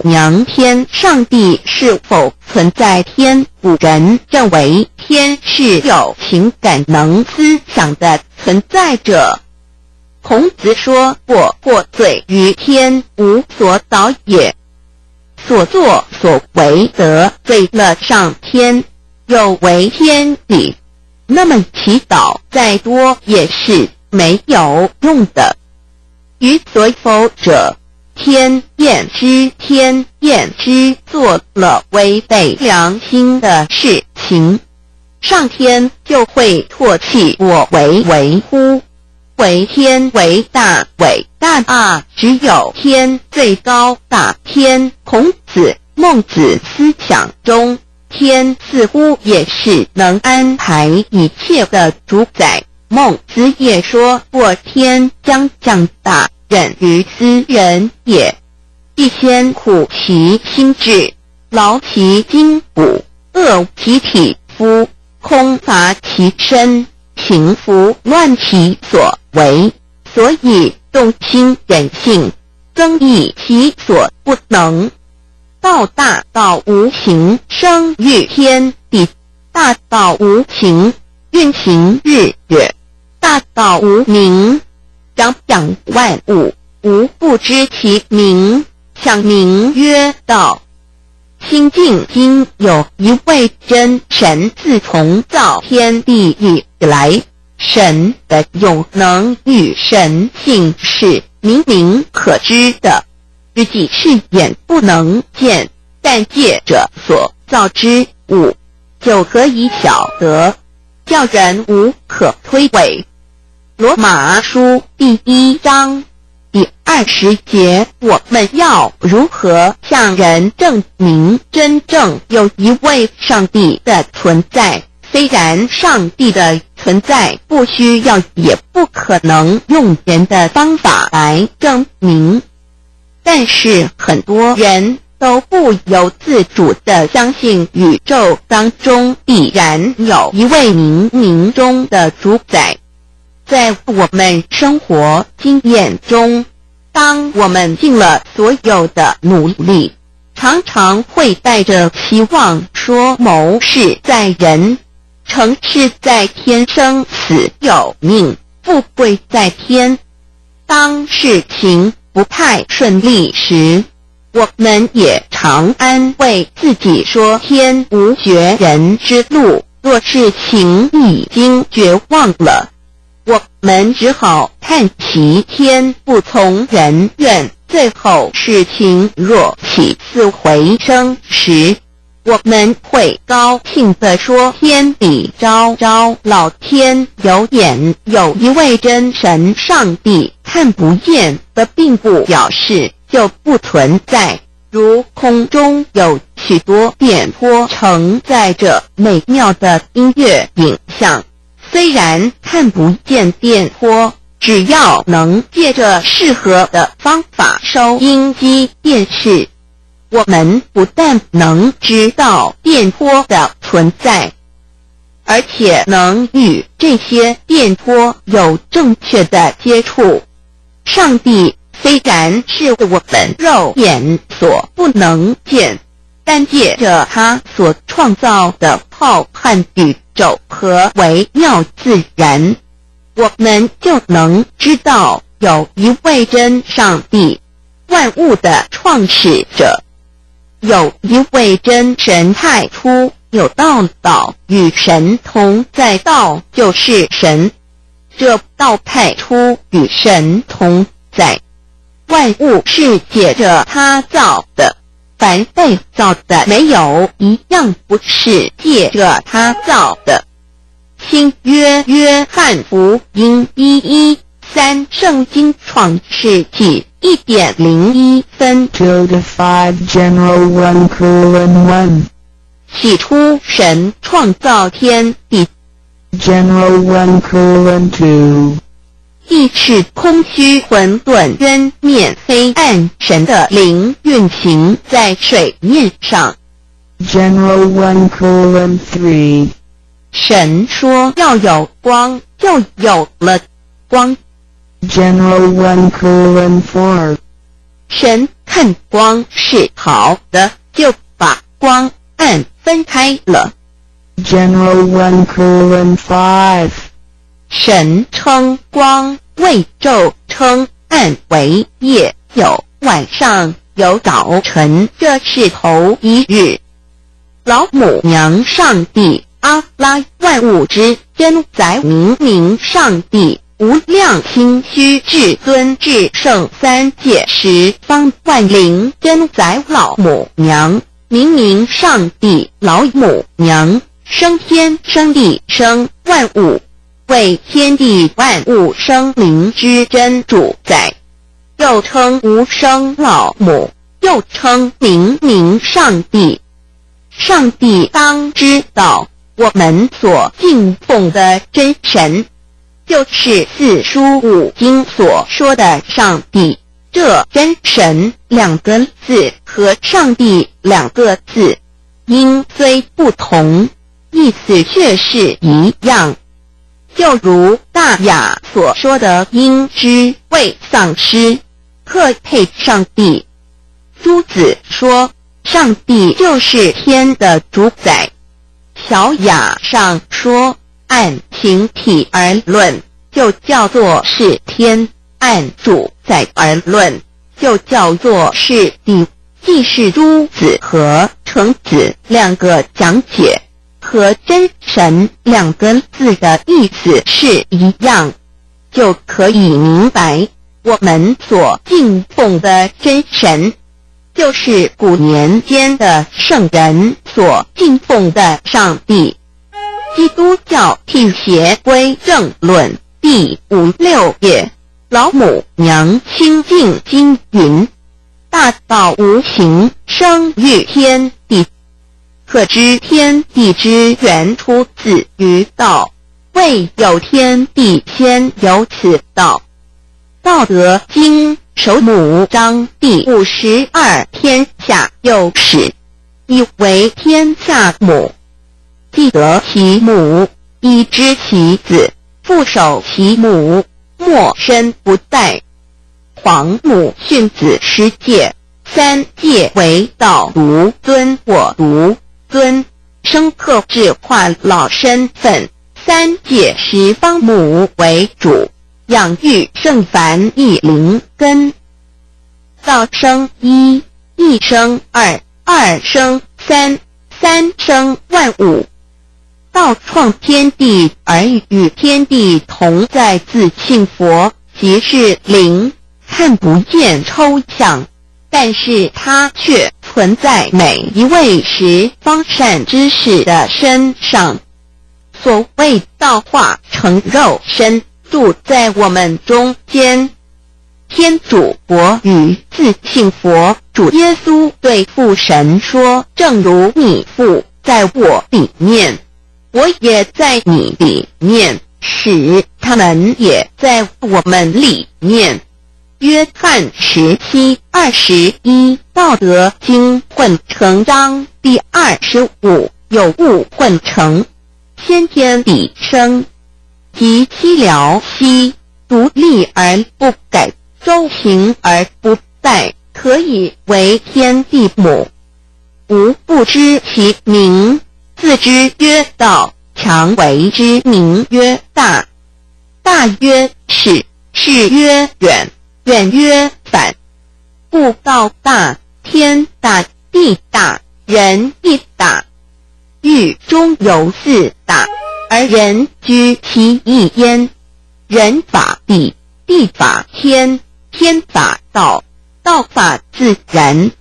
娘天上帝是否存在天？古人认为天是有情感能思想的存在者。孔子说过：过罪于天，无所导也。所作所为得罪了上天，有违天理，那么祈祷再多也是没有用的。于所否者，天厌之，做了违背良心的事情，上天就会唾弃我为乎？为天为大，伟大啊！只有天最高大。天，孔子、孟子思想中，天似乎也是能安排一切的主宰。孟子也说过：天将降大任于斯人也，必先苦其心志，劳其筋骨，饿其体肤，空乏其身，平服乱其所为，所以动心人性，增益其所不能。道大道无形，生育天地；大道无情，运行日月；大道无名，长养万物，无不知其名，想名曰道。清净经有一位真神，自从造天地以来，神的永能与神性是明明可知的，自己是眼不能见，但借着所造之物，就可以晓得，叫人无可推诿。罗马书第1章第20节，我们要如何向人证明真正有一位上帝的存在？虽然上帝的存在不需要也不可能用人的方法来证明，但是很多人都不由自主地相信宇宙当中必然有一位冥冥中的主宰。在我们生活经验中，当我们尽了所有的努力，常常会带着希望说谋事在人，成事在天，生死有命，富贵在天。当事情不太顺利时，我们也常安慰自己说天无绝人之路，若事情已经绝望了，我们只好叹息天不从人愿。最后事情若起死回生时，我们会高兴地说天理昭昭，老天有眼，有一位真神上帝，看不见的并不表示就不存在。如空中有许多电波承载着美妙的音乐影像，虽然看不见电波，只要能借着适合的方法收音机电视，我们不但能知道电波的存在，而且能与这些电波有正确的接触。上帝虽然是我们肉眼所不能见，但借着他所创造的浩瀚宇宙和微妙自然，我们就能知道有一位真上帝，万物的创始者，有一位真神太初有道与神同在，道就是神，这道太初与神同在。万物是借着他造的，凡被造的没有一样不是借着他造的。新约约翰福音1:13，圣经创世纪1.01分。 2 to 5 General 1:1 起初神创造天地， General 1:2 地是空虚混沌渊面黑暗，神的灵运行在水面上。 General 1:3 神说要有光，就有了光。 General 1:4 神看光是好的，就把光暗分开了。General 1 colon 5. 神称光为昼，称暗为夜，有晚上，有早晨，这是头一日。老母娘上帝阿拉万物之真宰明明上帝无量心虚至尊至圣三界十方万灵真宰老母娘明明上帝老母娘生天生地生万物，为天地万物生灵之真主宰，又称无生老母，又称明明上帝。上帝当知道，我们所敬奉的真神，就是四书五经所说的上帝。这真神两个字和上帝两个字，音虽不同，意思却是一样。就如大雅所说的因之谓丧失，特配上帝。朱子说上帝就是天的主宰。小雅上说按形体而论，就叫做是天；按主宰而论，就叫做是地。既是朱子和程子两个讲解，和真神两个字的意思是一样，就可以明白我们所敬奉的真神，就是古年间的圣人所敬奉的上帝。基督教辟邪归正论第56页，老母娘清净经云：大道无形，生育天地，可知天地之源出自于道，未有天地，先有此道。道德经首母章第52，天下有始，以为天下母。既得其母，以知其子，父守其母，莫身不殆。皇母训子十戒，三戒为道独尊我独尊，生克制化老身份。三戒十方母为主，养育圣凡一灵根。道生一，一生二，二生三，三生万物。道创天地而与天地同在，自性佛，即是灵，看不见抽象，但是它却存在每一位十方善知识的身上。所谓道化成肉身，住在我们中间。天主佛与自性佛主耶稣对父神说：正如你父在我里面，我也在你里面，使他们也在我们里面。约翰17:21，道德经混成章第25，有物混成，先天地生，即七辽息，独立而不改，周行而不殆，可以为天地母。吾不知其名，自之曰道，强为之名曰大。大曰始，始曰远，远曰反。故道大，天大，地大，人亦大。欲中有四大，而人居其一焉。人法地，地法天，天法道，道法自然。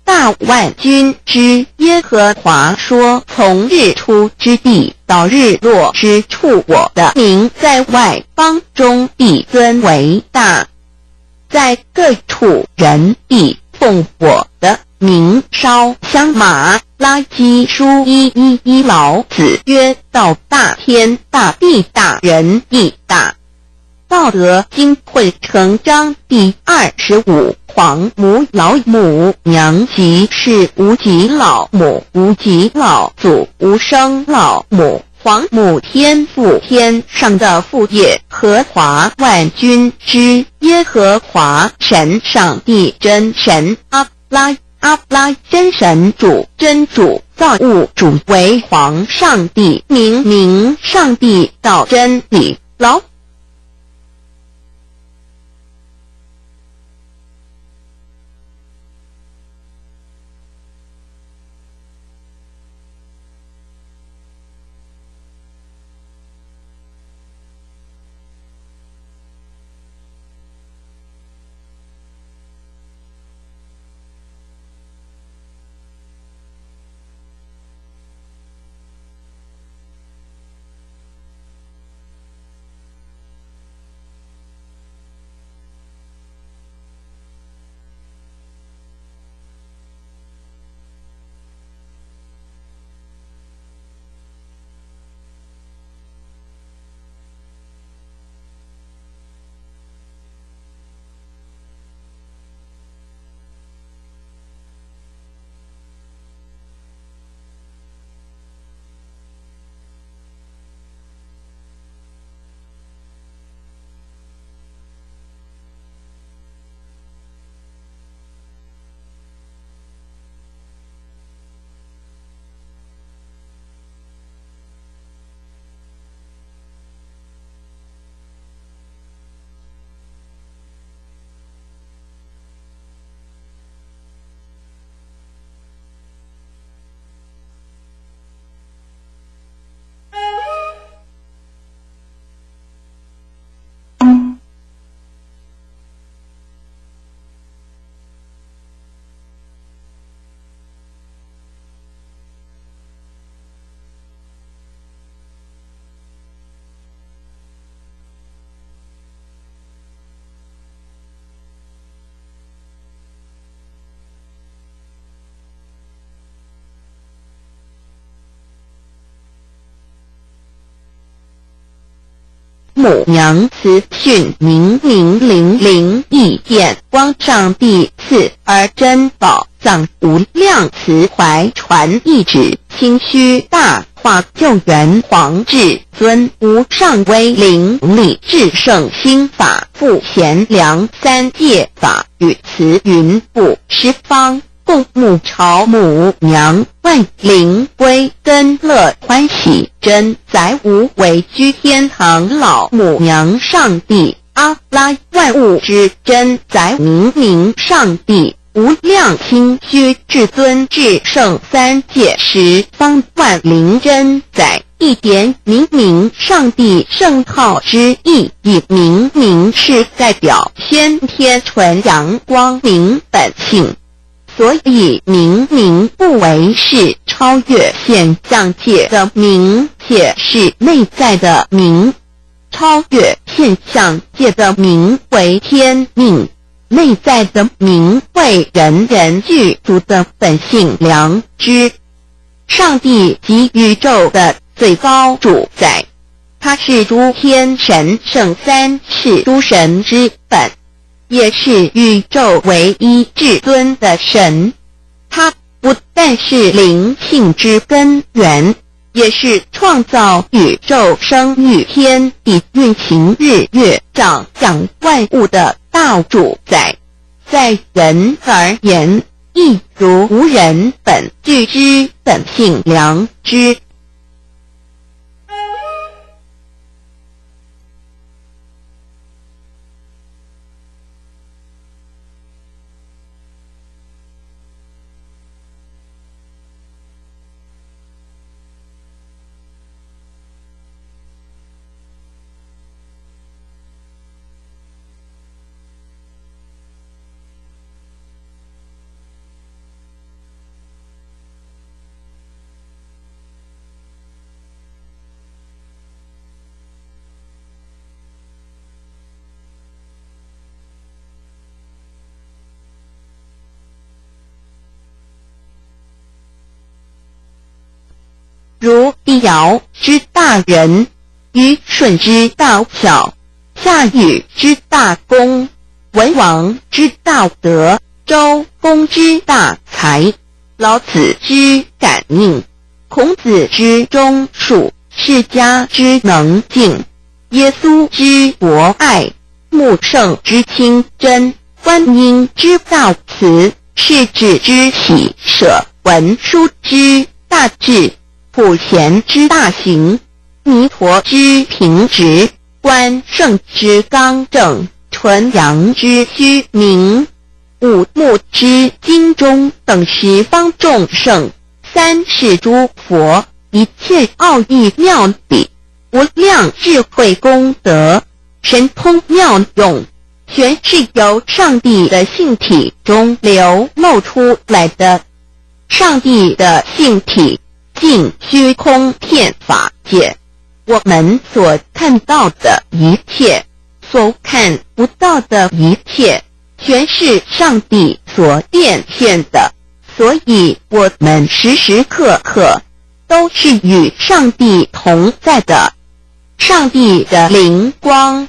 大万军之耶和华说：从日出之地到日落之处，我的名在外邦中必尊为大。在各处人必奉我的名烧香。马拉基书1:1，老子曰：道大，天大，地大，人亦大。道德经混成章第25，皇母老母娘即是无极老母，无极老祖，无生老母，皇母天父，天上的父耶和华万军之耶和华神，上帝真神，阿拉真神主，真主造物主，为皇上帝，明上帝道真理，劳母娘慈训明灵灵意眼光，上帝赐而珍宝藏无量慈怀传一旨，清虚大化救援皇至尊无上威灵力至圣心法复贤良三界法与慈云布十方共沐朝母娘，万灵归根乐欢喜，真载无为居天堂老母娘上帝，阿拉万物之真载明上帝，无量清虚至尊至圣三界十方万灵真载，一点明上帝圣号之意，以明是代表先天纯阳光明本性。所以明不为是超越现象界的明，且是内在的明。超越现象界的明为天命，内在的明为人人具足的本性良知。上帝及宇宙的最高主宰，他是诸天神圣三世诸神之本，也是宇宙唯一至尊的神。他不但是灵性之根源，也是创造宇宙生育天地运行日月掌养万物的大主宰。在人而言，亦如无人本具之本性良知。如帝尧之大仁，虞舜之大巧，夏禹之大功，文王之大德，周公之大才，老子之感应，孔子之忠恕，释迦之能敬，耶稣之博爱，穆圣之清真，观音之大慈，世智之喜舍，文殊之大智，普贤之大行，弥陀之平直，观圣之刚正，纯阳之虚明，五目之精中，等十方众圣，三世诸佛，一切奥义妙理，无量智慧功德，神通妙用，全是由上帝的性体中流露出来的。上帝的性体尽虚空遍法界，我们所看到的一切，所看不到的一切，全是上帝所变现的，所以我们时时刻刻都是与上帝同在的。上帝的灵光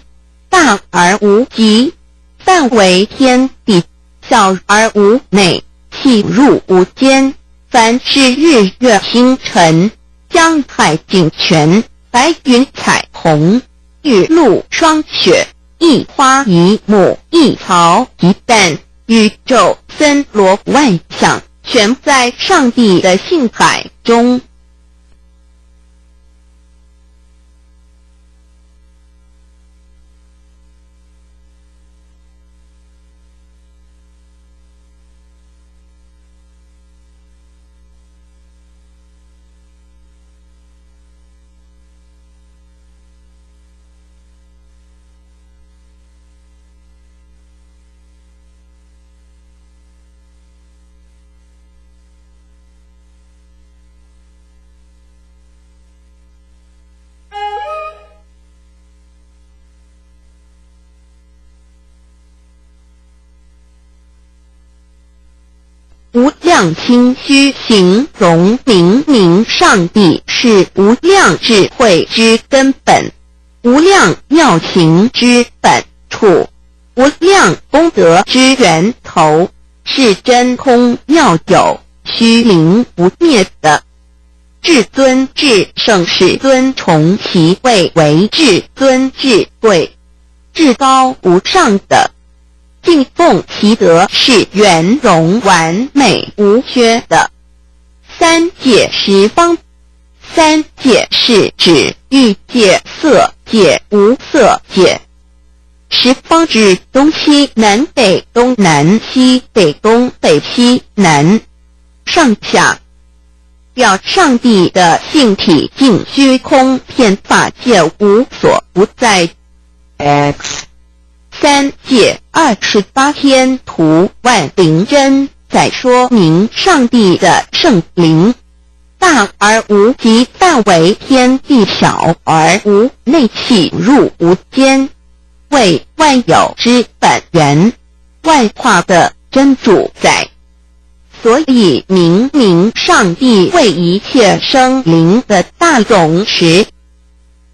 大而无极，范围天地，小而无内，细入无间。凡是日月星辰，江海景泉，白云彩虹，雨露霜雪，一花一木，一草一蛋，宇宙森罗万象，全在上帝的性海中。无量清虚形容明明上帝是无量智慧之根本，无量妙行之本处，无量功德之源头，是真空妙有，虚灵不灭的。至尊至圣世尊崇其位为至尊至贵，至高无上的。敬奉其德是圆融完美无缺的。三界十方，三界是指欲界、色界、无色界。十方指东西南北东南西北东北西南上下，表上帝的性体尽虚空遍法界无所不在。 X 三界28天图万灵真，在说明上帝的圣灵大而无极，范围天地，小而无内，气入无间，为万有之本源，万化的真主宰。所以明明上帝为一切生灵的大容时，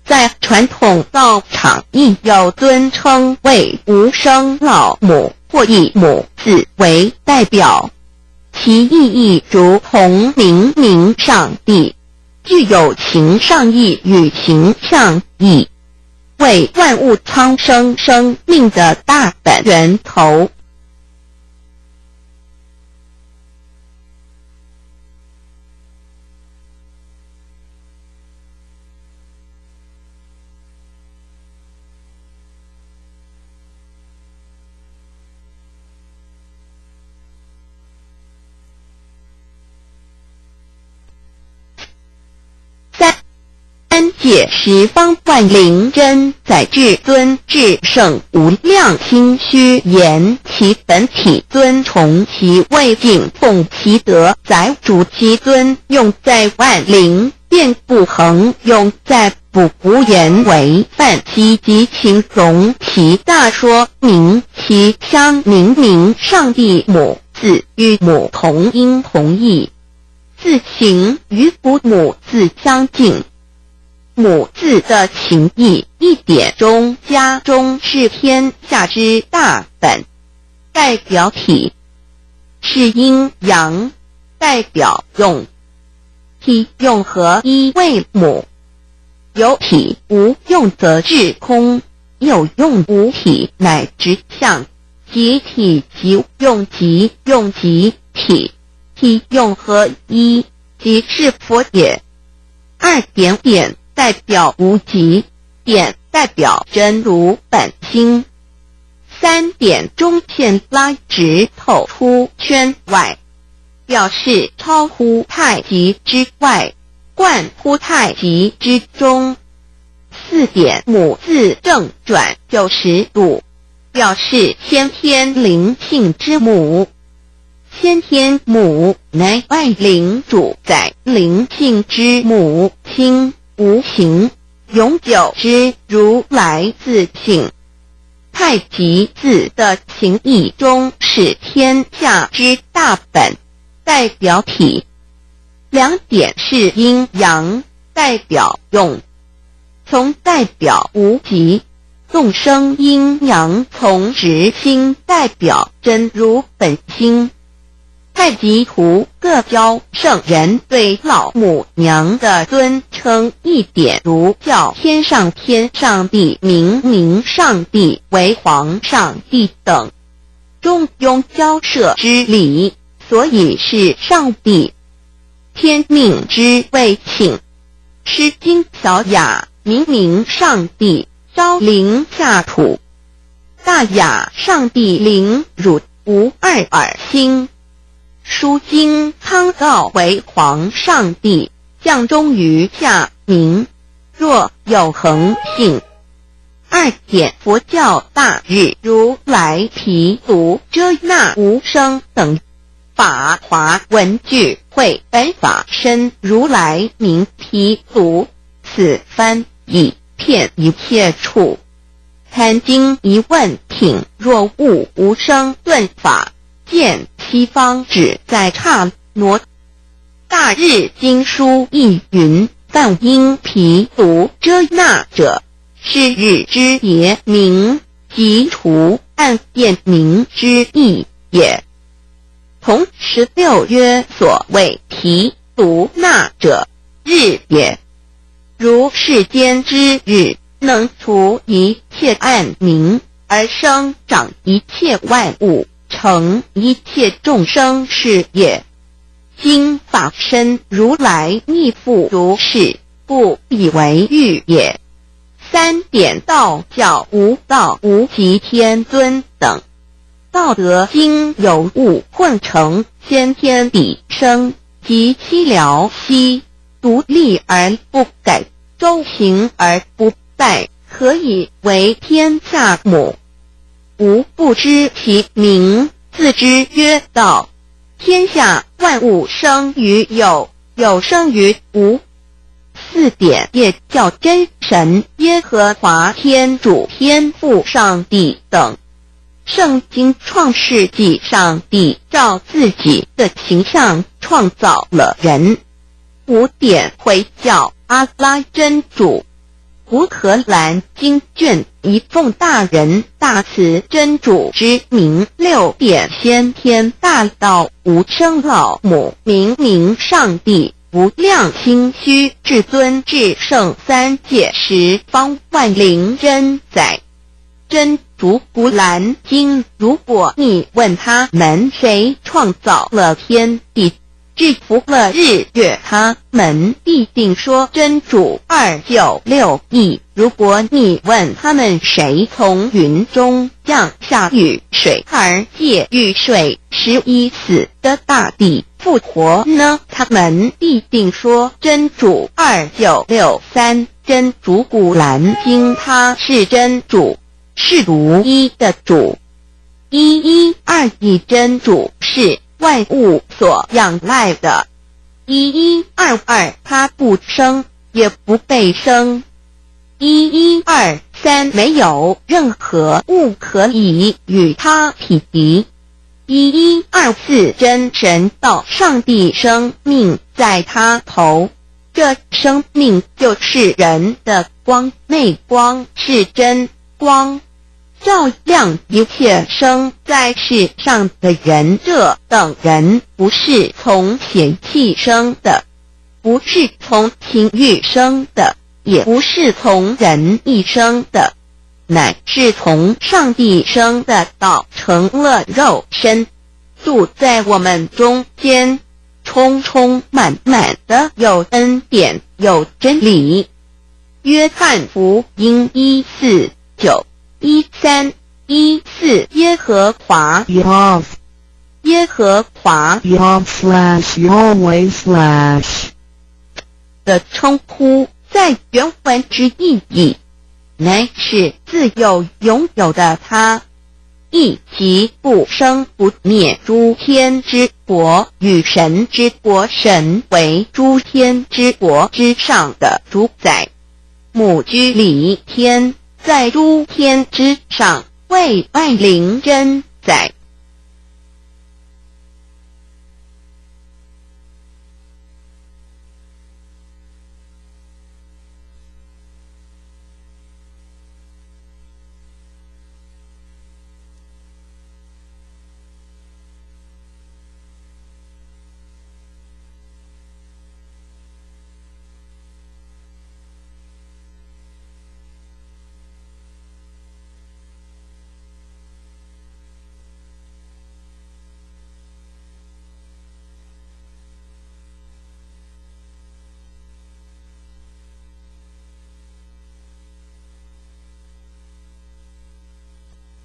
在传统道场亦有尊称为无生老母或以母字为代表，其意义如同明明上帝，具有形上义与形象义，为万物苍生生命的大本源头。三界十方万灵真，在至尊至圣无量心虚言其本体尊崇其位，敬奉其德，载主其尊，用在万灵，便不恒用在不无言为范积极形容其大，说明其相明明上帝母字与母同音同义，字形与父母字相近。母字的情义，一点中家中是天下之大本，代表体；是阴阳，代表用。体用合一为母，有体无用则至空，有用无体乃直相。即体即用即用即体，体用合一，即是佛也。二点点代表无极，点代表真如本心。三点中线拉直透出圈外，表示超乎太极之外，贯乎太极之中。四点母字正转90度，表示先天灵性之母。先天母乃外灵主宰灵性之母亲，无形永久之如来自性。太极字的情义中是天下之大本，代表体。两点是阴阳，代表用，从代表无极。众生阴阳从直心代表真如本心。太极图各教圣人对老母娘的尊称，一点如叫天上帝、明上帝为皇上帝等，中庸交涉之理，所以是上帝。天命之谓请，诗经小雅明上帝昭灵下土，大雅上帝灵汝无二耳心。书经康告为皇上帝，降忠于下民，若有恒性。二点佛教大日如来毗卢遮那无生等法华文具会本法身如来名毗卢，此翻译遍一切处。坛经一问品，若悟无生顿法，见西方只在刹那。大日经书亦云，但因毗卢遮那者，是日之别名，即除暗辨明之意也。同16曰，所谓毗卢那者，日也。如世间之日，能除一切暗明，而生长一切万物，成一切众生是也。今法身如来亦复如是，故以为喻也。三点道教无道无极天尊等，道德经有物混成，先天地生，即悉了悉，独立而不改，周行而不殆，何以为天下母？吾不知其名，自之曰道。天下万物生于有，有生于无。四点也叫真神、耶和华天主、天父上帝等。圣经创世纪，上帝照自己的形象创造了人。五点回教阿拉真主。乌克兰经卷一奉大人大慈真主之名。六点先天大道无生老母明上帝无量心虚至尊至圣三界十方万灵真宰。真主古兰经，如果你问他们谁创造了天地，制服了日月，他们必定说真主296亿。如果你问他们谁从云中降下雨水而借雨水使已死的大地复活呢？他们必定说真主2963。真主古兰经，他是真主，是独一的主。112真主是万物所仰赖的。1122他不生也不被生。1123没有任何物可以与他匹敌。1124真神道上帝生命在他头，这生命就是人的光，内光是真光，照亮一切生在世上的人。这等人不是从血气生的，不是从情欲生的，也不是从人意生的，乃是从上帝生的道成了肉身，住在我们中间，充充满满的有恩典有真理。约翰福音1491314耶和华 Yahweh 耶和华 Yahweh/Yahweh/ 的称呼，在原文之意义，乃是自有拥有的他，亦即不生不灭诸天之国与神之国，神为诸天之国之上的主宰，母居里天，在诸天之上，为万灵真宰。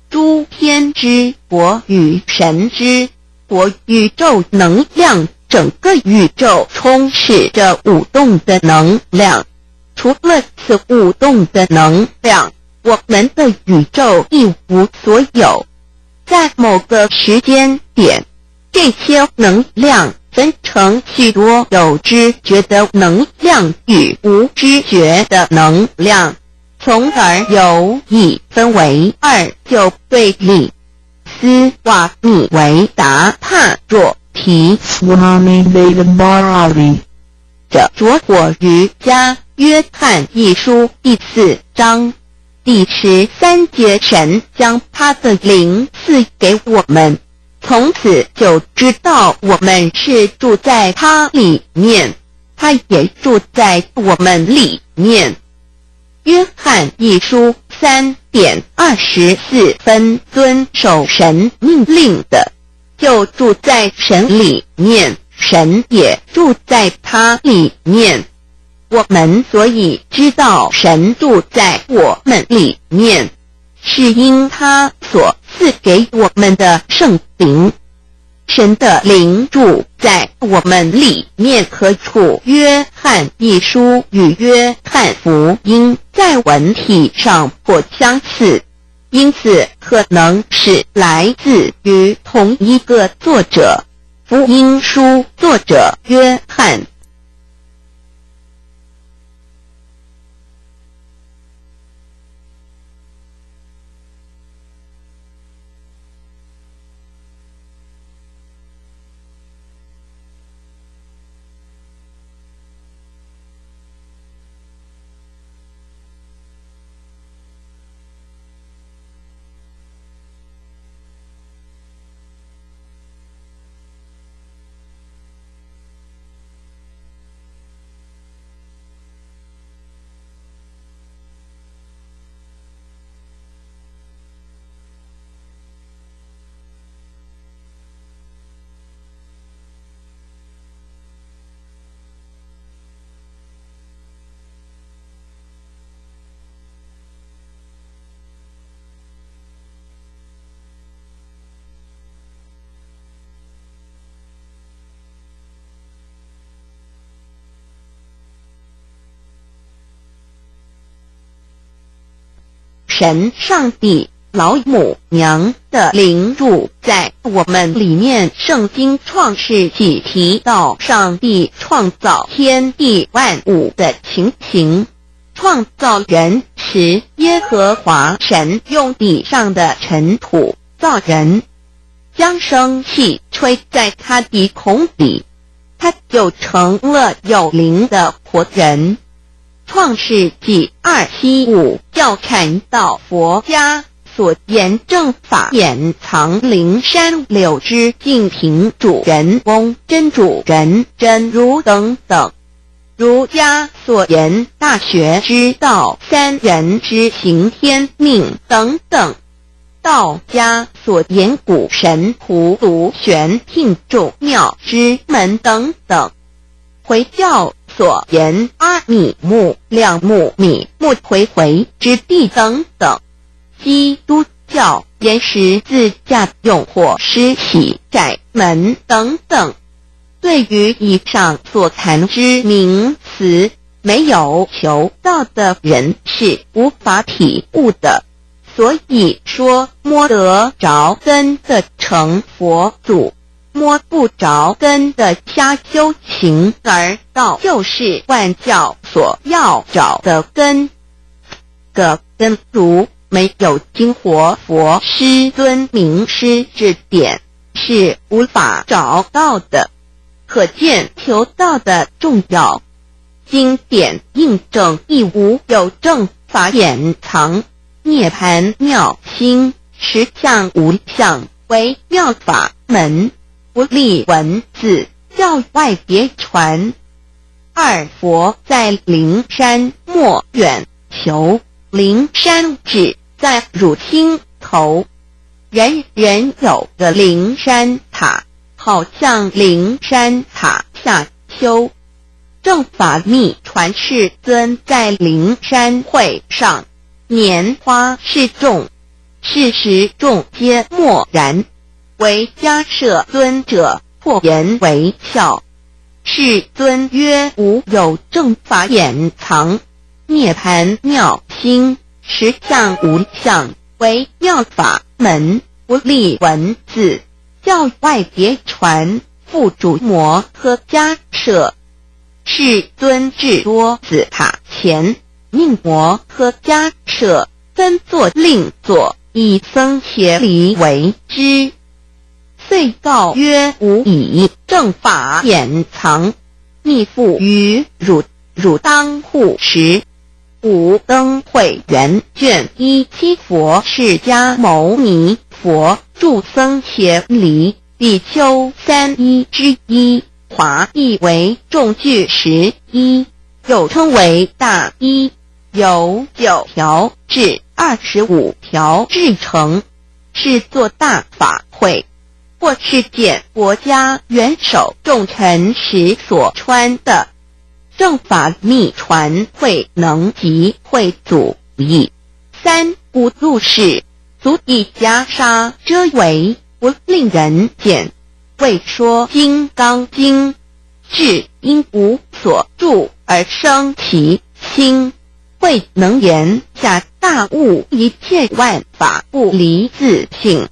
诸天之国与神之国，宇宙能量，整个宇宙充斥着舞动的能量。除了此舞动的能量，我们的宇宙一无所有。在某个时间点，这些能量分成许多有知觉的能量与无知觉的能量，从而有以分为二，就对立。斯瓦米维达帕若提 Swami Vedabharati 着着火瑜伽约翰一书第4章第13节，神将他的灵赐给我们，从此就知道我们是住在他里面，他也住在我们里面。约翰一书3:24，遵守神命令的，就住在神里面，神也住在他里面。我们所以知道神住在我们里面，是因他所赐给我们的圣灵。神的灵住在我们里面何处？约翰一书与约翰福音在文体上颇相似，因此可能是来自于同一个作者。福音书作者约翰。神上帝老母娘的灵住在我们里面。圣经创世纪提到上帝创造天地万物的情形，创造人时，耶和华神用地上的尘土造人，将生气吹在他鼻孔里，他就成了有灵的活人。创世纪2:7-5教看到佛家所言正法掩藏灵山柳枝净瓶主人翁真主人真如等等。儒家所言大学之道，三人之行天命等等；道家所言谷神荼毒玄牝众妙之门等等；回教所言阿米木、亮木、米木回回之地等等；基督教言十字架用或施洗窄门等等。对于以上所谈之名词，没有求道的人是无法体悟的。所以说，摸得着根的成佛祖，摸不着根的瞎修行，而道就是万教所要找的根。个根如没有经活佛师尊名师指点，是无法找到的。可见求道的重要。经典印证亦无有正法掩藏，涅盘妙心，实相无相，为妙法门，不立文字，教外别传。二佛在灵山莫远求，灵山只在汝心头，人人有个灵山塔，好像灵山塔下修。正法密传世尊在灵山会上拈花示众，是时众皆默然，唯迦摄尊者破颜为笑。世尊曰：无有正法掩藏，涅盘妙心，实相无相，为妙法门，不立文字，教外别传，复主摩诃迦摄。世尊至多子塔前，命摩诃迦摄分作另作，以僧伽梨为之。遂告曰：吾以正法掩藏，密付于汝，汝当护持。五灯会元卷17佛释迦牟尼佛著僧伽梨比丘31之一，华译为众句11，又称为大一，由9条至25条制成，是作大法会，或是见国家元首重臣时所穿的。正法密传会能及会祖义。三不入世，足以袈裟遮围，不令人见。未说金刚经，至因无所住而生其心，慧能言下大悟，一切万法不离自性。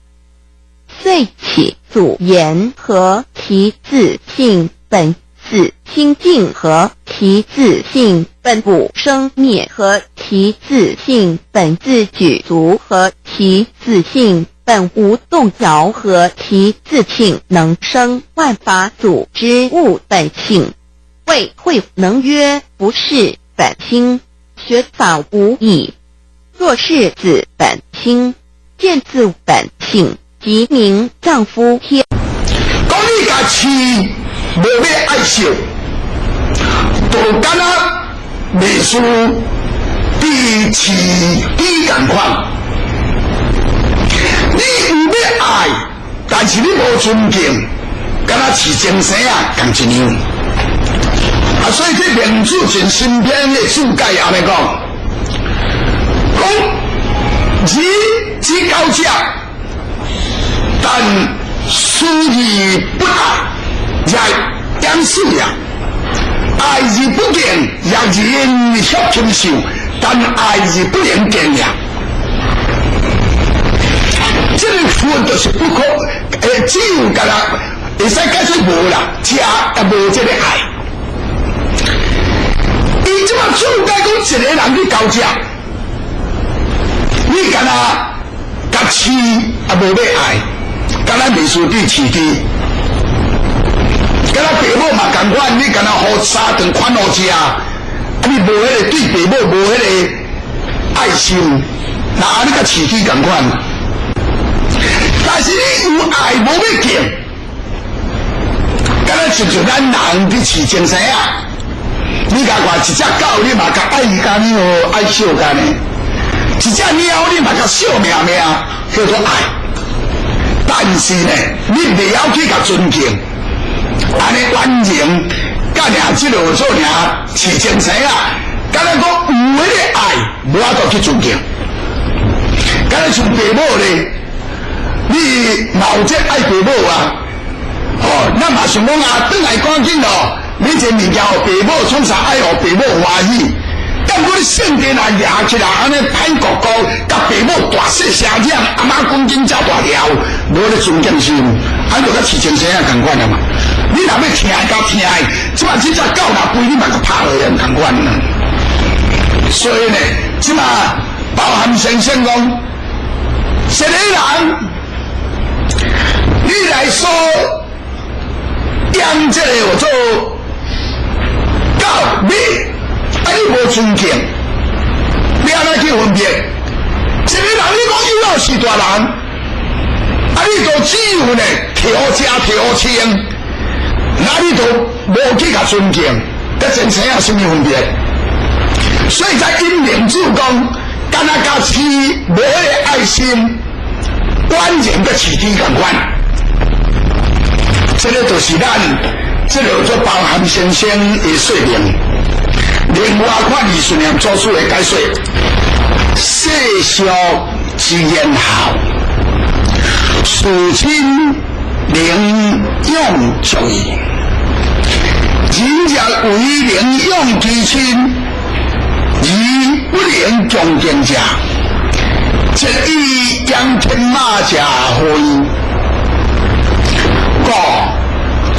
遂起祖言和其自性本自清净，和其自性本不生灭，和其自性本自具足，和其自性本无动摇，和其自性能生万法组之物本性。谓慧能曰：不是本心，学法无益。若是自本心，见自本性，即名丈夫天。讲你家饲无要爱惜，就敢若袂输比饲猪同款。你有要爱，但是你无尊敬，敢若饲精生啊，同一样。啊，所以这名著前身边的注解安尼讲，人只高者，但疏而不爱，也点数了；爱而不敬，也忍受承受，但爱而不能敬了。这个分就是不可，只有甲啦，会使解释无啦，吃也无这个爱。伊即马注解讲一个人去交食，你敢若甲饲也无要爱，敢若袂输对饲猪，敢若父母嘛同款，你敢若互三顿款互食，你无迄个对父母无迄个爱心，那安尼甲饲猪同款。但是你有爱无要敬，敢若亲像咱人去饲精生啊。你甲看一只狗，你嘛甲爱伊干呢哦，爱惜干呢；一只猫，你嘛甲惜命命，叫做爱。但是呢，你袂晓去甲尊敬，安尼完成，甲俩即落做俩饲精生啊，敢若讲有迄个爱，无法度去尊敬。敢若像爸母咧，你嘛有这爱爸母啊？哦，咱嘛想讲啊，转来赶紧咯，你这物件互爸母，创啥爱互爸母欢喜？但我圣殿啊，抓起来安尼歹咕咕，甲爸母大细声响，阿妈公斤照大条，无咧尊敬心，安就甲饲精生啊同款啊嘛。你若要听甲听的，即嘛这只狗若飞，你嘛甲拍落来同款啊。所以呢，即嘛包含先生讲，一个人，你来说养这个做狗你。啊！你无尊敬，你安怎去分别？一个人你讲伊老是大人，啊！你就只有呢调食调清，那你就无去甲尊敬，甲真正有什么分别？所以在因明主讲，敢若甲饲无迄个爱心，完全甲饲猪共款。这个就是咱这个做包含先生的说明。另外看李顺良做出的解说，世俗之言好，事亲能用足矣。人若为能用其亲，而不能恭敬者，则以养天马者何矣？故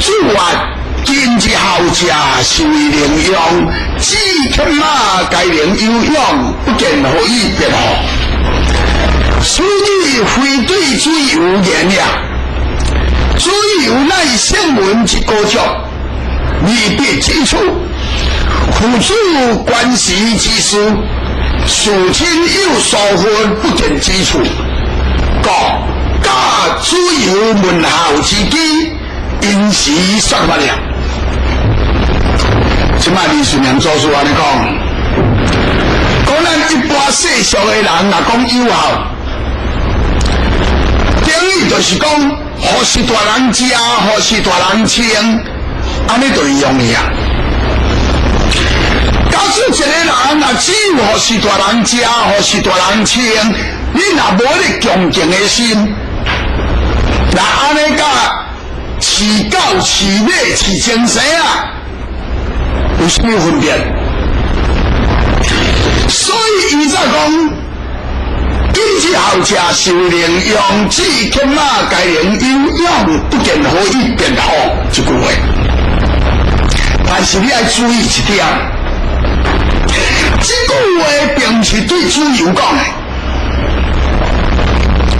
主曰。今之后者是为能用，只天马该能有用，不见何以别何？此语非对主有言也。主有乃圣文之高脚，未必之处。父主关系之事，属亲有所分不见之处。假主有门后之机，因时说不了。即摆李顺良做事安尼讲，讲咱一般世俗的人若讲友好，等于就是讲，何是大人食，何是大人穿，安尼就是容易啊。假使一个人若只有何是大人食，何是大人穿，你若无咧恭敬的心，那安尼甲饲狗、饲马、饲精生啊，有什么分别？所以伊才讲，今之后者是能用，只天马该能有用，不见何以变好。这句话，但是你要注意一点，这句话并不是对主友讲的。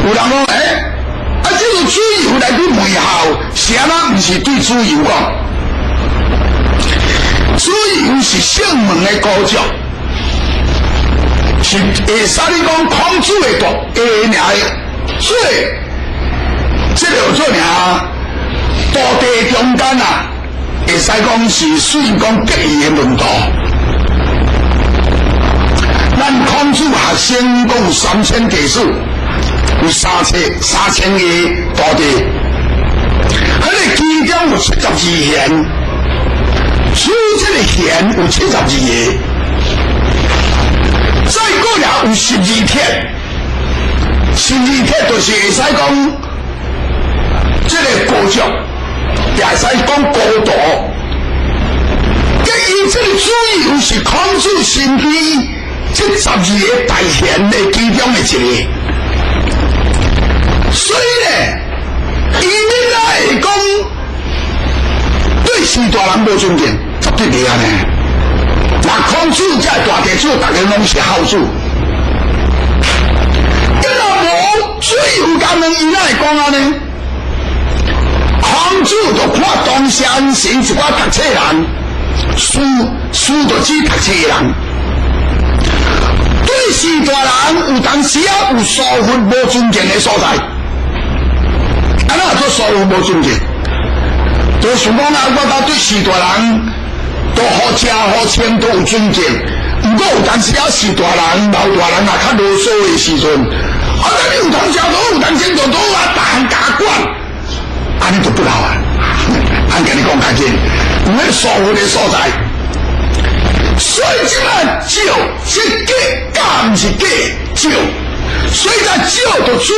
有人讲，这个主友来去门后，啥人不是对主友讲？主友是圣门的高脚，是会使你讲孔子的道，名所以这个做名道地中间啊，会使讲是属于讲格义的门道。咱孔子学生讲3000地数，有3000个道地，迄个其中有72贤。所以这个贤有72个，再过来有12帖，12帖就是会使讲这个高脚，也会使讲高度。跟伊这个主要是孔子身边这12个大贤的其中的一个，所以呢，伊应该会讲对士大人无尊敬。对不对啊？那孔子在大地主，大家拢是好主。跟若无水有甘能，伊哪会讲安尼？孔子就看当时一寡读册人，书就只读册人，对士大人有当时啊有疏忽无尊敬的所在。安怎做疏忽无尊敬？就想讲啊，我甲对士大人。都好吃好穿都有尊敬。不过有当时也是大人老大人也较啰嗦的时阵，你有当交都有当先做都大人加管，安尼就不好啊。俺跟你讲较紧，有迄疏忽的所在。所以即摆酒是假，假毋是假酒。所以咱酒就主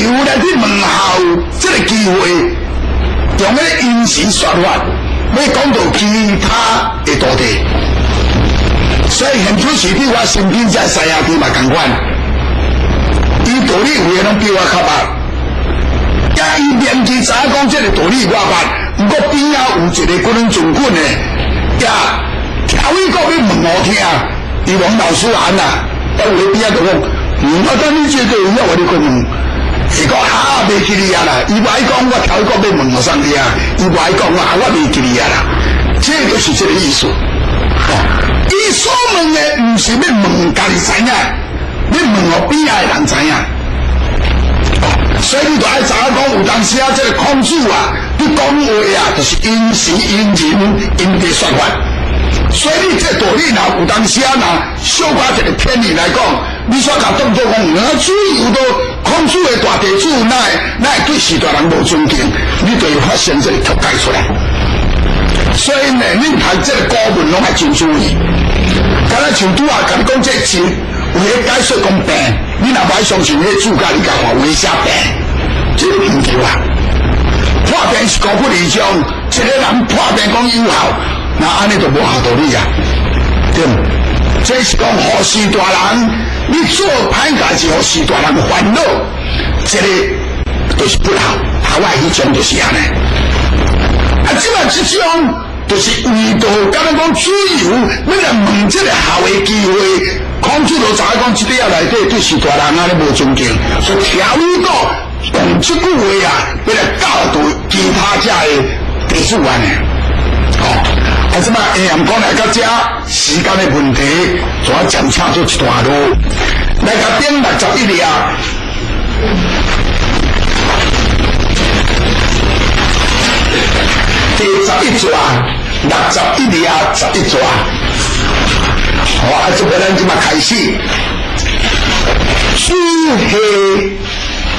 由来去问候这个机会，用迄因时说法，要讲到其他的道理。所以现出时比我身边这西亚弟嘛同款，伊道理有诶拢比我较捌，也伊年纪知影讲这个道理我捌，不过边仔有一个滚准滚的，也调伊个要问我听，伊王老师喊啊，有咧边仔就讲。等你这个要我你讲问，伊讲袂记你啊啦，伊话讲我头一个要问我上帝啊，伊话讲我袂记你啊啦，这就是这个意思。伊所问的毋是要问家己知影，要问我边仔的人知影。所以你就爱知影讲，有当时啊，这个孔子啊，你讲话啊，就是因时因人因地说法。所以你这道理若有当时啊，若小可一个偏离来讲。你所甲动作讲，主要都孔子的大弟子，那会对士大人无尊敬，你就会发现这个脱解出来。所以呢，恁读这个古文拢爱真注意。敢若像拄啊，甲你讲这字，有迄解说讲病，你若不爱相信迄主教，你甲看有写病，这个研究啊。破病是高不离宗，一个人破病讲有效，那安尼就无效道理啊，对唔？这是讲好士大人。你做歹代志，互士大人烦恼，这个就是不好。我迄种就是安尼。即摆即种就是为着敢若讲主由要来问这个好的机会，孔子就知影讲，即个内底对士大人安尼无尊敬，所以调伊个用即句话啊，要来教导其他遮的弟子安尼。即摆下暗讲来到遮时间的问题，就要讲清楚一段路。来到点61页，第11节，61页11节。好，这个咱即摆开始。主系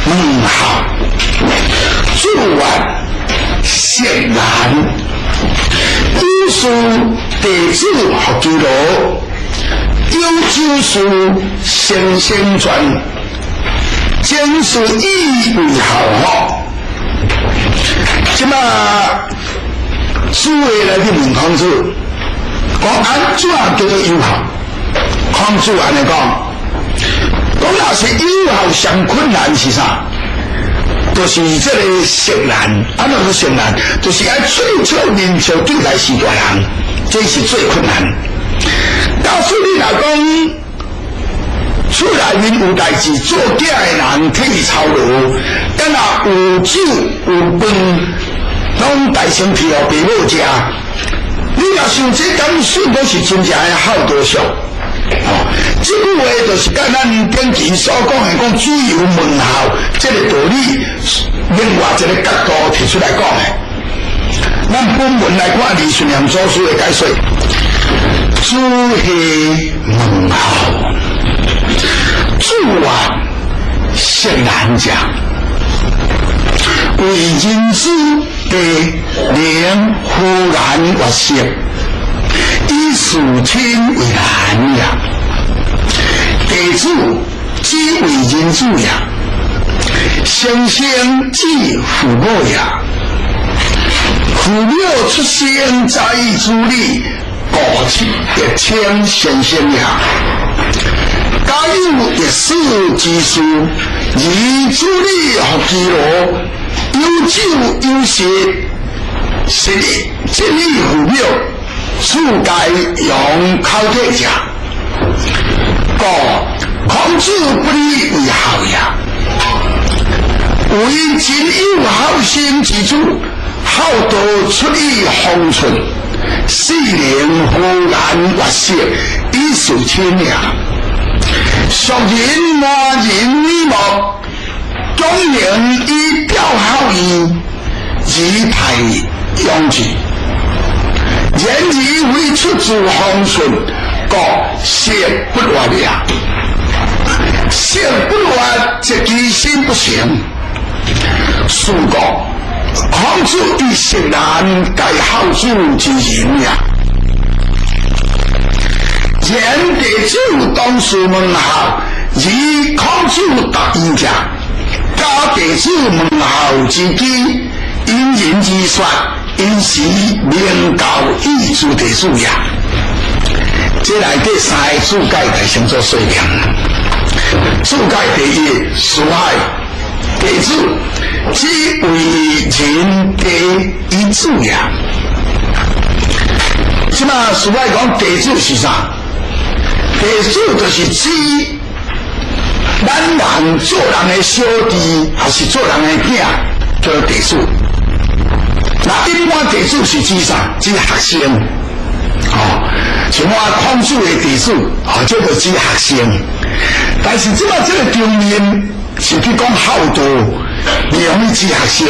问候，主完显然。有书弟子学基罗，有经书先宣传，简是意为好。即嘛，主位来去问孔子，讲安怎叫做友好？孔子安尼讲，讲若是友好上困难是啥？就是这个圣人，安怎个圣人？就是爱嘴笑面笑对待士大人，这是最困难。告诉你来讲，厝内面有代志做假的人，替伊操劳，敢若有酒有饭，拢大身皮互爸母食。你若想这感受都是真正的好多少。这句话就是甲咱典籍所讲的，讲主由问候这个道理，另外一个角度提出来讲的。咱本文来看李顺良祖师的解说，主系问候，主啊圣人者，为人之的连忽然或色。以属亲为难呀，弟子即为人主呀，先生即父母呀，父母出生在主里，过去也请先生呀，家有一事之事，以主里学基罗，有酒有食，是这里父母。厝该用口体食，孔子不以为好呀。为真有好心之主，好道出于方寸，世人忽然或色，以受亲呀。俗人话人耳目，总人以表好意，以派用之。言以为出自方顺，故色不乱了。色不乱，则其心不成。是故，孔子以色难盖好主之言呀。言弟子当时门校，以孔子答应者，教弟子门校之基，因言之说，因是明教义之弟子呀。这内底三个注解来先做说明。注解第一，书海弟子只为人地一主呀。即嘛书海讲弟子是啥？弟子就是指咱人做人的小弟，还是做人的囝，叫做弟子。那一般弟子是指啥？指学生。像我孔子的弟子，这就指学生。但是即摆这个中面是去讲好道，不容易指学生。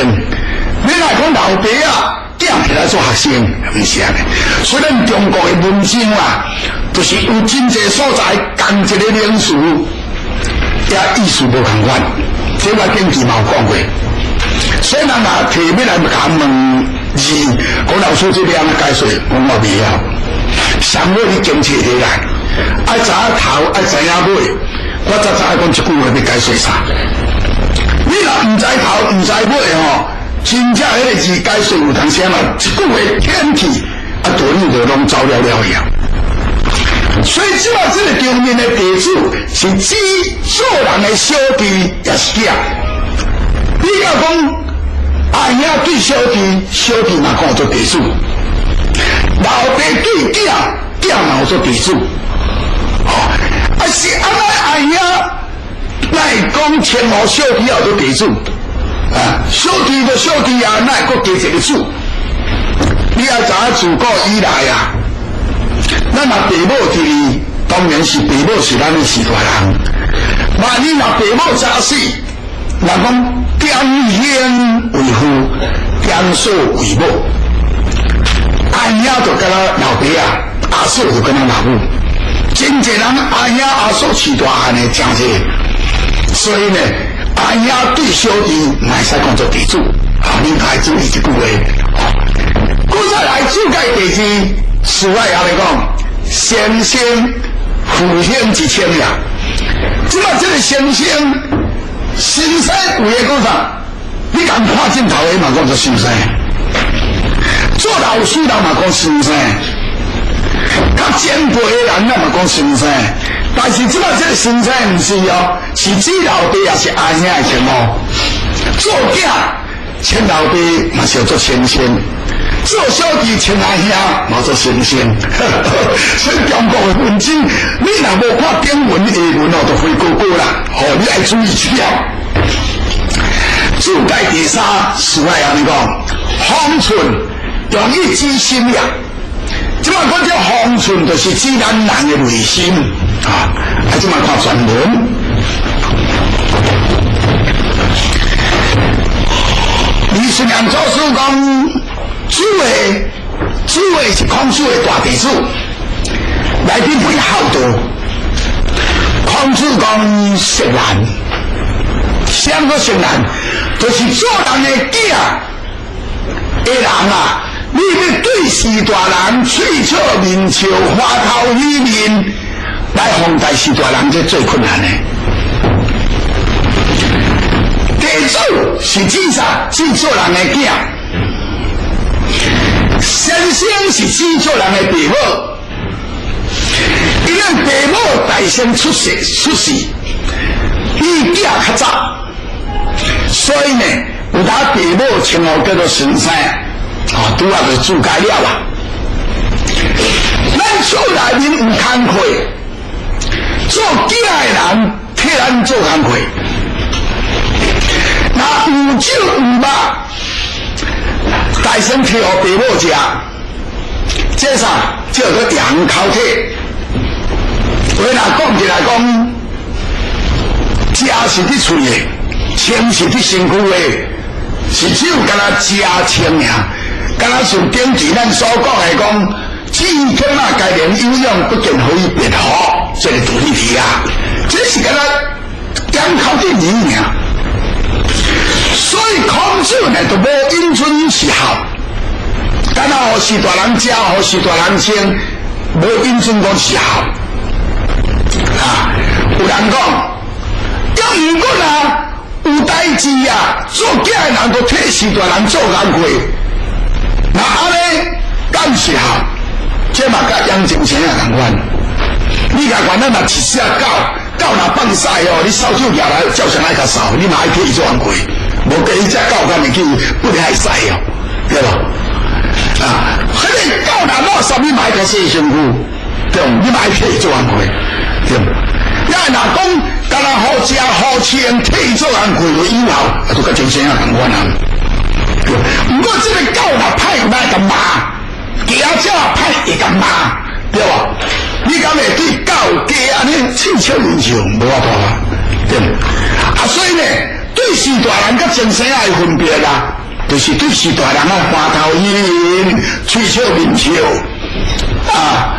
你来讲老爸啊，点起来做学生，不是安尼。虽然中国的文章啊，就是有真济所在同一个名词，也意思无同款。这我顶期嘛有讲过。所以人若提要来甲问字，讲老师这边解说，我未晓。上好你经切起来，爱知影头，爱知影尾。我才知影讲一句话要解说啥。你若唔知头唔知尾真正迄个字解说有当时嘛，一句话天气对你就拢走了了样。所以即摆这个中面的弟子是指做人的小弟也是囝。你若讲阿兄对小弟，小弟嘛讲做弟子；老爸对囝，囝嘛做弟子。是安尼阿兄，乃讲前后小弟也做弟子，小弟就小弟啊，乃个加一个子。你也知影自古以来啊，咱若父母伫，当然是父母是咱的是大人。万一若父母早死，人讲点兄为父，点嫂为母，阿兄就跟咱老爸啊，阿嫂就跟咱老母。真济人阿兄阿嫂饲大汉的真济，所以呢，阿兄对小弟唔使讲做弟子，你应该注意这句话。古再来注解弟子，书外也来讲，先生父兄之亲呀。即摆这个先生，先生有嘢讲啥？你敢看镜头的嘛讲做先生，做老师人嘛讲先生。较前辈的人，咱嘛讲先生，但是即摆这个先生唔是是指老爸也是阿兄的亲哦。做囝亲老爸嘛是要做先生，做小弟亲阿兄嘛做先生。所以中国的文字，你若无看中文下文就灰哥哥啦。你爱注意一条。注解第三，书外安尼讲，方寸容易知心呀。即摆讲这方寸就是指咱人的内心即摆看全文。李顺良祖师讲，诸位是孔子的大弟子，内底非好道。孔子讲色难，什么色难？就是做人的囝的人啊。你要对视大人，喙笑面笑，花头喜面，来皇帝是大人，这最困难的。弟子是指啥？指做人的囝。先生是指做人的父母，因为父母大先出世，比囝较早，所以呢，有他父母称号叫做先生。拄啊就注解了啦。咱厝内面有工课，做囝的人替咱做工课。若有酒有肉，大先替互父母食，这啥叫做养口体。话若讲起来讲，食是伫喙的，穿是伫身躯的，是只有干那食穿尔。敢若像顶期咱所讲的讲，至于天马该人有用，不见可以变好，这个独立题啊，这是敢若点考点名尔。所以孔子呢，就无因循是好，敢若互是大人教，互是大人称，无因循讲是好。啊，有人讲，要如果啊有代志啊，做假的人都替是大人做工过，那安尼敢是好？这嘛甲杨正生啊同款。你甲管咱若一只狗，狗若放屎哦，你扫帚拿来照常爱甲扫，你嘛爱替伊做工过。无给伊只狗敢会去不爱使哦，对无？啊，迄个狗若落啥物嘛爱甲洗身躯，对，你嘛爱替伊做工过，对。咱若讲，敢若好食好穿，替伊做工过就以后，就甲正生啊同款啊。对，不过这个狗若歹，莫甲骂；鸡仔只歹，会甲骂，对无？你敢会对狗鸡安尼气笑人笑，无法度啊，对。啊，所以呢。对是大人甲正生啊的分别啦，就是对是大人啊花头音、吹笑面笑啊。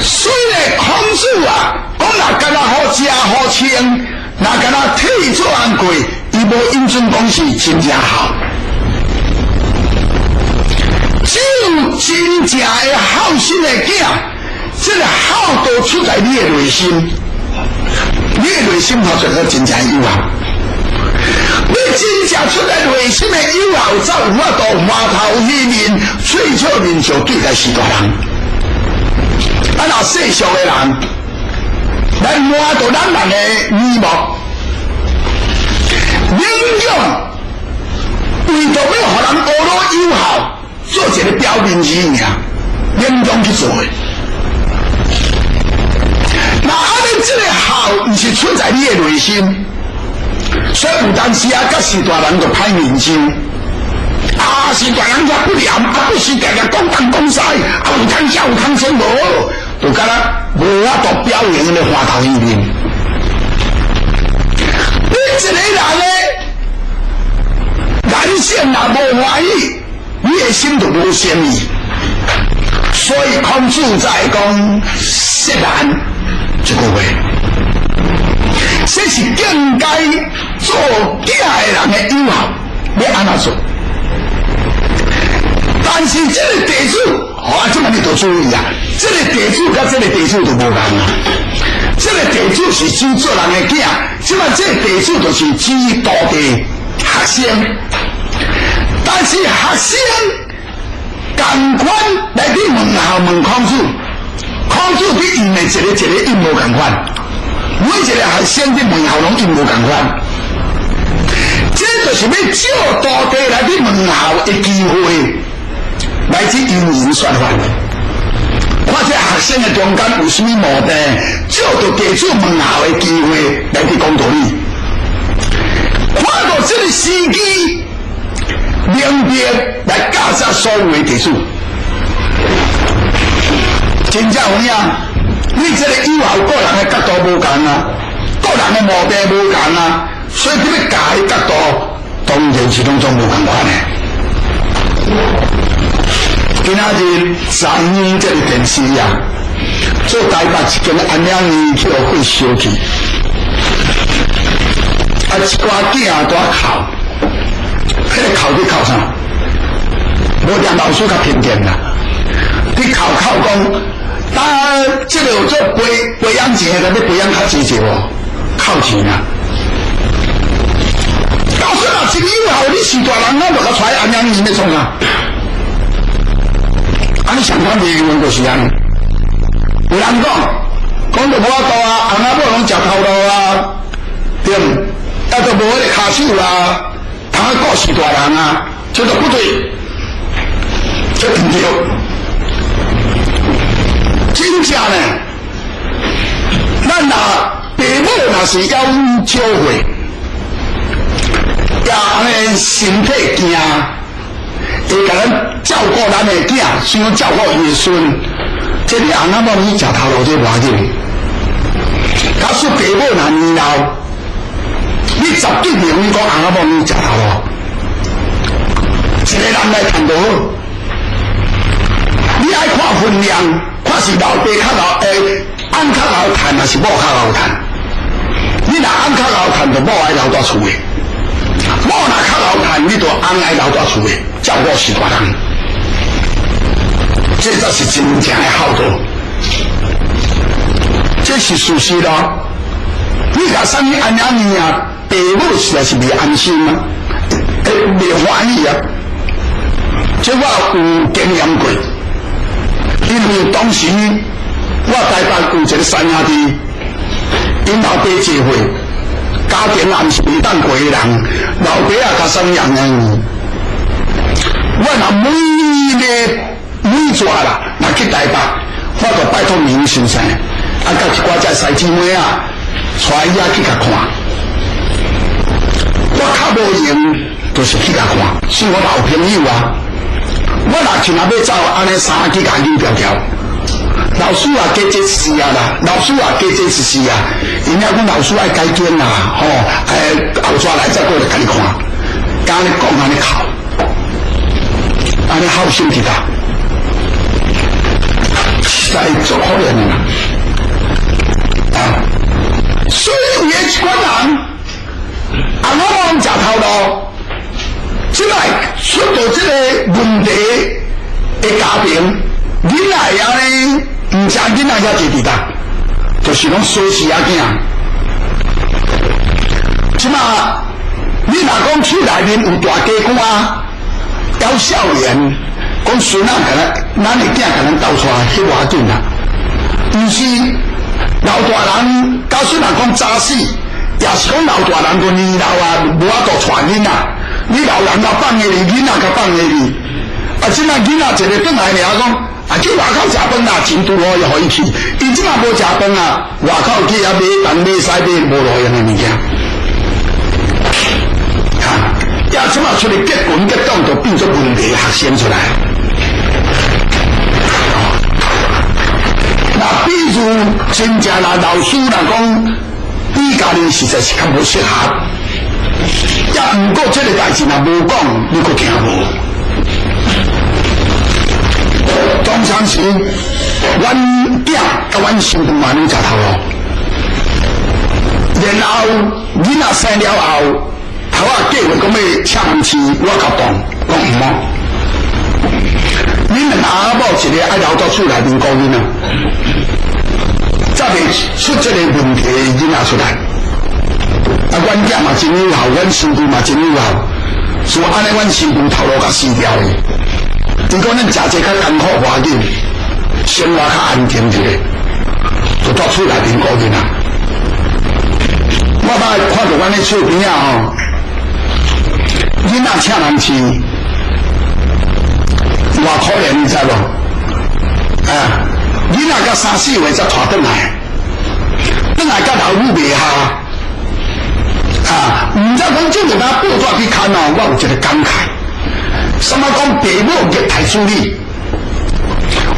所以呢，孔子啊，讲若敢若好食好穿，若敢若替做工过，伊无因准讲是真正好。只有真正的好心的囝，这个好都出在你的内心，你的内心头才是真正有啊。你真正出来内心的友好，才有法度花头喜面、嘴笑面笑对待是大人。啊，若世俗的人，来满足咱人的耳目，领养为着要互人学到友好，做一个表面而尔，领养去做的。那安尼这个好，毋是出在你的内心。所以有当时啊，甲是大人就歹面相，啊是大人也不良，啊不是常常讲东讲西，啊有通笑有通声无，就敢若无法度表现迄个花头一面。你一个人呢，人生若无欢喜，你的心就无善意。所以孔子在讲释然这个话。这是更该做假的人的友好，要安怎做？但是这个地主，啊，这么你都注意啊！这个地主跟这个地主都无同啊。这个地主是只做人的囝，这么这个地主就是只道地学生。但是学生同款来去门校问孔子，孔子比因的一个因无同款。每一个学生伫门校拢因无同款，这就是要借道地来去门校的机会，来去因缘说法。看这学生的中间有什么毛病，借着地主门校的机会来去讲道理。看到这个时机，明白来教唆所有的地主，真正有影。你这个友好个人的角度无同啊，个人的毛病无同啊，所以你要教的角度当然是拢总无同款的。今仔日昨年这个电视啊，做台北一间安阳去互火烧去，啊一寡囝在哭，迄个哭你哭啥？无连老师较偏见啦，你哭讲。这个有做培养钱的，你培养较济济哦，靠钱啊！到时若是友好，你是大人，咱就甲带安阳要创啥？啊，你上款的原就是安尼。有人讲就无法度啊，翁仔某拢食头路啊，对唔？啊，就无迄个骹手啦，通啊顾是大人啊，这就不对，这唔对。真正呢，咱若父母若是要教会，也安尼身体惊，会甲咱照顾咱的囝，想照顾伊的孙，这你翁仔某你食头路这无要紧。假使父母若年老，你绝对袂容易讲翁仔某你食头路。一个人来谈就好。你爱看分量，看是老爸较老，翁较老谈，还是某较老谈？你若翁较老谈，就某爱留在厝诶；某若较老谈，你就翁爱留在厝诶。照顾是大人，这才是真正诶孝道，这是事实咯。你甲啥物安尼啊？爸母实在是未安心啊，未欢喜啊。这我有经验过，因为当时我台北有一个三兄弟，因老爸结婚，家庭也是未当过的人，老爸也较善养的。我若每抓啦，若去台北，我就拜托明先生，甲一寡只师姊妹啊，带伊去甲看。我较无闲，就是去甲看，是我老朋友啊。我若像要走，安尼三去甲溜条条。老师啊，加这事啊啦，老师啊，加这事啊，因为阮老师爱改建啦，吼，后抓来再过来甲你看，甲你讲安尼哭，安尼好心体啦，实在足可怜的啦。啊，所以有一群人，我往食头路。即摆出到这个问题的家庭，囡仔呀呢，唔只囡仔也坐伫搭，就是讲衰死仔囝。即摆你若讲厝内面有大家官，有少年，讲孙仔甲咱的囝甲咱斗出来，迄偌紧啦。毋是老大人，假使若讲早死，也是讲老大人个年老啊，无法度传囡仔。你老人甲放下你，囡仔甲放下你，即摆囡仔一个转来尔讲，去外口食饭啦，钱拄好又互伊去。伊即摆无食饭啊，外口去遐买东买西买无路用的物件。也即摆出来结婚结党，就变做问题学生出来。那比如真正老师来讲，比家己实在是较无适合。也毋过这个代志若无讲，你阁听无。当常时，阮囝甲阮媳妇嘛拢食头路，然后囡仔生了后，头仔计划讲要请人饲，我甲讲毋好。恁两阿某一个爱留到厝内面顾囡仔，才袂出这个问题囡仔出来。阮囝嘛真友好，阮媳妇嘛真友好，所以安尼阮媳妇头路较死掉的。如果咱食这较艰苦环境，生活较安定一个，就到厝内面顾囡仔。我捌看到阮咧厝边啊吼，囡仔请人饲，偌可怜你知无？囡仔到3、4岁才带转来，转来甲老母袂合。唔知讲这个他报纸去看哦，我有一个感慨。什么讲爸母虐待处理？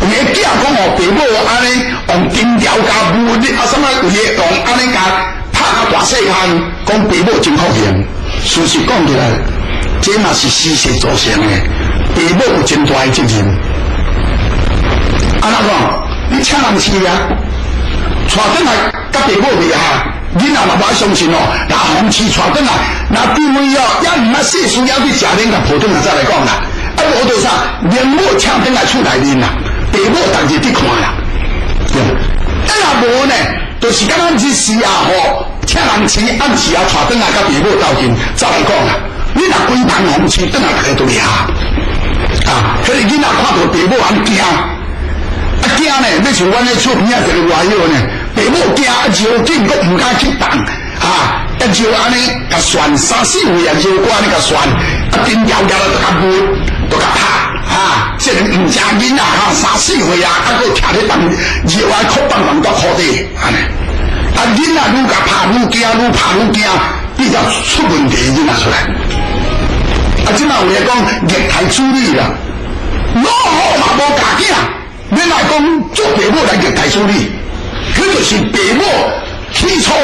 有个囝讲哦，爸母安尼用金条加木的什么有个用安尼加拍个大细汉，讲爸母真可怜。事实讲起来，这嘛是事实造成的，爸母有真大的责任。安怎讲？你请人饲啊，带转来甲爸母袂合。囡仔嘛无爱相信哦，拿红旗带转来，拿对位哦，也唔捌细需要去食恁甲普通人再来讲啦。无做啥，连某请转来厝内面啦，爸母逐日去看啦。若无呢，就是敢咱日时啊吼，请人饲暗时啊带转来甲爸母斗阵，再来讲啦。你若规盘红旗转来，大家都袂合。迄个囡仔看到爸母很惊，惊呢，要像阮咧厝边仔一个外友呢。爸母惊绕紧，阁唔敢去动，绕安尼甲旋3、4岁啊，绕过安尼甲旋，边摇摇就甲摸，就甲拍，这个唔正囡仔3、4岁啊，阁徛咧动，绕啊哭棒棒到裤底，安尼，囡仔愈甲拍愈惊，愈拍愈惊，比较出问题囡仔出来。即摆有咧讲虐待处理啦，老好嘛无教囝，免来讲做爸母来虐待处理。迄就是爸母起初的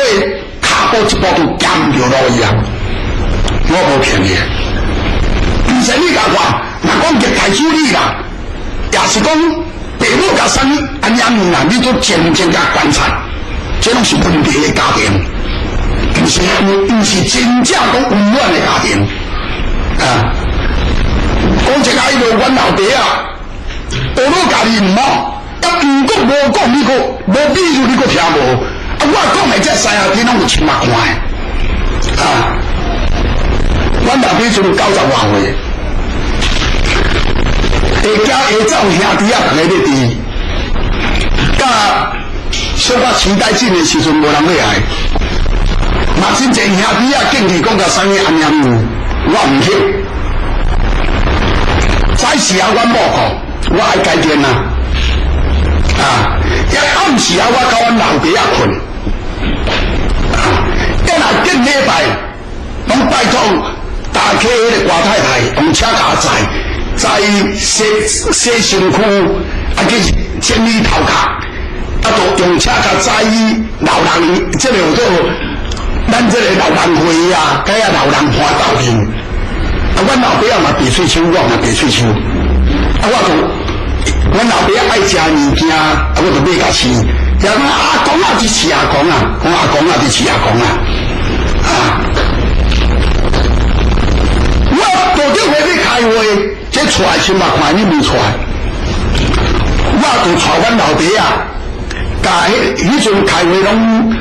骹步一步都行唔着路一样，我无骗你。而且前你甲看，若讲虐待处理啦，也是讲父母甲生安养你啦，你都渐渐甲观察，这拢是问题的家庭，不是真正讲温暖的家庭啊。讲一个迄个阮老爸啊，学到家己唔好，如果无讲你个无比如你个听无，啊我讲的这三下天拢有亲目看的啊。阮老爸阵90外岁，下走兄弟啊，大家咧伫，甲小可时代进的时阵无人要来，嘛真侪兄弟啊建议讲甲生个安养女，我唔听。早时啊，阮某讲，我爱改变啦，啊，一暗时啊，我甲阮老爸啊困，啊，一若见礼拜，拢拜托大溪迄个瓜太太用车甲载洗身躯，啊去整理头壳，啊，就用车甲载老人，即个有做咱即个老人会啊，甲老人伴斗阵。啊，阮老爸啊嘛白喙手，我嘛白喙手。啊，我就阮老爸爱食物件，啊，我就买甲吃。然后阿公啊，去饲阿公啊，讲阿公啊，去饲阿公啊。啊，我昨天回去开会，这出来亲目看，你未出来。我就带阮老爸啊，甲迄阵开会拢。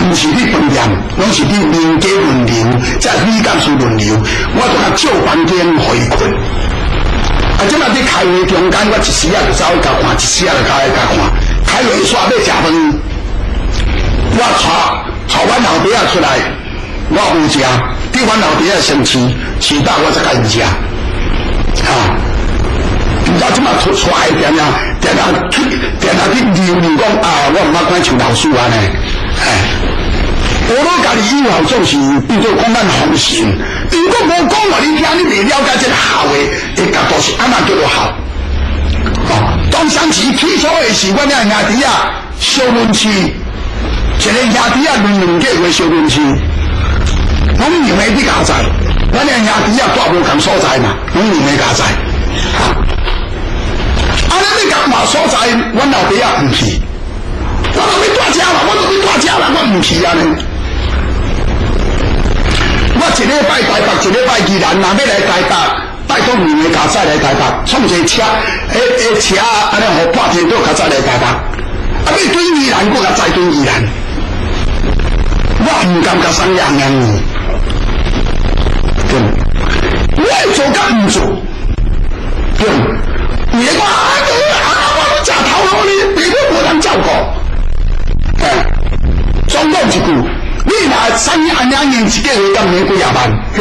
唔是你饭店，拢是你人家轮流，即係你干事轮流，我就甲照房间互伊困。啊，即摆你开会中间，我一时啊就走去甲看，一时啊就走去甲看。开会煞要食饭，我带阮老爸啊出来，我有食，对阮老爸啊先吃饱我才甲因食。啊，唔知即摆出来点啊去溜讲啊，我唔捌看像老师安尼，哎。我家己以后总是变做讲咱奉信，如果无讲话你听，你未了解这个好的角度是安怎叫做好。哦，当时起初的是阮遐兄弟啊，小轮车，一个兄弟啊轮2个月小轮车，拢用的伫家在，阮遐兄弟啊住无同所在嘛，拢用的家在。啊，咱你甲换所在，阮老爸啊唔去，我都要住遮啦，我唔去啊呢。我一礼拜台北，一礼拜宜兰，若要来台北，拜托两个家仔来台北，创一个车，车安尼互半天都家仔来台北，啊，要转宜兰，我甲再转宜兰，我唔敢甲生养养你，对，我要做甲唔做，对，你讲我食头路呢，你都无人照顾，总讲一句。你若生安养年一个月敢免几廿万？迄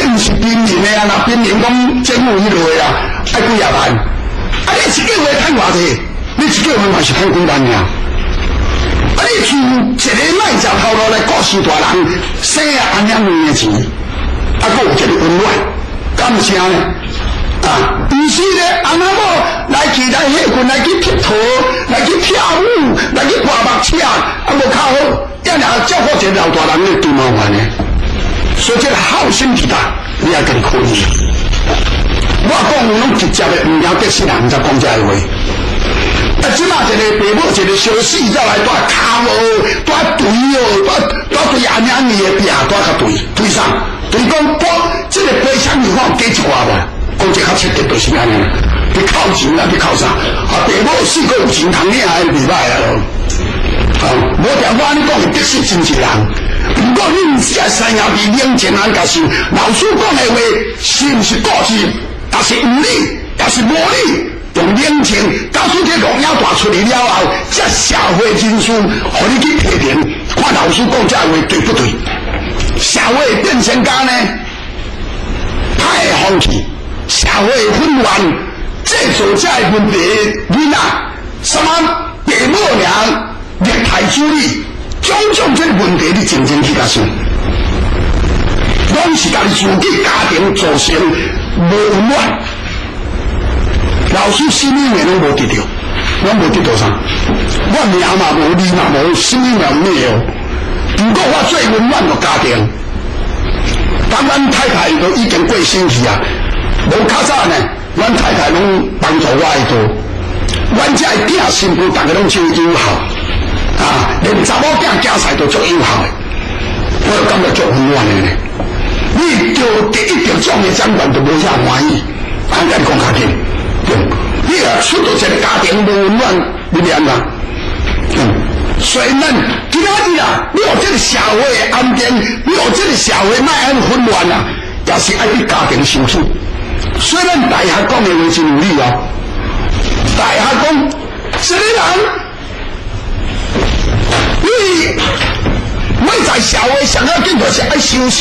毋是bin人的啊！若bin人讲政府迄落的啊，爱几廿万。啊，你一个月赚偌济？你一个月嘛是赚几万尔？啊，你去一个卖食头路来顾死大人，生安养年的钱，啊，佫有一个温暖，敢毋是安尼？啊，不是咧，阿妈某来去来迄群来去佚佗，来去跳舞，来去刮目车，啊，无较好。要俩照顾一个老大人咧，多麻烦呢。所以这个好心体大，你也更可以。我讲拢直接的，唔了得死人才讲这个话。啊，即马一个爸母一个小死，再来带骹无，带队哦，带队安养你的病，带较队上，队讲帮这个悲伤情况加一寡吧。讲这较彻底就是安尼，你靠钱啦，你靠啥？啊，爸母死个有钱通领还是袂歹啊咯。无条我安尼讲，的确真一人。不过你毋是爱三兄弟冷静安甲是老师讲的话，是毋是故事？也是有理，也是无理。用冷静，告诉这龙妖大出来了后，这社会人士，互你去批评，看老师讲这话对不对？社会变成家呢，太放弃，社会混乱，这做这问题，囡仔什么爸母娘？虐待处理，种种这问题，你真正去甲想，拢是家己自己家庭造成无温暖。老师心里面拢无得到，拢无得到啥？我命嘛无，利嘛无，心里面没有。不过我最温暖个家庭，当咱太太都已经过身去啊，无较早呢，阮太太拢帮助我会多，阮这个囝新妇大家拢真友好，啊，连查某囝家婿都足友好的，我就感觉足温暖的呢。你着第一着这样的长官都无遐欢喜，安尼讲较紧，对，你若出到一个家庭无温暖，你念啦，所以咱今仔日啊，你有这个社会的安定，你有这个社会莫安混乱啊，也是爱你家庭修持。虽然大学讲的话真有理哦，大学讲一个人，你要在社会上要紧就是爱修身。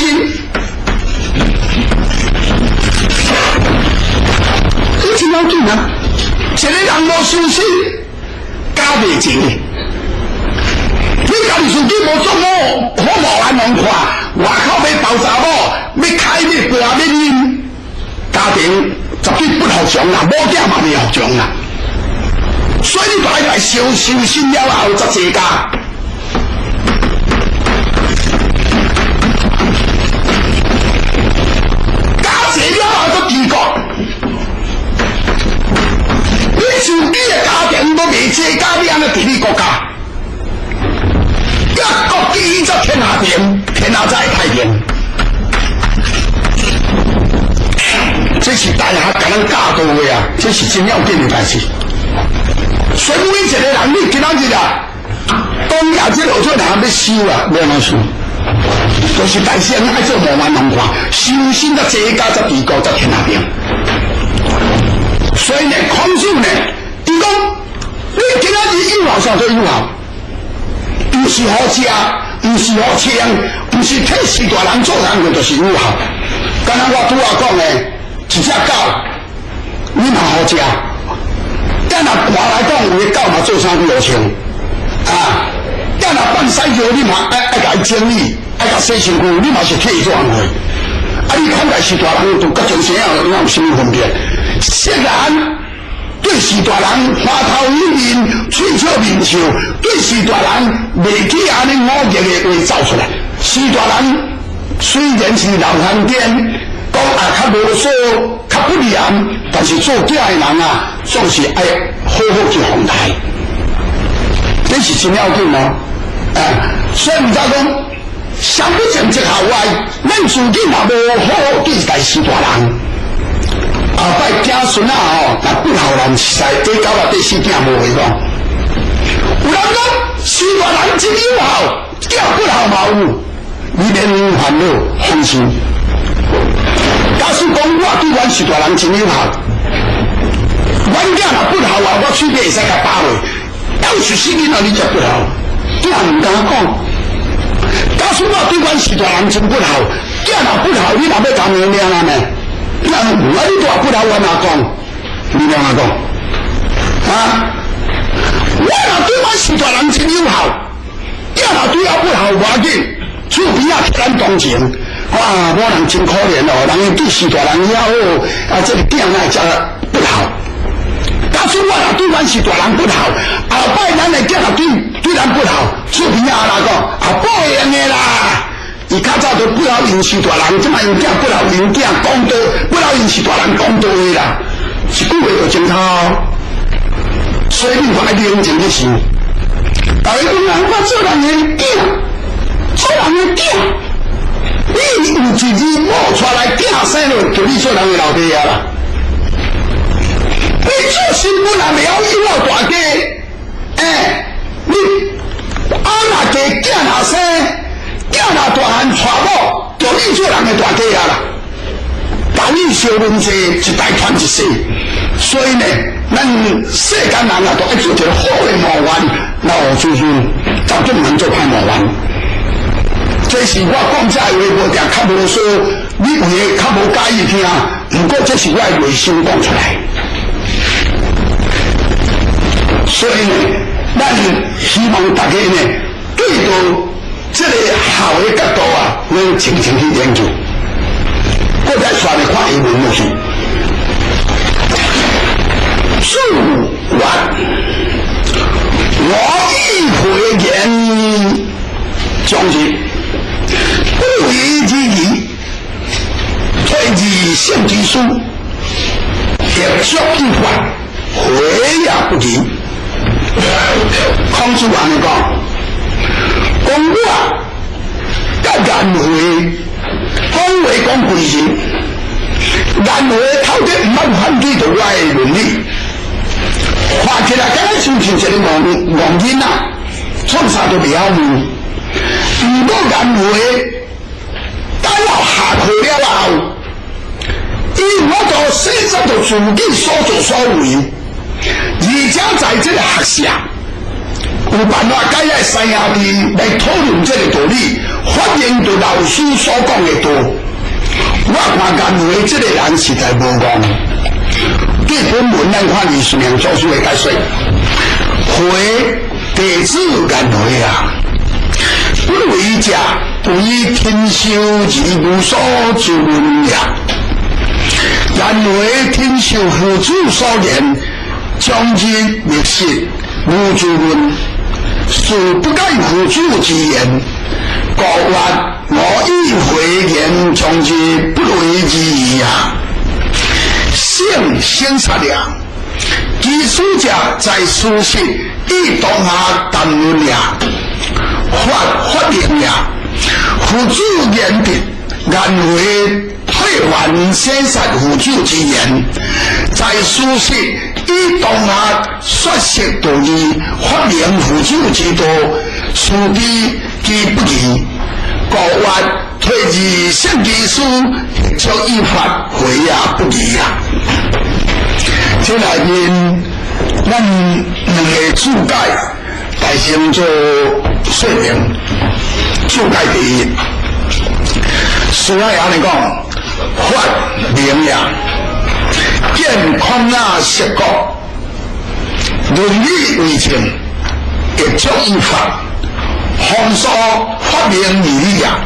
你真要紧啊！一个人无修身，家袂钱。你家己自己无做好，好无安人看，外口要包查某，要开要背要啉，家庭绝对不服从啦，某囝嘛袂服从啦。所以你就爱修身了后才坐家。了后都治国，你自己的家庭都未这家，你安尼治理国家？一国第一则天下平，天下才会太平。这是大家甲咱教导的啊，这是真要紧的代志。所以每一个人，你今仔日啊，当夜这落做人要修啊，要安怎修？就是大先爱做无万人看，修身才这家才治国才天下平。所以呢，孔子呢，伊讲，你今仔日友好上做友好，不是好食，不是好穿，不是替士大人做人，就是友好。刚才我拄仔讲的，一只狗，你嘛好食，但若我来讲，有个狗嘛做啥你好穿啊？但若办西桥，你嘛爱甲伊整理。爱甲洗身躯，你嘛是替伊做安会？啊，你看待是大人，就甲从生啊，有什么分别？虽然对是大人花头一面，嘴笑面笑，对是大人未去安尼忤逆的话走出来。是大人虽然是老汉颠，讲较啰嗦、较不良，但是做囝的人啊，总是爱好好去防台。这是真要紧哦，所以唔知讲。上不成这校外，咱自己嘛无好好对待士大人。后摆子孙啊若不孝人实在对狗啊对死囝无会讲。有人讲士大人真友好，囝不孝嘛有，你免烦恼放心。假使讲我对阮士大人真友好，阮囝若不孝啊，我随便会使甲打落，要是死囡仔你才不孝，囝唔敢讲。假使我对阮士大人真不好，囝若不好，你若要讲命命啊呢？你大不好，我哪讲？你哪讲？啊！我若对阮士大人真友好，囝若对我不好，无要紧，厝边啊替咱同情。哇，某人真可怜哦，人对士大人遐好，啊，这个囝哪会遮不好？假使我若对阮士大人不好，后摆咱的囝若对咱不好，厝边啊来讲，啊报应的啦。伊较早都不老因士大人，即卖因囝不老因囝讲道，不老因士大人讲道的啦，一句话就真好。所以你看爱认真去想，大家讲我做人的囝，做人的囝，你有一日某出来囝生落，就你做人的老爸啊啦。你做新妇也袂晓养到大家，你阿若家囝若生，囝若大汉娶某，就你做人的大家啊啦。道理小论济，一代传一世。所以呢，咱世间人啊，都爱做一个好的模范，老祖宗早就唔能做歹模范。这是我讲这话无定较无说，你有诶较无介意听，不过这是我的内心讲出来。所以呢，咱希望大家呢，对到这个好的角度啊，能静静去研究。我再选的看英文落去。自然，我亦回言终之，不为之疑，退之性之书，讲出安尼讲，讲我甲颜回讲话讲规日，颜回头底毋捌反对着我的伦理，看起来敢若像一个戆囡仔，创啥都袂晓问。如果颜回等我下课了后，伊我就细细就自己所作所为，而且在这个学社有办法解爱三兄弟来讨论这个道理，反映着老师所讲的多。我看颜回这个人实在无戆。对本文咱看李世民做出的解说，回弟子颜回啊，不为者不以天修而无所自论也。颜回天修父祖所言，将之历史无自论，是不改父祖之言。国曰：我以回言，将之不为之矣啊！性先察量，基础者在书信，以当下谈论也，法令也。父祖言的，颜回退还先察父祖之言，在书信，以当下说实道义，法令父祖之道，书之其不义。国曰：退而圣之书，就依法回也不义啊！这内面，咱两个注解，大先做说明。注解第一，书爱安尼讲，法令也，见空那实国，伦理为情，亦就依法。方所法令而已啊！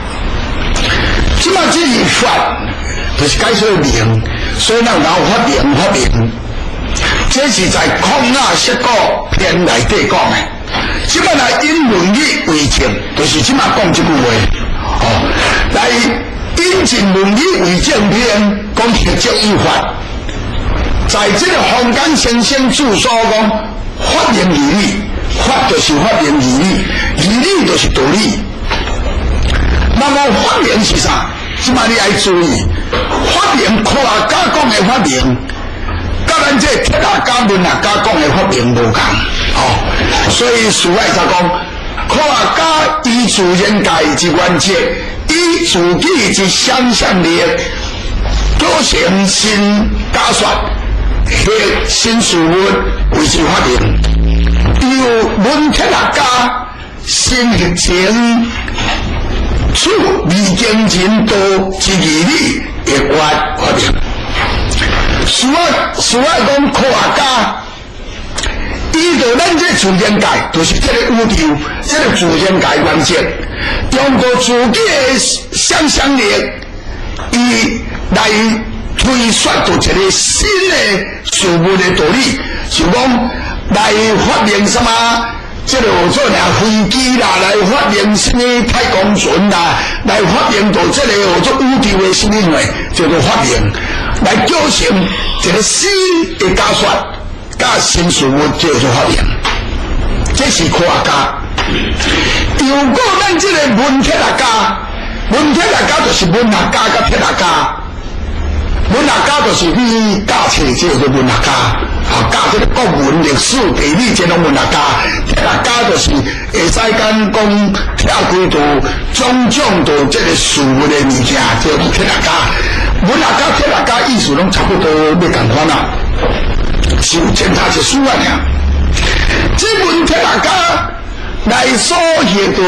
即马这是法，就是解说令，所以咱有法令，这是在空那释果篇内底讲的。即马来因伦理为情，就是即马讲这句话。来引进伦理为正篇，讲实质依法。在这个坊间先生著所讲法令而已。法就是法令义理，义理就是道理。那么法令是啥？即马你爱注意，法令科学家讲的法令，甲咱这铁牙家、文学家讲的法令无共。所以书爱才讲，科学家依自然界之原则，以自己之想象力，构成新假说，或新事物为之法令。由文铁学家新学情处未经人道之义理的法令。事外讲科学家，依照咱这自然界，就是这个宇宙，这个自然界原则，用过自己的想象力，以来推算出一个新的事物的道理，就讲。来发明什么？这个做俩飞机啦，来发明什么太空船啦，来发明到这个做宇宙的什么呢？叫做发明，来构成一个新的假说，甲新事物叫做发明。这是科学家。如果咱这个文铁学家就是文学家甲铁学家。文学家就是你教册这个文学家，教这个国文、历史、地理这种文学家。铁学家就是会使讲拆开到种种到这个事物的物件，叫铁学家。文学家、铁学家意思拢差不多要共款啦，是有检查一书啊尔。这文铁学家来所写到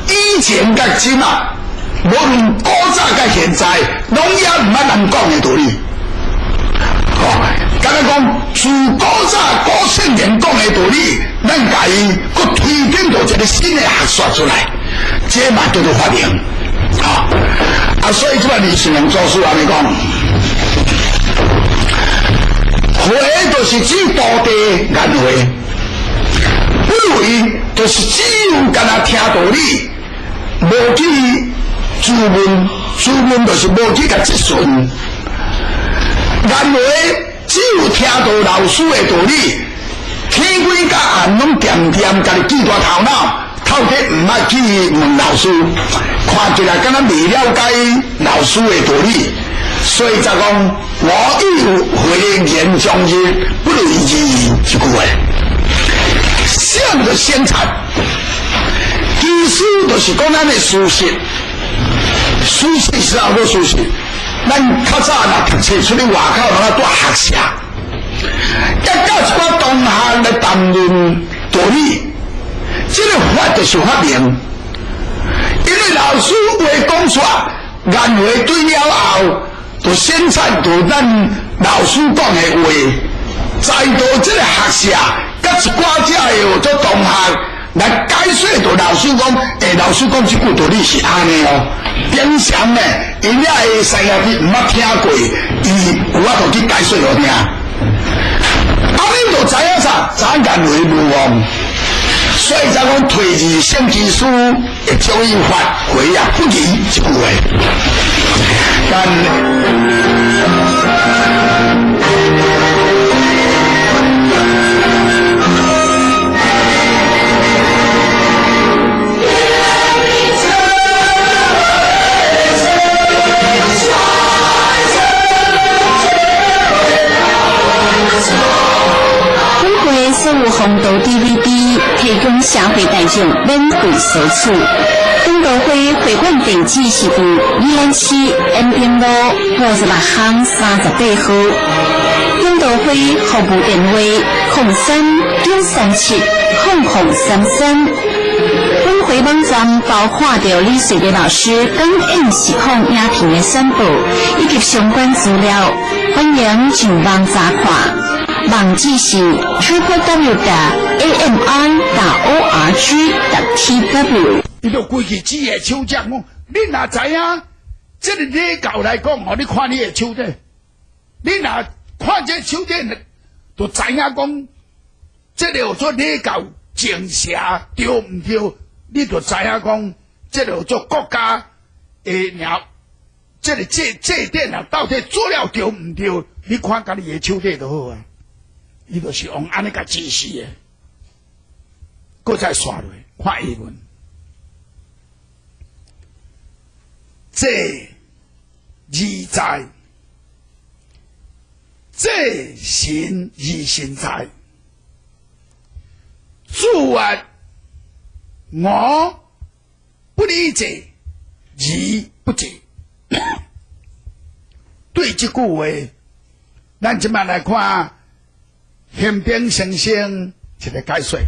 以前甲今啊。无论古早甲现在，拢也毋捌人讲的道理。敢若讲自古早古圣人讲的道理，咱家己佫推展到一个新的学说出来，这嘛叫做发明。所以即摆李世民做书安尼讲，回就是指道地颜回，不为就是只有干那听道理，无去。自问就是无去甲质询，颜回只有听到老师的道理，天光甲暗拢点点，家己记大头脑，透底唔捌去问老师，看起来敢若未了解老师的道理，所以才讲我有回言中日，不如意一句话。想着先产，其实就是讲咱的事实，事实是好多事实。咱较早若读册出去外口，拢啊带学社，甲一寡同学来谈论道理，这个法就是法明。因为老师话讲出来，言话对了后，就先产到咱老师讲的话，再到这个学社，甲一寡只的做同学来解说，到老师讲，老师讲这句道理是安尼哦。平常呢，因遐的师兄弟唔捌听过，伊有法度去解说互听。你就知影啥？知影言话无忘，所以才讲退而省其书，会将伊发挥啊不疑一句话。所有红豆 DVD 提供社会大众免费索取。公道会会馆地址是伫宜兰市延平路56巷38号。公道会服务电话03-937-0033。本会网站包括着李水的老师讲演实况影片的宣布以及相关资料，欢迎上网查看。网址是 www.ami.org.tw。伊就规矩指下手掌讲，你若知影，这个礼教来讲，你看你的手底，你若看这手底，就知影讲，这个有做礼教正邪对唔对，你就知影讲，这个有做国家的鸟，这个这点啊，到底做了对唔对？你看家己的手底就好啊。伊就是用安尼甲指示的，搁再刷落看译文。这义在，这行义行在。主啊，我不理解，义不解。对这句话，咱今摆来看。宪兵先生一个解说，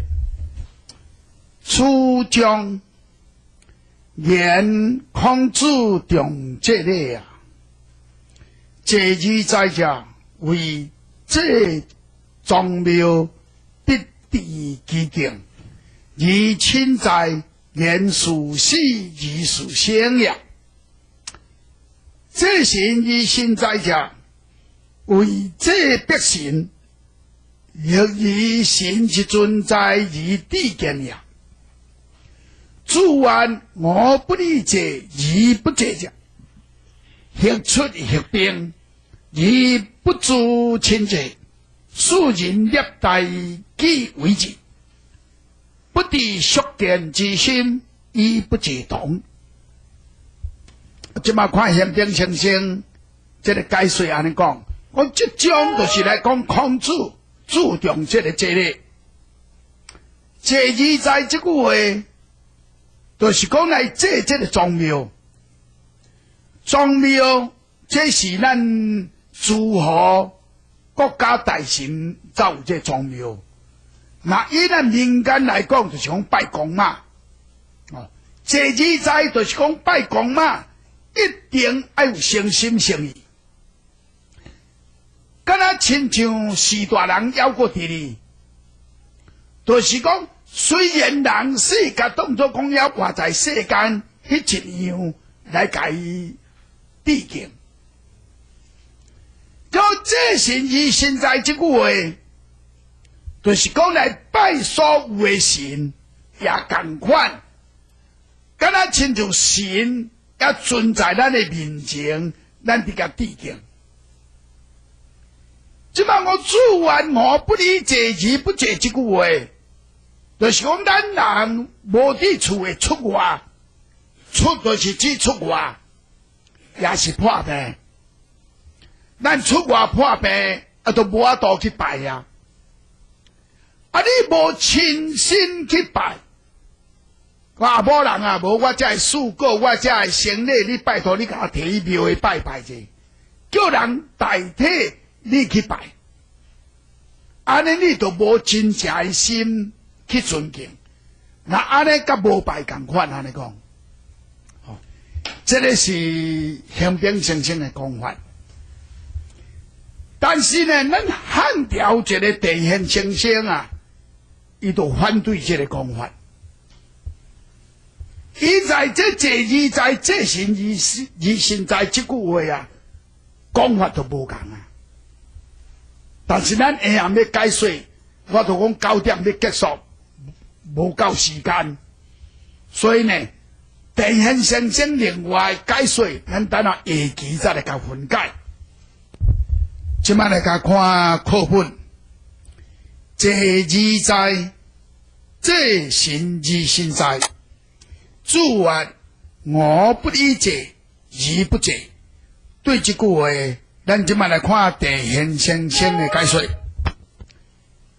初将言孔子重这类啊，这义在家为这宗庙必地基定，以亲在言属死，以属先呀。这神以心在家为这百姓。若以神之存在以地见呀，主愿我不理解，而不解者，行出行兵，而不足亲者，庶人略大己为之，不敌宿见之心，而不解动。即马看宪兵先生这个解说安尼讲，我即种就是来讲孔子。注重这个节律，这义在这句话，就是讲来这个宗庙，宗庙这是咱诸侯国家大神才有这宗庙。那以咱民间来讲，就是讲拜公嘛。哦，这义在就是讲拜公嘛，一定要有诚心诚意。敢若亲像四大人犹过伫哩，就是讲，虽然人世界当作讲要活在世间迄一样来甲伊致敬，就这神伊现在即句话，就是讲来拜所有的神也共款，敢若亲像神也存在咱的面前，咱伫甲致敬。即摆我主愿我不理解而不解这句话，就是讲咱人无伫厝诶出外，出就是指出外，也是破病。咱出外破病，都无法度去拜呀。你无亲身去拜，我也无人啊，无我才会事故，我才会成礼，你拜托你甲我摕去庙里拜拜者，叫人代替你去拜。安尼你就无真正的心去尊敬，那安尼甲无拜共款安尼讲，这个是宪兵先生的讲法。但是呢，咱汉朝一个地宪先生啊，伊就反对这个讲法。伊在这坐而在这神而现在这句话啊，讲法都无共啊。但是咱下暗要解说，我就讲9点要结束，无够时间，所以呢，地宪先生另外解说，咱等下下期再来甲分解。即摆来甲看课本，坐而在，这神而现在，主曰：我不理解而不解。对这句话，咱即摆来看地宪先生的解说。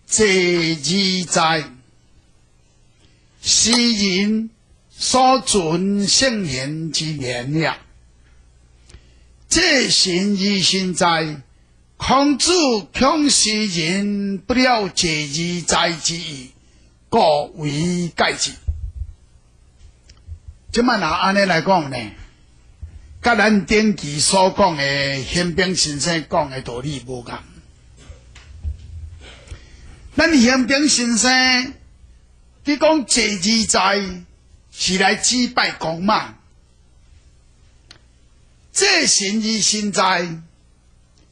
坐而在，是人所存圣言之言也。这神而现在，孔子恐是人不了坐而在之意，故为解之。即摆若安尼来讲呢，甲咱顶期所讲的宪兵先生讲的道理无共。咱宪兵先生伫讲坐而在是来祭拜公马，这神而现在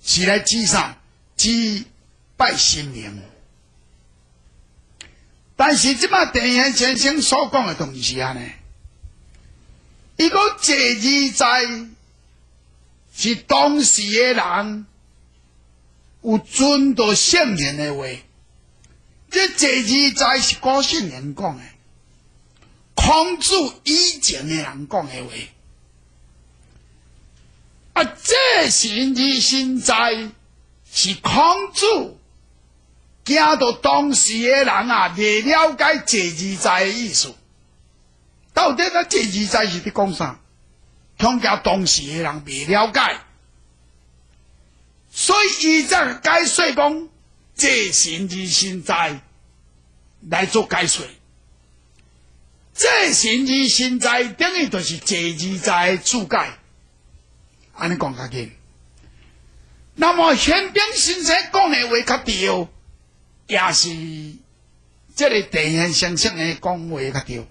是来指啥？祭拜神明。但是即摆地宪先生所讲的东西安尼，伊讲坐而在是当时的人有尊到圣人的话，这坐而在是古圣人讲的，孔子以前的人讲的话。这神而现在是孔子行到当时的人啊，未了解坐而在的意思。到底咱坐而在是伫讲啥？恐惊当时的人未了解，所以伊才解说讲这神而现在来做解说。这神而现在等于就是坐而在的注解。安尼讲较紧。那么宪兵先生讲的话较对，也是这个地宪先生的讲话较对。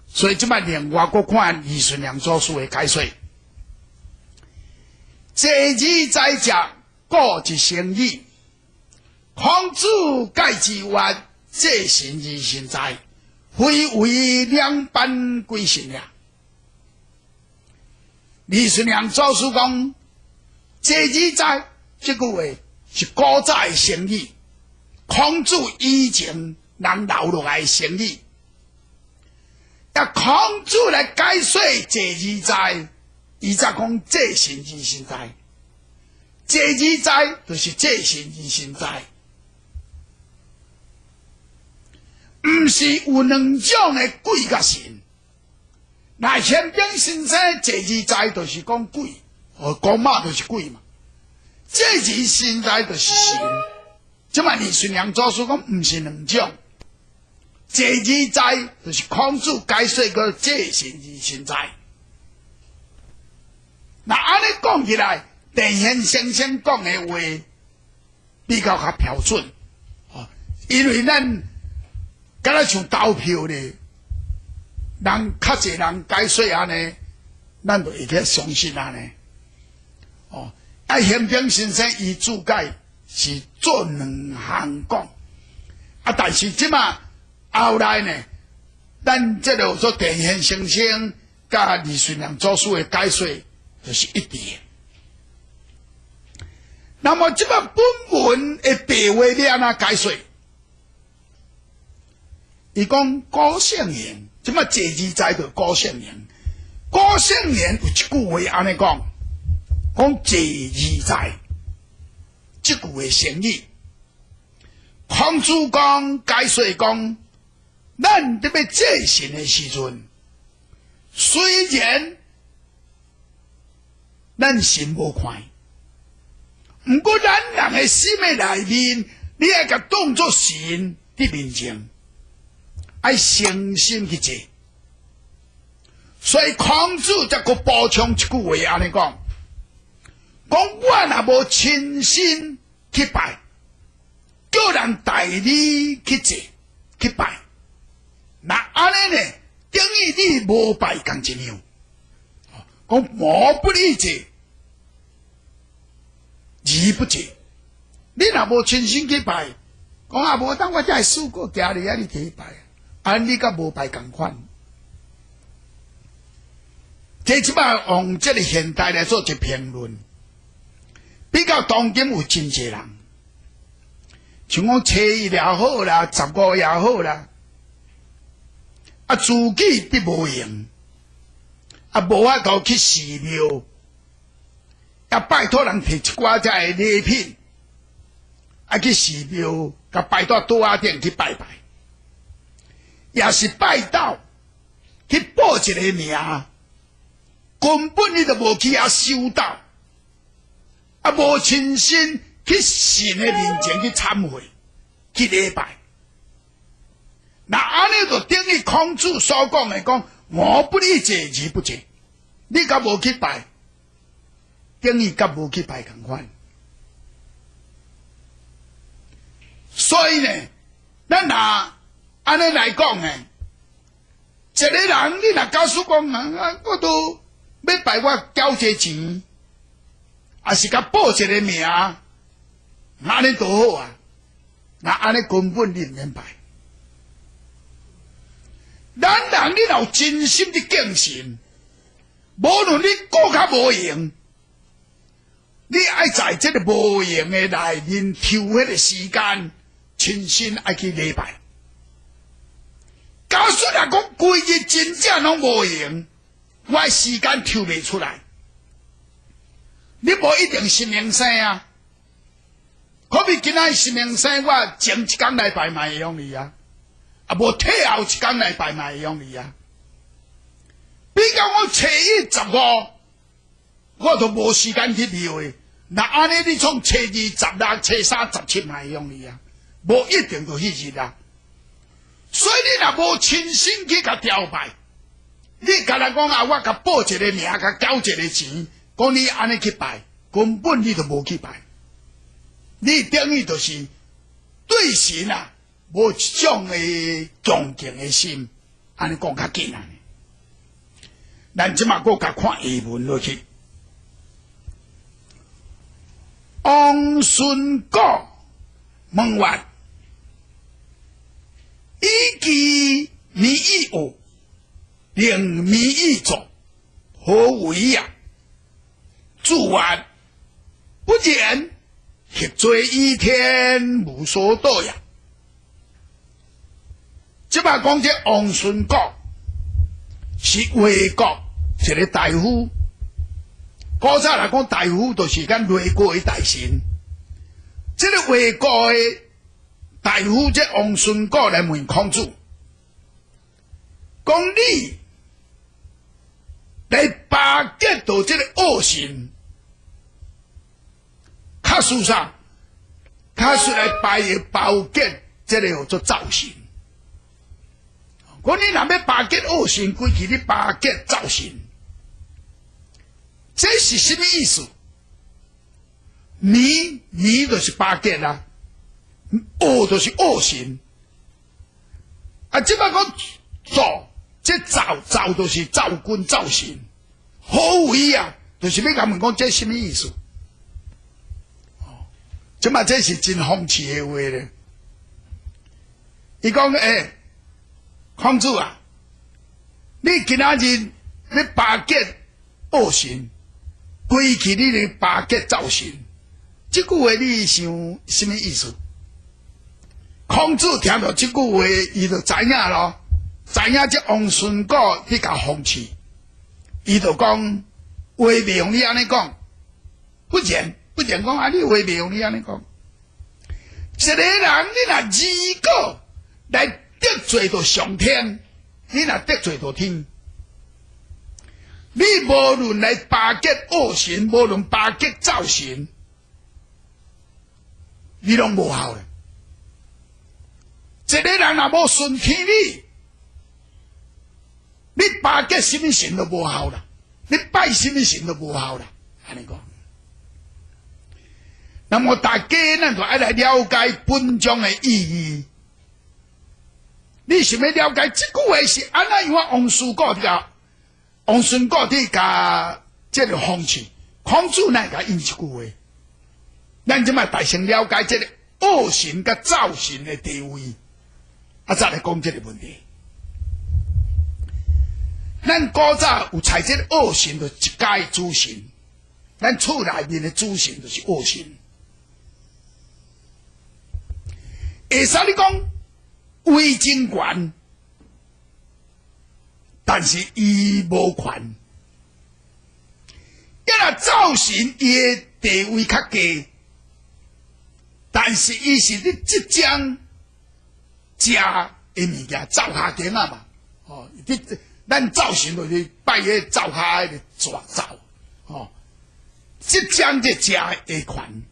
所以即摆另外搁看李顺良做书的解说。坐而在者，故一成语。孔子解之曰：这神而现在，非为两般归神也。李顺良做书讲，坐而在这句话是古早的成语，孔子以前人留落来的成语。孔子来解说坐而在，伊才讲这神而现在。坐而在就是这神而现在，毋是有两种的鬼甲神。那宪兵先生坐而在就是讲鬼，讲马就是鬼嘛。坐而现在就是神。即摆李顺良做书讲毋是两种。坐而在就是孔子解说个这神而现在。那安尼讲起来，地宪先生讲的话比较较标准，因为咱敢若像投票咧。人较侪人解说安尼，咱就会去相信安尼。宪兵先生伊注解是做两项讲，但是即马后来呢，咱这个做地宪先生甲李顺良做书的解说就是一致的。那么这个本文的白话要安怎解说？伊讲古圣言，这么坐字在就古圣言。古圣言有一句话安尼讲，讲坐字在，这句话成语。孔子讲解说讲，咱伫要祭神的时阵，虽然咱神无看，毋过咱人的心的内面，你爱甲当作神伫面前，爱诚心去坐。所以孔子才个补充一句话安尼讲，讲我若无亲身去拜，叫人代你去坐去拜，那安尼呢，等于你无拜共一样。讲无不理解，义不解。你若无亲身去拜，讲啊无当我才会输过家里啊，你去拜，安你甲无拜共款。这即摆用这个现代来做一评论，比较当今有真济人，像讲初一也好啦，15也好啦，啊自己伫无用，啊无法度去寺庙，啊拜托人摕一寡遮个礼品，啊去寺庙，甲拜托桌仔顶去拜拜，也是拜到去报一个名。根本你都无去遐修道，啊无亲身去神的面前去忏悔、去礼拜。那安尼就等于孔子所讲的讲，我不理解，义不解。你甲无去拜，等于甲无去拜同款。所以呢，咱若安尼来讲呢，一个人你若告诉讲啊，我都。要拜我交这钱，还是甲报一个名，安尼多好啊！那安尼根本你唔免拜。咱人你若有真心的敬神，无论你顾较无用，你爱在这个无用的内面抽迄个时间，亲身爱去礼拜。假使若讲规日真正拢无用。我时间抽袂出来，你无一定是明星啊。可比今仔是明星，我前一天来拜嘛会用你啊，啊无退后一天来拜嘛会用你啊。比较我初一15，我都无时间去溜的。那安尼你从初二、16、初3、17嘛会用你啊，无一定就迄日啊。所以你若无亲身去甲吊拜。你甲人讲啊，我甲报一个名，甲交一个钱，讲你安尼去拜，根本你都无去拜。你等于就是对神啊，无一种的恭敬的心，安尼讲较紧啊。咱即马搁甲看下文落去。王孙果问曰：以其民以恶。令民以作，何为呀？主曰：不然，血罪倚天，无所道呀。即摆讲这王孙果是魏国一个大夫，古早来讲大夫就是咱魏国的大神。这个魏国的大夫，这王孙果来问孔子，讲你。来巴结到这个恶神，卡书上，卡是来巴结这个叫做造神。讲你若要巴结恶神，规矩你巴结造神，这是什么意思？你就是巴结啦，恶就是恶神。啊，即摆讲做。这造就是造君造神，何为啊？就是要甲问讲这什么意思？即嘛这是真讽刺的话咧。伊讲孔子啊，你今仔日要巴结恶神，规矩你咧巴结造神，这句话你想什么意思？孔子听到这句话，伊就知影咯，知影这王孙果去甲放弃，伊就讲话袂用你安尼讲，不然讲啊，你话袂用你安尼讲。一个人你若如果来得罪到上天，你若得罪到天，你无论来巴结恶神，无论巴结造神，你拢无效咧。一个人若无顺天理，你巴结什么神都无效啦，你拜什么神都无效啦，安尼讲。那么大家咱就爱来了解本章的意义。你想要了解这句话是安怎样王孙果伫甲这个放弃，孔子乃甲应这句话。咱即摆大先了解这个恶神甲造神的地位，再来讲这个问题。咱古早有采这个恶神，就一家的主神，咱厝内面的主神就是恶神。会使你讲位真悬，但是伊无权。若造神伊的地位较低，但是伊是你即将食的物件，灶下羹啊嘛，哦，咱造神就是拜迄灶下迄个蛇灶，哦，即将这食的权。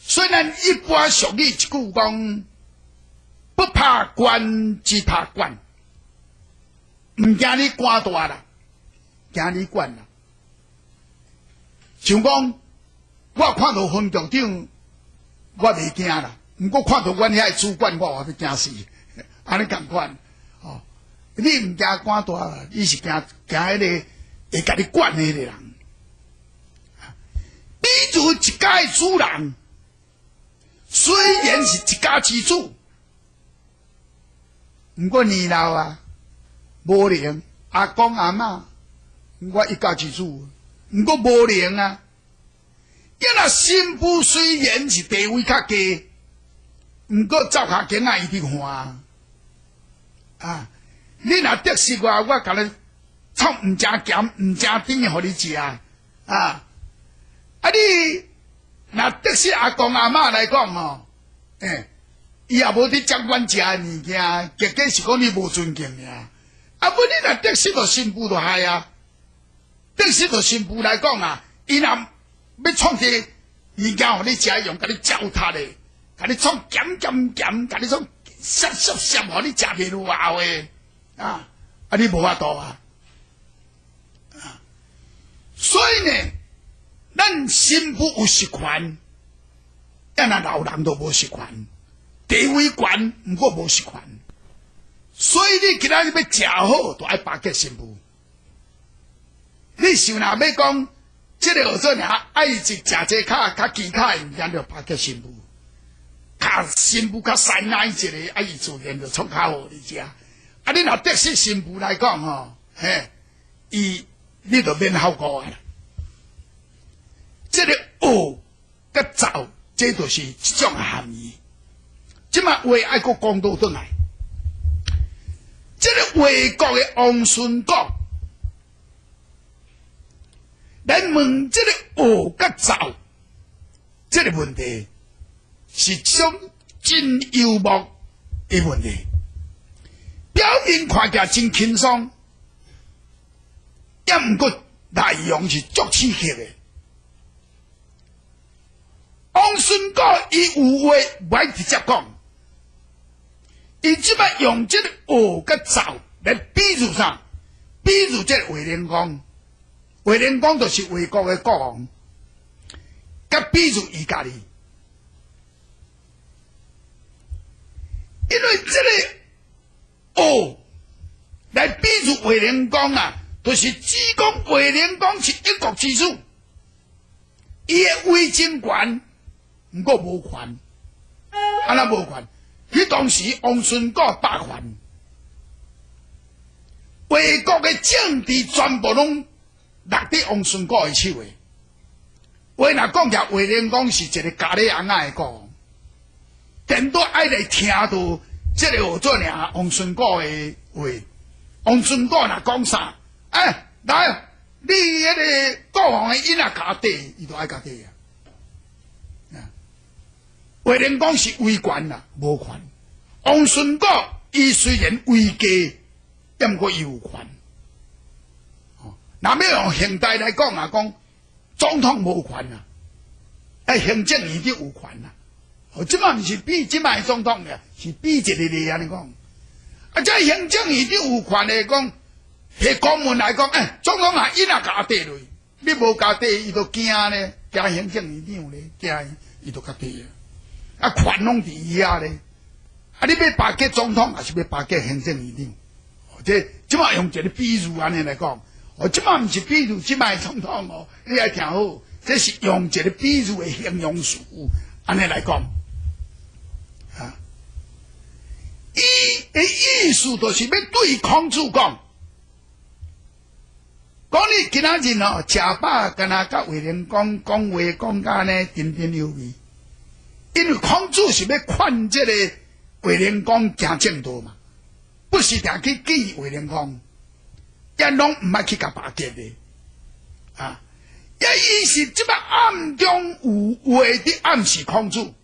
虽然一般俗语一句讲，不怕官，只怕官，唔惊你官大啦，惊你官啦。像讲，我看到分局长，我袂惊啦；毋过看到阮遐主管，我要惊死。安尼共款，哦，你唔惊官大啦，你是惊迄个会甲你管迄个人。比如一家的主人。虽然是一家之主，不过年老啊，无灵阿公阿嬷，我一家之主，不过无灵啊。因若新妇虽然是地位较低，不过灶下羹啊，伊伫看啊。你若得势我甲你创唔正咸唔正甜，互你食啊。啊，你。那得是阿公阿嬷来讲吼，伊也无伫接阮食的物件，结果是讲你无尊敬尔。不你若得是着新妇就害啊，得是着新妇来讲啊，伊若要创个物件互你食用，甲你糟蹋的，甲你创咸，甲你创涩，互你食袂落喉的，你无法度啊。所以呢。咱新妇有实权，咱老人都无实权，地位悬，毋过无实权。所以你今仔日要食好，就爱巴结新妇。你想若要讲，这个学做尔爱食这较其他的物件，就巴结新妇。较新妇较善爱一个，伊自然就创较好你食。你若得失新妇来讲吼，你就免效果啊。这个恶甲造，这就是一种含义。即摆话爱搁讲倒转来，这个魏国的王孙果，咱问这个恶甲造，这个问题是种真幽默的问题。表面看起来真轻松，也毋过内容是足刺激的。王孙果伊有话不爱直接讲，伊即摆用这个恶甲造来比喻啥？比喻这个卫灵公，卫灵公就是魏国的国王，甲比喻伊家己，因为这个恶来比喻卫灵公啊，就是只讲卫灵公是一国之主，伊的威真悬。毋过无权，安那无权？迄当时王孙果霸权，魏国的政治全部拢落伫王孙果的手诶。话若讲起话莲讲是一个咖喱红仔的讲，电都爱来听到这个学做尔王孙果的话。王孙果若讲啥？哎，来，你迄个国王的囡仔加底，伊就爱加底啊。话莲讲是威权啦，无权。王孙果伊虽然威家，但过伊有权。那要用现代来讲啊，讲总统无权啊，行政院长有权啊。即摆毋是比即摆总统嘅，是比一个嚟安尼讲。这行政院长有权嚟讲，迄公文来讲，总统啊，伊若加底落，你无加底，伊就惊咧，惊行政院长咧，惊伊就加底啊。权拢伫伊遐咧，你要巴结总统，还是要巴结行政院长？即摆用一个比喻安尼来讲。即摆毋是比喻即摆总统哦，你爱听好，这是用一个比喻的形容词，安尼来讲，伊的意思就是要对孔子讲，讲你今仔日哦，食饱敢若甲话莲讲话讲甲呢彬彬有礼，因为孔子是要劝这个话莲讲行正道嘛，不是定去记话莲讲。也拢唔爱去甲巴结的，也伊是即摆暗中有话伫暗示孔子，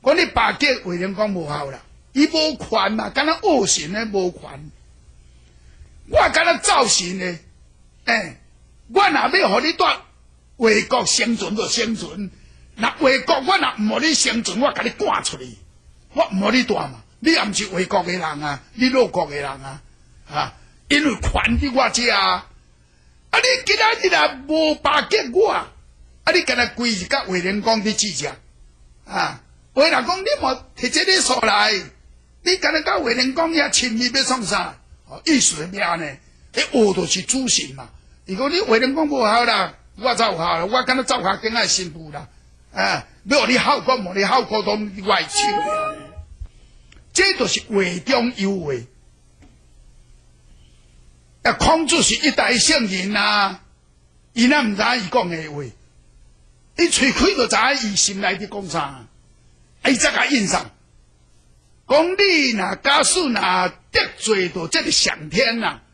讲你巴结话莲讲无效啦，伊无权嘛，敢若恶神咧无权，我敢若造神咧，我若要互你带魏国生存就生存，若魏国我若唔互你生存，我甲你赶出去，我唔互你带嘛，你也毋是魏国的人啊，你鲁国的人啊，因为权伫我遮啊，你今仔日若无巴结我，你敢若规日甲话莲讲伫计较，话若讲你莫摕这个数来，你敢若甲话莲讲遐亲密要创啥？意思是咩呢？学就是主神嘛。如果你话莲讲无效啦，我才有效啦，我敢若走下境爱新妇啦，要互你效果，无你效果都外手了。这就是话中有话。孔子是一代圣人啊，伊哪毋知伊讲的话，伊吹开就知伊心内伫讲啥，伊才甲印上。讲你若假使若得罪到这个上天啊，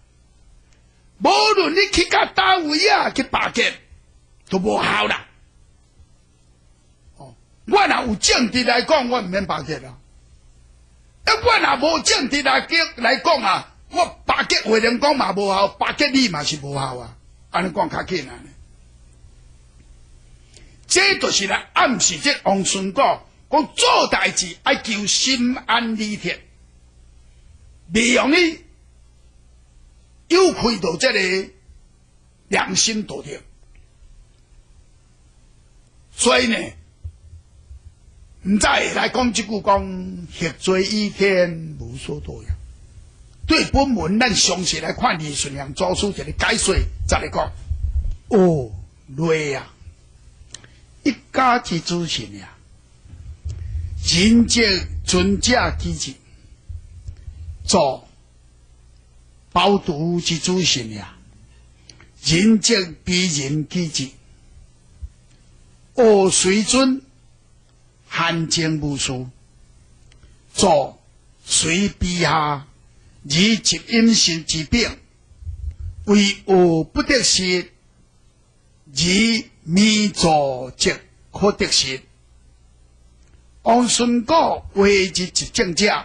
无论你去到倒位啊去巴结，都无效啦。我若有政治来讲，我毋免巴结啦。我若无政治来讲啊。我巴结话莲讲嘛无效，巴结你嘛是无效啊！安尼讲较紧啊！这就是来暗示这王孙果讲做代志爱求心安理得，未用你有亏到这个良心道德。所以呢，唔再来讲这句讲血罪倚天，无所多样。对本文，咱详细来看李顺良做出一个解说，再来讲。累啊！一家之主神呀，人皆尊者之子，做包独之主神呀，人皆比人之子。随尊汉经无数，做随比下。以及阴性之病，为恶不得失，以弥作则可得失。王孙果为之一正者，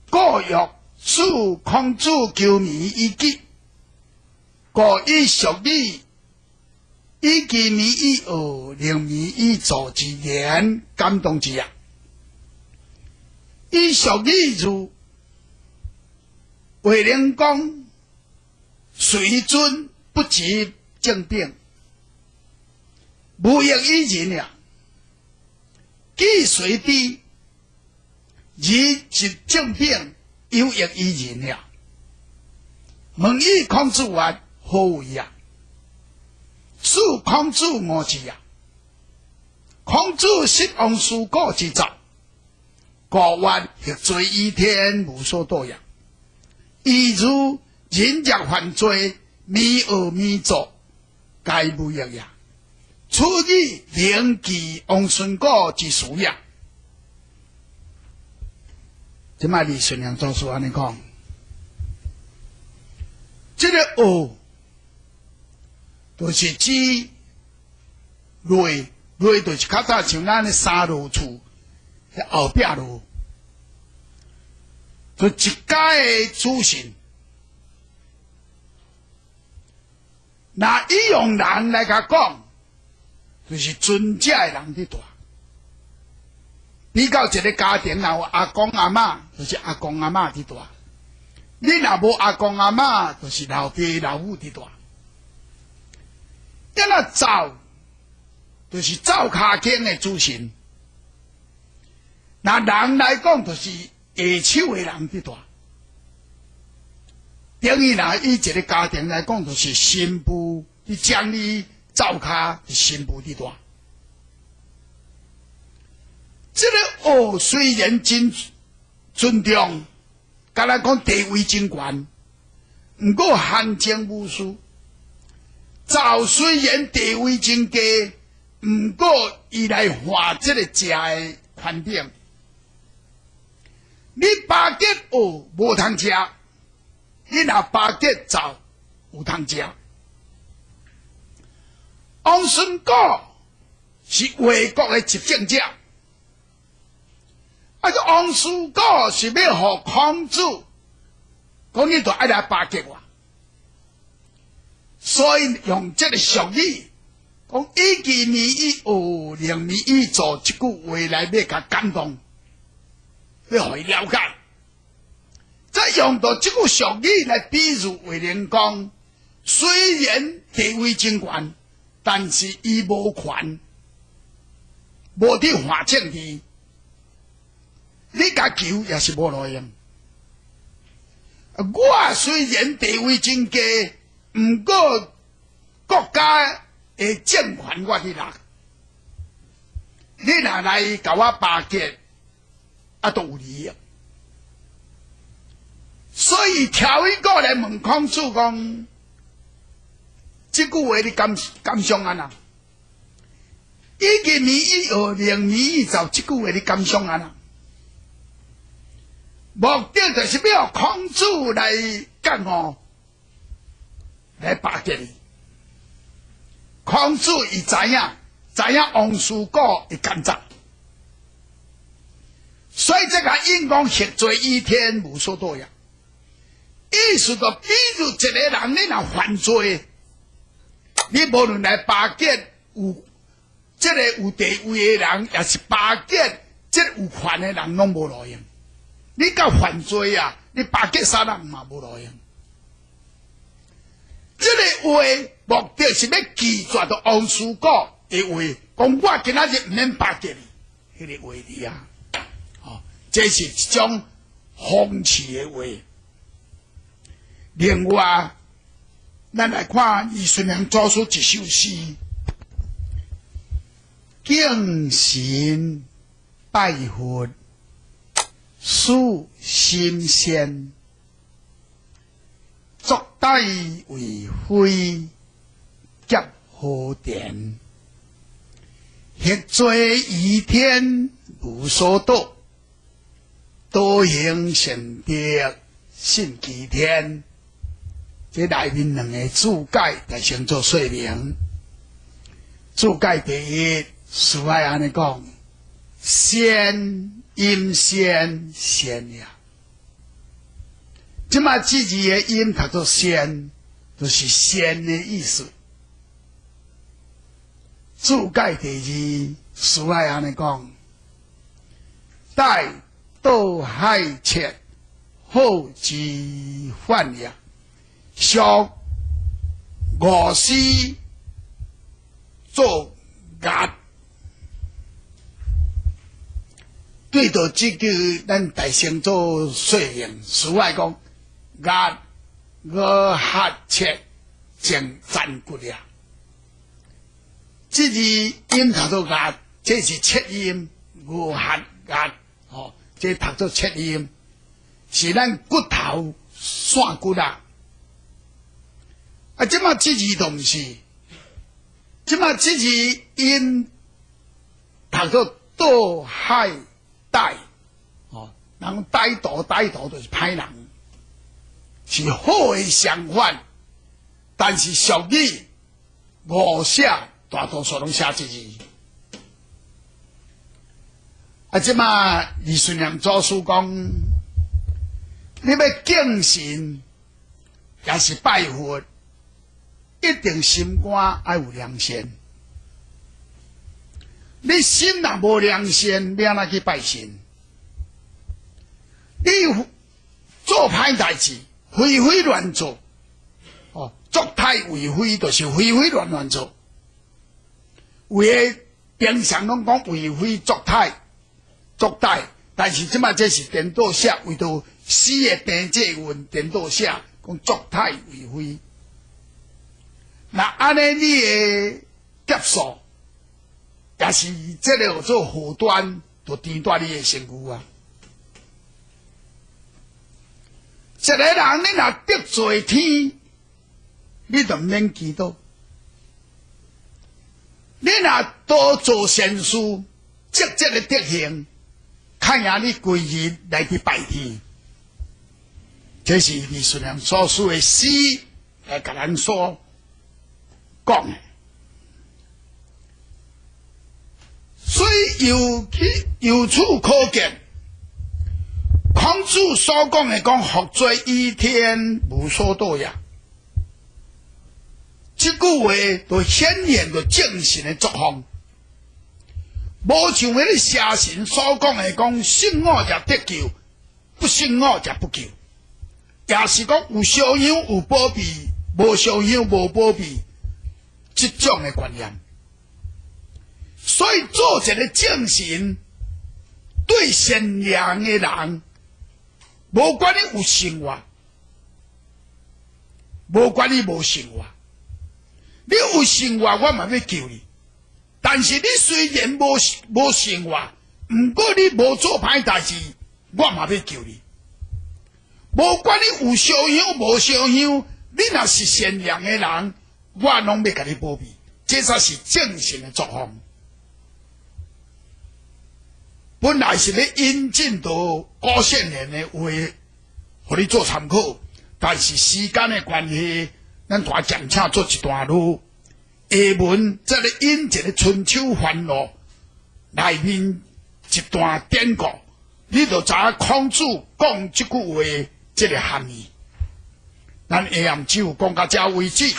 果欲使孔子求迷以己，故以俗语，以其迷以恶，令迷以作之言，感动之啊。以俗语如。话莲讲，随尊不及正病，无益于人呀。既随低，以及正病，有益于人呀。问以孔子曰：何为呀？是孔子我之呀。孔子识王孙果之兆，故曰：血罪倚天，无所多样。亦如人若犯罪，弥恶弥作，该无益也。处以灵机王孙果之属也。即摆李顺良做书安尼讲，这个学就是指类就是较早像咱的三路厝后壁路，就一家的主神。那伊用人来甲讲，就是尊者的人伫大。比较一个家庭，若有阿公阿嬷，就是阿公阿嬷伫大；你若无阿公阿嬷，就是老爸老母伫大。因那灶，就是灶骹间的主神。那人来讲，就是下手的人伫大。等于啦，以一个家庭来讲，就是新妇伫将你灶骹，是新妇伫大。这个虽然真尊重，甲咱讲地位真悬，毋过汉奸无数。灶虽然地位真低，毋过伊来画这个食的环境。你巴结无通食。你若巴结灶有通食，王孙果是魏国的执政者，这王孙果是要互孔子讲你就爱来巴结我，所以用这个俗语讲以其名以令名以做这句话来要甲感动，要互伊了解。再用到这句俗语来比喻为人讲，虽然地位真悬，但是伊无权，无伫换政治，你甲求也是无路用。我虽然地位真低，毋过国家的政权我伫拿，你若来甲我巴结，都有理啊。所以挑一个来问孔子讲，这句话你感想安啊？以其名以令名以造，这句话你感想安啊？目的就是要孔子来干哦，来巴结你。孔子伊知影王叔果会干杂，所以这个因讲血罪一天无所多呀。意思就比如一个人，你若犯罪，你无论来巴结有这个有地位的人，也是巴结这个有权的人，拢无路用。你甲犯罪啊，你巴结啥人嘛无路用。这个话目的是要拒绝到王叔果的话，讲我今仔日唔免巴结你，迄个话哩啊，这是一种讽刺的话。另外，咱来看李顺良做出一首诗：敬神拜佛，树心仙，作带为灰，结好田，血罪倚天无所多，多行善德信其天。这内面两个注解来先做说明。注解第一，书爱安尼讲：仙阴仙仙呀。即马这字的音读作仙，就是仙的意思。注解第二，书爱安尼讲：待斗害切，后之患呀。小五师做押，对着这个咱大先做说明，书爱讲押我合切正赞骨呀。这字音读作押，这是切音，我合押，这读作切音，是咱骨头线骨啊。即马这字都毋是，即马这是因读做堕害歹，哦，人歹徒就是歹人，是好的相反。但是俗语误写，大多数拢写一字。即马李顺良祖师讲，你要敬神，也是拜佛，一定心肝要有良心。你心若无良心，你安怎去拜神？你做歹代志，非乱做，哦，作歹为非，就是非乱做。有诶平常拢讲为非作歹。但是即马这是颠倒写，为着死的病这运颠倒写，讲作歹为非。那安尼你的结束，也是这个做祸端，就颠倒你的身躯啊！一个人你若得罪天，你就免祈祷；你若多做善事，积的德行。看呀，你规日来去拜天，这是李顺良所书的诗来甲咱所讲的。所以由此可见，孔子所讲的讲福罪于天，无所堕也。这句话就显现着正神的作风。无像迄个邪神所讲的，讲信我才得救，不信我才不救，也是讲有烧香有保庇，无烧香无保庇，这种的观念。所以做一个正神，对善良的人，无管你有生活，无管你无生活，你有生活，我嘛要救你。但是你虽然无生活，毋过你无做歹代志，我嘛要救你。无管你有烧香无烧香，你若是善良的人，我拢要甲你保庇。这才是正神的作风。本来是要引进到古圣人的话，互你做参考，但是时间的关系，咱大暂且做一段路。下文再来引一个春秋繁露内面一段典故，你就知影孔子讲这句话这个含义。咱下暗只有讲到这为止。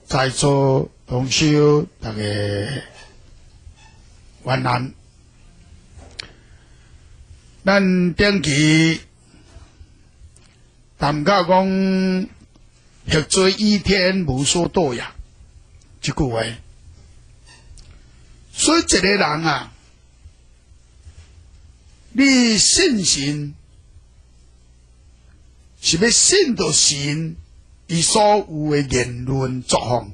在座同修大家晚安。咱顶期谈到讲福罪于天，无所堕也。这句话，所以一个人啊，你信神是要信到神伊所有的言论作风。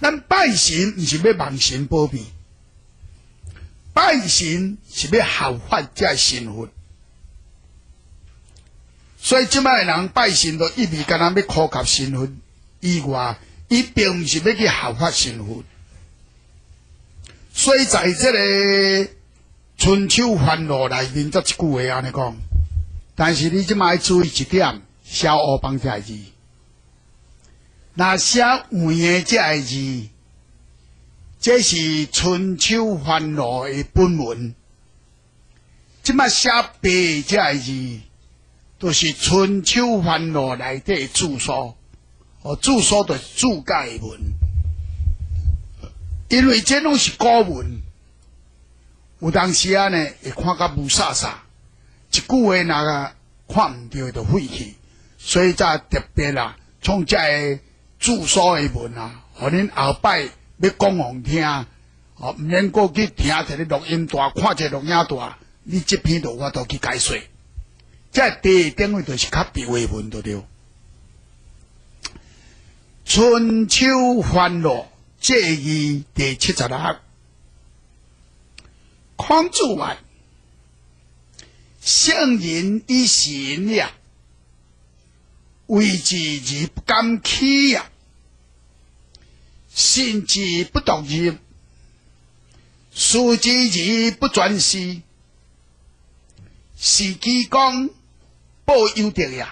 咱拜神毋是要望神保庇，拜神是要效法这神佛。所以即摆的人拜神，就意味干那要考及神佛以外。伊并毋是要去效法神佛，所以在这个春秋繁露内面，这一句话安尼讲。但是你即摆要注意一点，写乌帮这个字，那写黄的这个字，这是春秋繁露的本文。即摆写白这个字，都是春秋繁露内底的注疏。注疏就是注解文，因为这拢是古文，有当时啊呢会看甲无煞煞，一句话若看毋对就废去，所以才特别啦，创这个注疏的文啊，互恁后摆要讲互听，毋免过去听一个录音带，看一个录影带，你这篇就我都去解说，这第一点位就是较白话文就对。春秋繁露这义第76，孔子曰：圣人以神也，为之而不敢欺也。心智不独立，数之而不专事，是其讲报忧德也，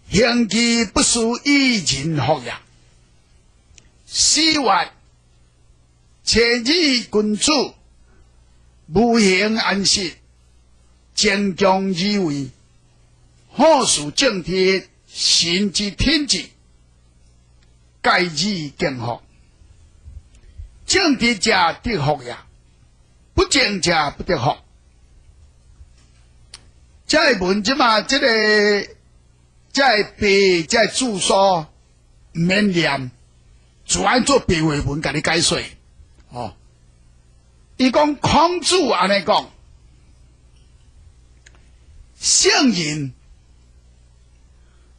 行其不属于人福也。四月，切以君主，无形安息，正强而为，好事正贴，神之天职，盖以敬福。正直者得福也，不正者不得福。这文即嘛，这个背这注疏唔免念，自然做白话文甲你解说。哦，伊讲孔子安尼讲，圣人，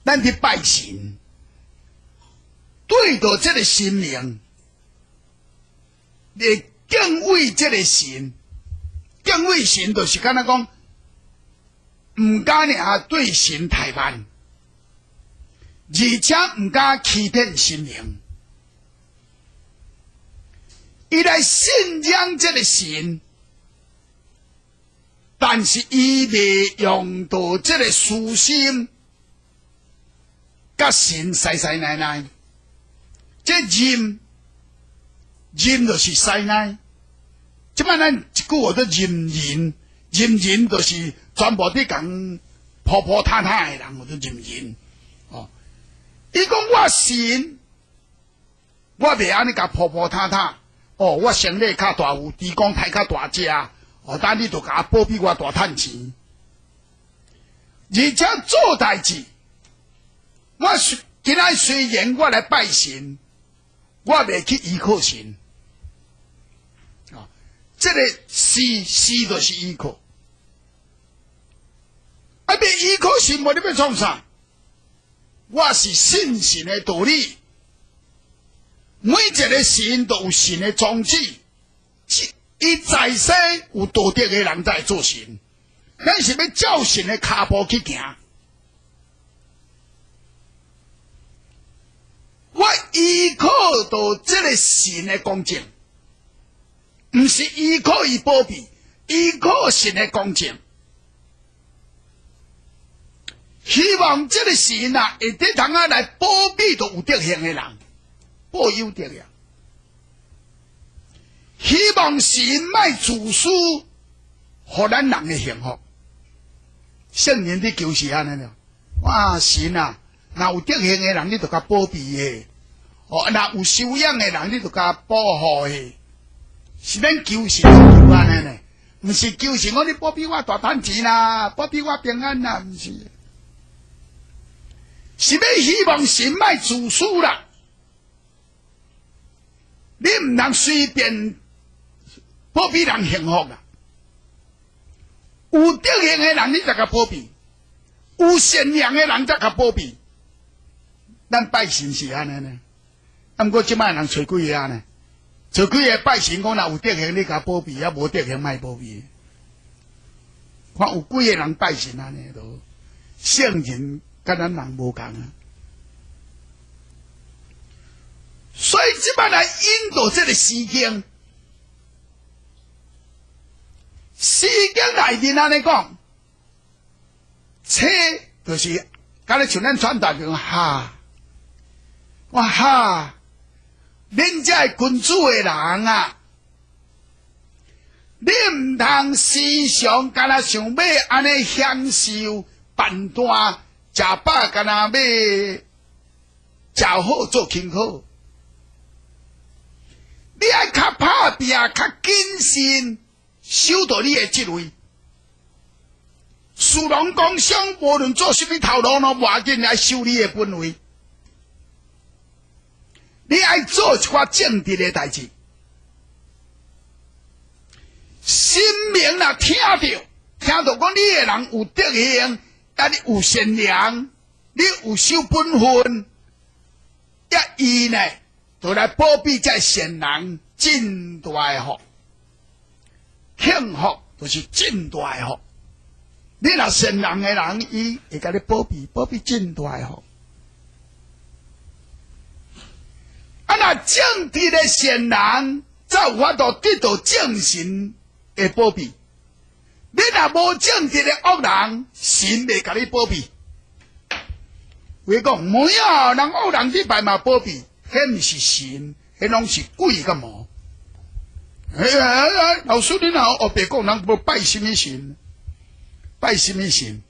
咱去拜神，对着这个神明。你敬畏这个神，敬畏神就是敢若讲，唔敢尔对神怠慢，而且唔敢欺骗神明。伊来信仰这个神，但是伊未用到这个私心，甲神塞塞奶奶，这任就是塞奶。即摆咱一句话做任人，任人就是全部伫共婆婆塌塌的人，我做任人。哦，伊讲我神，我袂安尼甲婆婆塌塌。哦，我生理较大有，地公太较大只，哦，但你就甲保庇我大趁钱，而且做代志。我今仔虽然我来拜神，我袂去依靠神。哦，这个是就是依靠。啊，别依靠神，我你要创啥？我是信神的道理。每一个神都有神的宗旨，伊在世有道德的人在做神，咱是要照神的脚步去行。我依靠到这个神的公正，不是依靠伊保庇，依靠神的公正。希望这个神啊，会得通啊来保庇到有德行的人。报忧德呀！希望神卖自私，互咱人的幸福。圣人的求是安尼了。哇，神啊，若有德行的人，你就甲保庇的；哦，若有修养的人，你就甲保护的。是咱求神求安尼呢，毋是求神我你保庇我大趁钱啦，保庇我平安啦，毋是。是要希望神卖自私啦。你唔能随便保庇人幸福啦！有德行的人，你才甲保庇；有善良的人才甲保庇。咱拜神是安尼呢，啊，不过即摆人找几个安尼，找几个拜神讲若有德行，你甲保庇；啊，无德行卖保庇。看有几个人拜神安尼都，圣人甲咱人无共啊。所以即摆来引导这个诗经，诗经内面安尼讲，车就是敢若像咱传达讲哈，我哈，恁这君主的人啊，你唔通时常敢若想要安尼享受办单，食饱敢若要食好做轻好。你爱较拍拼，较谨慎，守到你的职位。殊荣工商，无论做什么头路都无要紧，来守你的本位。你爱做一寡正直的代志。神明若听到讲你的人有德行，啊，你有善良，你有守本分，伊呢？就来保庇这善人真大的福，幸福就是真大的福。你若善良的人，伊会甲你保庇真大的福。啊，若啊，正直的善人才有法度得到正神的保庇。你若无正直的恶人，神袂甲你保庇。话讲，没有人恶人去拜嘛保庇，迄毋是神，迄拢是鬼甲魔。老师，你若学白讲，人无拜什么神？拜什么神？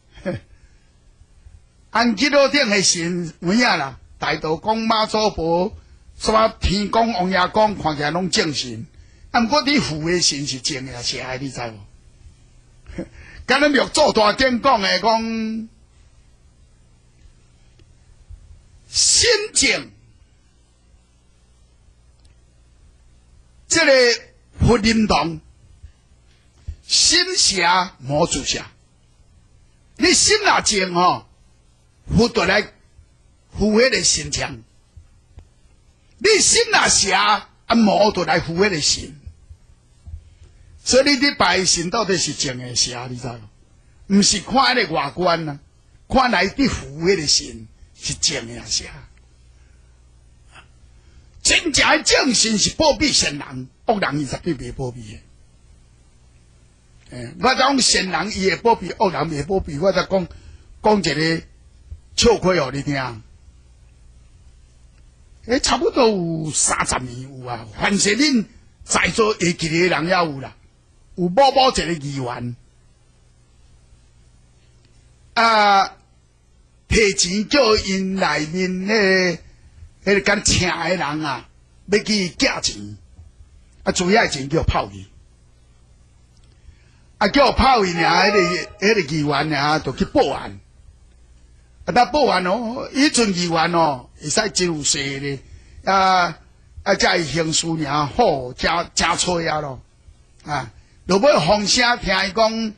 按基督顶的神有影啦？大道公、妈祖婆、什么天公、王爷公，看起来拢正神。啊，毋过你附的神是正的，邪的，你知无？敢咱六祖大典讲的讲，心正，这个佛林堂，心邪魔自邪。你心若正吼，佛就来附迄个神像；你心若邪，啊魔就来附迄个神。所以你伫拜神到底是正的邪，你知道？毋是看迄个外观啊，看来伫附迄个神是正的邪。真正的正神是保庇善人，恶人伊绝对袂保庇的。我讲善人伊会保庇，恶人袂保庇。我再讲一个笑话互你听。差不多有30年有啊，凡是恁在座会记的人也有啦。有某某一个议员，提钱叫因内面迄个敢请的人啊，要去寄钱，主要钱叫泡去，叫泡去呢，迄个议员呢，就去报案，他报案哦，以前议员哦，会使真有势咧，才伊刑事呢好，真吹啊咯，落尾风声听伊讲，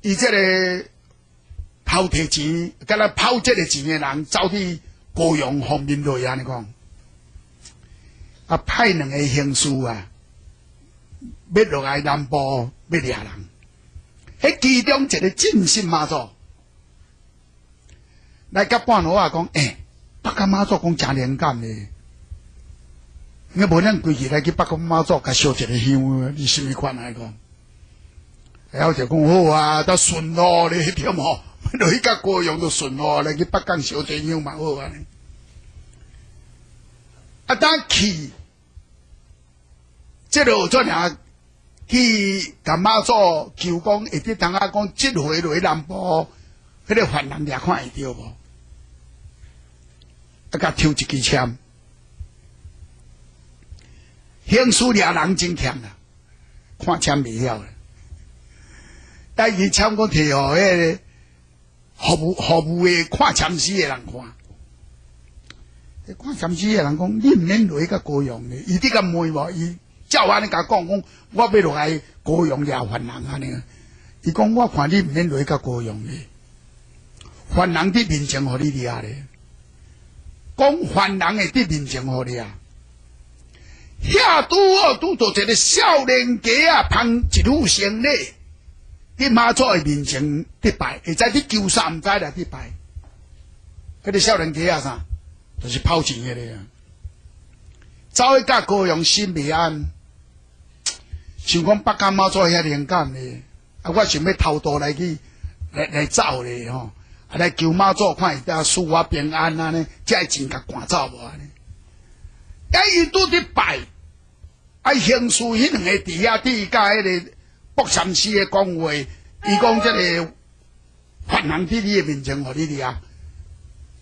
伊这个偷摕钱，甲咱泡这个钱的人走去高雄方面落安尼讲，派2个刑事啊，要落来南部要抓人，迄其中一个正信妈祖来甲半路啊讲，北港妈祖讲真灵感咧，你无咱规日来去北港妈祖甲烧一个香，你什么款来讲？然后就讲好啊，都顺路咧，对无？落去甲高雄就顺路来去北港烧一个香嘛好啊。当去，这路怎样去甲妈祖求讲，会得当啊讲，这回落去南部，迄个犯人掠看会着无？甲抽一支签，刑事掠人真强啦，看签袂晓啦。但伊签讲摕互迄个服务的看签师的人看。看签师的人讲，你毋免落去甲高雄咧，伊伫甲问无？伊照安尼甲讲，我要落来高雄掠犯人安尼。伊讲我看你毋免落去甲高雄咧，犯人伫面前互你掠咧。讲犯人会伫面前互你啊。遐拄好拄到一个少年家啊，捧一副生礼。伫妈祖的面前伫拜，会知你求啥毋知啦伫拜。迄个少年家啊啥，就是泡钱迄个啊。走去甲高雄心袂安，想讲北港妈祖遐灵感咧，我想要偷渡来走咧吼，来求妈祖看伊遮赐我平安安尼，才钱甲赶走无安尼。伊拄伫拜，刑事迄2个伫遐伫甲迄个。卜禅师的讲话，伊讲这个犯人伫你的面前，互你掠，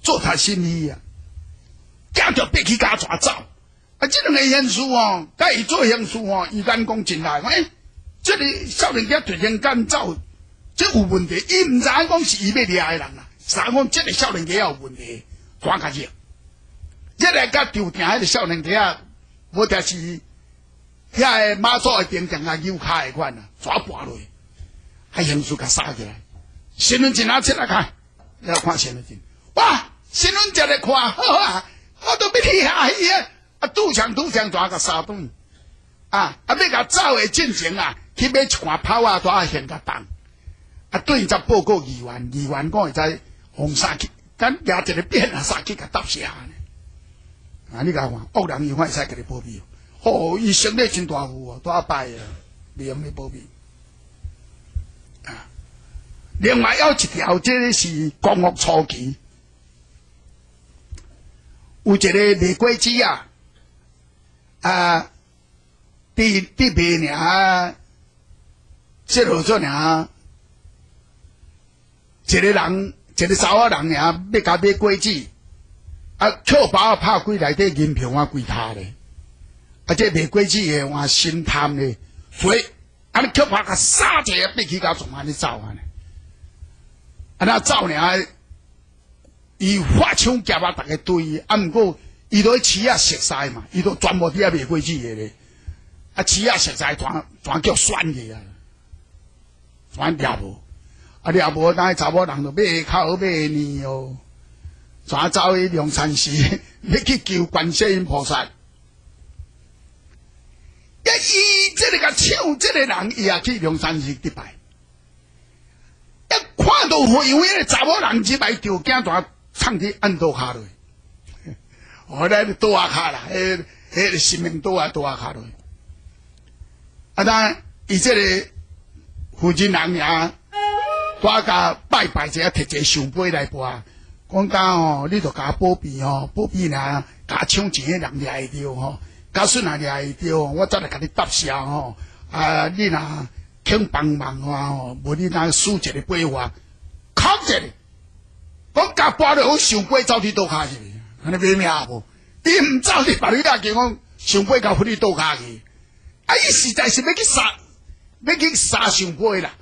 做他心意啊，惊着逼去家抓走。这2个刑事哦，甲伊做刑事哦，伊敢讲真来，这个少年家突然间走，这有问题。伊毋知影讲是伊要掠的人啦，啥讲这个少年家有问题，抓甲热。这个甲丢定迄个少年家，无定是。遐个妈祖的顶顶啊，扭骹的款啊，抓跋落去，刑事甲杀起来。身份证拿出来看，要看身份证。哇，身份证来看，好啊，我都要去遐去啊，拄枪抓甲杀断。要甲走的进前啊，去买一罐炮啊，带现甲放。对则报告议员讲会知红衫去，敢抓一个鞭啊，杀去甲搭下呢。啊，你甲看，恶人伊会使给你保庇，哦，伊生得真大富哦，大败啊，袂用你保庇。啊，另外有一条，这是光复初期，有一个玫瑰子啊，伫卖尔，这落做尔，一个人，一个查某人尔，要甲买果子。捡包拍开内底银票啊，规塌咧！这卖果子的换心贪咧，所以你捡包甲撒一个飞起甲从安尼走安尼，那走呢？伊发枪夹啊，逐个追，毋过伊都饲啊熟悉嘛，伊都全部伫遐卖果子的咧，饲啊熟悉全叫选去啊，全掠无，掠无，那查某人就买口买面哦。全走去龙山寺，要去求观世音菩萨。伊这个甲抢这个人，伊也去龙山寺礼拜。看到会场迄个查某人入来，就惊大唱去按倒骹落。后来就倒下骹啦，迄个性命倒下骹落。当伊这个负责人也，我甲拜拜者，摕一个香杯来拔。讲到哦，你著甲保庇哦，保庇啦，甲抢钱的人掠会着吼，甲孙也掠会着，我则来甲你答谢吼。你若肯帮忙吼，无你若输一个杯话，靠一个，讲甲拔落好上杯走你倒骹去，安尼买命无？伊毋走你别你也叫讲上杯甲扶你倒骹去，伊实在是要去杀上杯啦，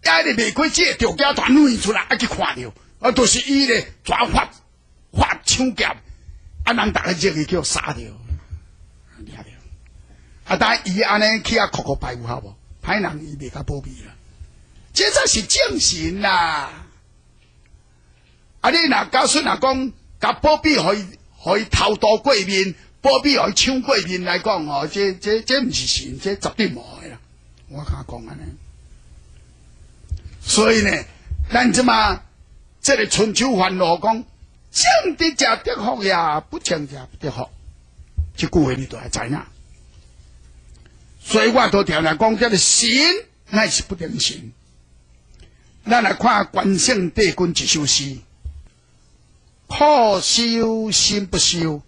迄个玫瑰姐条件团乱出来，去看着。就是伊咧，全发抢劫，人逐个入去叫杀掉，掠着。但伊安尼去酷酷排有效无？歹人伊袂甲保庇啦，这才是正神啦。你若假使若讲甲保庇，互伊偷渡过面，保庇互伊抢过面来讲哦，这毋是神，这绝对无诶啦。我甲讲安尼，所以呢，咱即嘛。这个春秋烦恼讲，正的者得福呀，不正者不得福。这句话你都要知影。所以我都常常讲，这个神乃是不定神。咱来看关圣帝君一首诗：苦修心不修，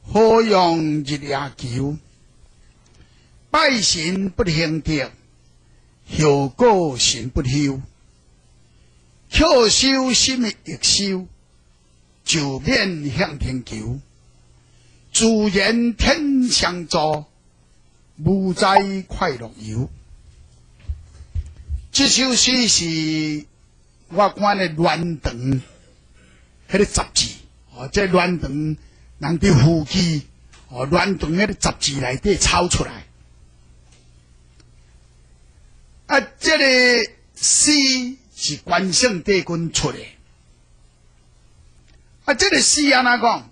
何用日夜求？拜神不兴德，后果神不休。巧修心亦修，就免向天求。自然天相助，无灾快乐游。这首诗是我看的乱堂，迄个杂志这乱堂人伫夫妻乱堂迄个杂志内底抄出来。这个诗。是关圣帝君出的。这个诗安怎讲？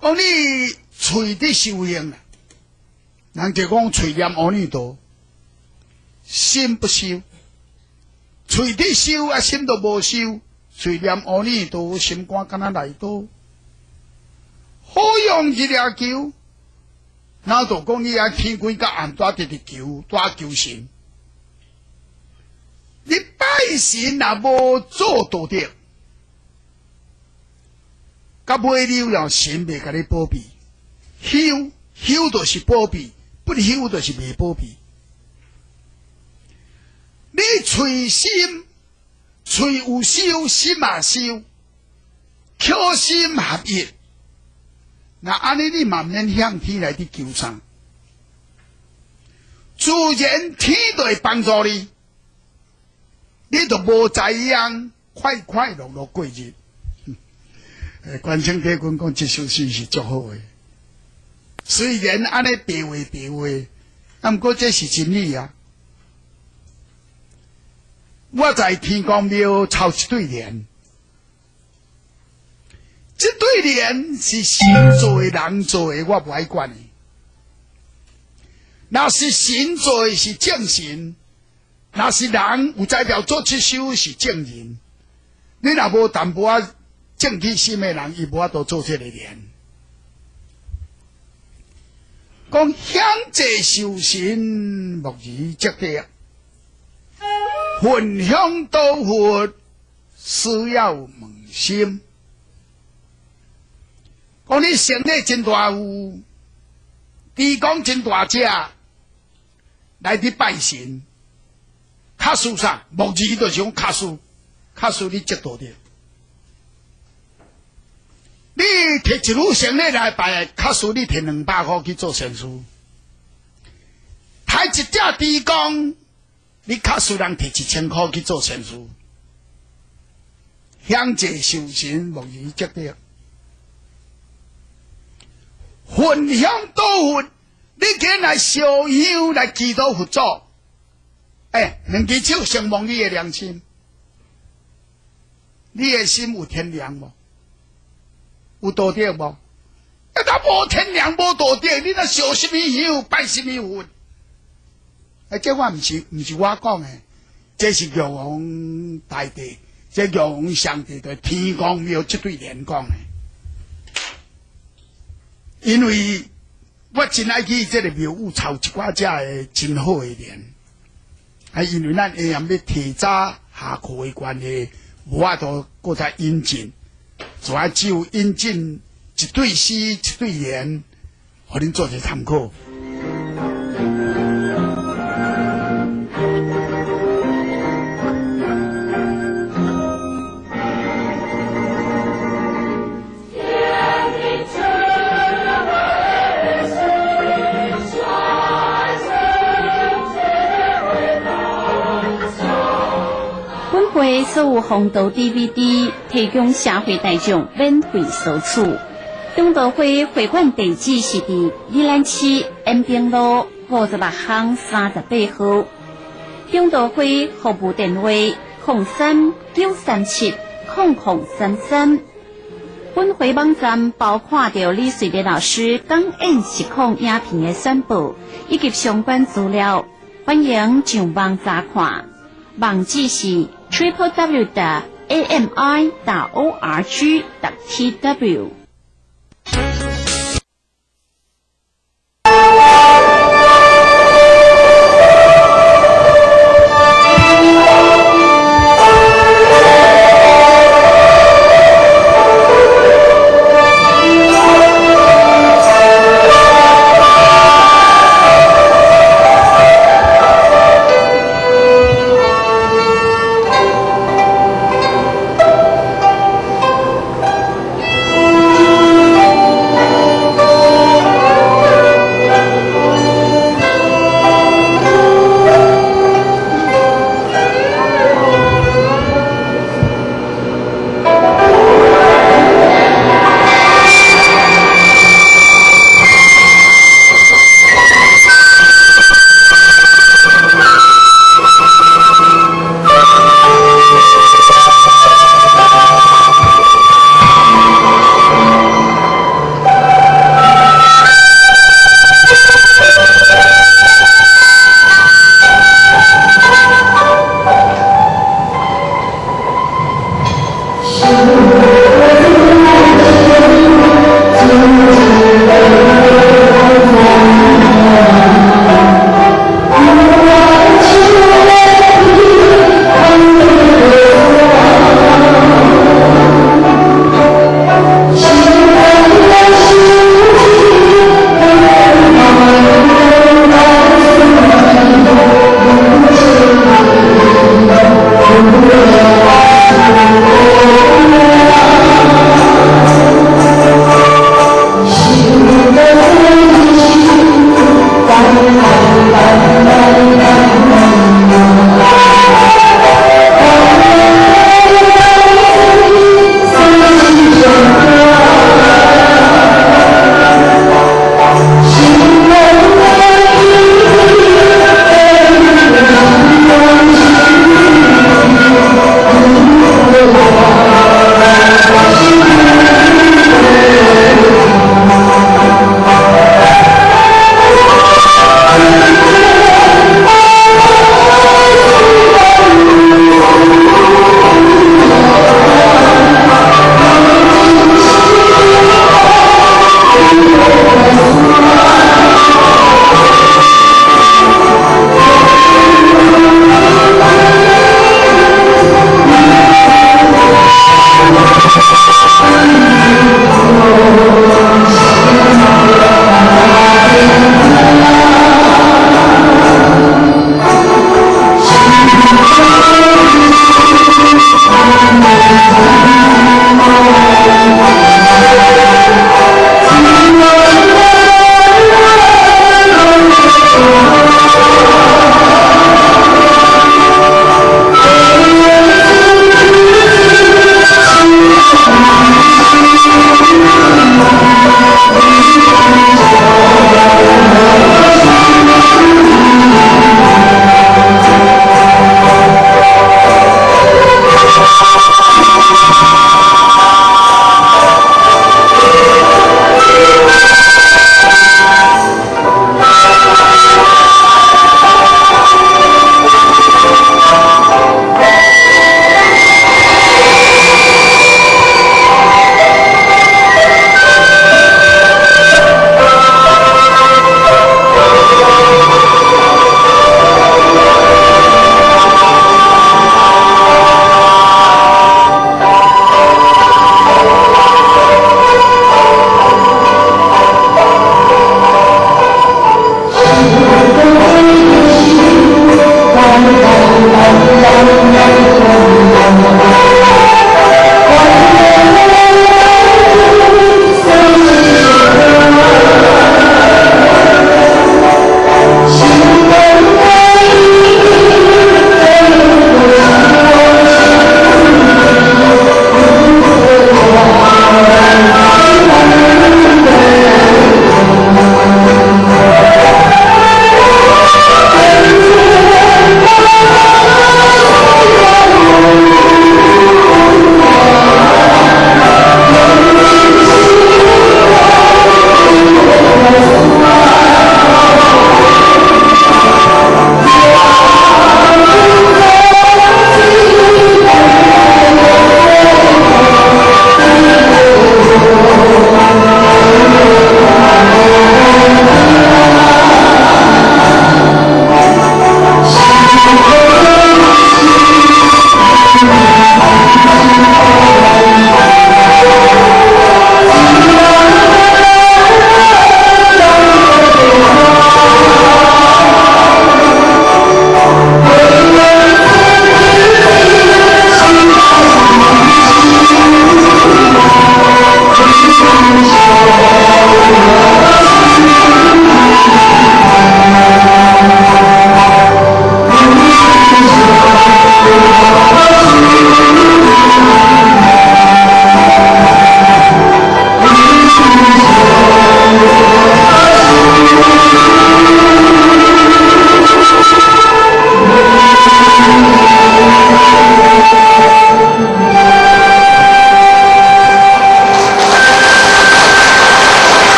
讲你嘴伫修行啦，人就讲嘴念阿弥陀，心不修；嘴伫修心都无修，嘴念阿弥陀，心肝敢若内倒。好用日夜求，那就讲你天光甲暗带直直求，带求神。你拜神若无做到的，到尾了神袂甲你保庇，修就是保庇，不修就是袂保庇。你嘴有修，心也修，口心合一。那安尼你慢慢向天来伫求啥？自然天就会帮助你。你就无知影快快乐乐过日。关圣帝君讲这首诗是足好诶，虽然安尼白话，但毋过这是真理啊。我在天公庙抄一对联，这对联是神做诶，人做诶，我不爱管诶。若是神做诶是正神。若是人有代表做这首是正人，你若无淡薄仔正气心的人，伊无法度做这个年。讲享济修行，莫以积德；分享道佛，需要问心。讲你生理真大有，地讲真大只，来伫拜神。卡数啥？莫以就是讲卡数，卡数你积多点。你摕一路生理来拜，卡数你摕200块去做善事。抬一只猪公，你卡数人摕1000块去做善事。享济修行，莫以积德；分享道佛，你今来烧香来祈祷佛祖，两只手相望你的良心，你的心有天良无？有道德无？他无天良无道德，你那烧什么香，拜什么佛？这我毋是我讲的，这是玉皇大帝，这玉皇上帝对天公庙这对人讲的。因为我真爱去这个庙宇抄一寡只的真好的人，因为咱下暗要提早下课的关系，无法度搁再引进。所以只有引进一对诗、一对言，互恁做一个参考。为所有红豆 DVD 提供社会大众免费索取。中道会会馆地址是伫宜兰市延平路58巷38号。中道会服务电话03-937-0033。本会网站包括着李瑞丽老师讲演实况影片的宣布以及相关资料，欢迎上网查看。网址是www.ami.org.tw。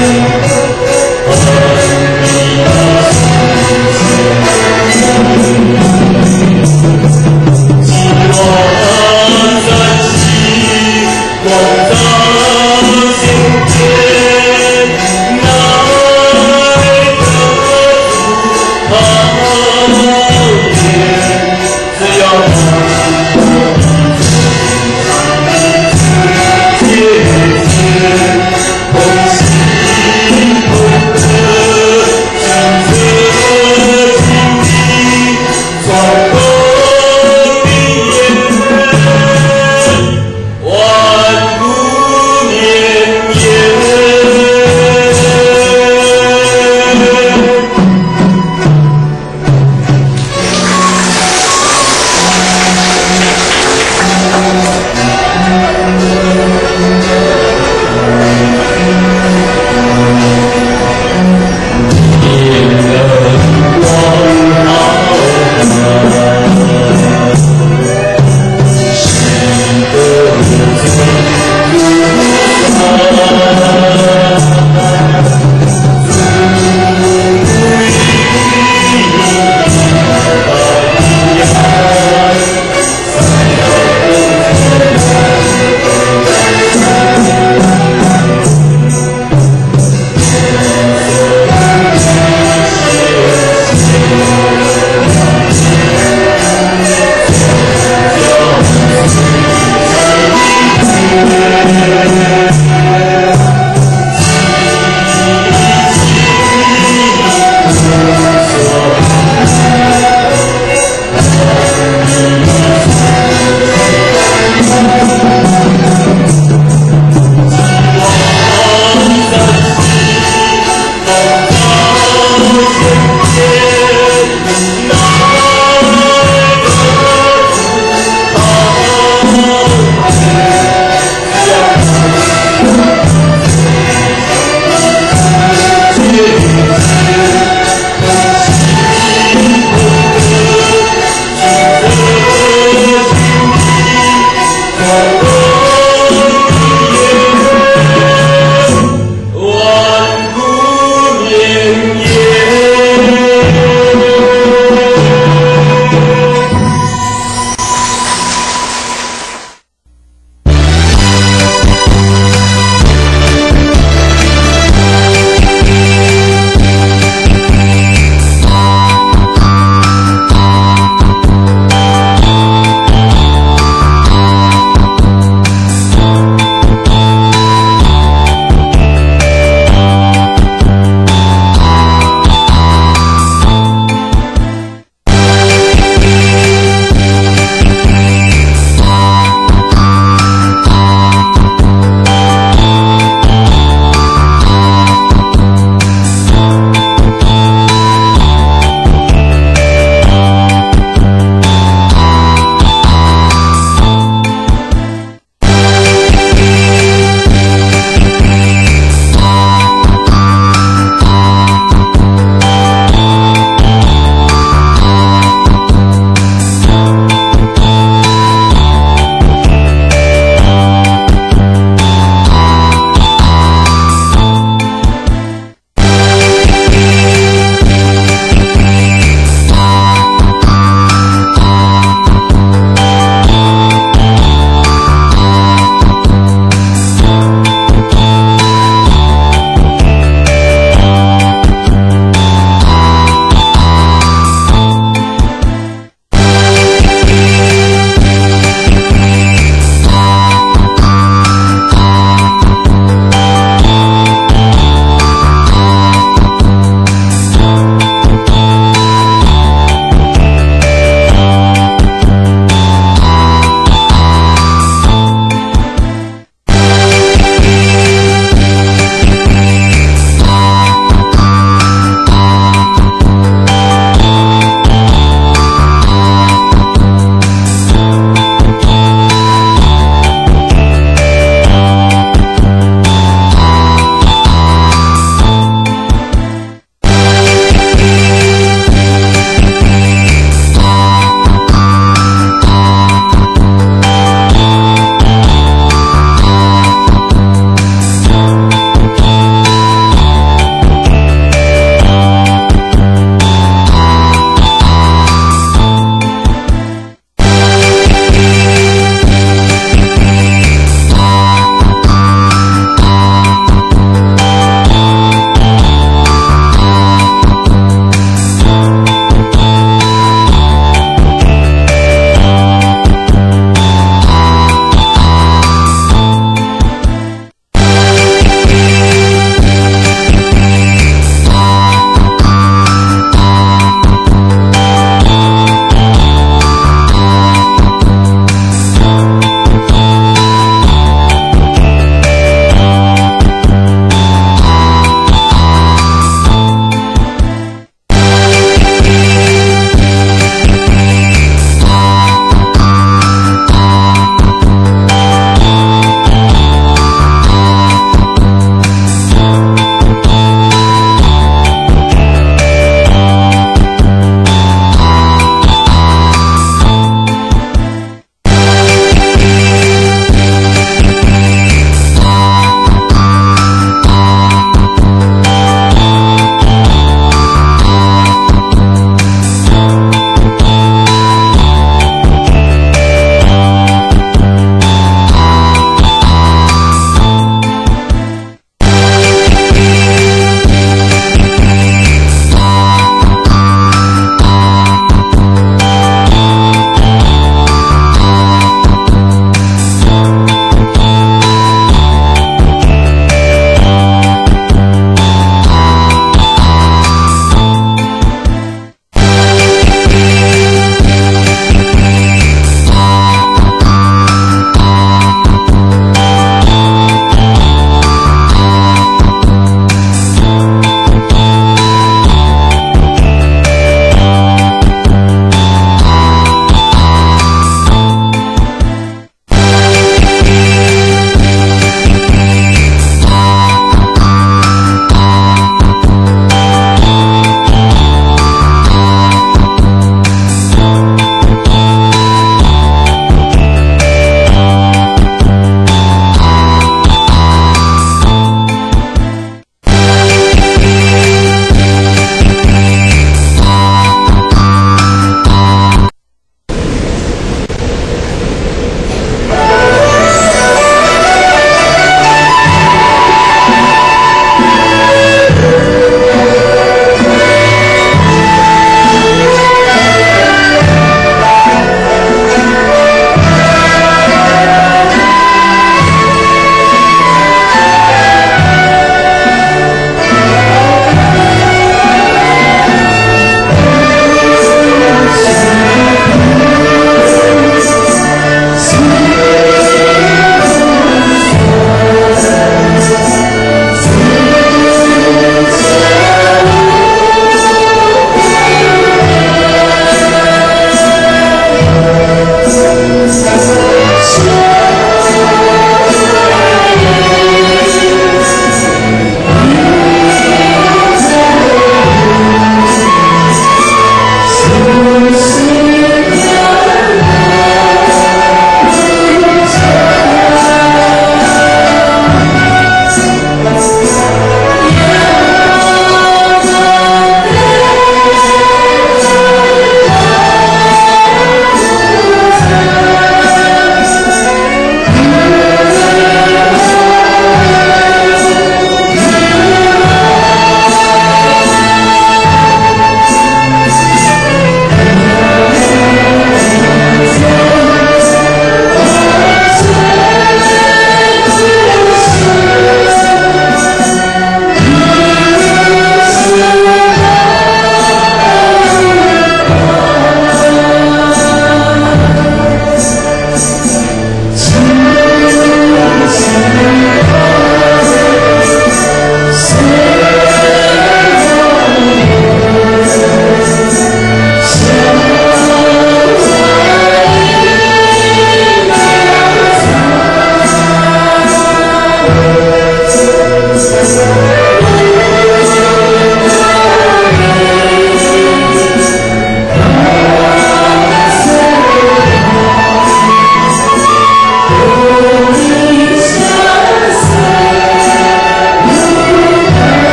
天天同心。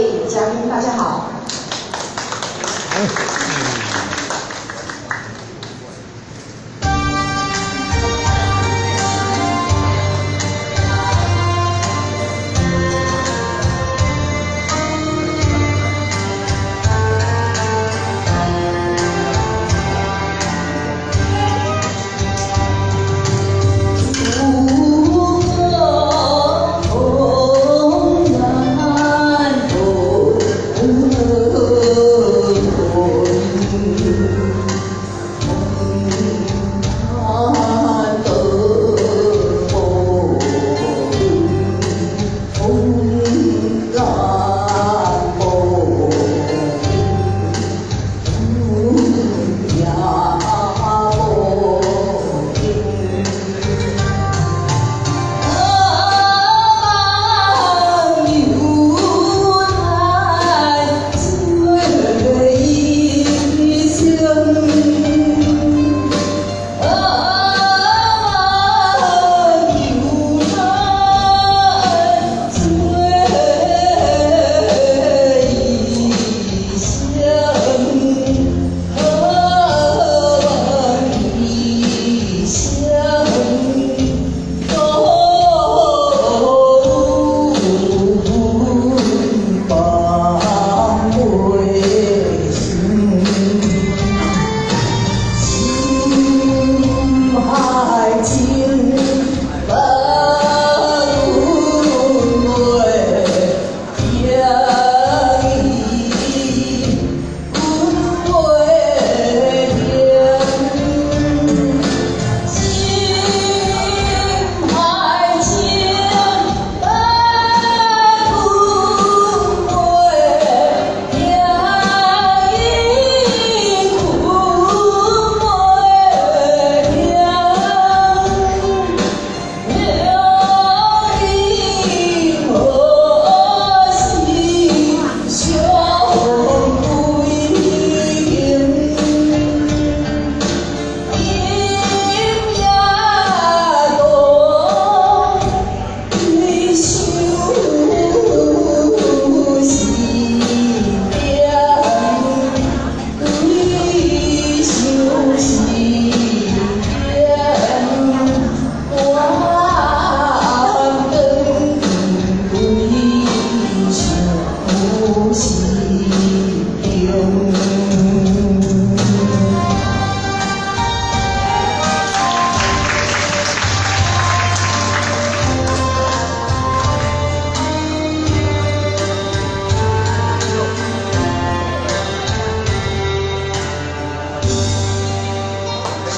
位嘉宾，大家好。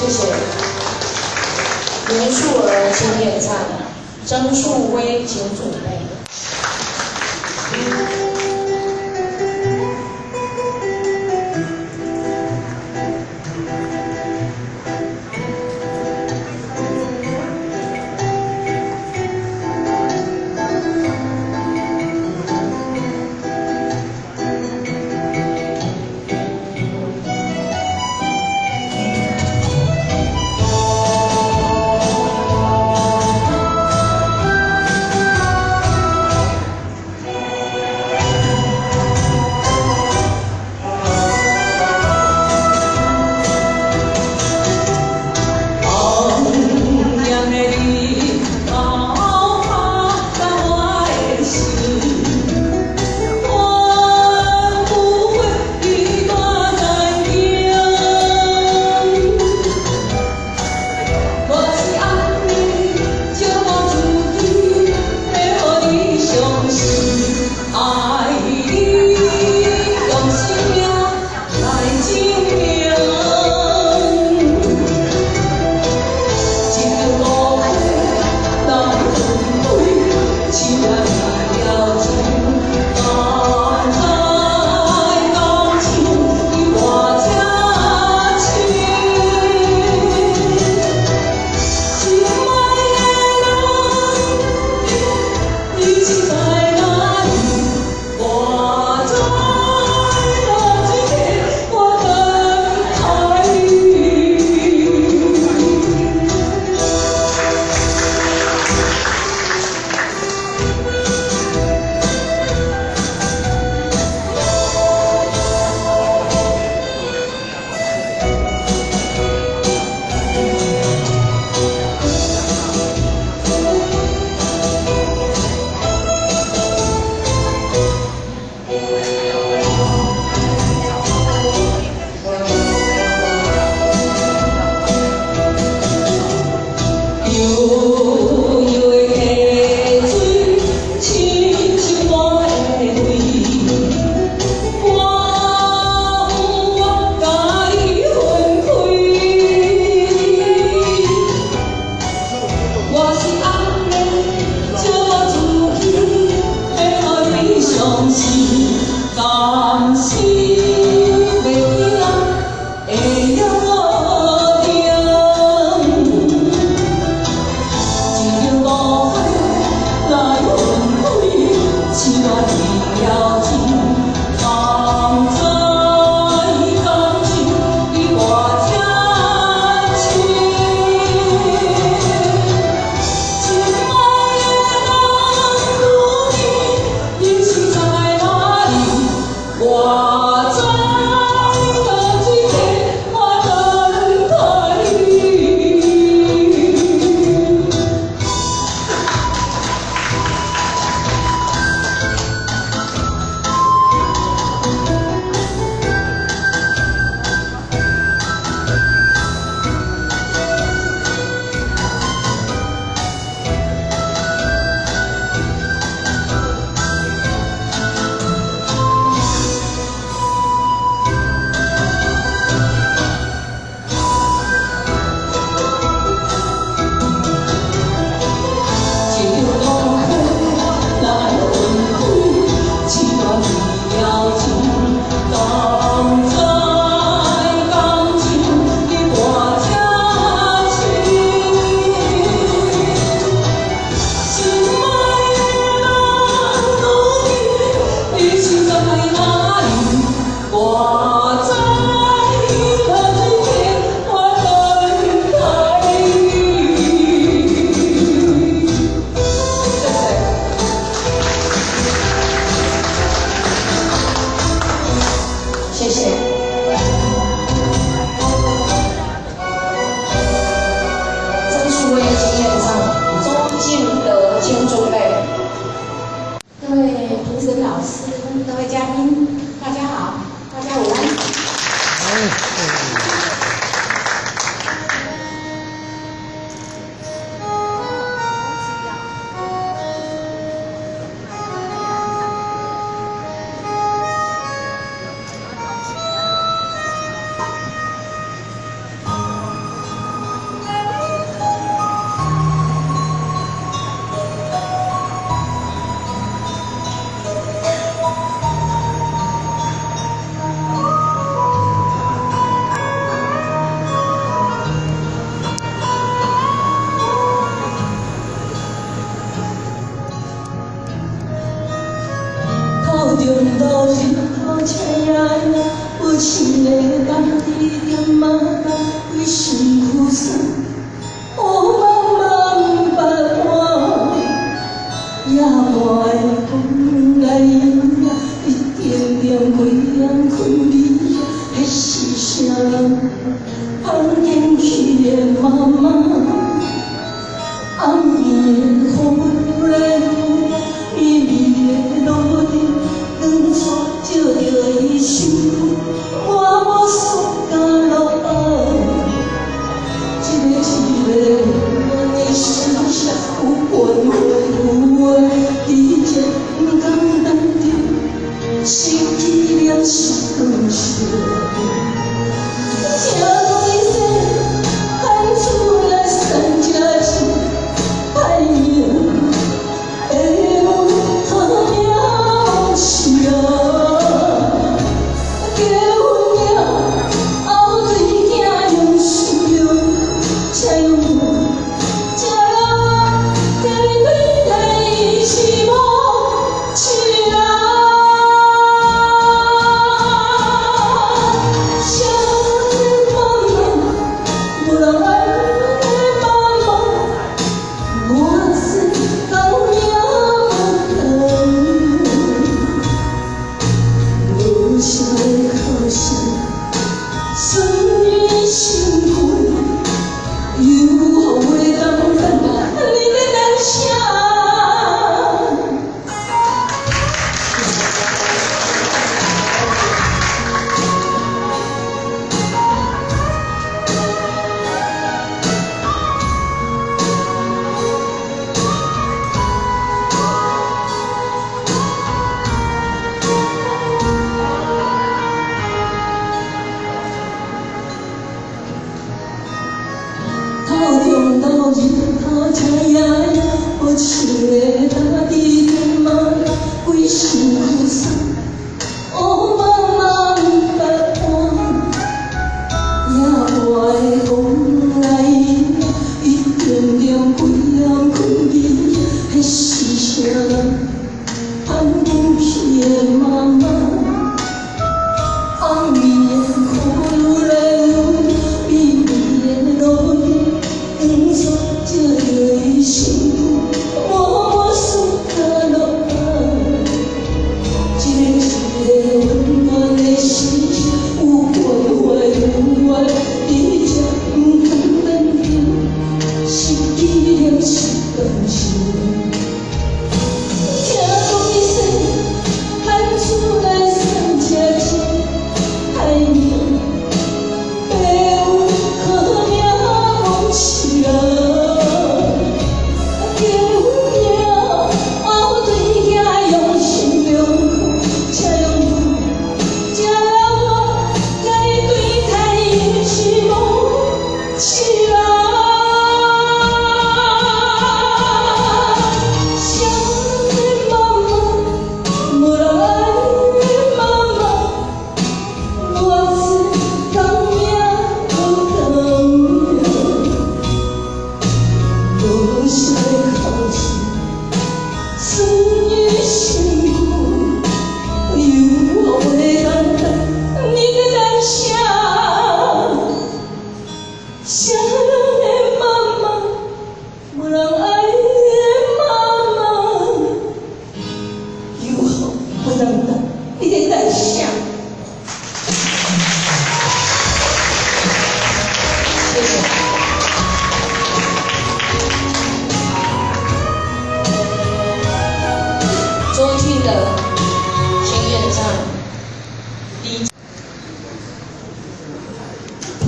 谢谢。袁树儿请演唱，曾树威请准备。啊。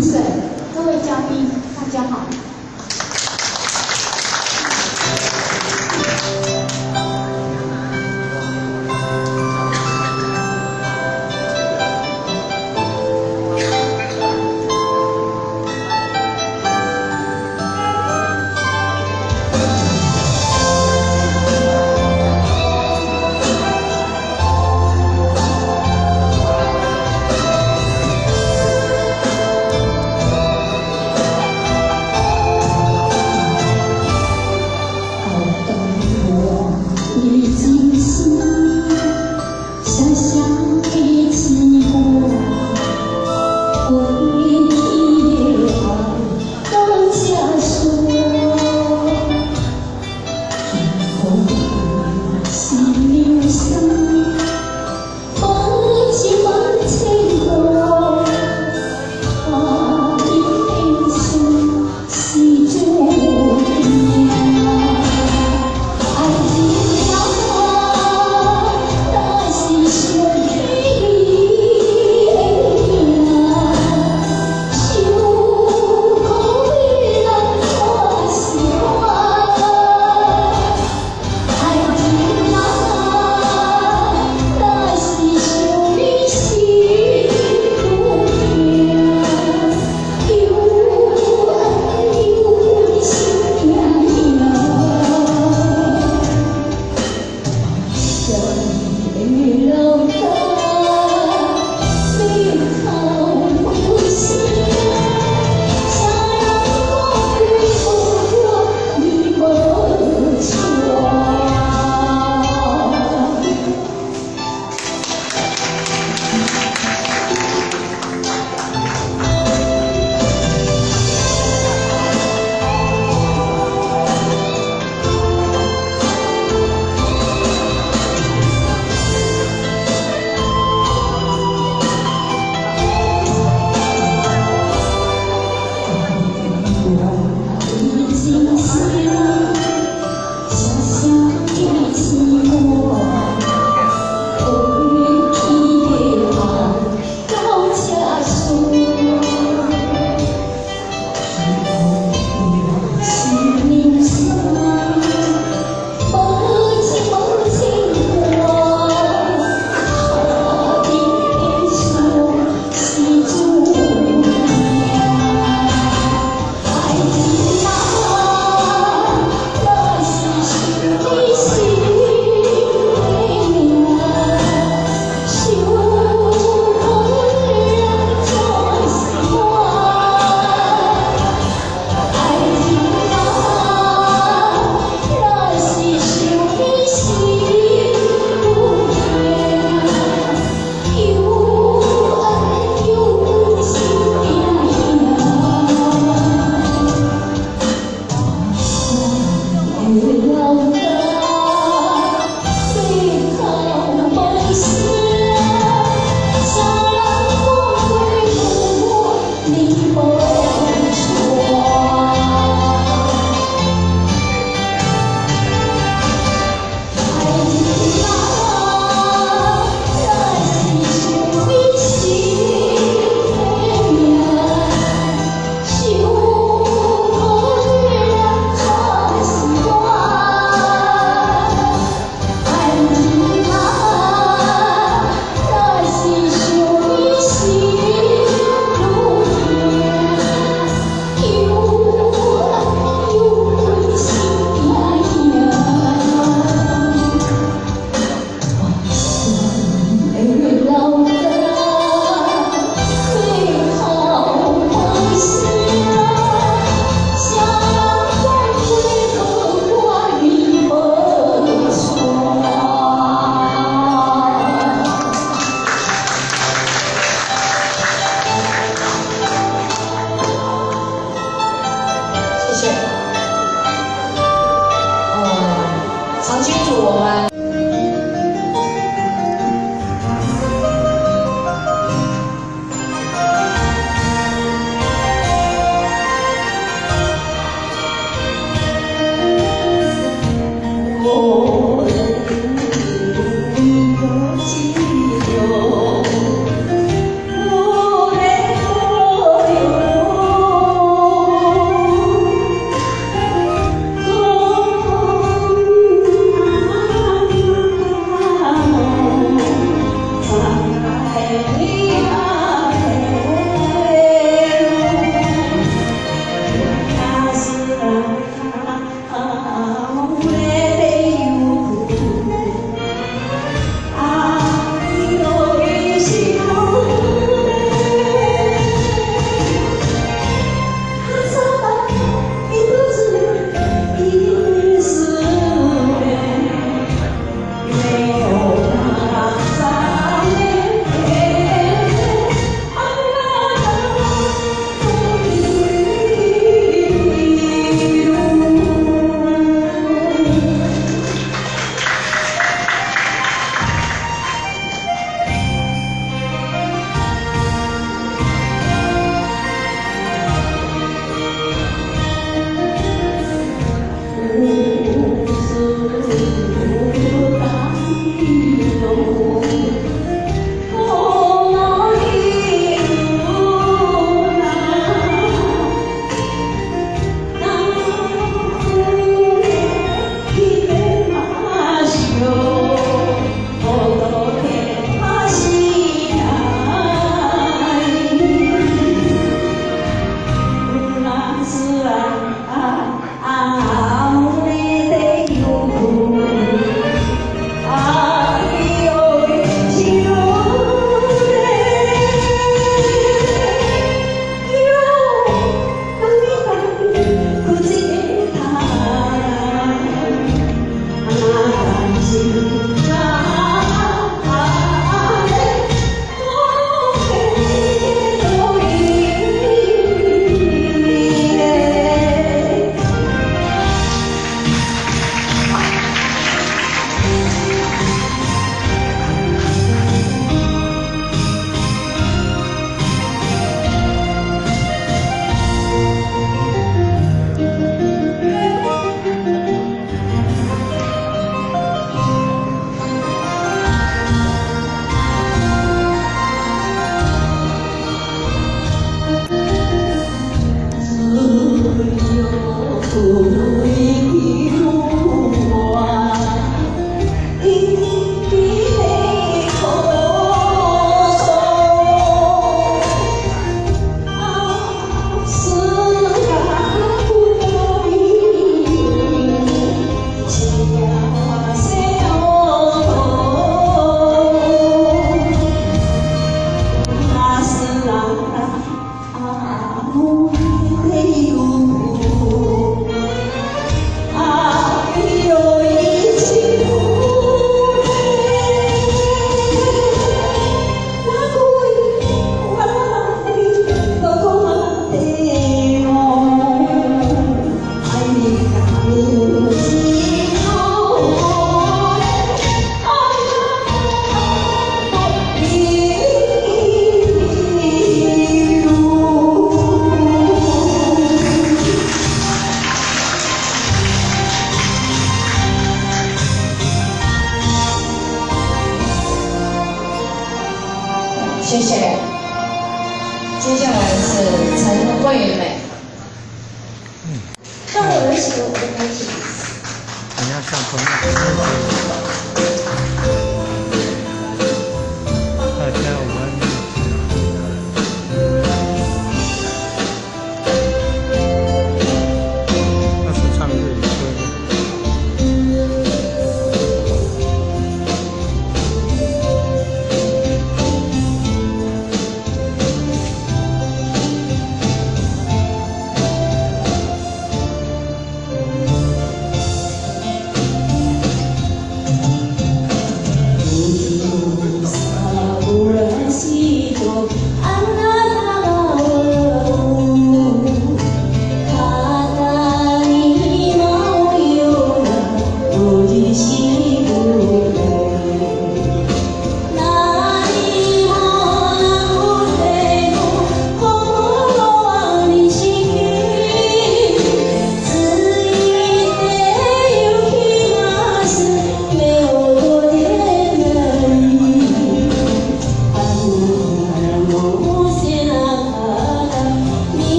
评审、各位嘉宾，大家好。谢谢。接下来是陈桂美。上我的喜，我的媒体。你要上空。大家晚安。那是唱日语歌的。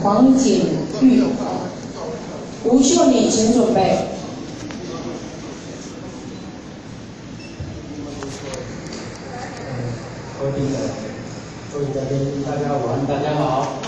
黄景玉，吴秀敏，请准备。各位嘉宾，大家晚安，大家好。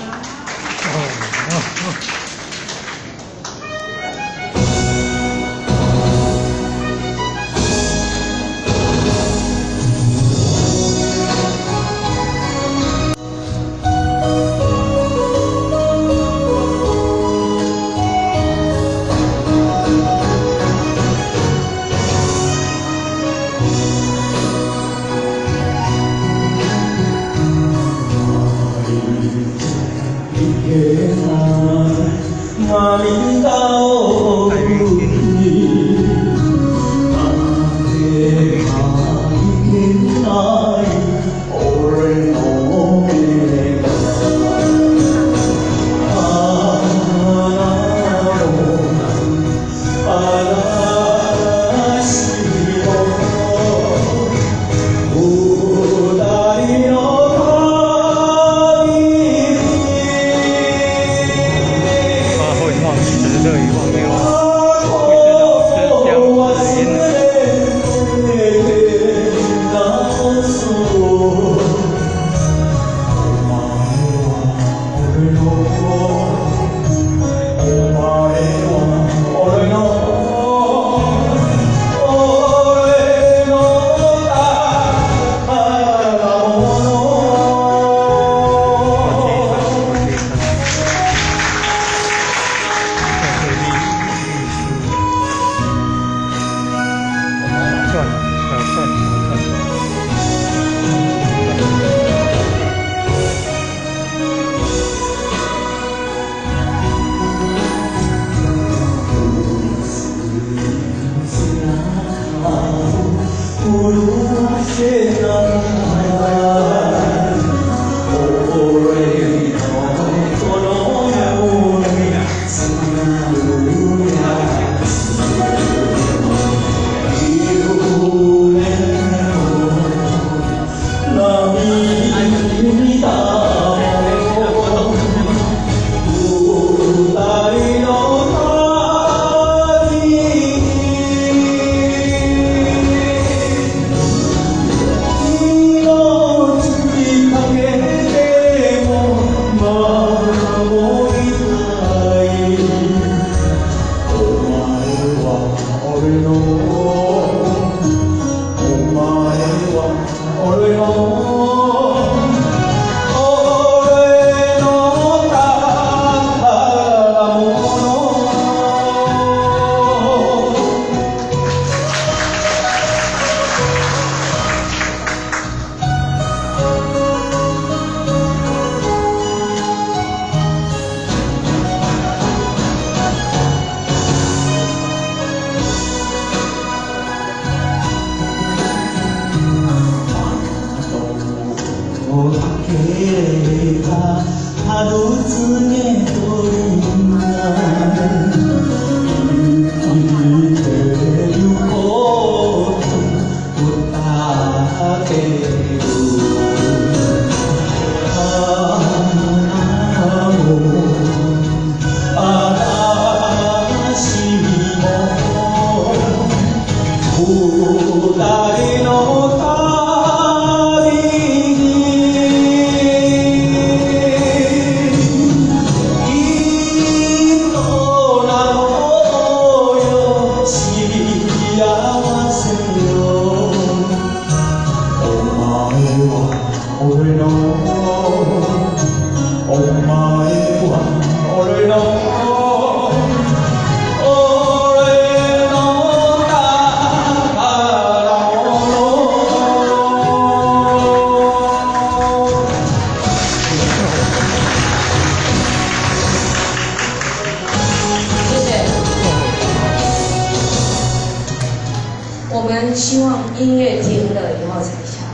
希望音乐停了以后才下来，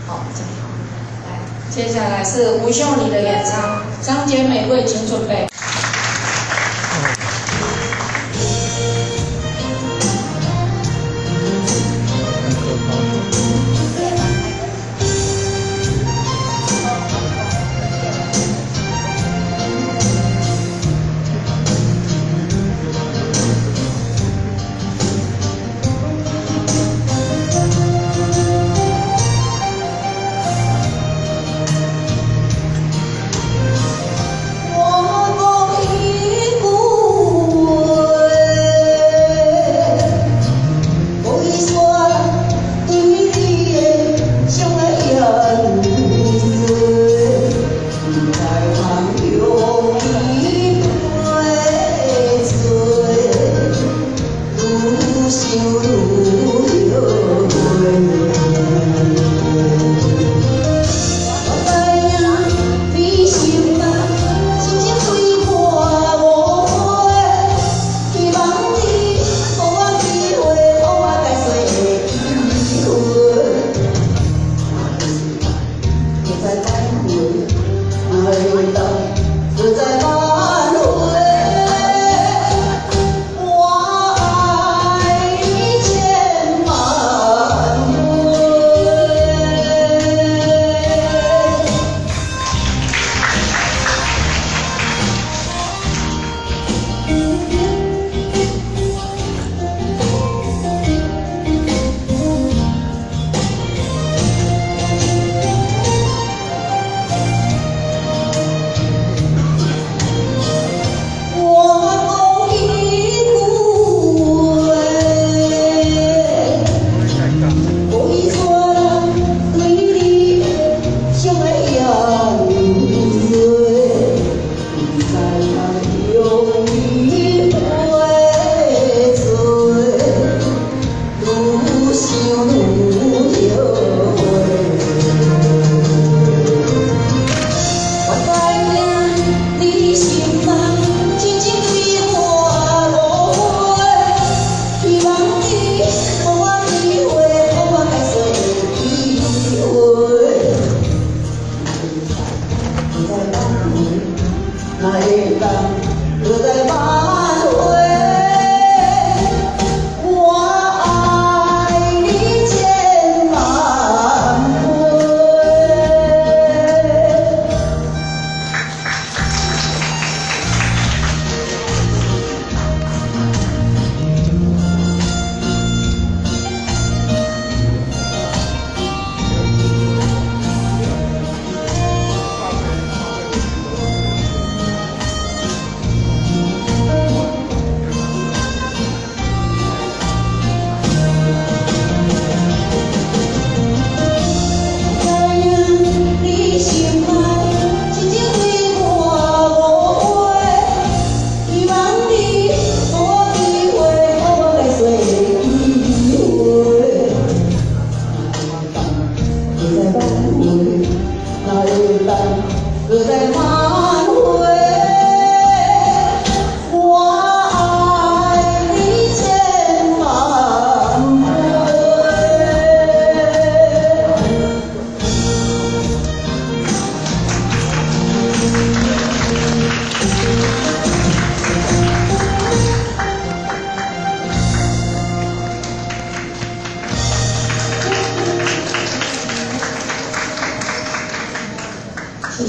好，这样好。来，接下来是吴秀妮的演唱，张杰玫瑰，请准备。我爱你千万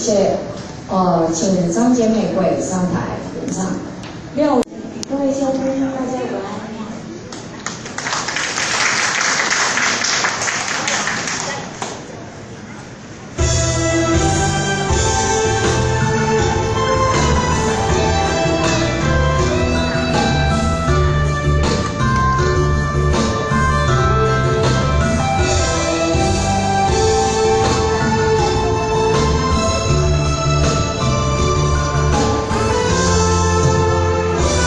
谢，请张姐妹会上台演唱。各位校工，大家晚安。我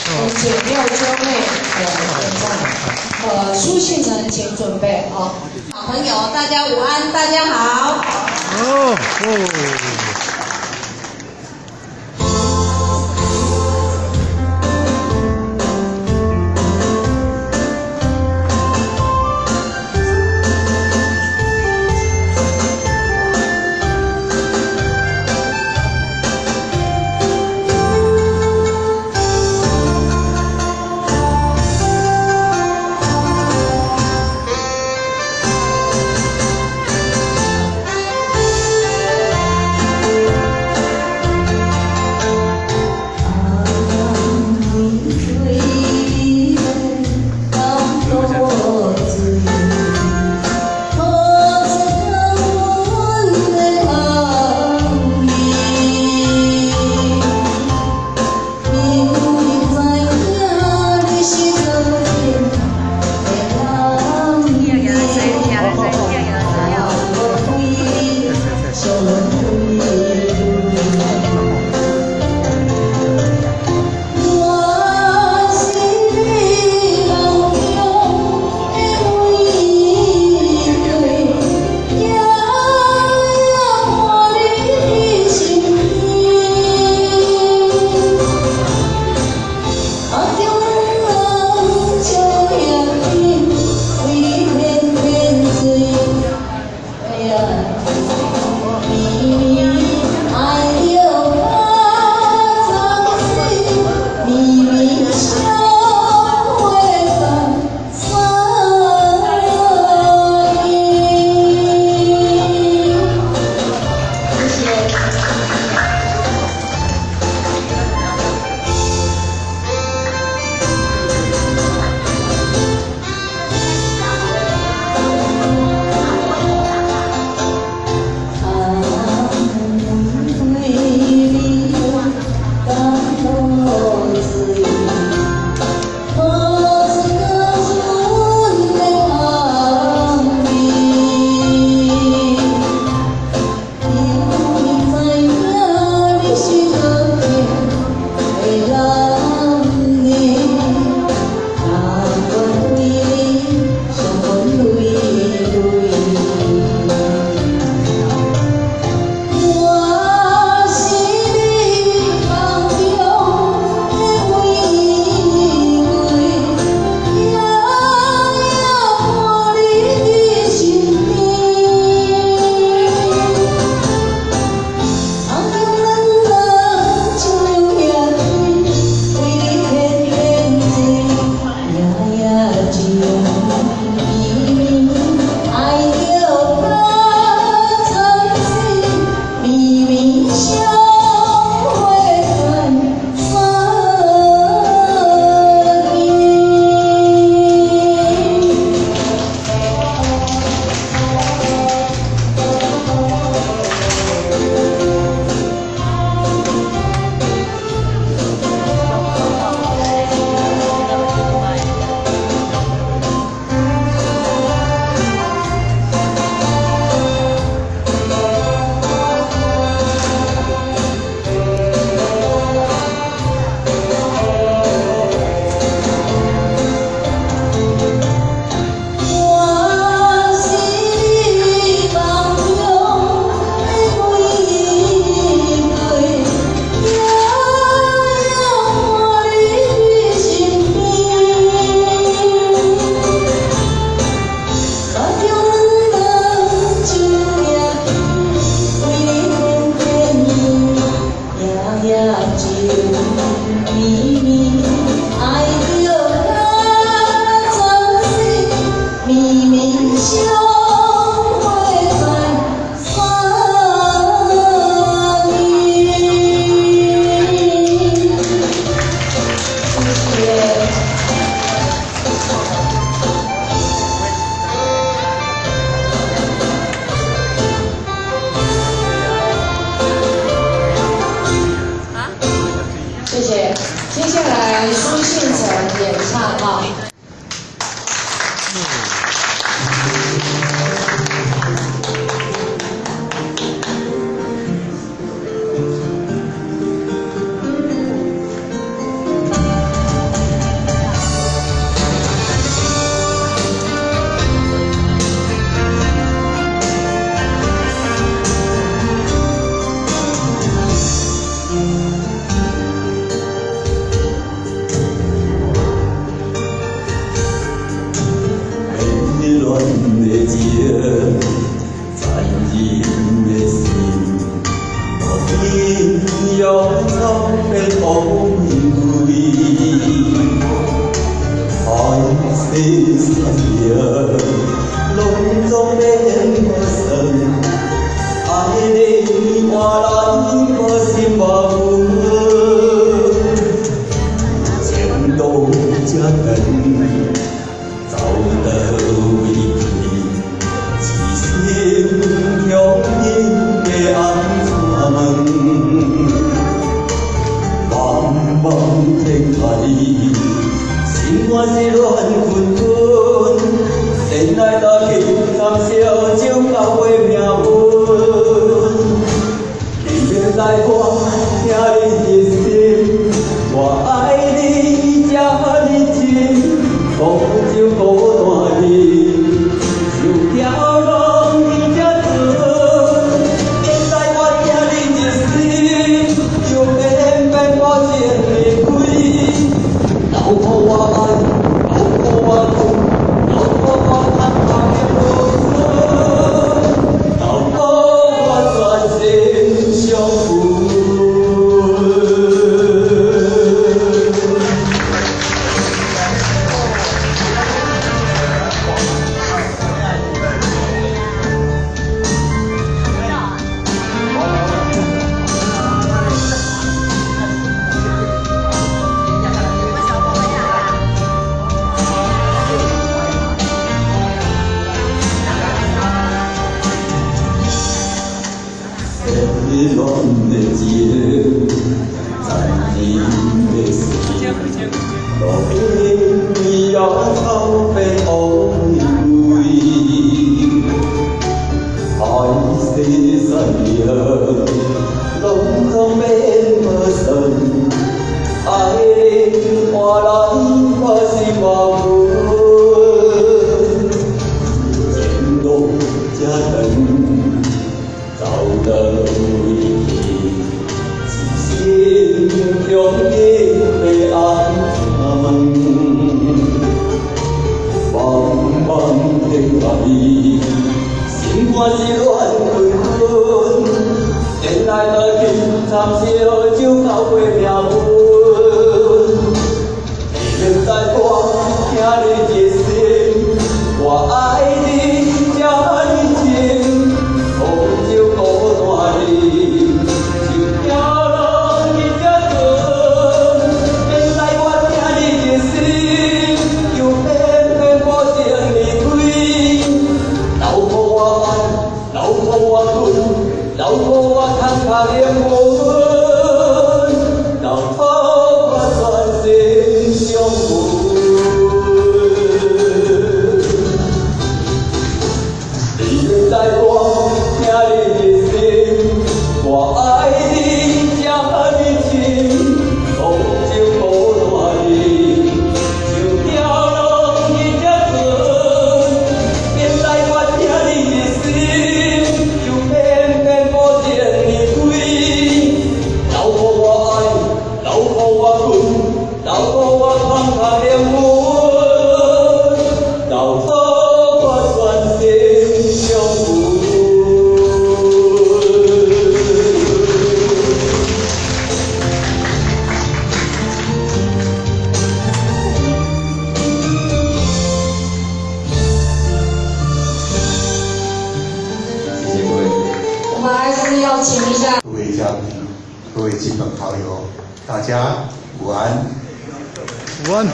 请廖秋妹演唱。苏信成，请准备好。好朋友，大家午安，大家好。你，心肝是乱纷纷，前来到去参烧酒到月命运。你别来我听你的心，我爱你这么真，孤酒孤单你，就条路你这准。现在我听你的心，就偏偏我情离开，留乎我爱，留乎我痛，留乎我叹叹的无声，留乎我全心相负。温暖的情，在你的心，路边你也草被风吹，爱是善良，拢总变无神，爱你换来我是万分，前路这长。走得回去，是心中的黑暗门。茫茫天外，心肝是乱纷纷。前来到去参烧酒到月命运。现在我听你的心，我爱你这么真。孤酒孤单你，就条路你这准。现在我听你的心，又偏偏我情离开。留乎我爱，留乎我恨，留乎我叹叹的无痕，留乎我全心相负。你现在我。听你的心，我爱你这么真，孤酒孤单你，就条路你这准。现在我听你的心，又偏偏我情离开。留乎我爱，留乎我恨，留乎我叹叹的无痕，留乎我全心相负。请一下，各位嘉宾、各位亲朋好友，大家午安。午安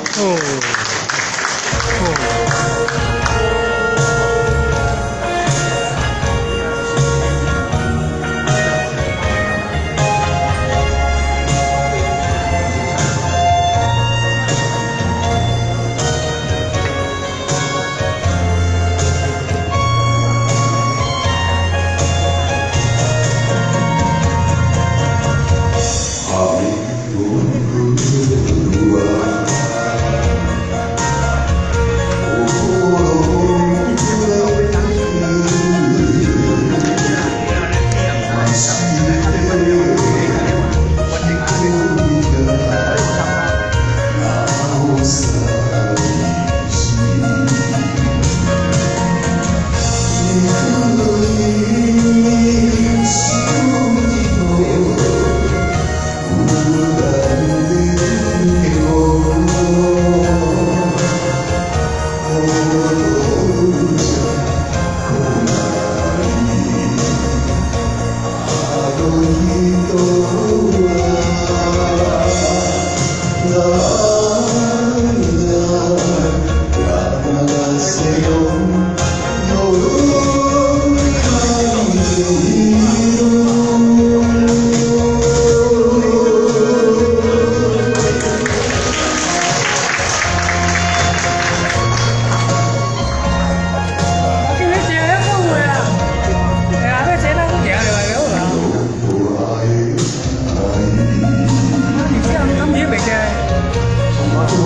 所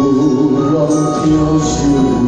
有的挑选。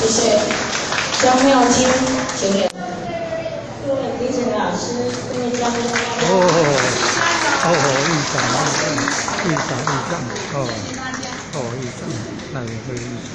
谢谢。江妙金，请你。各位评审老师，各位嘉宾，议长，那也会议长。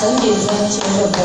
陈景生先生的。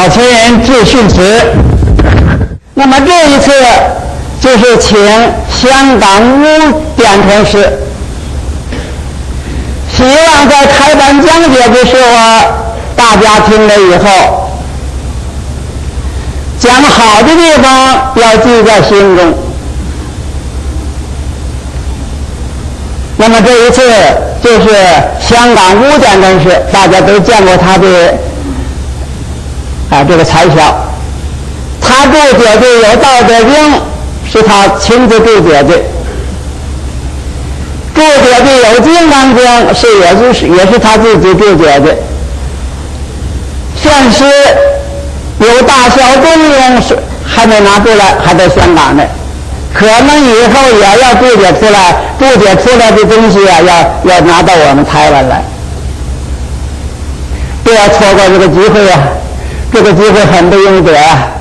老前人致训词。那么这一次就是请香港巫点同事，希望在开班讲解的时候，大家听了以后，讲好的地方要记在心中。那么这一次就是香港巫点同事，大家都见过他的这个才小。他注解的有《道德经》，是他亲自注解的；注解的有《金刚经》，也是他自己注解的。现实有大小中庸是还没拿出来，还在香港呢。可能以后也要注解出来，注解出来的东西要拿到我们台湾来，不要错过这个机会啊！这个机会很不容易得啊！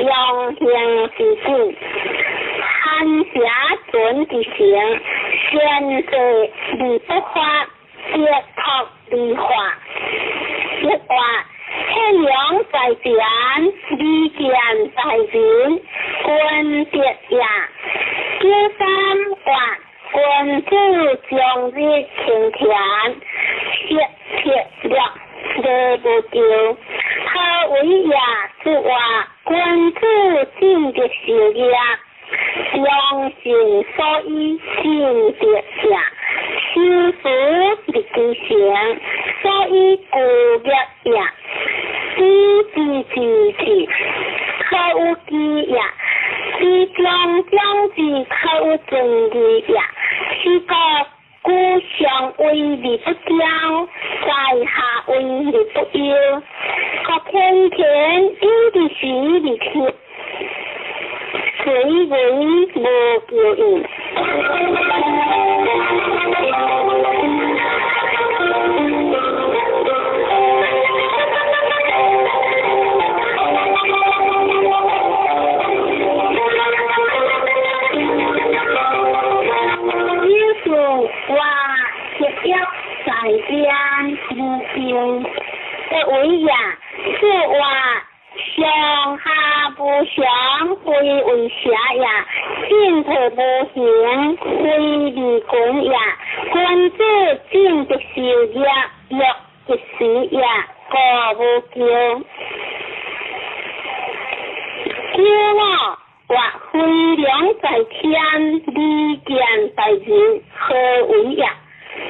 用行之信，汉侠准之行，现世离不法，别托离化，一话天良在前，利见在人，官别也，第三话。君子将日清田，切了热不丢。他为也是话，君子尽的事业，良心所以尽的下，修福的基行，所以故业也，知可有基也。是将之可有正义也，是个故乡为利不骄，在下为利不忧，可天天有的是利去，谁为无救应？在边无边的为也，是话上下不相会为下也，进退不行会离滚也，君子尽的事业，若的事业个无救。叫我或飞良在天，利见在人，何为也？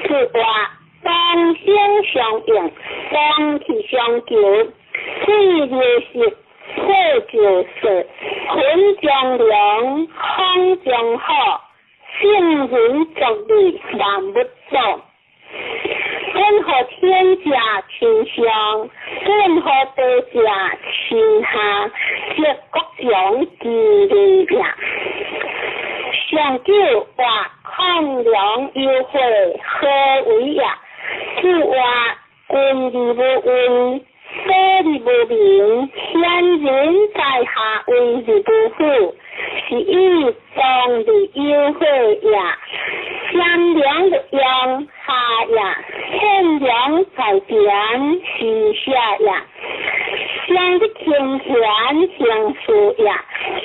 是话当先相应，当体相救，最就是破就是混将良，康将好，性人着力难不动。任何天下倾向，任何国家倾下，皆各种之力量。上九话抗良优惠，何为也？是话君利不为，非利不明，天人在下为利不富，是以当利优惠也。善良的阳下也，天良在边是下也。相的天权相属也，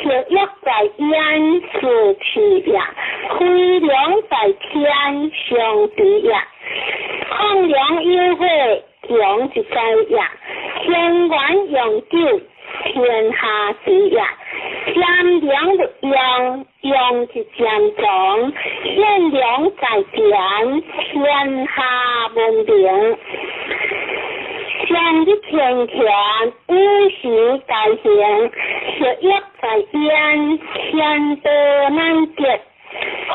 小一在焉是去也，亏良在天相比也。抗良优惠讲一在也，天管永久天下事也。善良的阳用一将中，天良在边天下文明。善的天权无时改行，小一在焉天德难别。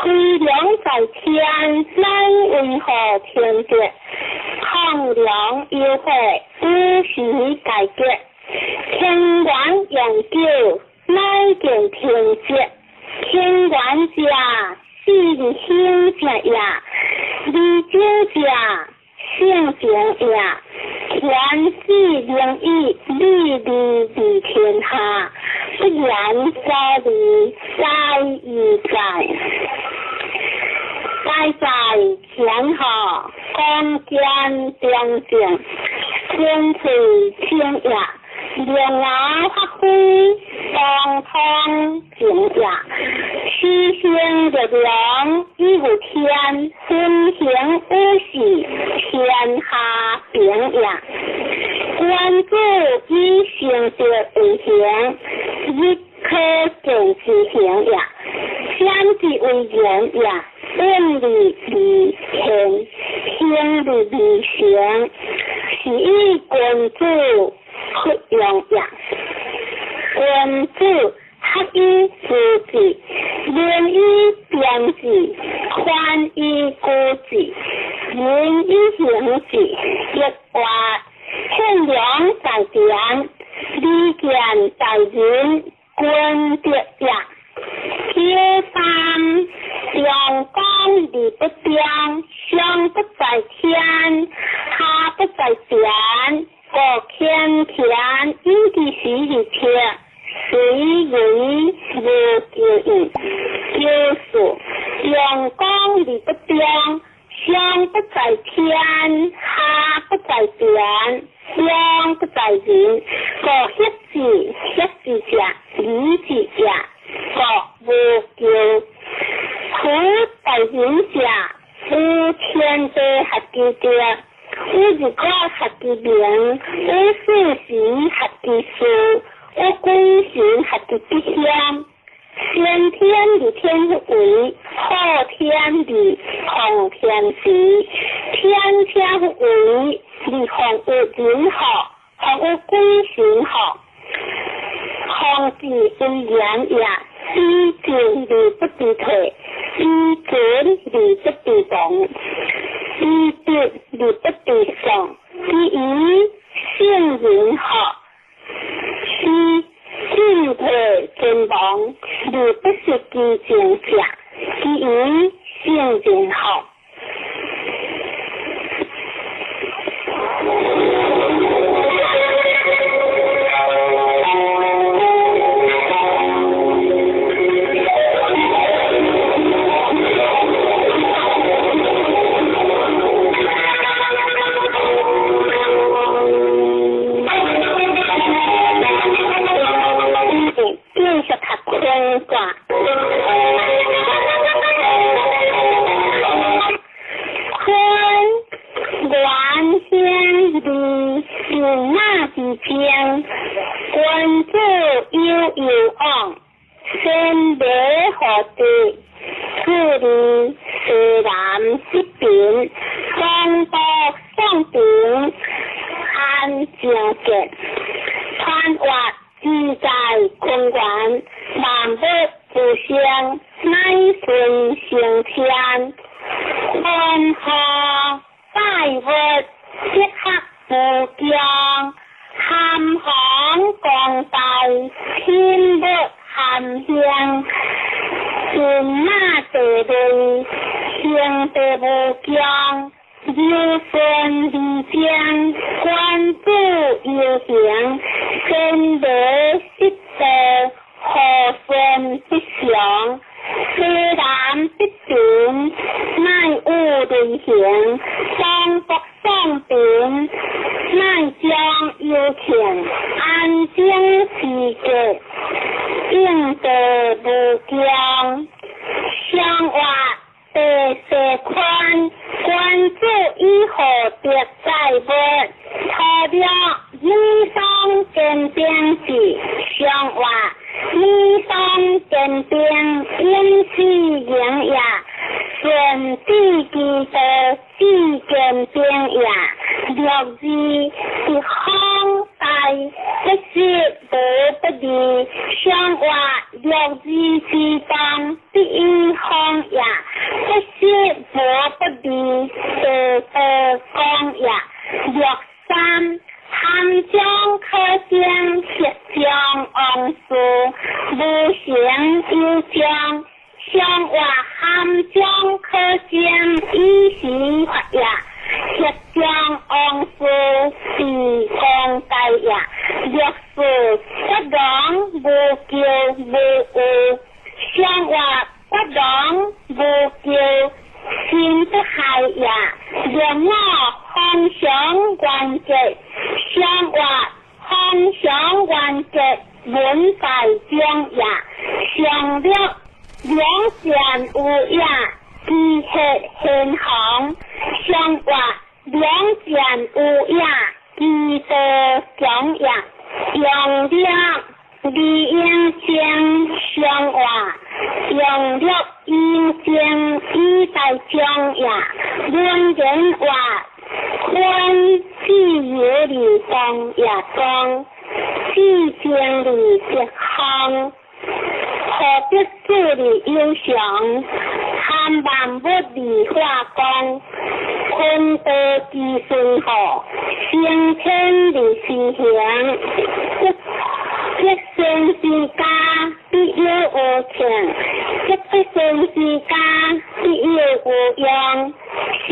亏良在天，难为何天别？抗良优惠，无时改革。天管永久，难见天节。天管家，是兴家呀；理经家，性情呀。天是灵异，利天下，不然在理，在义在。在天下，光见正正，天垂清呀，良牙发挥，当通景呀，虚心的良，一无天，分行无喜，天下平呀。关注以行者为行，一颗正之行呀，相之为人呀。论理理天，天理理行，是以君子合用呀。君子合以自己，廉以边己，宽以固己，仁以行己。一话天良在边，利见在人，君别呀。第三，阳光理不刁，相不在天，他不在边，各天田，有的是一天，谁为无救应？就是阳光理不不在天，下不在地，上不在人。各一字，一字者，理字者，各无叫。苦在人者，有天地合其地，有日果合其名，有事时合其事，有鬼神合其吉祥。先天理天为，后天理后天时，天天为理后有人好，后有鬼神好，后自为言也。知见理不知退，知准理不知动，知对理不知上，知以性人好，知进退尊王，理不是知见者，知以性人好。关注悠望，先别何地，距离西南这边，东北上边，看正见，穿越自在公园，南北不相，乃顺成天，看河拜佛，即刻不将。含行降大，天不含香，全马地雷，天地无疆，有顺理将，关注有行，先得失得，何顺不祥，虽然不变，乃有理行，东北上边。乃将有钱安静世界，应得无疆，相话地势宽，关注以后别在问，他了衣裳跟边子，相话衣裳跟边因是营养，顺地基的地跟边呀。六字是康大，不是不离，相话六字是当第一康呀，不是不离讲呀。六三含将可将铁将昂苏，无形有将，相话含将可将一时发呀。铁将昂苏是光大呀，若是不当无叫无有，相话不当无叫心不害呀，若我空想关节，相话空想关节文在将呀，想了两件有呀。地血现行，相话两件有呀，地的讲呀，用了理应将相话，用了应将一在讲呀，论人话，宽既有理讲呀讲，既将理健康。何必自理忧想，看万物理化工，坤德之顺好，先天理是行，一生之家必有无情，一生之家必有无用，行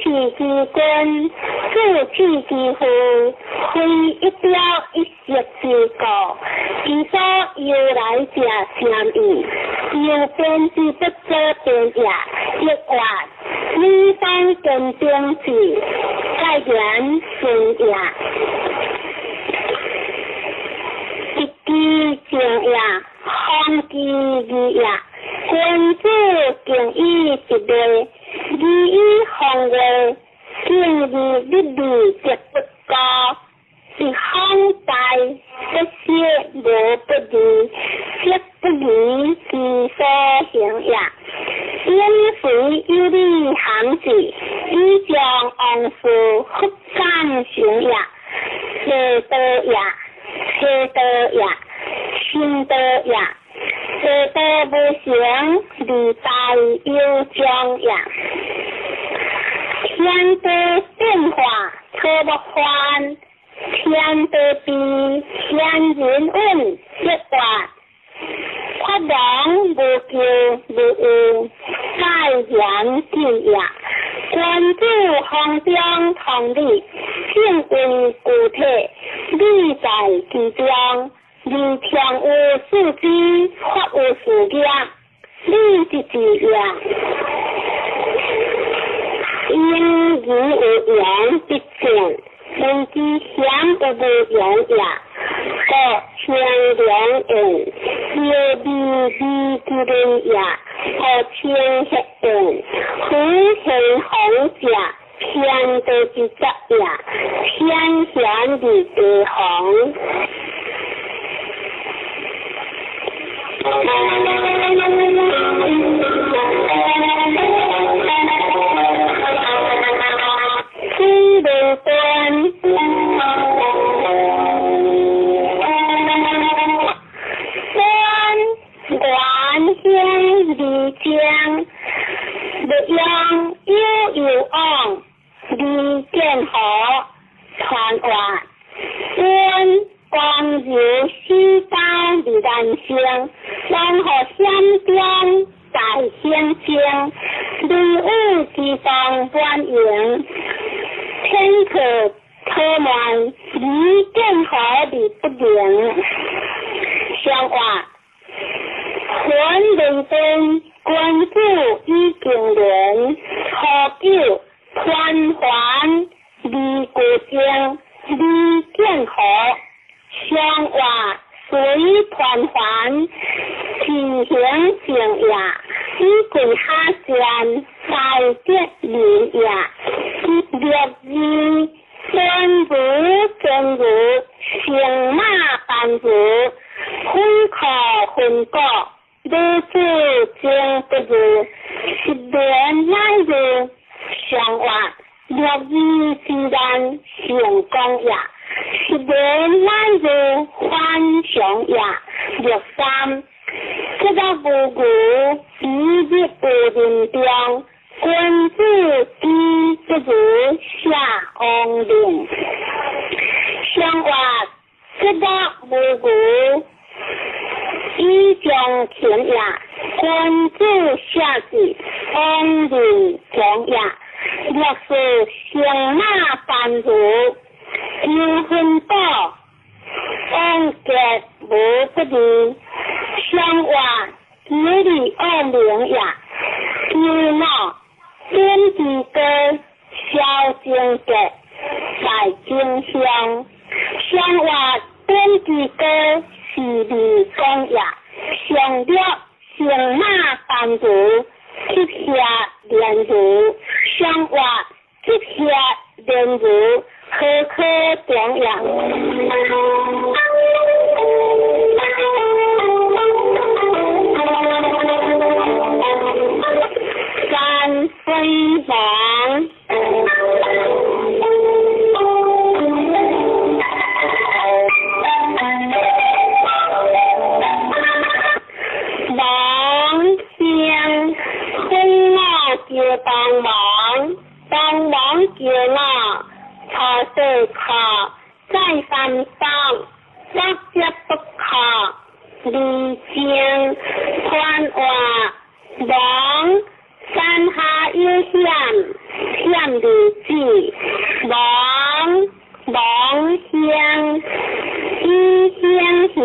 其之君，助其之父，非一雕一石之果，其所由来者相异，有变之不遮变也，一话你当跟定是在人生也，一句情也，方之义也，君子敬以一类，义以行为，敬义律律则不高。是康大这些无不离，皆不离是所行也。因随有理行事，以将往事复感行也。邪道也，邪道也，心道也。邪道不行，理大有将也。天地变化，可不换。天地比，天人运，一滑，发扬无咎无恶，在人之也。君子行中同理，性为固体，理在其中，理强无事之，法无事业，理之之也。因义无言必见。人之险不不言也，各千两人，有利利之人也，各千黑人，虎行红者，偏得之则也，偏显之之红。知人端，观天理将，不样有昂，理见和传话，观光如西单理丹香，然后相边在相将，理物之上观影。天可科满，离更好理不灵。相话，魂为真，关注于经纶，何救团环，离故乡，离更好。相话，随团环，其行行也，以鬼下山，在结理也。略知真如真如，行马般如，混口混果，如知经不如，是人来如相话，略知自然行功也，是人来如欢享也。略三，这个不古，一日不灵标。君子低不如下翁灵，相话这个无故，以将情也。君子下至，翁灵将也。若是行马般如，有分道，恩结无不离。相话有理二灵也，有闹。天地歌，小经格，在经香。相话天地歌是理中也，上了行马般如，接下连如。相话接下连如，可可讲也。三分房，王将空闹就帮忙，帮忙就闹，他是靠在山上，大家不靠，李将传话王。山下有险，险里至，王乡，一乡行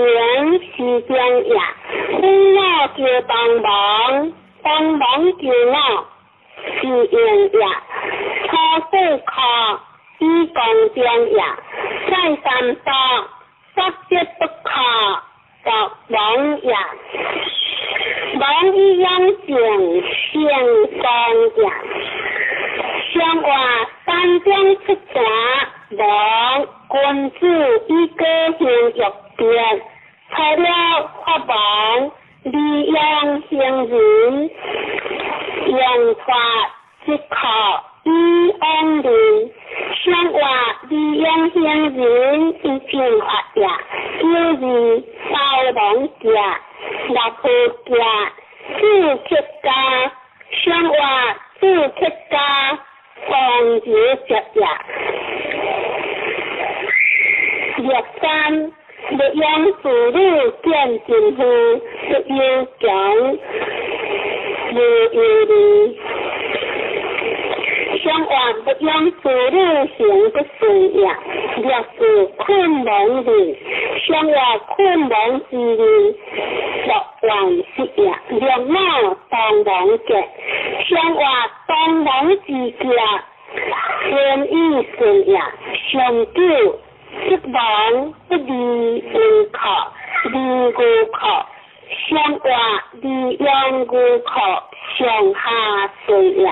是将也，空闹就帮忙，帮忙就闹，是也。可以公正也，再三道法则不可作妄也，妄以养性成功也。相话三章出城，王君子以个性欲变，除了法王利用行人，用法即可以安利。相话利用行人以正法也，就是包容也，立法也，自客家。相话自客家。防止着也，若三利用妇女见政府不要讲无有理，相话不用妇女行不顺也，若是困难的，相话困难之理，若还是也，若冇当然嘅，相话当然之家。天意顺也，上九即亡不离无可，离无可，相话离用无可，上下顺也。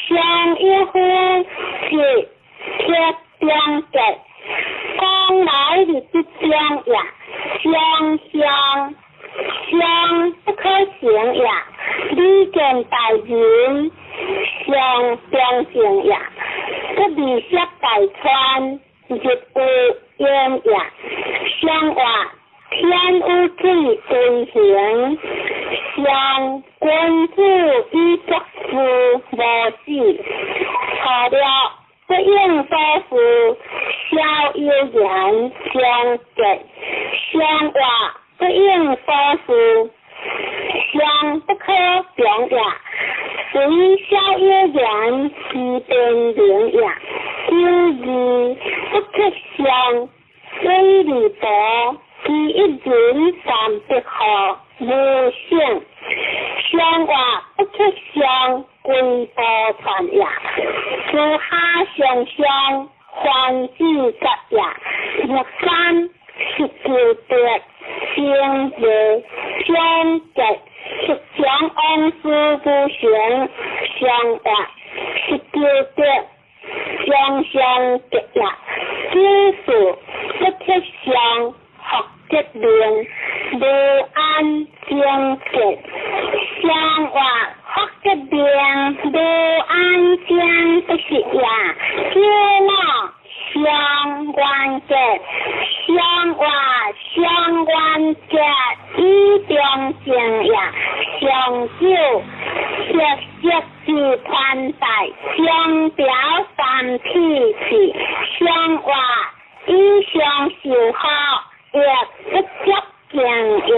上是贴中格，讲来日之中也相不可行也，理见大人相中性也，不理识大川日有烟也，相话天有水对行，相君子以作事无事，错了不应多事，逍遥言相结，相话不应多事，相不可表也，随逍遥言是变灵也，今日不可相，虽离多。其一人300号无性，相话不可相，归波传也。私下相相，欢喜集也。若三是求得，相结相结，是将安事不行，相话是求得，相结也。知事不可相。学结令无安相结，相话学结令无安相不是也，叫我相关结，相话相关结以中性也，相少学是传代，相表3体是，相话以上受好。也不接近也。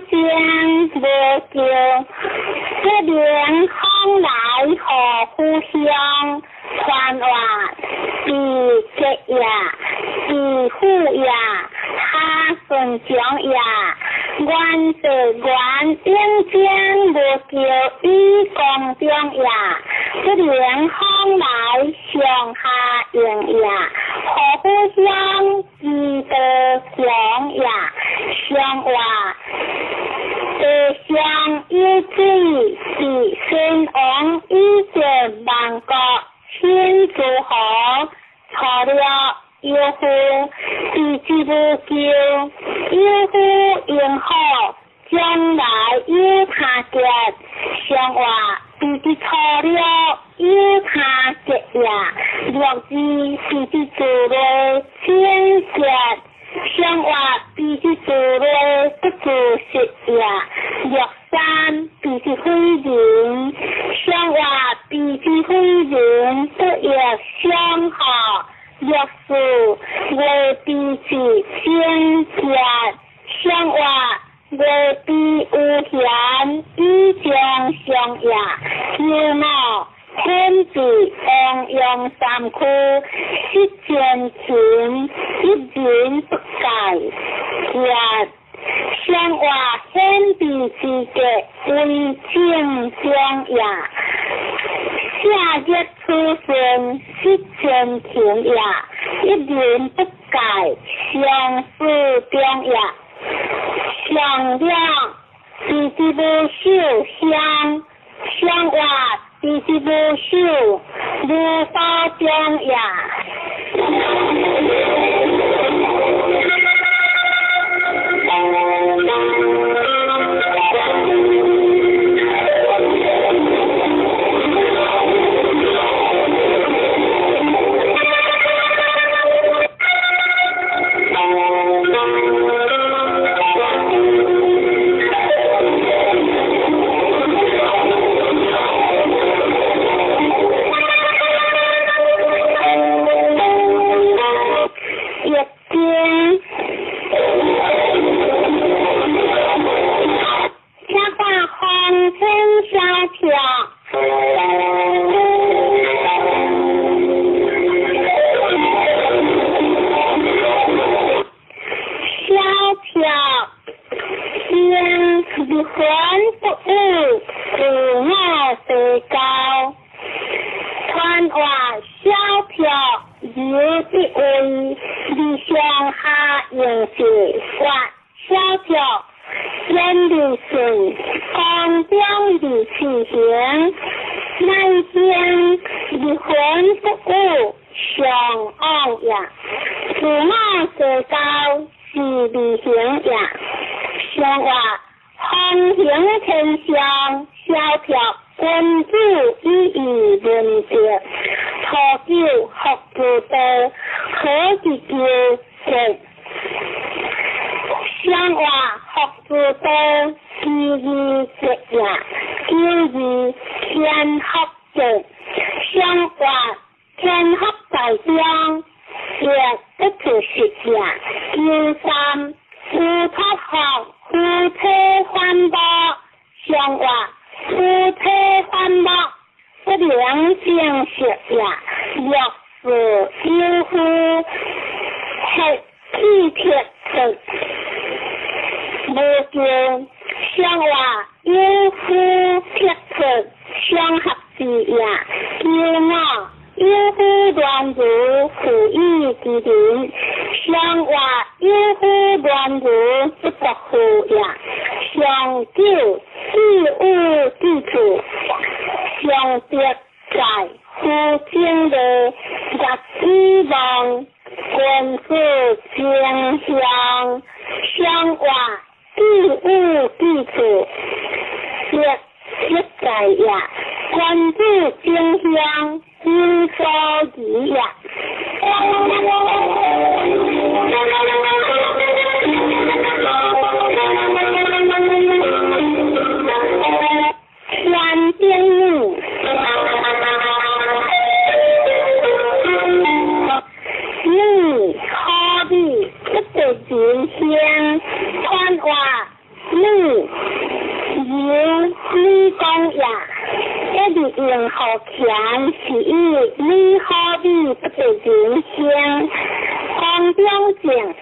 间无叫，这连风来何故乡？传话是吉呀，是福呀，他顺祥呀。愿是愿应将无叫与公中呀，这连风来上下应呀，何故乡知道祥呀？相话地上一枝是先王一直万国千诸侯，错了有夫是之无救，有夫应好将来有他结，相话是之错了有他结呀，若之是之做类千结。相话必须做类不做实呀，若山必须非人，相话必须非人不也相好，若是为必是先结，相话为必有贤以将相呀，有闹天地安阳三区，一见情，一言不改。也相话天地之格，为正将也。夏日出生，一见情也，一言不改，相思中也。相亮，是之不秀香，相话。是之不秀，如花将呀。你讲呀，一日用好强是以你好比不得人先，光表情，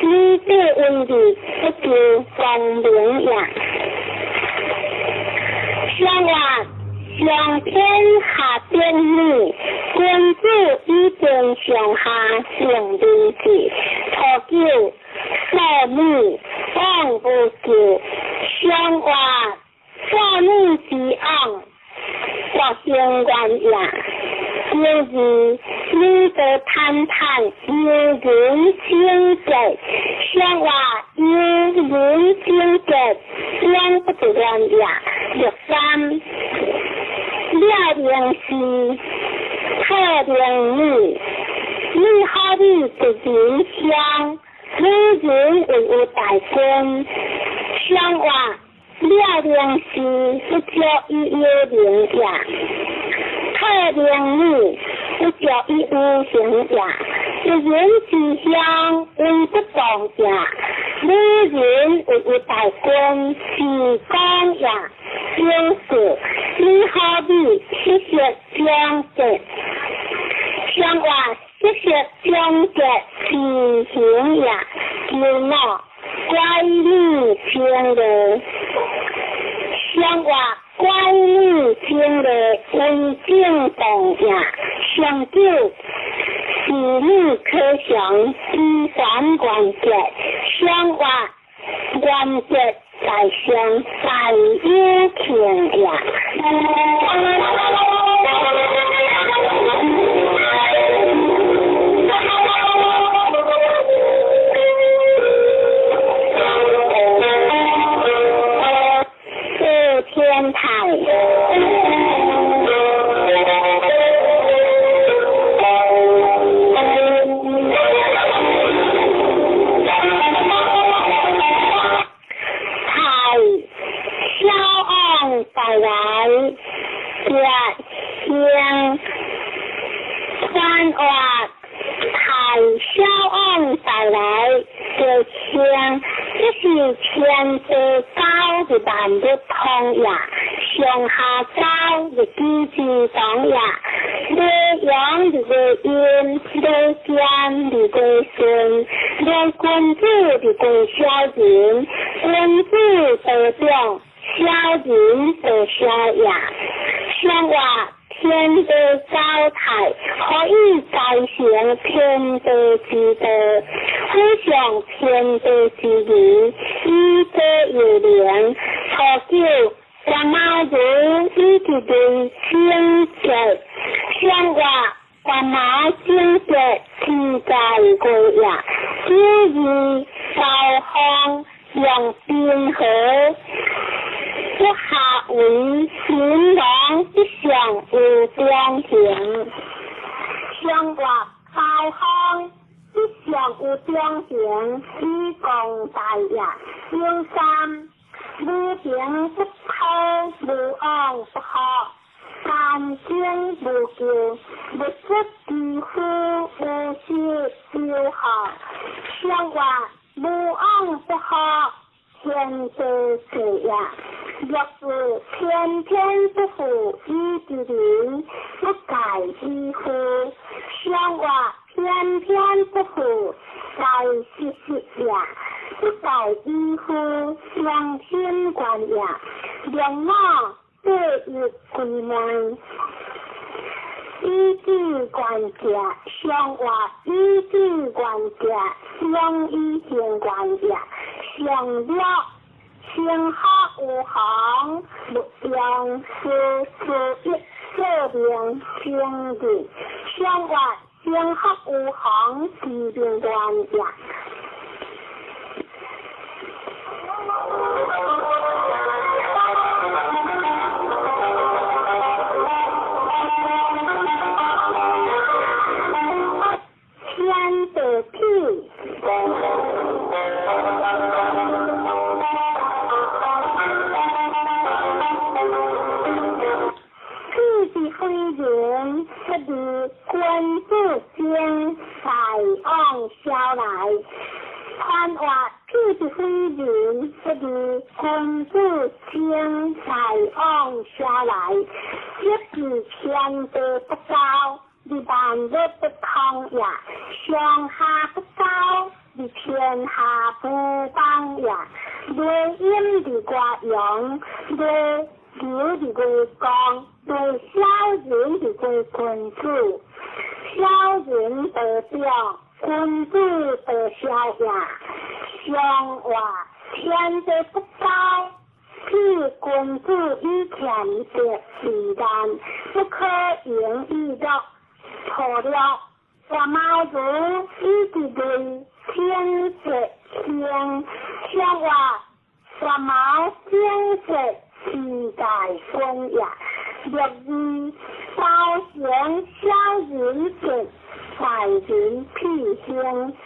你对问题不就光明呀？相话上天下典礼，君主已经上下成理事，初九少女望不救，相话少女之昂，我相关呀。第二，你的谈谈有人情节，相话有人情节，两不得乱呀。第三，了灵是特灵女，你好比的人香，女人为有大根，相话了灵是不叫伊有灵呀。特灵女不叫伊无形呀，人之香为不动呀，女人为有大根是光呀。就是你好比谢谢讲解，相话谢谢讲解是行呀，就那怪力情的，相话怪力情的为正动呀，相救是你可想第三关节，相话关节。在上在一天呀，是天台。带来热香三话太消案带来热香，这是全世高的版的通呀，上下高的机制懂呀，内阳的个阴，内奸的个顺，内君主的个小人，君主得中。小人的小呀，相话天的高台，可以改成天的之德，非常天的之理，一个有灵，初九关马人一直对清洁，相话关马清洁自在过呀，第二高方用冰河。一下为新郎一上有光景，相话高康一上有光景，以共大呀。第三，女平不偷，女昂不好，干净不旧，不识皮肤，不是就好。相话女昂不好。天的水呀，若是天天不服一之灵，不改衣服，相话偏偏不服改习习呀，不改衣服相天管呀，两貌对于归门。依据管家，相话依据管家，相依相管家。相了，相好无行，不相是一这边相的，相话相好无行，是边关呀。天的地。人不如君主间才往下来，看话偏的飞人，不如君子将财往下来，一时天地不高，你万物不通也；上下不高，你天下不邦也。雷阴的刮阳，雷流的归光，雷小人的归君子，小人得表，君子得小呀。上话天地不高，譬君子以前的自然，不可言喻的错了。我毛主一直对天色天，上话我毛天色时代风呀，若以高贤小人者，在人辟兴。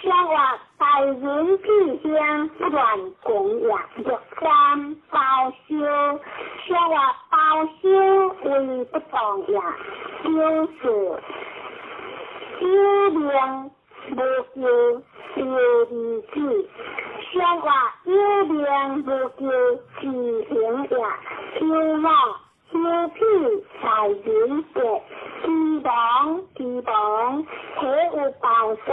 上话大人辟兴，不乱供养，若三包修。上话包修为不当呀，就是修炼无救修理智。上话修炼无救自行呀，修妄修辟在人者，地亡且有报生。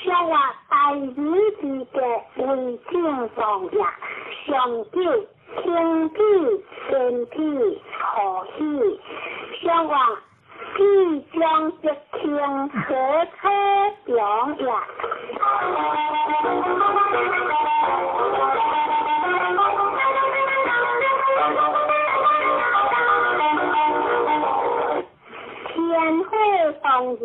上话大人之格为正常呀，上九天地天地可喜。上话必将一天和车表呀。天会放人，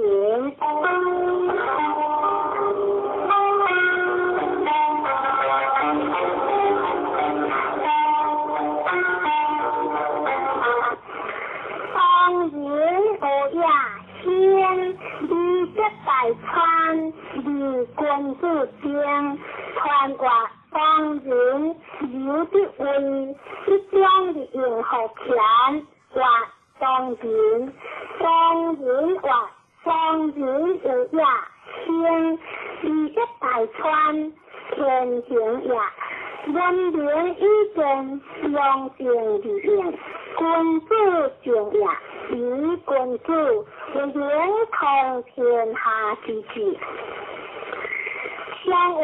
放人不呀天，你这百川，你君子将，传话放人有的为，一将的应好钱，话放人话放人有呀天，你这百川天行呀。人民一正用情的应，君子敬呀，以君子连通天下之志。上话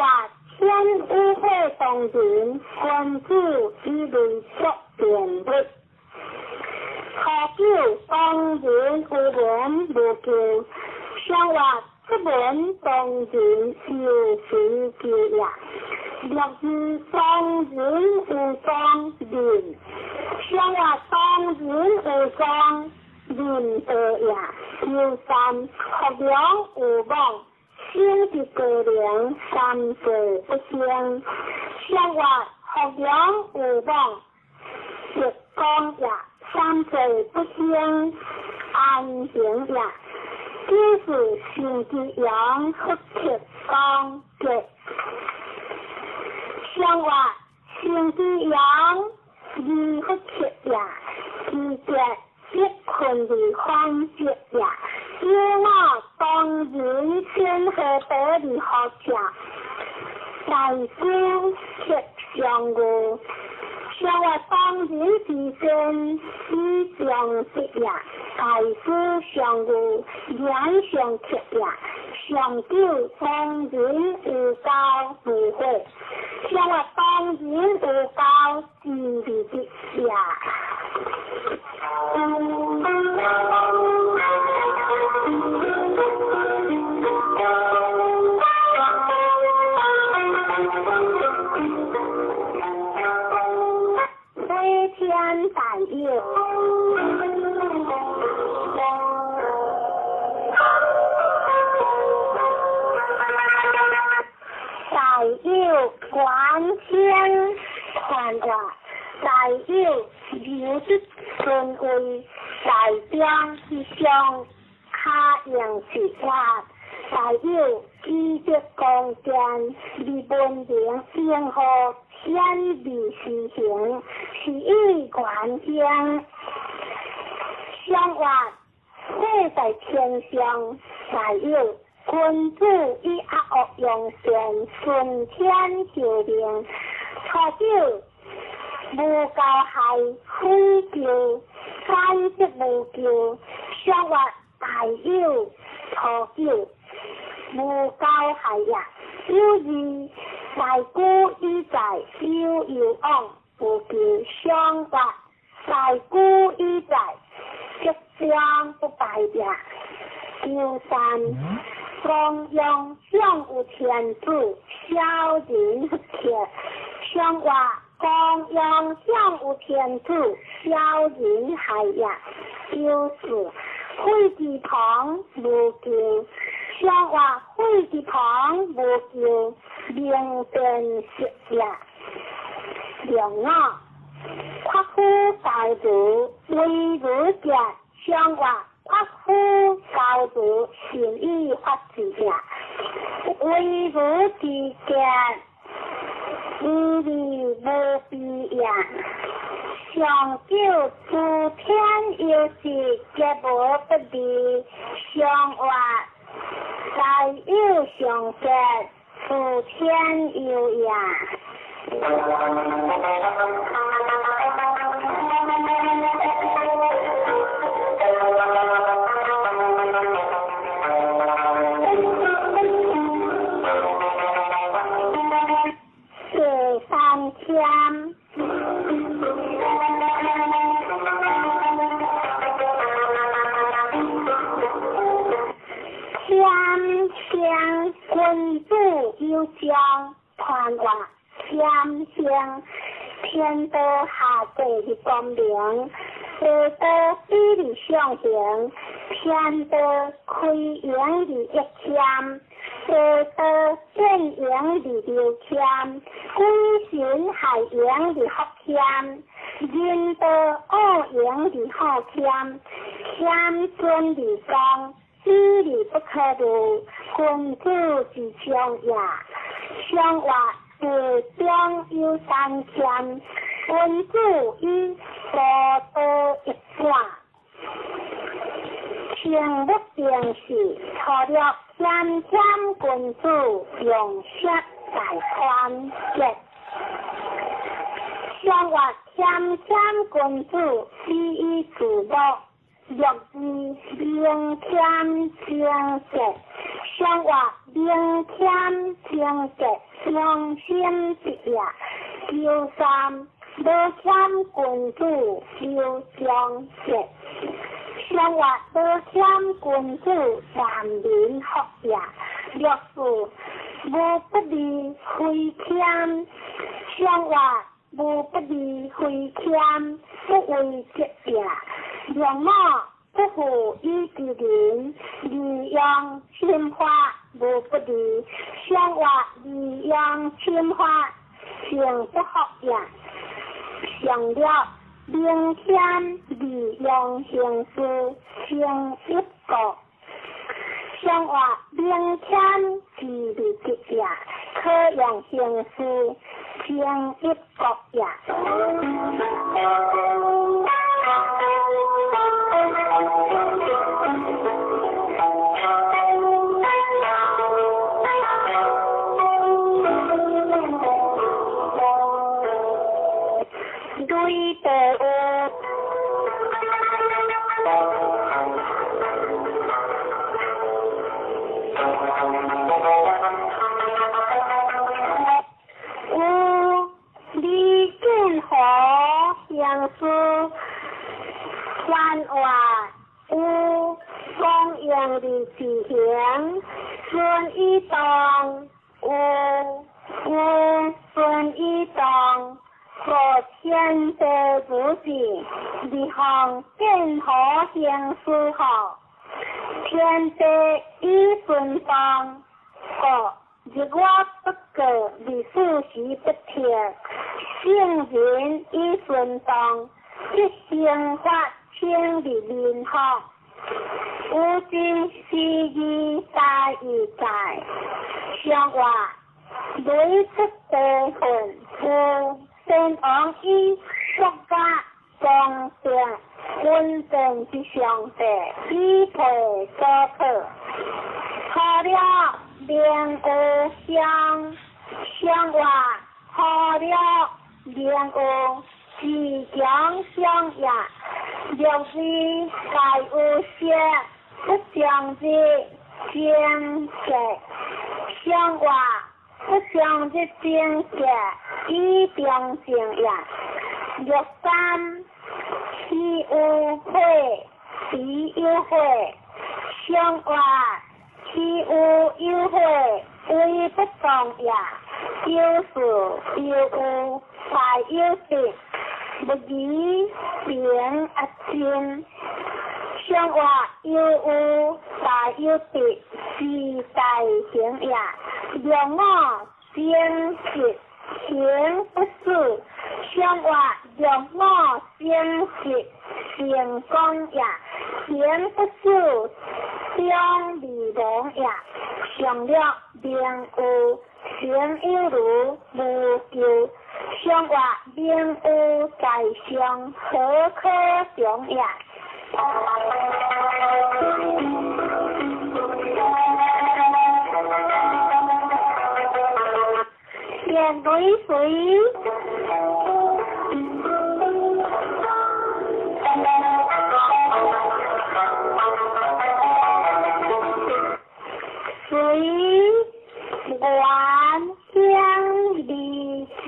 天无会动人，君子以为作辩论。可救当人无人无救，上话不能当人有谁救呀？若是当人无当人，上话当人无当人得呀。有三学良无忘，心的个良三者不相。上话学良无忘，是讲呀。三者不相安行呀，就是心的阳和铁刚的。上话心的阳与和铁呀，是个结困的关节呀，因我当人先和得的好家，在心铁相互。上话当人之身，思想直呀，大思相互，两相贴呀，上九当人无高不会，上话当人无高自理的呀。天大佑，大佑观天传话，大佑有的尊位，大将之上下阳之话，大佑记得公间，日本人应和天理实行，是一观将。上话会在天上，大佑君主以恶用善，顺天受令。初九，无教害，非救，奸即无救，相或大有。初九，无教害也。有二，在古以在，有有往，无救相或。在古以在，即将不败也。有三，公用相有天主，小人不缺。相话公用相有天主，小人害也。有四，会之旁无救。相话会之旁无救，明辨实也。两五，夸夫教主为儒者，相话夸夫教主善于发字也。为儒之家，无理无必也。上九诸天有时，皆无不利。相话在有上节，诸天有也。第三天。天君主有将传话，天香天道下地的光明，地道比例相形，天道开阳的一天，地道变阳的六天，鬼神害阳的福天，人道恶阳的好天，天尊的光。知理不可度，君主之将也。相话是中有三千，君主以所多一卦。情不变时，错了天天君主用舌在宽节。相话天天君主第一主目。若是明天清节，相话明天清节，相心之也。第三，无欠君主有将节，相话无欠君主万民福也。若是无不利亏欠，相话无不利亏欠，不为节也。两马不服一之人，利用侵化无不利，相话利用侵化情不合也。上了明天利用形式情一个，相话明天是利节也，可用形式情一个也。对的李建华杨叔番话有公用的字形，顺一当有顺一当。和天地不济，离行见可行思好。天地以顺当，个日我不过，历史时不贴。圣人以顺当，一生发千里面好。无今是义大义在，相话累出地魂夫。先往以国家公正稳定之上帝，以培所可。可了莲雾香，香外好了莲雾即将香呀，六时该有些不相知见色，香外不相知见色已定性呀，六三喜有会喜有会，香外喜有有会为不动呀，有事有有才有事，不宜变啊进，香外有有才有事，是大行呀，让我先是行不是，香外让我先是成功呀，行不是相离龙呀，上了莲雾行有如无救，香外莲雾在上何可中呀？莲水水。水原香离香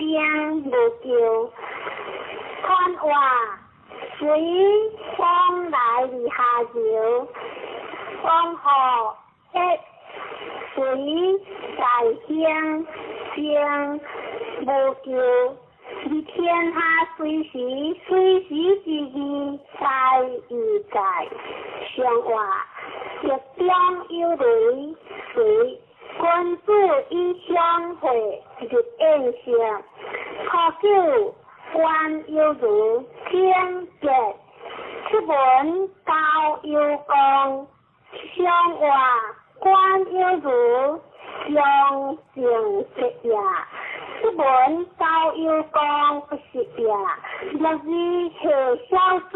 无救，看话水风来离下游，往后一水在香香无救，你天下随时之意在意在，上话日中有雷水，君子以相会日宴相，可久官有如天劫，出门高有功，相话官有如相正直呀，出门高有功不是呀，若是下小子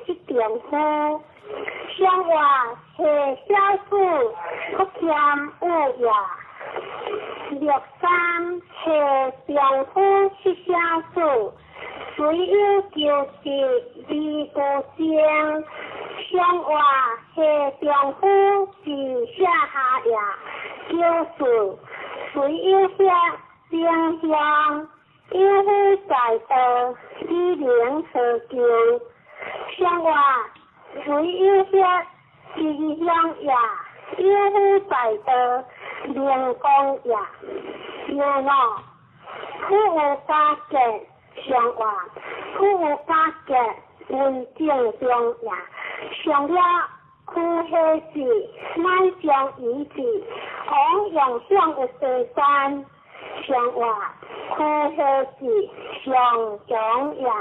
是丈夫，相话下小子不欠有呀，六三下丈夫是小子，虽有就是离故乡，相话下丈夫是下下呀，就是虽有下相乡，有夫在道，理灵和救，相话虽有下是乡呀，有夫在道，灵光呀，有我ผู้有家境相话，ผู้有家境文正中呀，上了苦下事，乃将以致，往用上有第三，相话苦下事上中呀。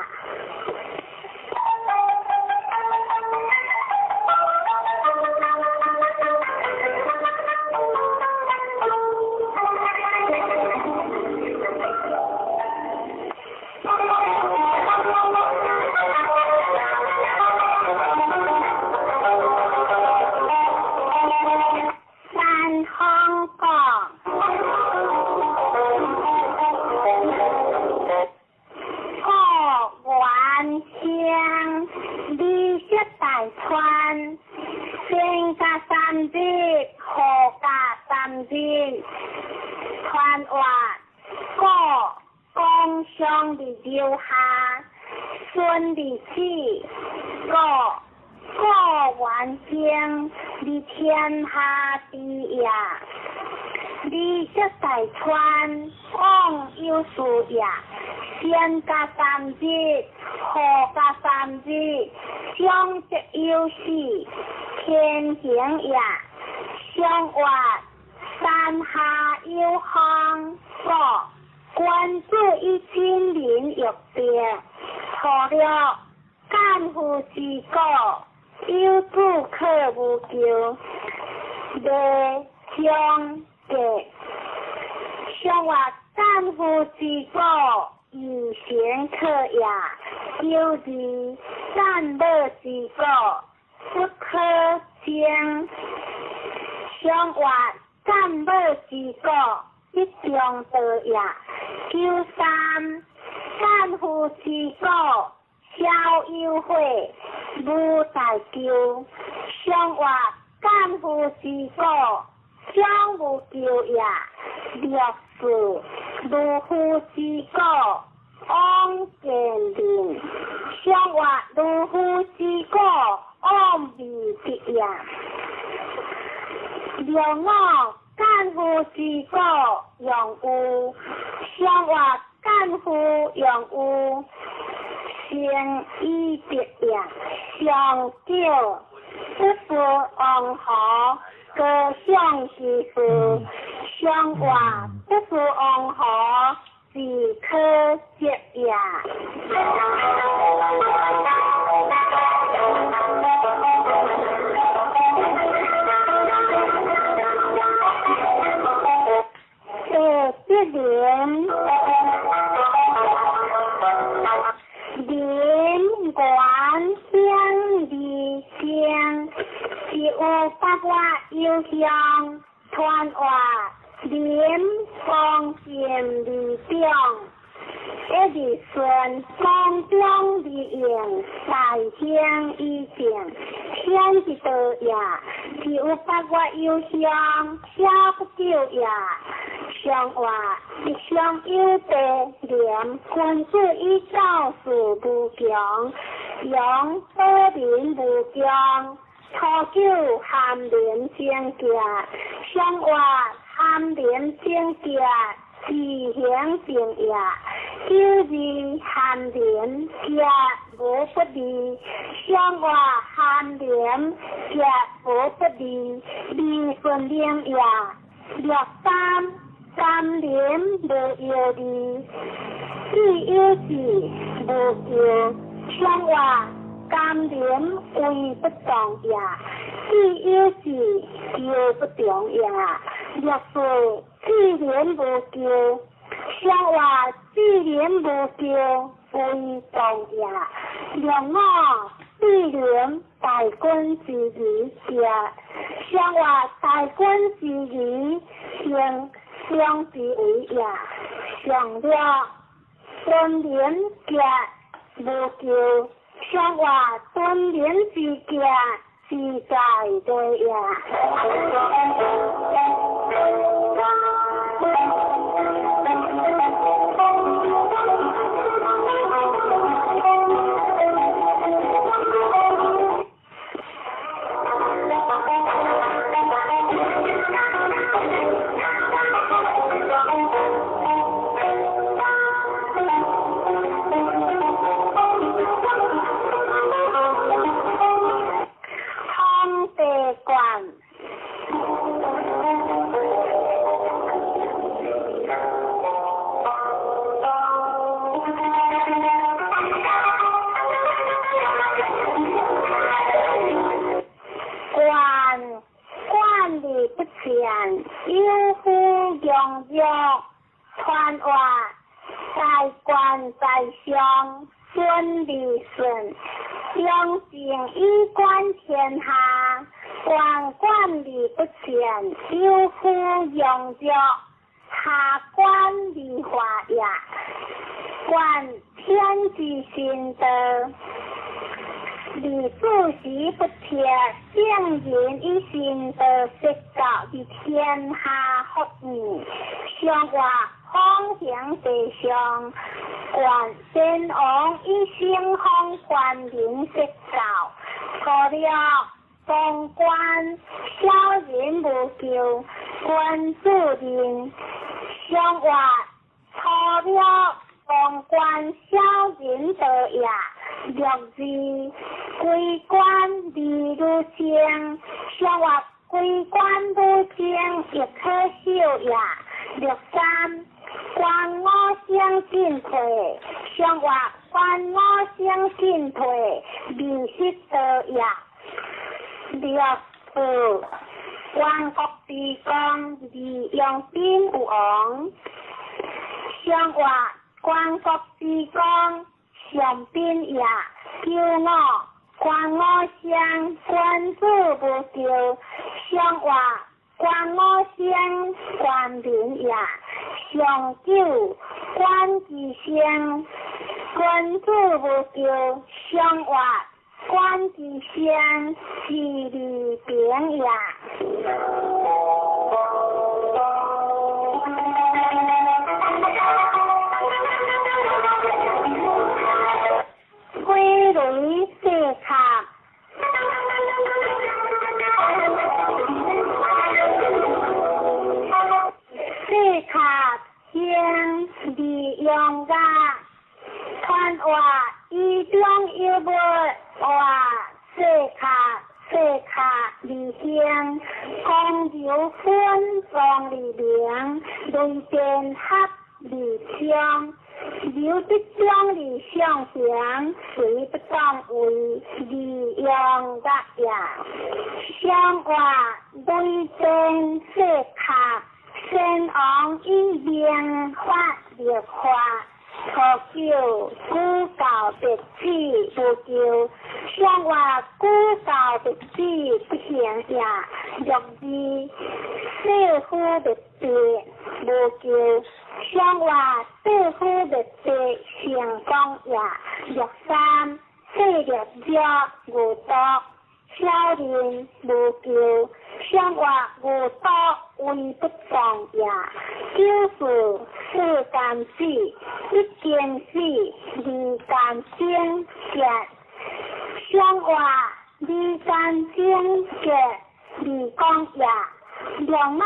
传话个工商的留下，孙的子个完成的天下第一，你这大川往有数呀，先加三字，后加三字，将这有戏天行呀，相话山下有行个关注一千年玉变，错了干护之个有主客无求，内向嘅相话干护之个以前可呀，就是战乐之个不可将相话干要之果，一中道也。求三，干父之果，逍幽会，无大求。上话干父之果，小无求也。六四，如父之果，往见灵。上话如父之果，往未必也。六五，干父之果，用有。上话干父用有，成以别也。上九，不服王侯，各相其父。上话不服王侯，是可接也。连贯相离相，是有八卦有相，传话连光见离中，一日顺光中离应，大相依正，天一道也，是有八卦有相，小不久也。上话一相有地廉，君子以造事无强，用多民无强，初九含廉正家。上话含廉正家，自行正也。九二含廉家无不利，上话含廉家无不利，利顺廉也。六三，甘廉无有利，自有事无求。上话甘廉为不重也，自有事又不重也。六四，自廉无求。上话自廉无求为重也。六五，自廉大君之义也。上话大君之义成相之为也。上六，敦廉家无求。上话敦廉之家是在对也。有夫用药，传话在官在相，顺利顺，相敬以观天下，官管理不全，有夫用药，下官理化也，观天之心德。李主席不贴，正言以心德释教于天下福义，上话方向地上，观先王以兴风观民释教，过了公官小人无救，官主人，上话错了公官小人得也。六字归官理如正，上话归官如正亦可笑也。六三官我相进退，上话官我相进退，未失得也。六四万国之光，利用兵有王，上话万国之光。上宾也，九五官我相，官主无救，上话关我乡，关明也，上九关之乡，君子无咎，相活关之乡，是利平也。归类四卡。四卡将利用噶，看话一中一不话四卡利乡，公有分放利良，对变合利乡。有的将理想想，谁不当为利用的呀？相话对正是卡，身昂一边发烈化，可叫孤高的志不叫，相话孤高的志不行呀，若是社会的志不叫。相话对夫的对成功呀，若三对着家无多，少年无救，相话无多为不当呀，就是世间事，一件事二间经结，相话二间经结二讲呀，若我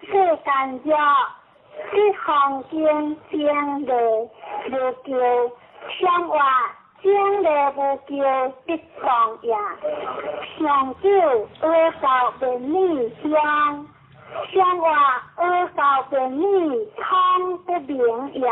世间家。一行经将来无救，相话将来无救必当呀。上九二道本理相，相话二道本理通不明呀。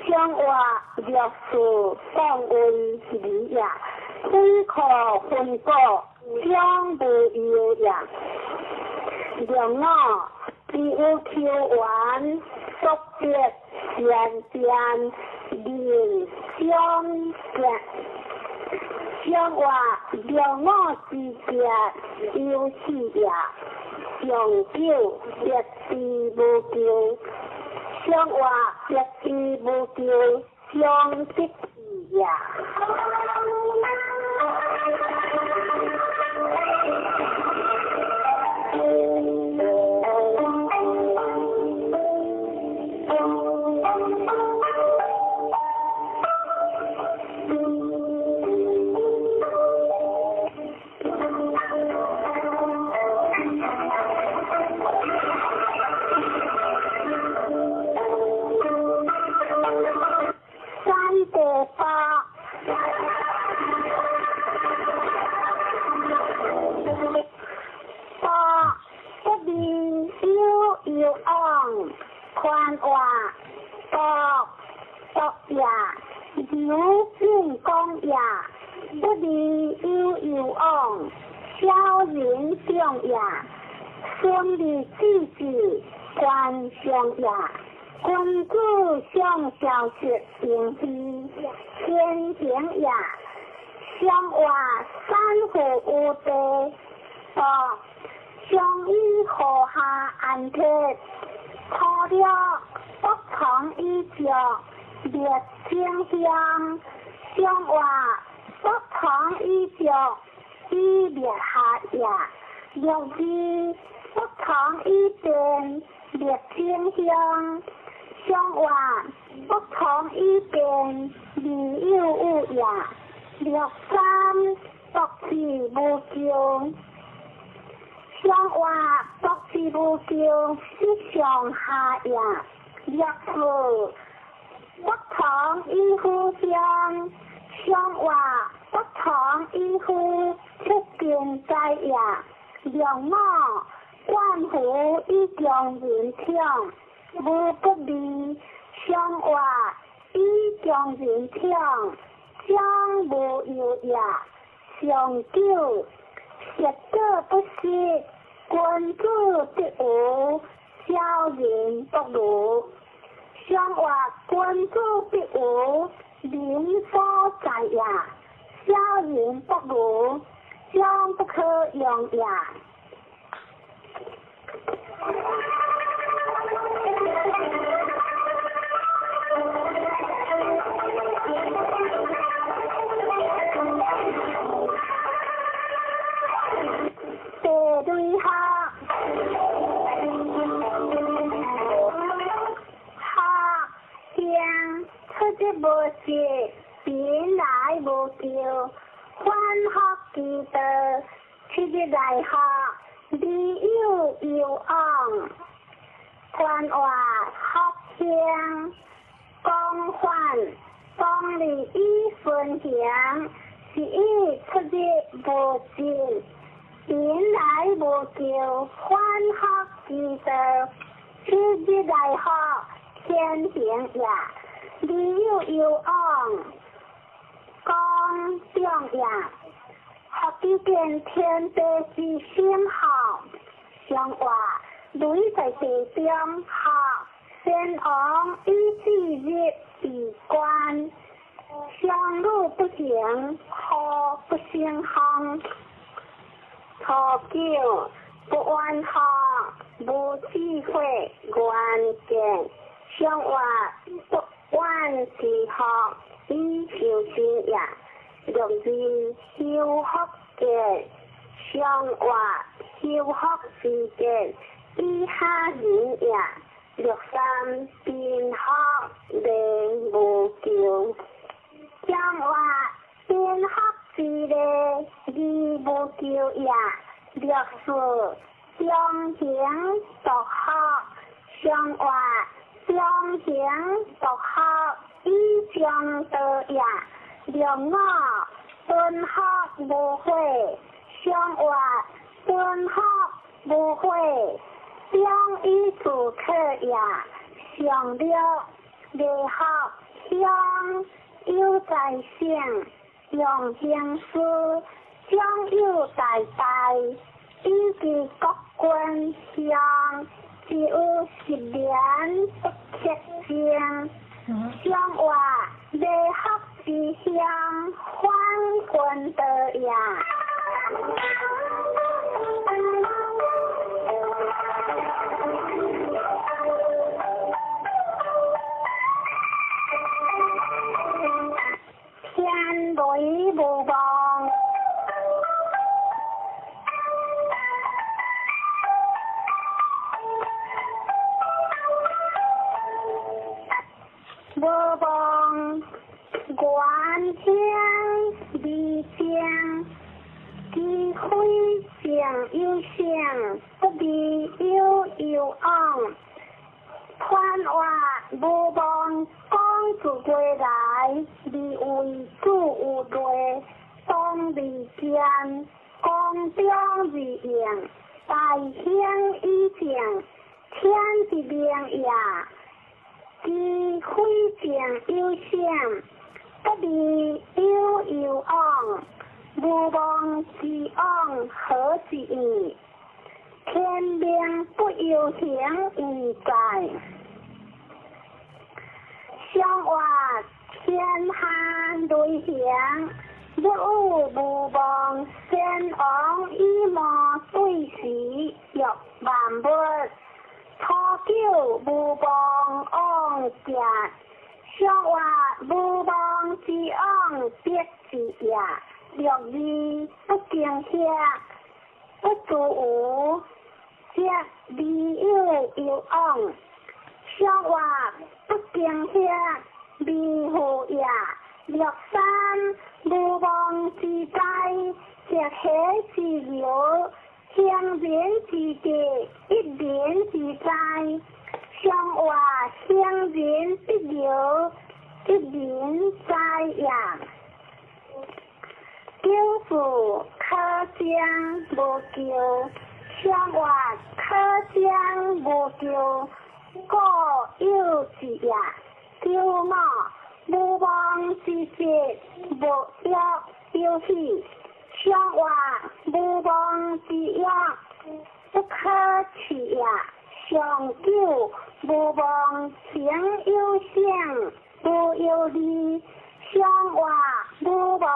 相话略述当为理也，虽可分果，相不由也。两我只有求完，作别渐渐连相结。相话两我之结有事也，长久别事无救。相话别事无救，相识也。宽话道道呀，有进攻呀，不离有往，小人相呀，兄弟自己关相呀，君子相小事平息，天行呀，相话三河无地，相依河下安贴。错了不同意着列清香，相话不同意着依列下呀，若是不同意见列清香，相话不同意见离有有呀，若三独自无救。相话独自无救，是上下呀，若是不同意互相，相话不同意互出见在呀，让我关乎一将人听，无不离，相话一将人听，将无有呀，长久。实者不是，君子必有，小人不如。相话君子必有，人所在呀，小人不如，将不可用呀。对哈，哈将出的无是，原来无救，欢学记得，出的来哈，理有昂，关话学将，讲还，讲理一分享，是一出的无尽。原来无救，欢学记得，出的来学，天行呀，理有昂，讲讲呀，学一件天地之心好，相话累在地中学，先昂以自日比观，相路不行，何不先行？初九不安好，无智慧关键，相话不安是学以修心呀，若是修学嘅，相话修学是嘅，以下人呀，若三边学令无救，相话边学是嘅。义无救呀，略说相行独学，相话相行独学，以相得呀，让我顿学无会，相话顿学无会，相依主客呀，相了未学乡有在省，用形式将有代代，以及国军乡只有10年不缺证。乡话未学之乡，还军得呀。天雷无望，无望元天地将，机会上有声，不必有昂。传话无望讲自过来，你为主有罪，当利剑，公中自应，大兴以正，天之明也。机会上有声，不必有昂，无望之昂何之意？天命不由行已在，相话天下雷响，不有无望先昂以莫对时欲万物，初九无望昂家，相话无望之昂必之也，六字不惊吓，不足无。理有昂，相话不惊吓，理好也。六三无望之灾，石起之流，相连之地，一连之灾。相话相连必流，一连灾也。救父可将无救。相话可将无救，各有之也。救嘛无望之节，无药有喜。相话无望之药，不可取也。相救无望情有相，无有利。相话无望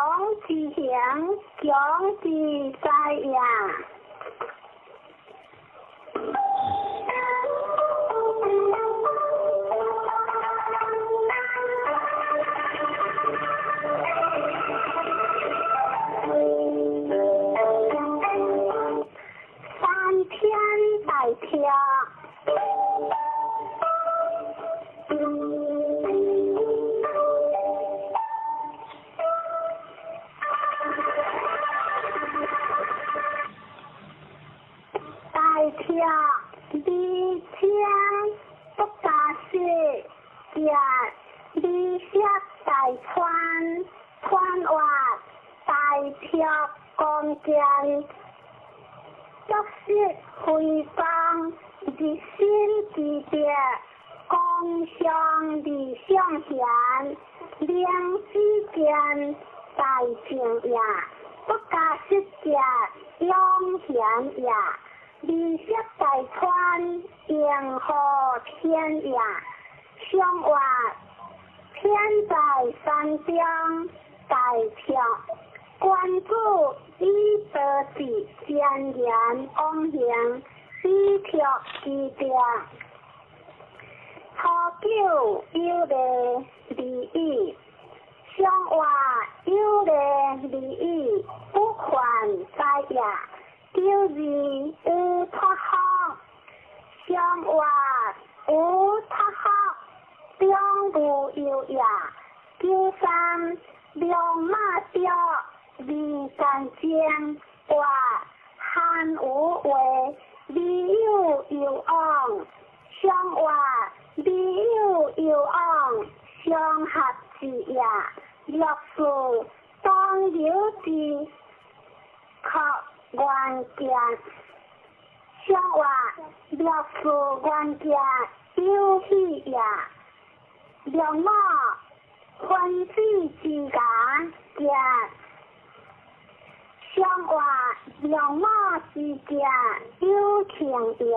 之祥，将之灾也。三天大跳，大跳。理想不大事，也理想大川，川话大跳光剑，作息回放，日新之别，共相理相贤，两之间大情也，不加失者永贤也。理想大川，应和天也。相话天在山江，大跳。关注以得之先言往行，以条之定。初九有利利益，相话有利利益，不还灾也。九字有托好，相话有托好，两无有也。九三两马吊，二三将话汉无为，理有昂，相话理有昂，相合之也。六数当有之，靠关键，相话六数关键有喜也。良马欢喜之家家，相话良马之家有情也，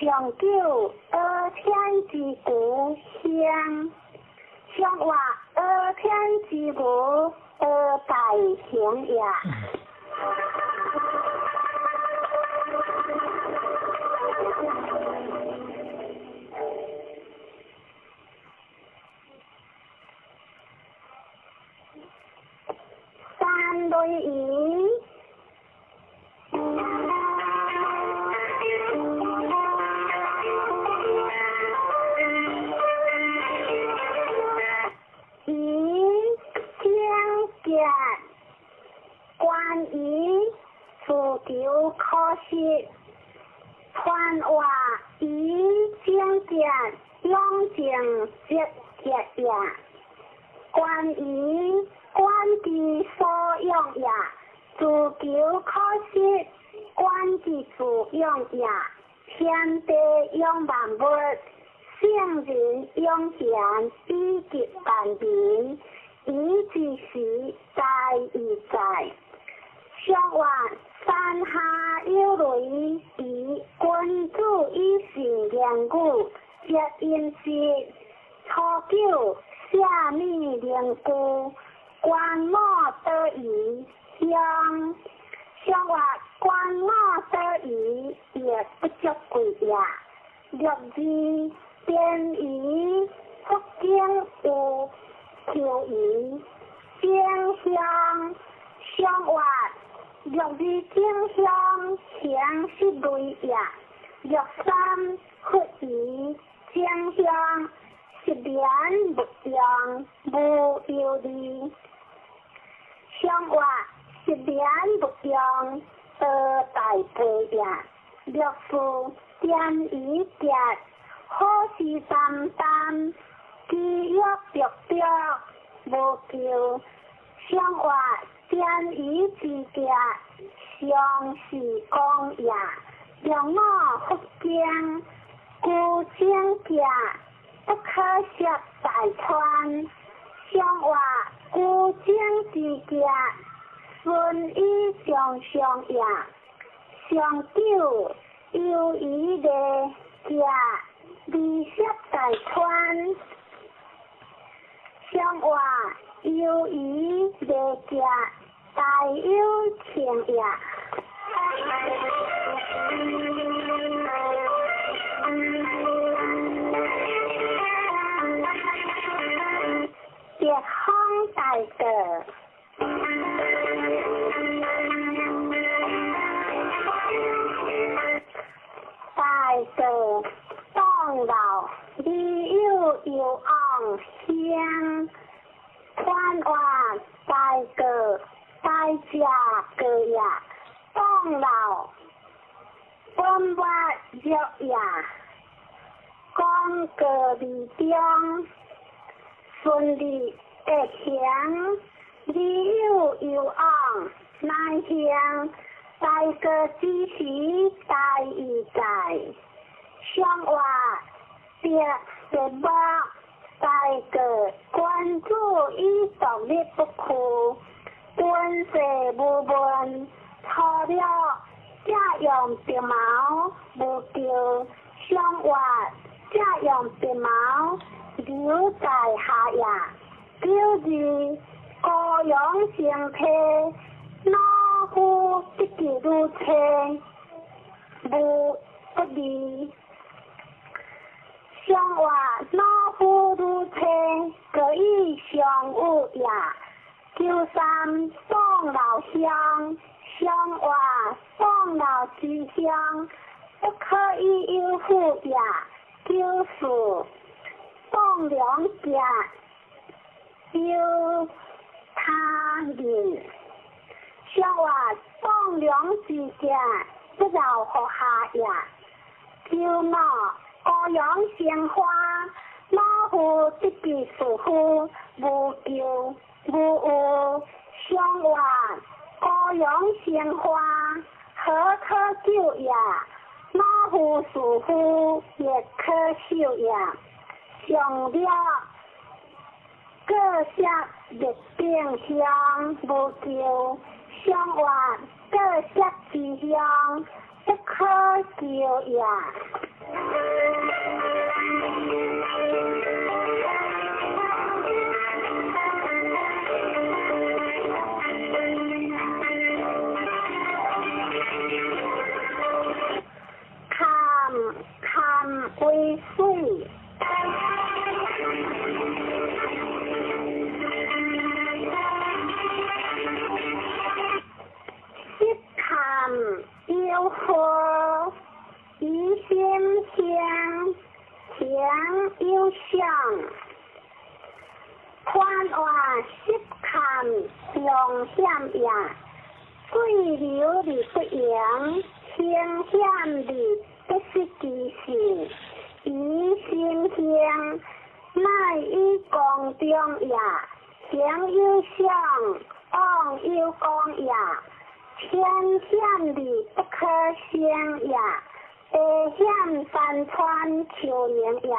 上九二天之故乡，相话二天之故二大行也。三对一，关于自救可惜，传话以经典用情节节也，关于关之所用也，自救可惜，关之自用也，天地用万物，圣人用贤，以及万民，以之时在以在。相话山下有雷，以君主以行言故，皆因是初九下命灵故，官莫得宜相。相话官莫得宜，也不足贵也。六字便宜，福建有求宜，经乡相话。六字经乡强是类也，六三合宜经乡是连不良无有理，相话是连不良大背也，六四点一节好事淡淡，基约着着无救，相话。天意之家，相是公也；良马福建，故经家，不可惜大川。相话故经之家，顺意相相也；上九有余的家，利息大川。相话有余的家。大有情也，别康大德，大德当老，理有昂香，传话大德。大家个呀，当老本不弱呀，讲个理中顺利得强，理有昂难行，大个支持大义在，相话别不大个关注以独立不可。本世无问，错了家用别毛无救，相话家用别毛留在下呀。表示各样形体，哪户一记如车，无不利。相话哪户如车，可以相有呀。九三当老乡，相话当老之乡，不可以有富呀。九四当两家，有他人，相话当两之家，不饶和下呀。九毛各样鲜花，哪户一地属乎无救。无有相话，各样鲜花，何可救呀？哪户属乎也可修呀？上了各色月饼香，无求相换各色之香，不可求也。看为水。有火一心香，香有香，宽话十看用险也，水流而不扬，清险而不失其性，以心香，乃以光中也，香有香，光有光也。天险里不可相也，地险山川求名也。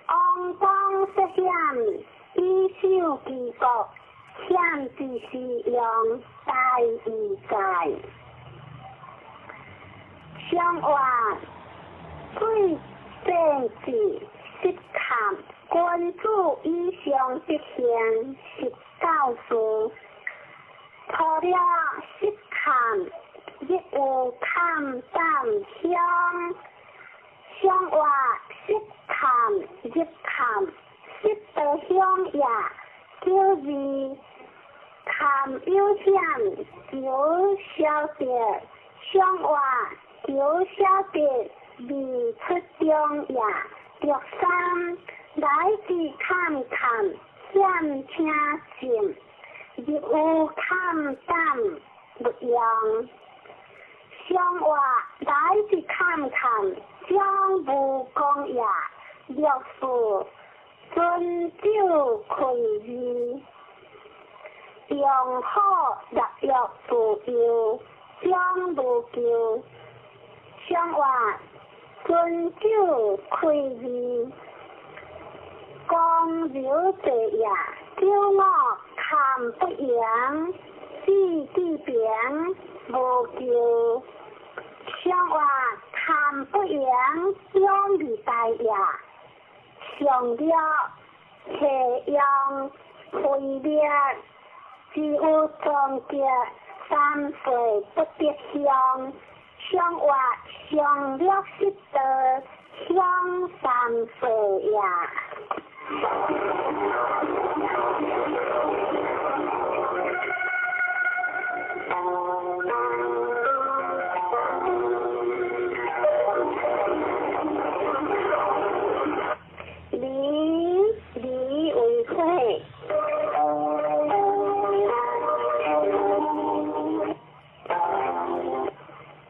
肮脏失险，以守其国，险之时用大义在。相话最正治实看，君主以上必行实教书。除了实看，亦有看淡香。香话实看，亦看，实得香也。就是看有香，就晓得香话，就晓得未出中也。第三，来自看看，险听信。亦有看淡不扬，相话来自看看，将无讲也。若是遵照规矩，用好入药自由，将无救。相话遵照规矩，讲了这也，叫我看不扬，知地变无救。相话看不扬，用理大也。上了斜阳配列，只有壮杰三岁不得香。相话上了识得香三岁也。理为会，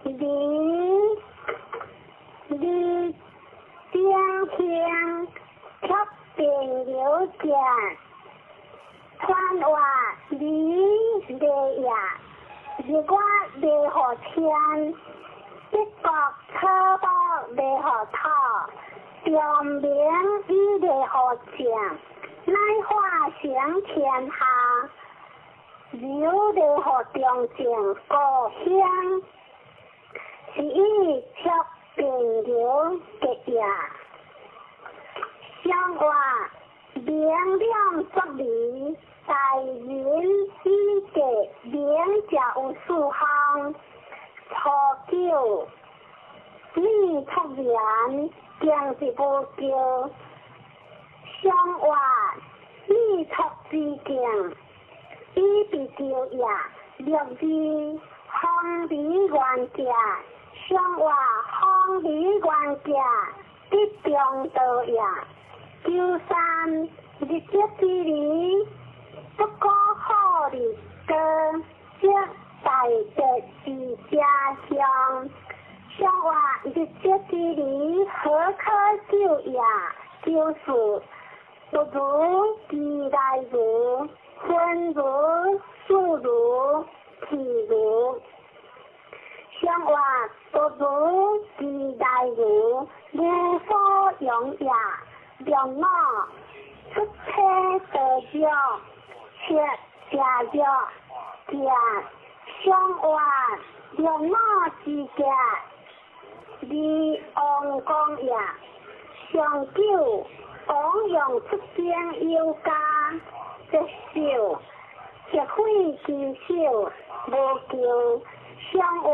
理将天却并有见，传话理理呀，如果理何天，一国车国理何套。表明以理何讲，乃化成天下，有理何中正故乡，是以却并有结也。相话明亮作理，大人以结明家有数行，初九理出言。将是不救，相话理出之境，以必救也。六字方理原价，相话方理原价，必中道也。第三，日节之理，不过好理的，即大节之家乡。相话日节之理，何可救也？就是不如其来如，分如数如体如。相话不如其来如，无所用也。良脑出车得着，切家着见相换良脑之家，离王公也上九王用出征有家，这手结会其手无求。相话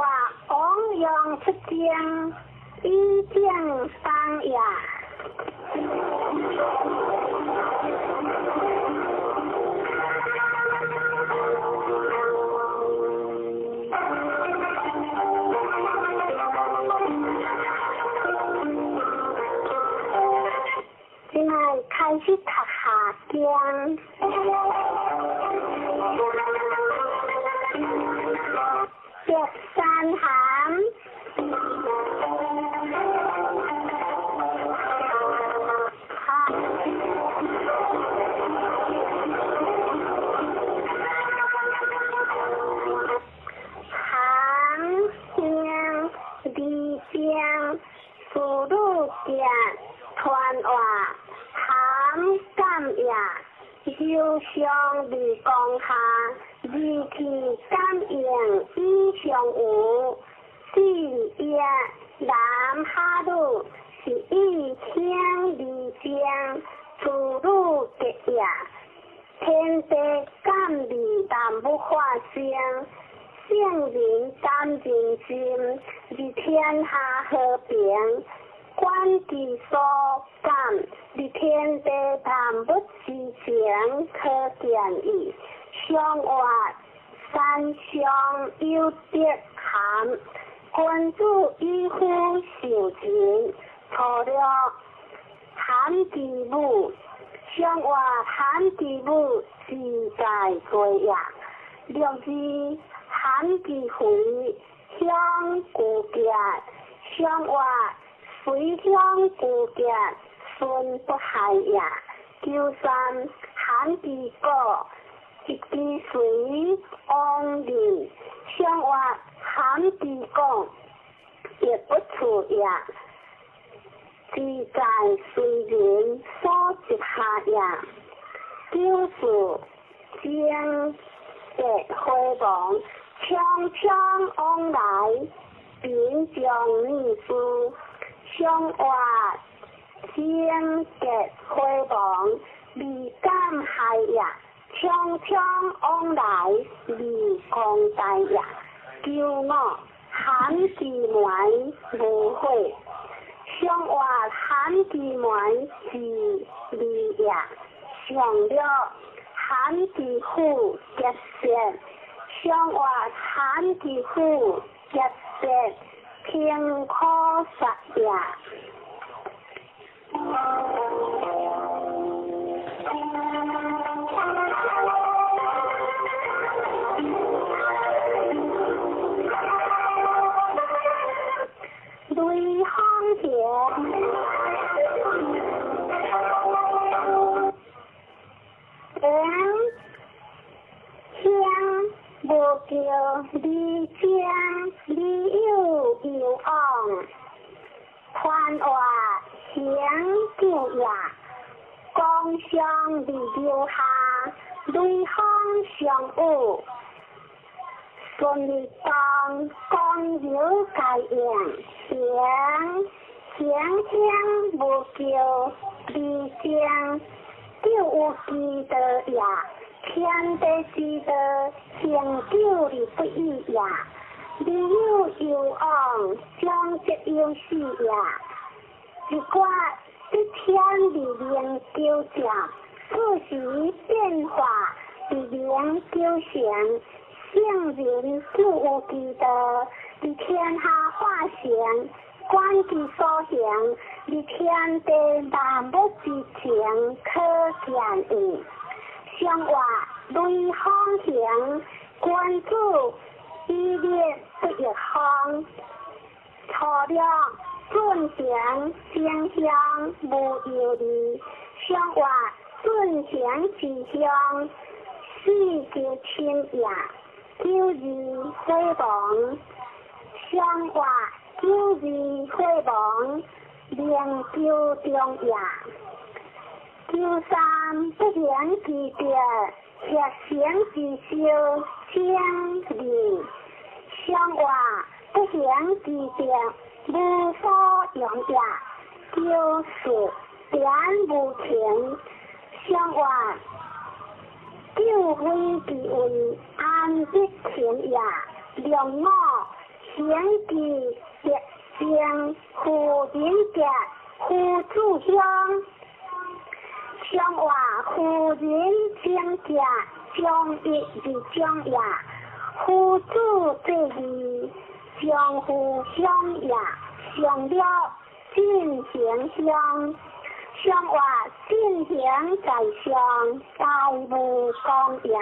王用出征，以正当也。现在开始读下经。第三行，行行离经思路见传话行感也。修相离公下，离去感应以相有。四业南下路是以天离经，自路结也。天地感离但不化生，圣人感人心，离天下和平。观其所感，离天地谈不之情，可见矣。相话三相有德含，君主以夫受情，错了含之母。相话含之母，自在罪也。六字含之回，相故结。相话随乡故结，顺不害也。九三含之果，一之随往理。相话含之讲，亦不处也。自在随人所接下也。九四将结辉煌，匆匆往来，并将逆书。相话将结辉煌，离感害也。匆匆往来，离光大也。九五含之门无悔，相话含之门是离也。上了含之虎结舌，相话含之虎结舌，天可杀也。对方节，相无叫离将离有有往，传话相救也。共相离留下，对方相恶。顺利当光有改应，相无叫离将，就有记得也。天地之道，成就而不易也。离有有往，将则有事也。如果一天力量丢降，事时变化力量丢降。圣人自有记得，离天下化成，观其所行，离天地万物之情，可见矣。相话对方行，观主以列不亦方。错了顺行相向无有理，相话顺行之相，是就亲也。九字辉煌，相话九字辉煌，良久中也。九三不嫌其别，也嫌其少，相离相话不嫌其别，无所用也，就是点无情相话。救非其为安吉情也，良我贤其别相夫人家夫主相，相话夫人相家相益而相也，夫主这里相互相也，相了进行相。相话进行在相，大无公也。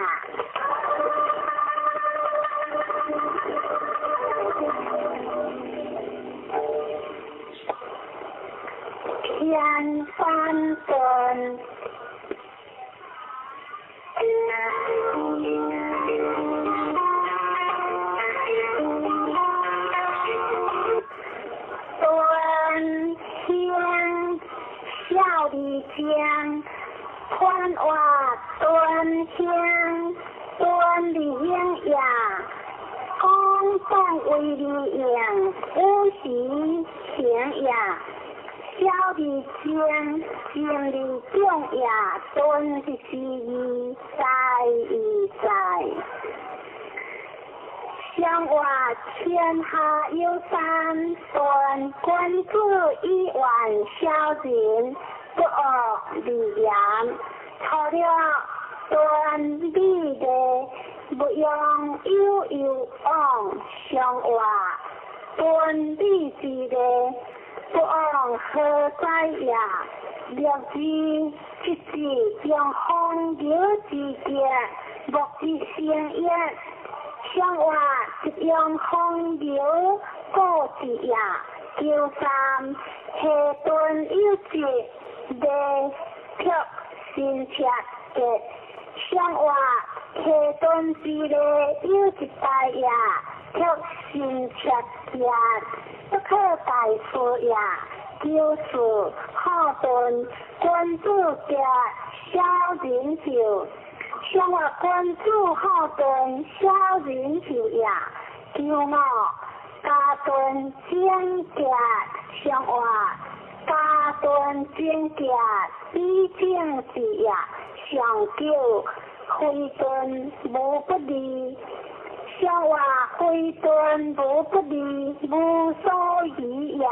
天翻顿，顿天。笑里间，宽话端香，端里应呀，公动为里应，无喜情呀，笑里间，心里中呀，端的是意，在意在。相话天下有三段，关注一万小人，不恶利言，错了断理的，不用有往相话，断理之的，不往何在呀？了知即是将空有之节，莫之相约。相话一样空有过节呀，九三下顿有节的却新切的，相话下顿之的有一代呀，却新切呀，不可大数呀，就是好顿关注的小人就。相话关注好顿小人就呀，叫我家顿正格相话家顿正格比正字呀，上叫灰顿无不利，相话灰顿无不利，无所以呀。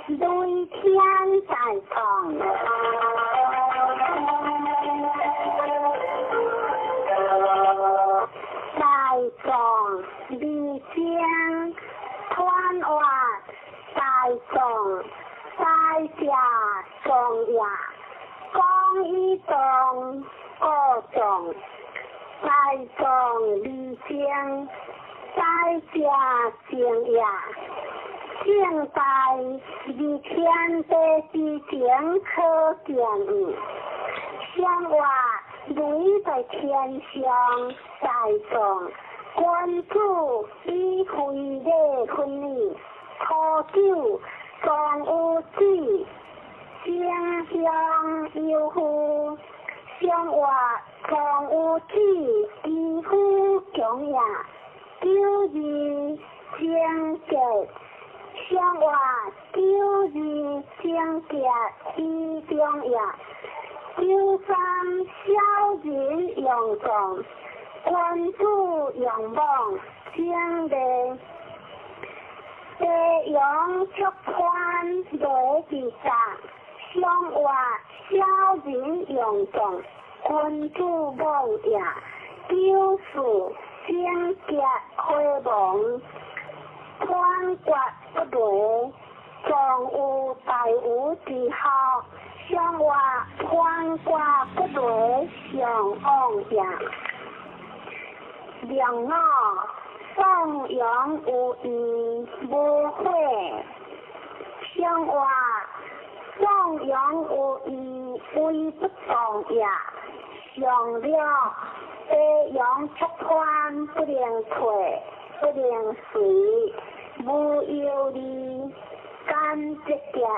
对天在唱，在唱离江宽话，在唱在家唱呀，讲一动各种，在唱离江，在家唱呀。现在离天的之前可见，相话累在天上，在中关注理会的婚礼，喝酒装有酒，相相有乎，相话装有酒，几乎重呀，酒字相结。相话九字相结其中呀，九三小人用中，关注用望将的，用出宽来比上，相话小人用中，关注望呀，九四相结开望。宽刮不对，状有大有之后，向我宽挂不对上往呀。良我颂扬有义无悔，向我颂扬有义为不动呀。上了飞扬出宽不能退，不能随，无有理甘直接，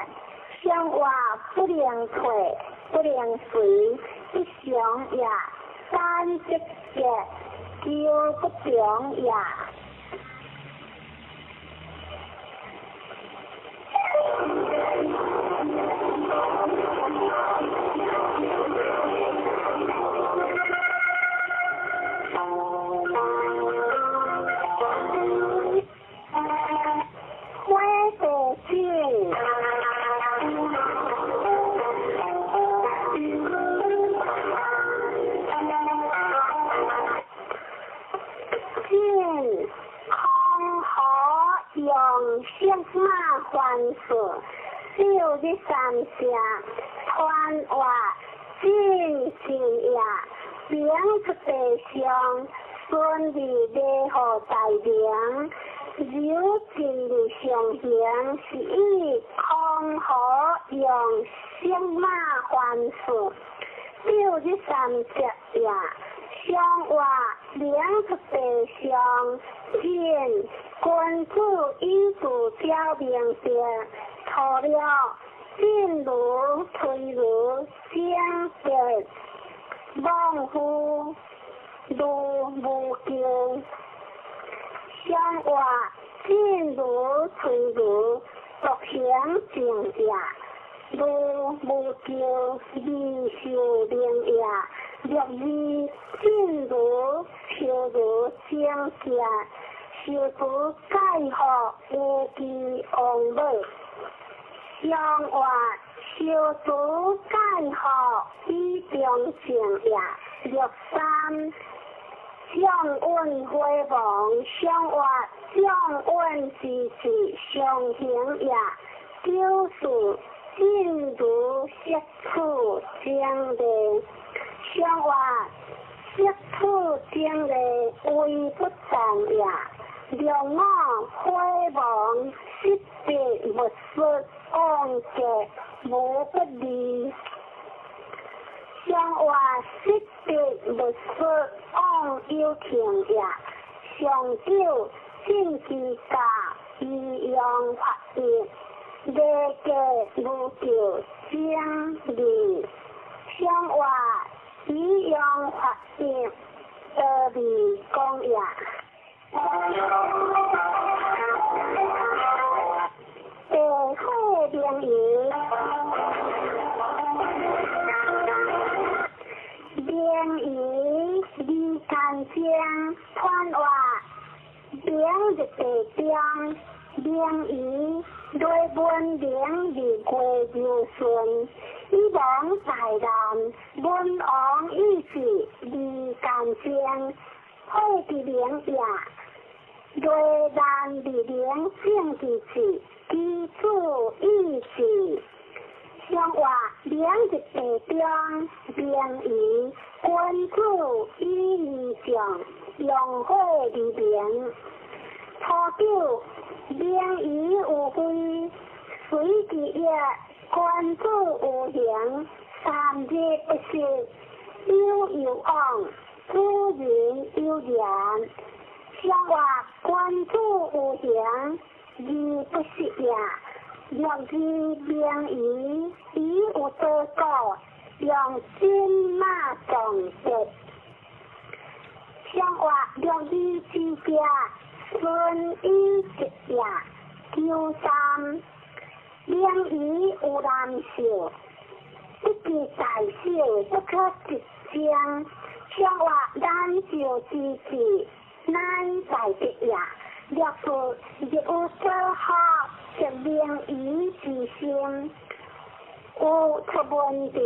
向我不能退，不能随，一想呀甘直接，就不中呀。花朵静，静空河用相马还水，六日三下传话静静呀，两出地上顺利的好大良。有情的上行是以空河用相马还水，六日三节呀，相话两出地上见君主以主交明白，错了进如退如相别，忘乎如无救。相话进如退如，独享静呀，如无救离受灵呀，若意进如求如相见，受主解惑无期往来。相话受主解惑以中静呀，若三。相运辉煌，相话相运时时相行呀，就是进如色处将的，相话色处将的为不当呀，让我辉煌失别不失安家无不利。相话失别不失安有情呀，上九正之家以用法业，列个无救将利。相话以用法业得利公呀。社会联谊。联谊离干将传话，联日地中，联谊对本联日过就顺，以往大难，本往意志离干将，会的联呀，对难的联正的志，基础意志。相话两日地中，联谊君主以义上，用火的联。初九联谊有规，随之夜君主有行，三日不食，有有往，主人有言。相话君主有行，义不食呀。若是联谊已有多个，用金马总结。相话若是之家，顺以直呀，九三。联谊有难受，一个大小不可直将。相话难受之际，难在的呀。若是有做好，就联谊之心，有出问题，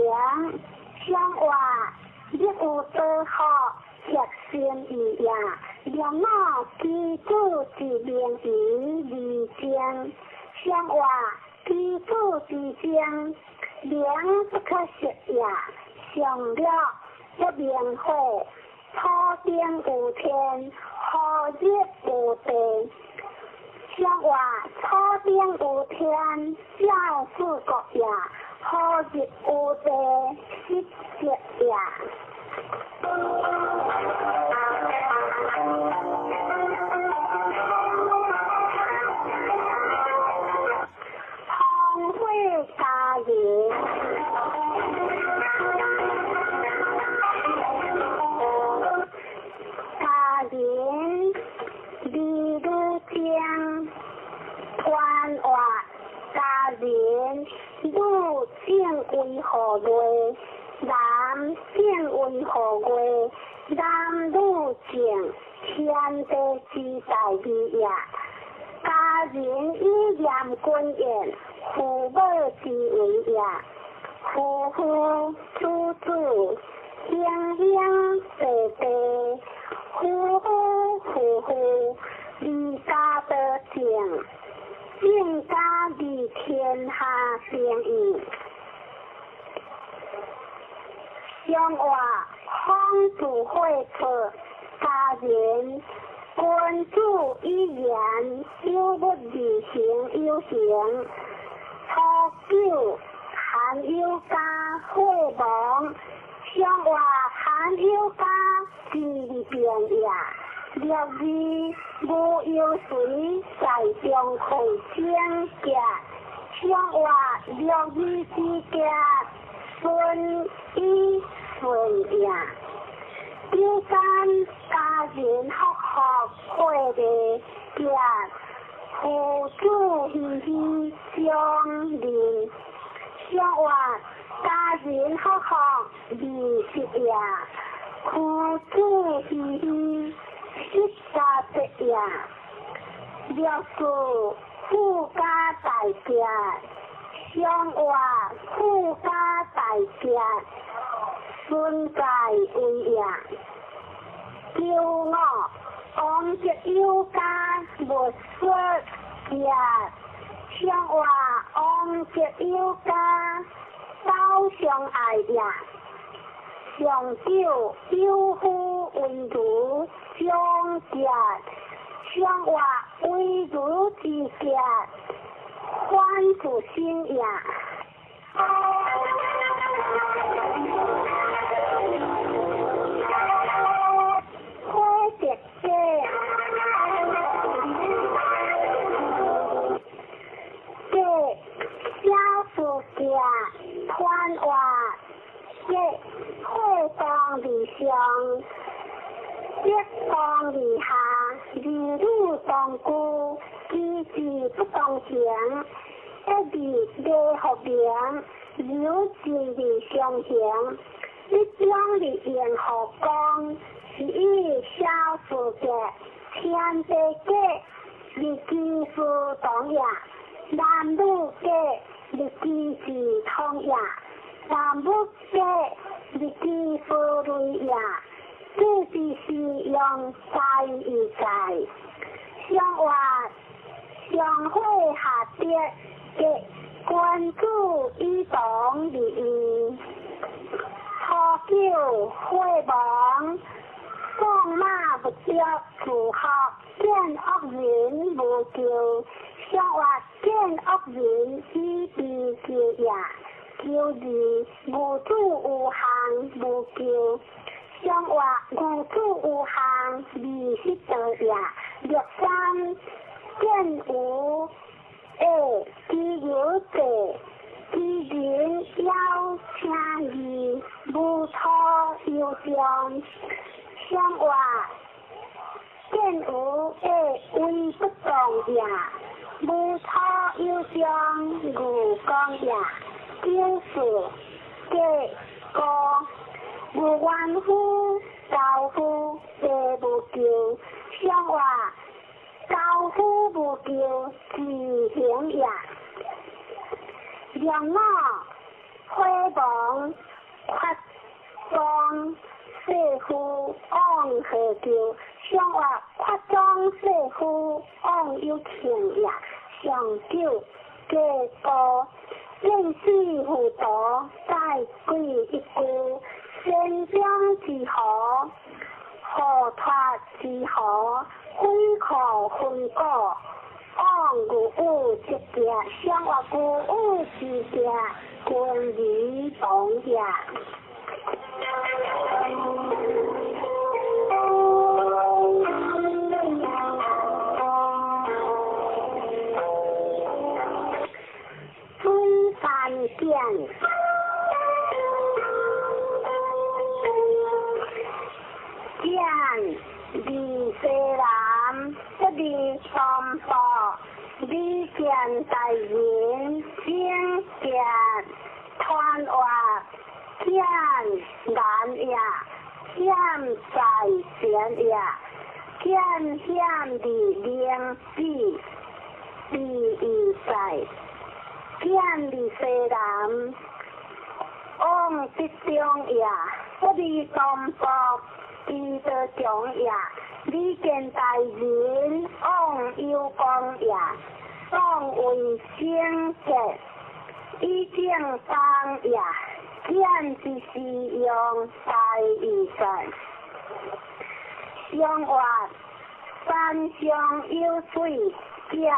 相话亦有做好，贴心意呀。让我基础之联谊理想，相话基础之上，名不可实也。上了一名火，土顶有天，火热无地。上话土顶有天，教师国也；火热有地，失节也。荒废家园，家园离路江，团话家园路正为何月？南正为何月？南路正，天地之大义也。家人以严君言，父母之为也。夫妇子子，兄兄弟弟，夫妇，离家得正，正家离天下平易。上话方主会出，家人。君主以言，有不履行有行。初九含有家会亡，上话含有家是变也。六字无有水，在中会将家。上话六字之家，顺以顺也。第三，家人学会的家，父子喜喜相邻。上话家人学利息也，父子喜喜失家的也。六字富家大家，上话富家大家。顺在为也，九五王者有家无说也，上话王者有家斗相爱也。上九有夫为奴相家，上话为奴之家欢主心也。团话一会当离上，一当离下，离路当孤，机智不当行，一离离合平，有志离相行，一将离言合光，是以小事嘅天地嘅离基础当也，男女嘅。你基是通也，男女嘅你基夫类也，这就是用在与在，相话相会下跌嘅关注与党利益，初九会亡，放马不着自学，见恶人无救。上话见恶人以避救也，救字无主无行无救。上话无主无行离失得也。六三见无知有者，知人要请义，无错有将。上话见无为不当也。无错有将无讲也，就是这个无怨夫教夫皆无救，上话教夫无救自行也。两我辉煌夸张社夫昂何救？上话夸张社夫昂有情也。上九结果正式辅导再归一句，先将之好，何脱之好，非可分果。按古物之家，相话古物之家，君于同家。春山见，见离西南，一离三宝，离见大人，先见团话，见难呀，见在前呀，见见的良知，第一在。见离西南，往之中呀，不离东北，记得中呀，离见大人，往右光呀，当为先结，一正当呀，见之是用大义在，相话山上有水见。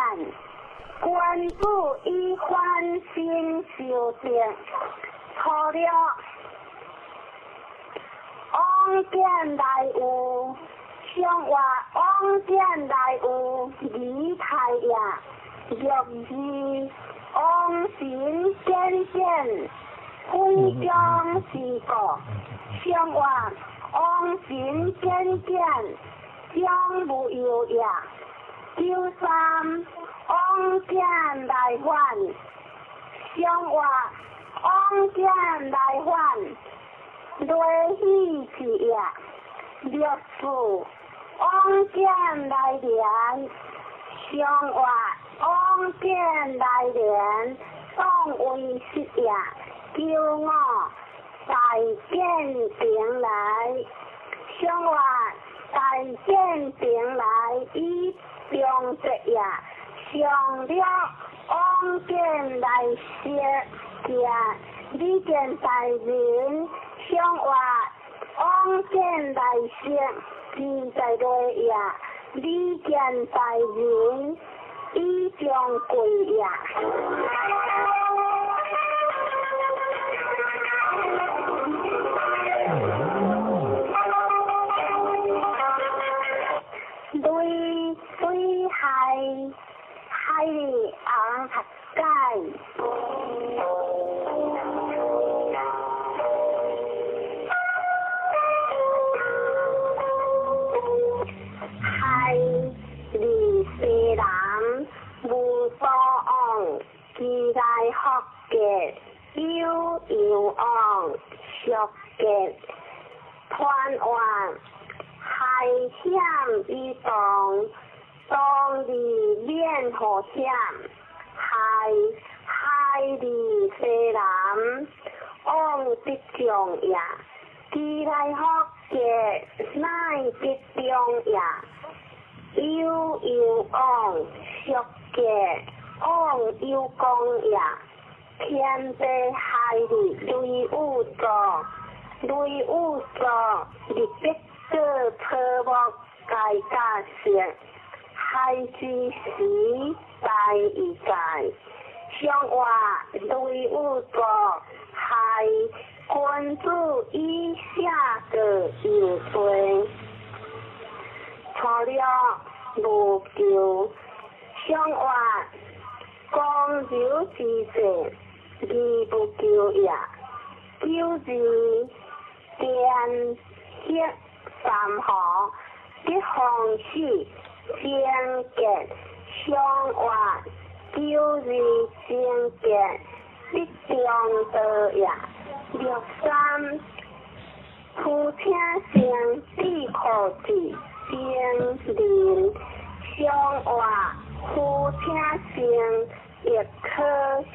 关注一番新修正，错了，往见来有，相话往见来有，离太呀，若是往行见见，非将是个，相话往行见见，将无有呀，九三。往见来还，相话往见来还，累喜之呀，六事往见来连，相话往见来连，当为失呀，叫我大见平来，相话大见平来，以中直呀。上了往见来些家，你见大人相话往见来些，现在的呀，你见大人已将归呀。对海里昂塔盖，海里西南无所昂，期待學嘅有昂學嘅團環，海險一動。當地面河險，海里西南，往之中呀，期待學嘅乃之中呀，有往學嘅往有講呀，天地海里對有作，你必須科目改加先。海之時大一在，相話對有作海關注以下的有罪，錯了無救，相話光有之事，義不救呀，救字電血三河，一行事。先見相話，叫字先見，必將得呀。六三，夫聽聲必可知，先靈相話，夫聽聲亦可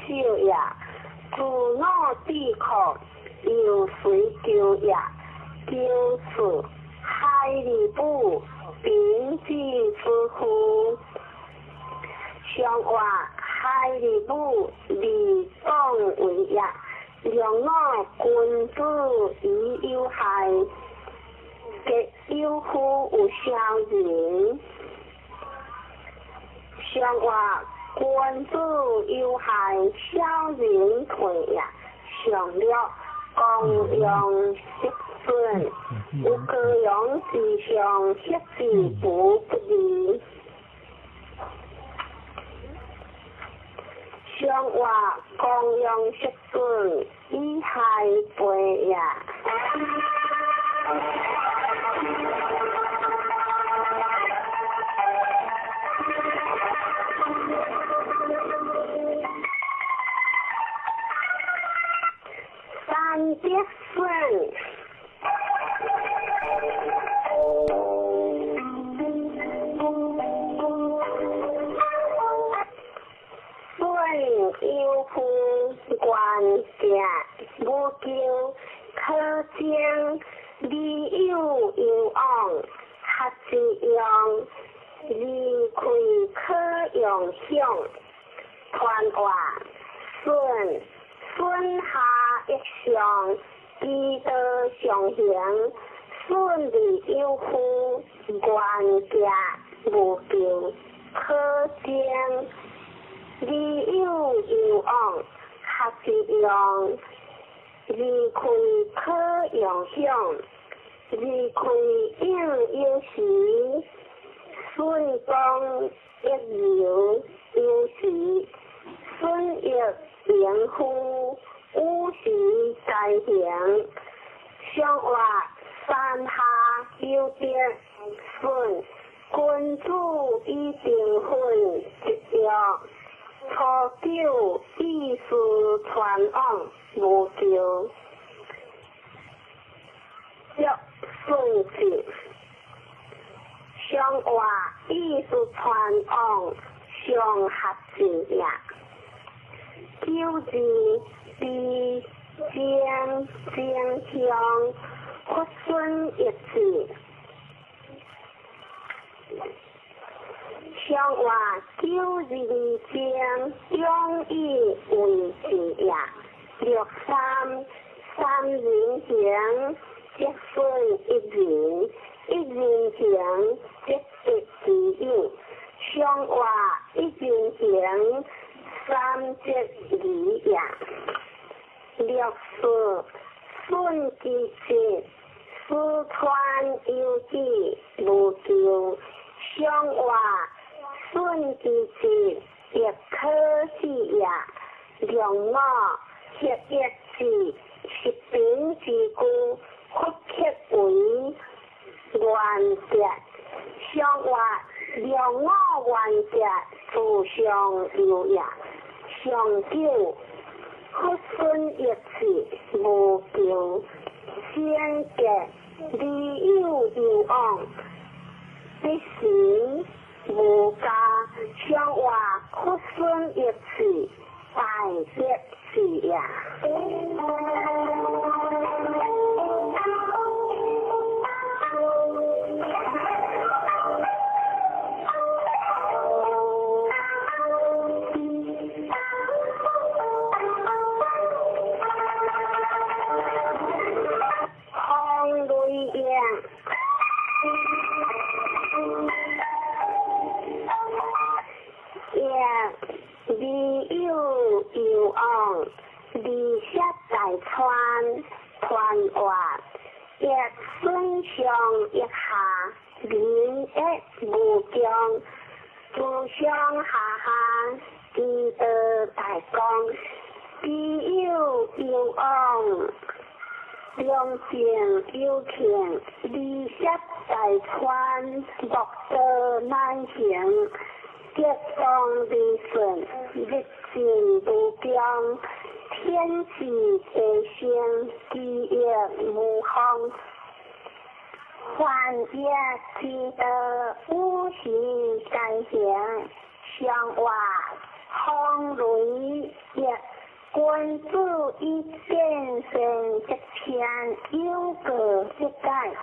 笑呀。自我必可，有誰救呀？就是海里不。並之夫婦，相話海义母立党为业，让我君子以有害，结有夫有孝人。上话君子有害，孝人退也。上了公用失顺，有各样事上失之不利。上话公用失顺，以害背也。三节顺，顺有夫官家，无咎可将，利有有昂，合之用，利亏可用享，传话顺。顺下一上，积德上行，顺利有夫，官家无咎，可将，利有有昂，合之用，利亏可用享，利亏应有时，顺公一有有时，顺益言夫，有时在行。上话三下有点顺，君子以定分一样。初九意思传往无咎，若顺境。上话意思传往上合之也。九字是将相屈顺一字，上话九字将容易为之也。六三人行，即顺一人，一人行即得之应。上话一人行。三节理也，六四顺其节，四川有之无咎。上话顺其节，亦可是也。让我协一之，是秉之故，屈克为完结。上话让我完结，互相留也。上九屈顺一次无咎，先结利有有昂，必行无加。上话屈顺一次大结是也。利有有昂，利息在川，传话，亦顺上一下，民亦无疆，自上下下，积德大光，利有有昂，良善有权，利息在川，莫得难行。结当利顺，日进不僵，天气地先，基业无荒。万业积德，无时在行。上话风雷也，君子以见胜即天，有个即改。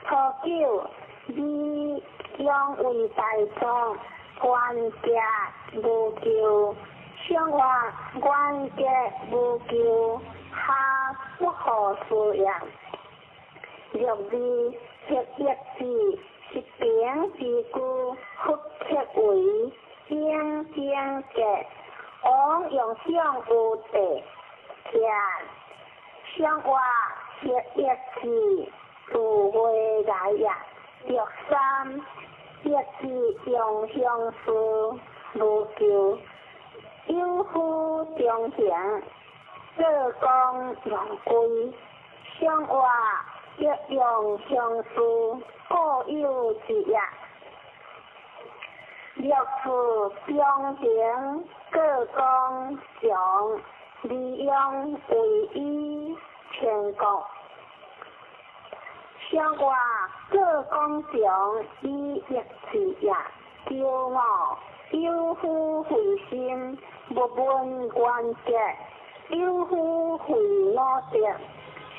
初九，以养为大壮。官家无咎，生活关节无救，下不可思议。若为血液字，是平之故，复切为正正嘅，往用上有地天。生活血液字，自会来呀。若三液字用相思无救。有夫中行，各公用归。相话一用相思，各有之也。若夫中行，各公将利用为一全国。相话各公将以一之也，骄傲。有夫回心，不问关节；有夫回脑德，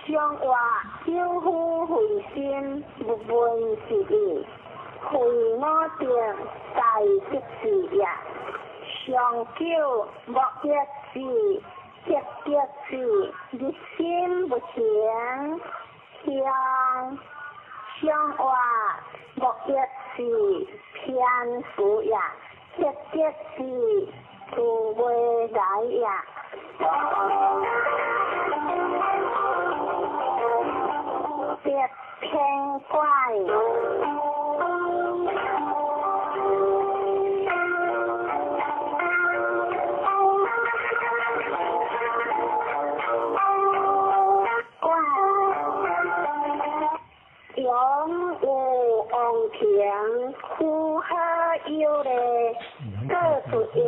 相话有夫回心，不问是义。回脑德大吉事也，上九莫一事，一一事，一心不行。相话莫一事，偏福也。一一事，自会来呀。别偏怪。永无往前，苦喝有嘞，各出现，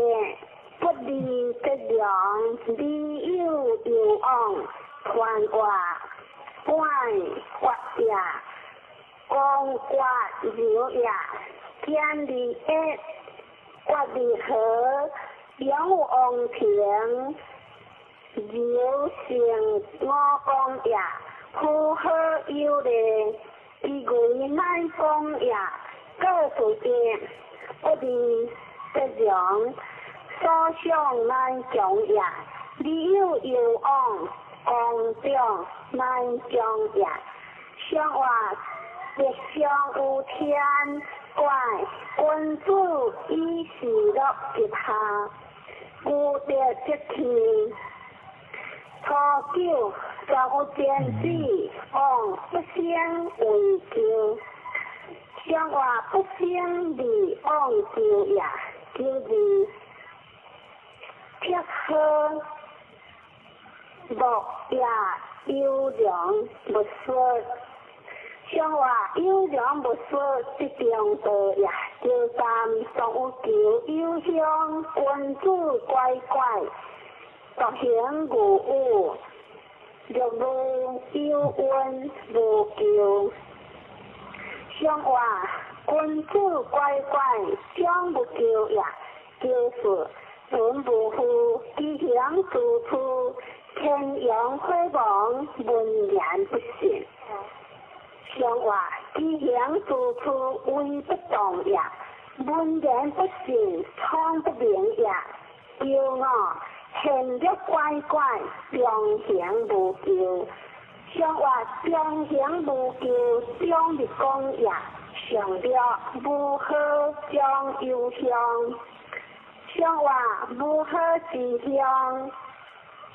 不离的良，理有有往，传话，关话呀，光话有呀，见离一，话离合，永往前，有成我讲呀，苦喝有嘞。一句难讲呀，各出现，不离的良，所想难讲呀，理有有往，讲中难讲呀，相话别相有天怪，君主以事落一下，故得即天。初九早见子，往不相为救。相话不相离，往救呀，救离。撇喝莫呀，有良不说。相话有良不说，即中道呀，救三上有救，有相君子乖乖。独行无误，若无有恩无救。相话君子乖乖，将不救呀，救死本不负，吉祥处处，天阳辉煌，文言不信。相话吉祥处处，威不动呀，文言不信，苍不明呀，骄傲。现着乖乖，中行无救。相话中行无救，将日讲呀，上了无好将忧伤。相话无好之乡，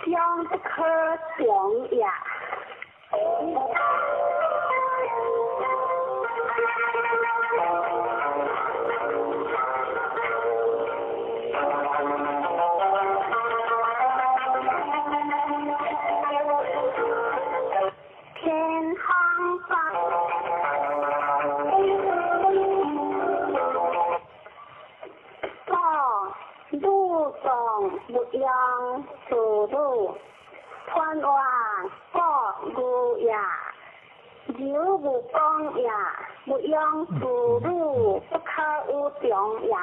将不可中呀。不样速度，传话各有呀，有不讲呀，不样速度，不可有中呀，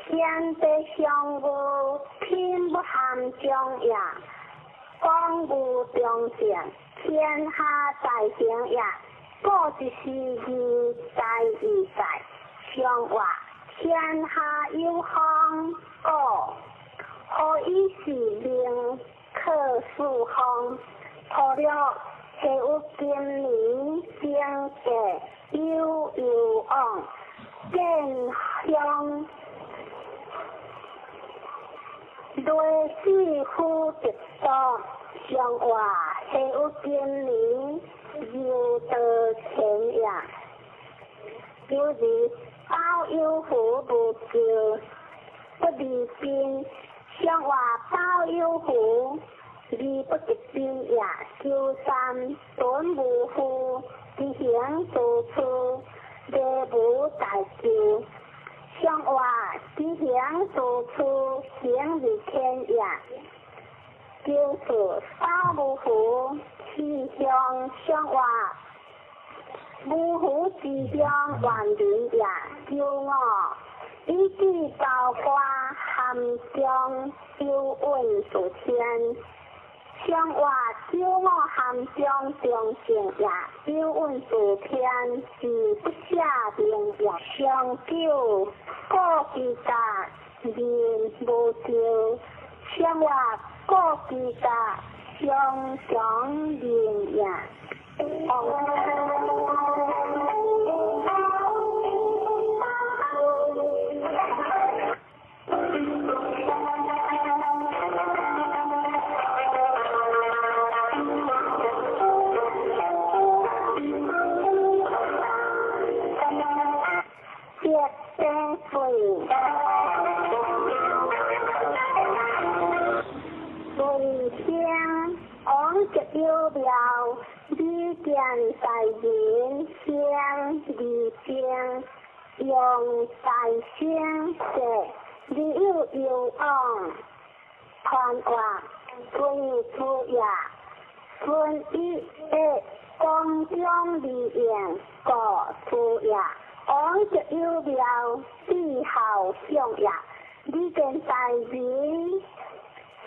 天地相互，天不含中呀，光无中正，天下大行呀，各一时义，大义在，相话天下有方各。可以是名客树风，涂了下有今年经过悠悠往，见乡类似乎直到上话下有今年又得前呀，就是包有福不救，不离边。上话包有福，离不直边也修三短无福，自行做出乐无大救。上话自行做出行日天也，就是包无福，气象上话无福之乡万里也救我。一句包括含将修稳所天，上话救我含将中性也修稳所天，是不下名也上救各其家人无救，上话各其家相相人也。有了你见在人相离相用在相者，你有往传话最主也，顺一的光中利用个主也，往就有了你好相也，你见在人。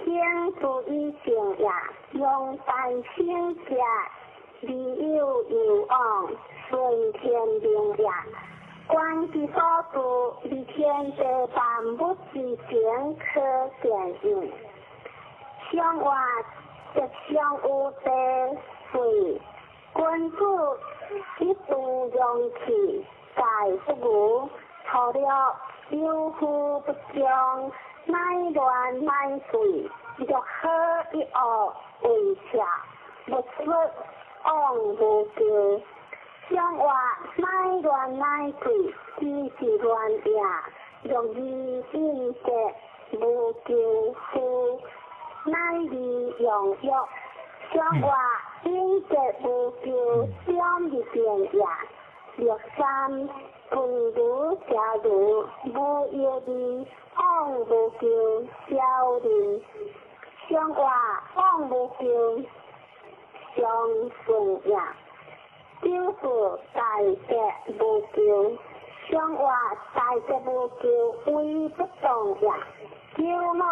相注意性也，用在性者，理有往，顺天命也。观其所住，离天地万物之情可见应。相话即相有地水，君主一度用气，在不无，除了有福不将。乃乱乃水，若可一恶为下，不出往无救。相话乃乱乃水，只是乱也，若以应者无救夫，乃利用欲。相话应者无救，相的变也。若三kun如假如无业的往无救消离，相话往无救相顺也，就是大者无救，相话大者无救为不动也，救我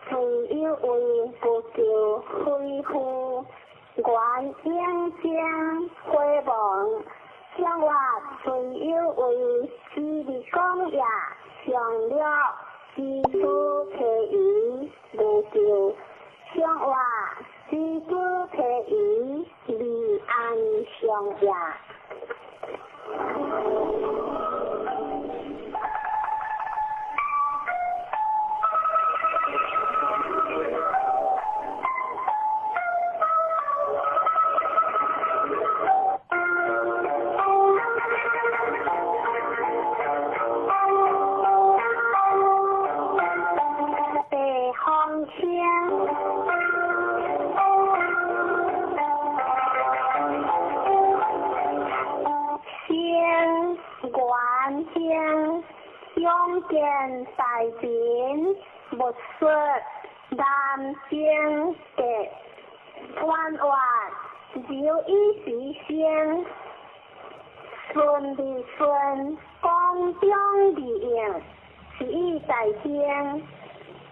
虽有为不救恢复，原应将回望。相话虽有为是的讲也，上了知足其余无救。相话知足其余离安相也。用见大典不说南京的弯弯有一时先顺的顺光中的应是一在天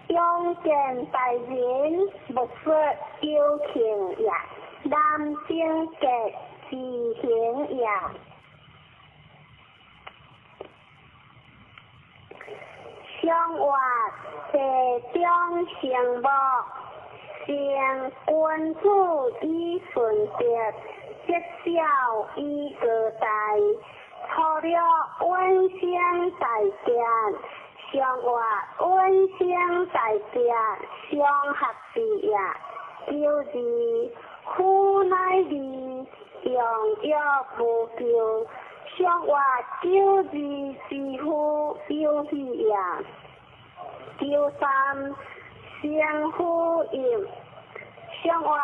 用见大典不说有情也南京的自行也向外地中成木，成君主以顺德，节孝以各代，除了温馨大典，向外温馨大典，相合之也。旧字苦乃利，用药无救。向外旧字是夫有喜也。旧三相呼应，向外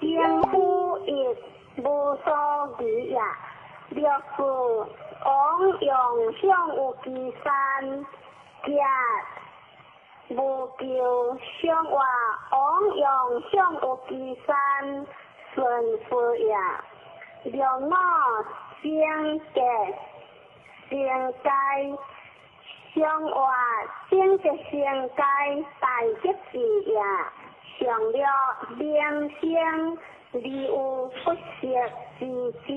相呼应无所疑也。六字往用向有其三，皆无救。向外往用向有其三，顺夫也。六五相结相解，向外相结相解，大吉事也。上了良相，理有不识之将。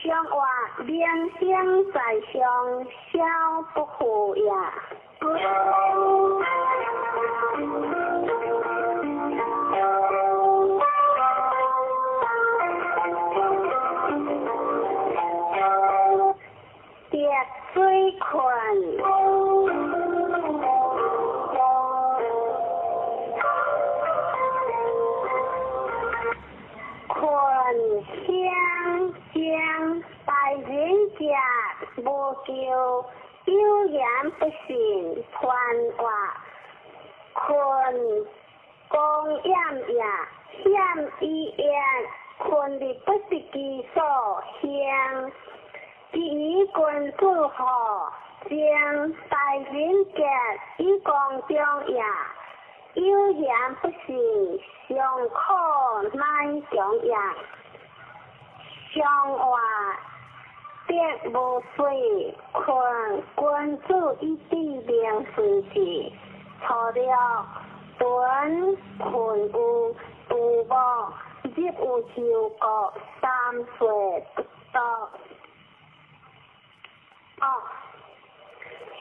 向外良相在上，小不负也。蝶水困，困香江，大人家无救，有言不信传话。困公厌也，险以言，困的不是其所向。第一君主何，将大人格以公中也，有言不信，上可乃中也。上话别无水，困君主以地名事事，除了屯困有杜某，亦有超过3岁不到。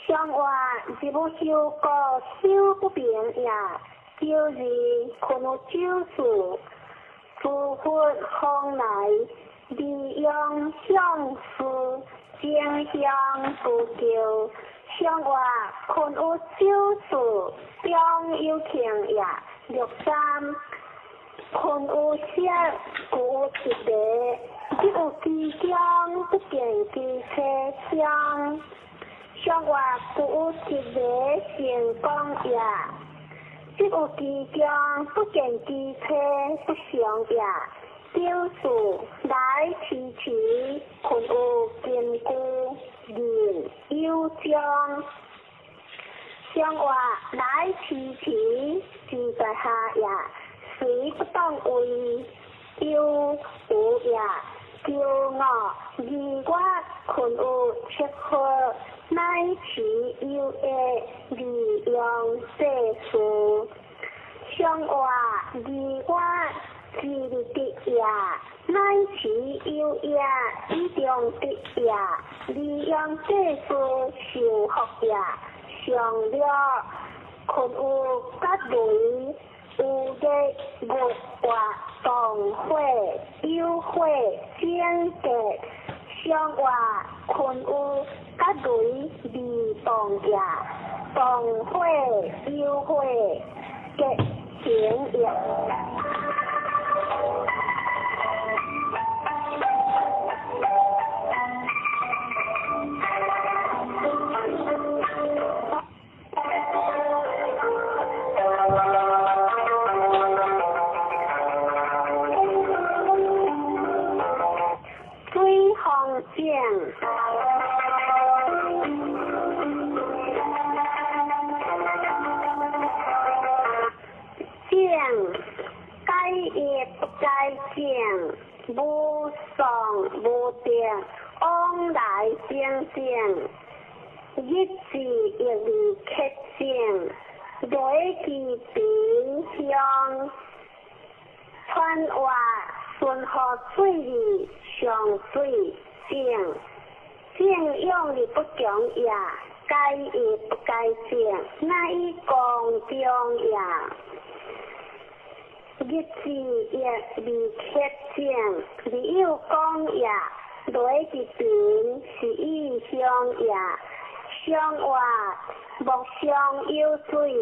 上话是无修过修不平也，就是困有酒事，疏忽风来，利用相思，争相不救。上话困有酒事，中有情也。六三困有色，故有一个，亦有其中不见其车厢。上话故有一个成功也，亦有其中不见其车不祥也。表示来迟迟，困有坚固，人有将。上话来迟迟，住在下也，谁不当为有无也。骄傲而我困有切合，乃其有的利用世事。上话而我自利的也，乃其有也以中的也，利用世事受福也。上了困有甲雷。有的木话动会有会坚决，上话困有甲雷利动也，动会有会结行也。该业不该讲，无上无定，往来相正，一字一字克正，累其平相，传话顺河水上水正，正用力不强也，该也不该讲，那一讲中呀，日子也未确定，你有讲呀，来一边是异乡呀，乡话木上有水，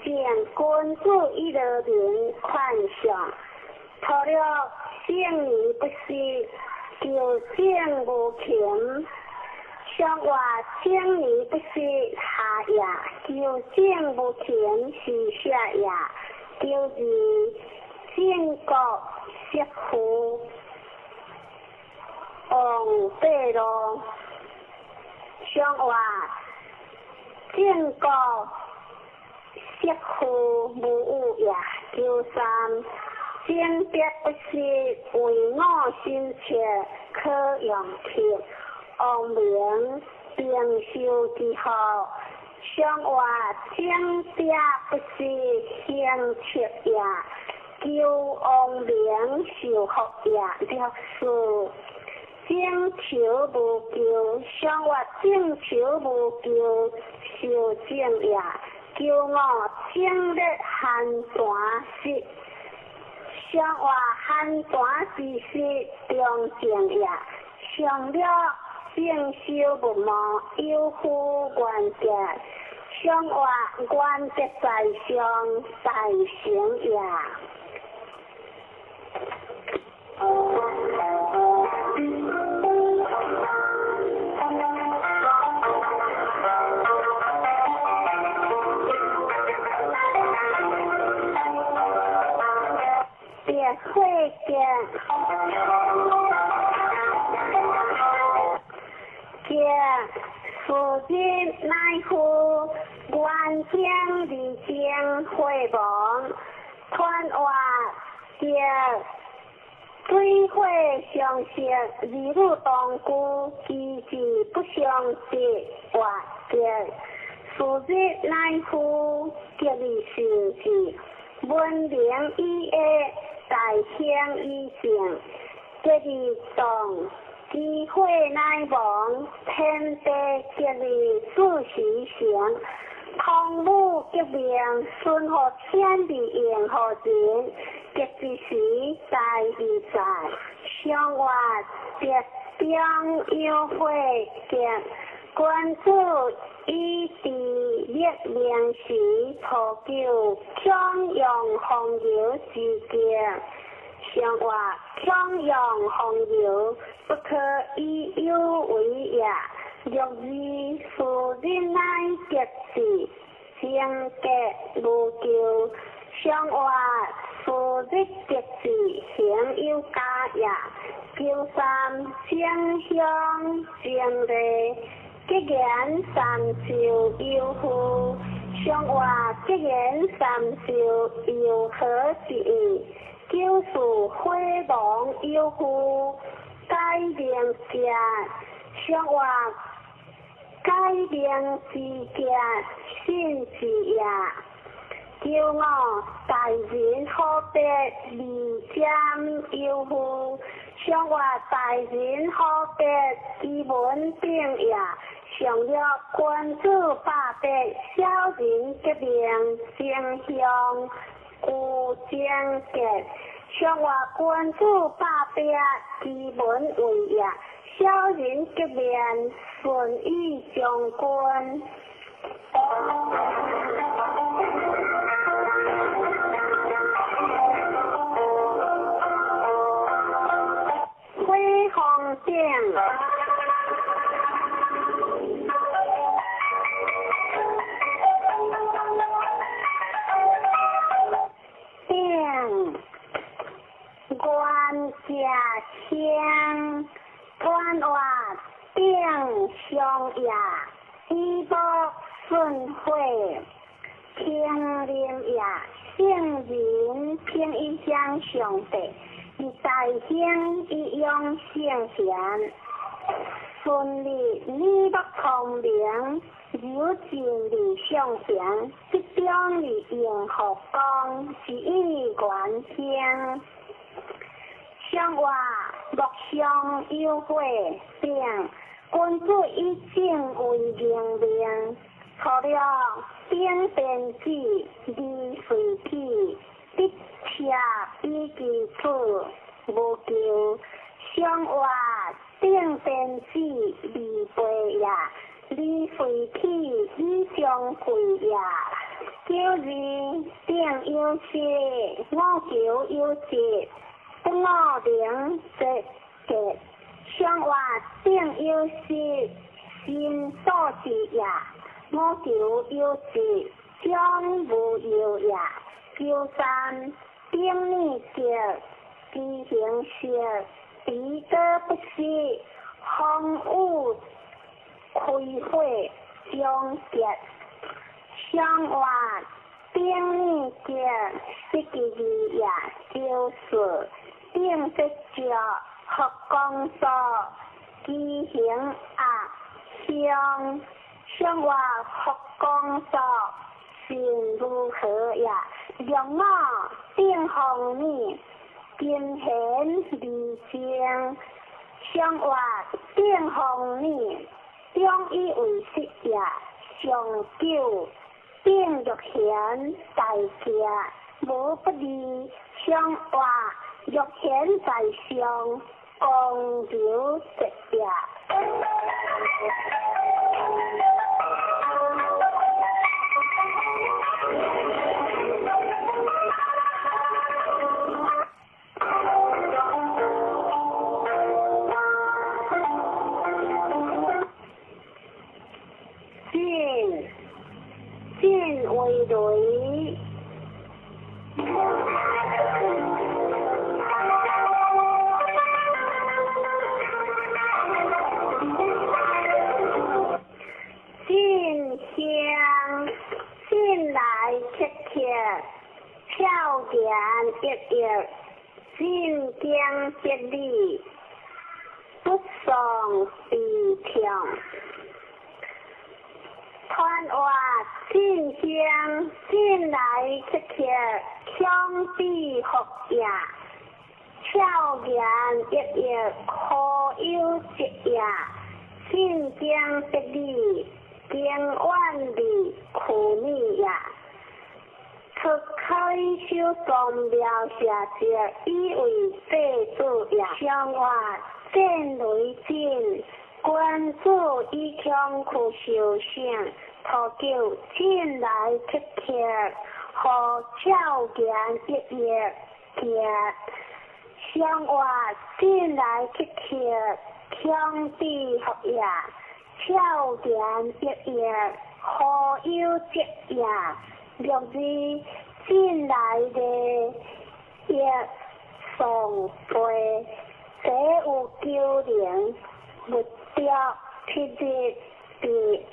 见君子一个人看上，除了性义不是，就见无情。乡话情义不是下呀，就见无情是下呀，就是建国石虎往北路。乡话建国石虎无呀，就三鉴别不是为我心切可用贴。王明并修之后，乡话鉴别不是兴趣呀，叫王明受福呀，了事。争求无求，乡话争求无求，受争呀，叫我争得寒寒时，乡话寒寒之时中正呀，上了争修不忘，有负原则，乡话原则在上，大成呀。别会见，附近乃户关江离江会网，团话见对会相识，一路同居，机智不相识，话见附近乃户结理事迹，文明以爱。大乡以前，这里动机会乃亡，天地这里自时行，通武革命，顺和天地应和人，这之时在已在，相话别将优惠见。关注以地列联系普救强用红油之间，相话强用红油不可以有为呀，若以夫人乃结事，相隔无救，相话夫人结事享有家呀，叫三相向相类。结言三少有乎？相话结言三少有何之意？就是辉煌有乎？改变家，相话改变之家信息呀。叫我大人好别离间有乎？相话大人好别基本定呀。上了关注百百小人革命正向故正结，上话关注百百基本为呀，小人革命顺意将军。辉煌定。关家乡，关话定相呀，一波顺会，听林呀，圣人听一乡上帝，一大乡一用圣贤，顺利理不通明，有尽理向前，即将理应何光，是一元天。相话木上有会定，君主以正为明令，除了兵变子离随起，得车以基础，无求相话兵变子离背也，离随起以相会也。九字定有事，五九有节，不五零节节。相话定有事，心所之也；五九有节，将无有也。九三定逆节，机行事，彼得不息，风雨开火将结。相话定逆节，失其字也，就是定得着。学工作，机行相话学工作，是如何也？良我定红你，金贤离正，相话定红你，中以为实也。上九定欲贤大家，无不利。相话欲贤在上。公牛直也，进为雷。进来切切，飘然一夜，进江接力，不丧悲强。传话进香，进来切切，枪毙服也，飘然一夜，可有节也，进江接力。经万里苦逆呀，可开修宗庙下节，以为祭祖呀。相话见雷震，关注以强苦修行，托求进来切切，和照见一夜见。相话进来切切，强逼服呀。跳然一夜，何有节也？若是进来的一送杯，这有救灵，不掉霹雳地。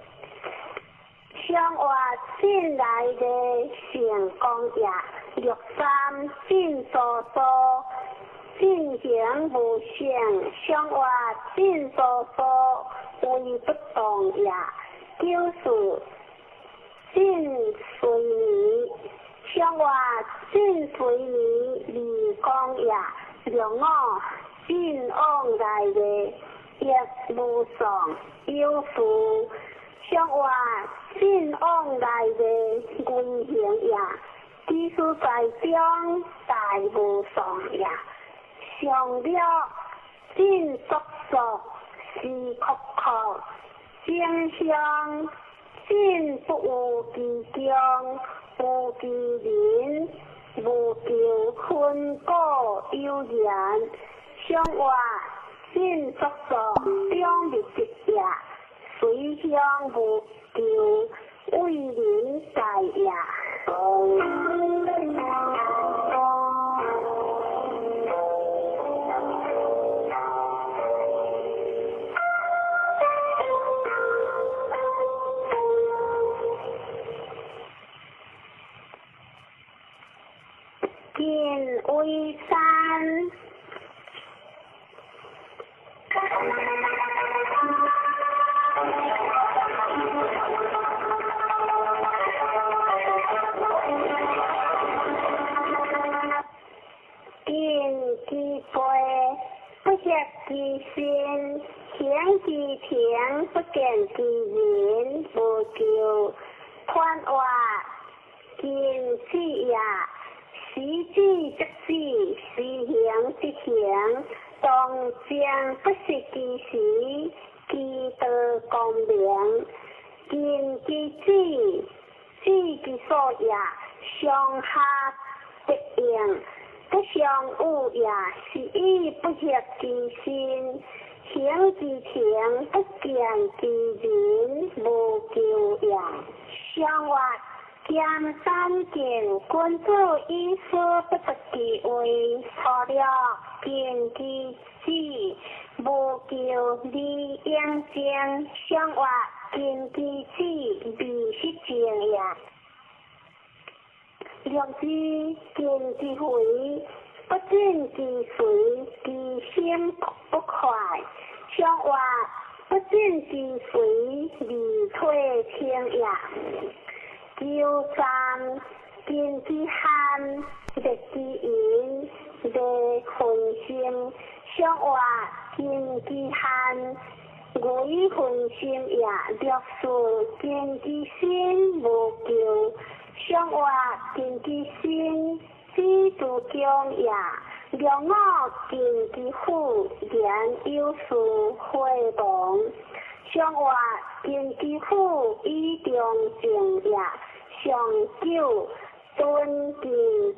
相话进来的成功也，若三进所说，进行无限，相话进所说。为不动也，就是进随你，相话进随你离光也，让我进往来的亦无上有福，相话进往来的危险也，即使在中大无上也，上了进速速。是确确，正相进不无其中，无其人，无求坤果悠然。相话进速速，中立直也，随相无求，为人在也。见为山，见其背，不识其心，天之天不见之人，无求宽话见之也。时之则之，时行之行，当将不是之时，其得光明。见之知，知之所也，上下得应。不相恶也，是以不合之心。行之庭，不见之人，无求也。相话见三见，君子以说不得其位。错了见之知，无求理应正。相话见之知，必是正也。良知见之回，不见之随，其心不快。相话不见之随，离退天也。九三见之罕，灭之隐，灭魂心。相话见之罕，为魂心也。略述见之心，无求。相话见之心，知足强也；良我见之苦，言有事会亡。相话见之苦，以中正也；上久敦敬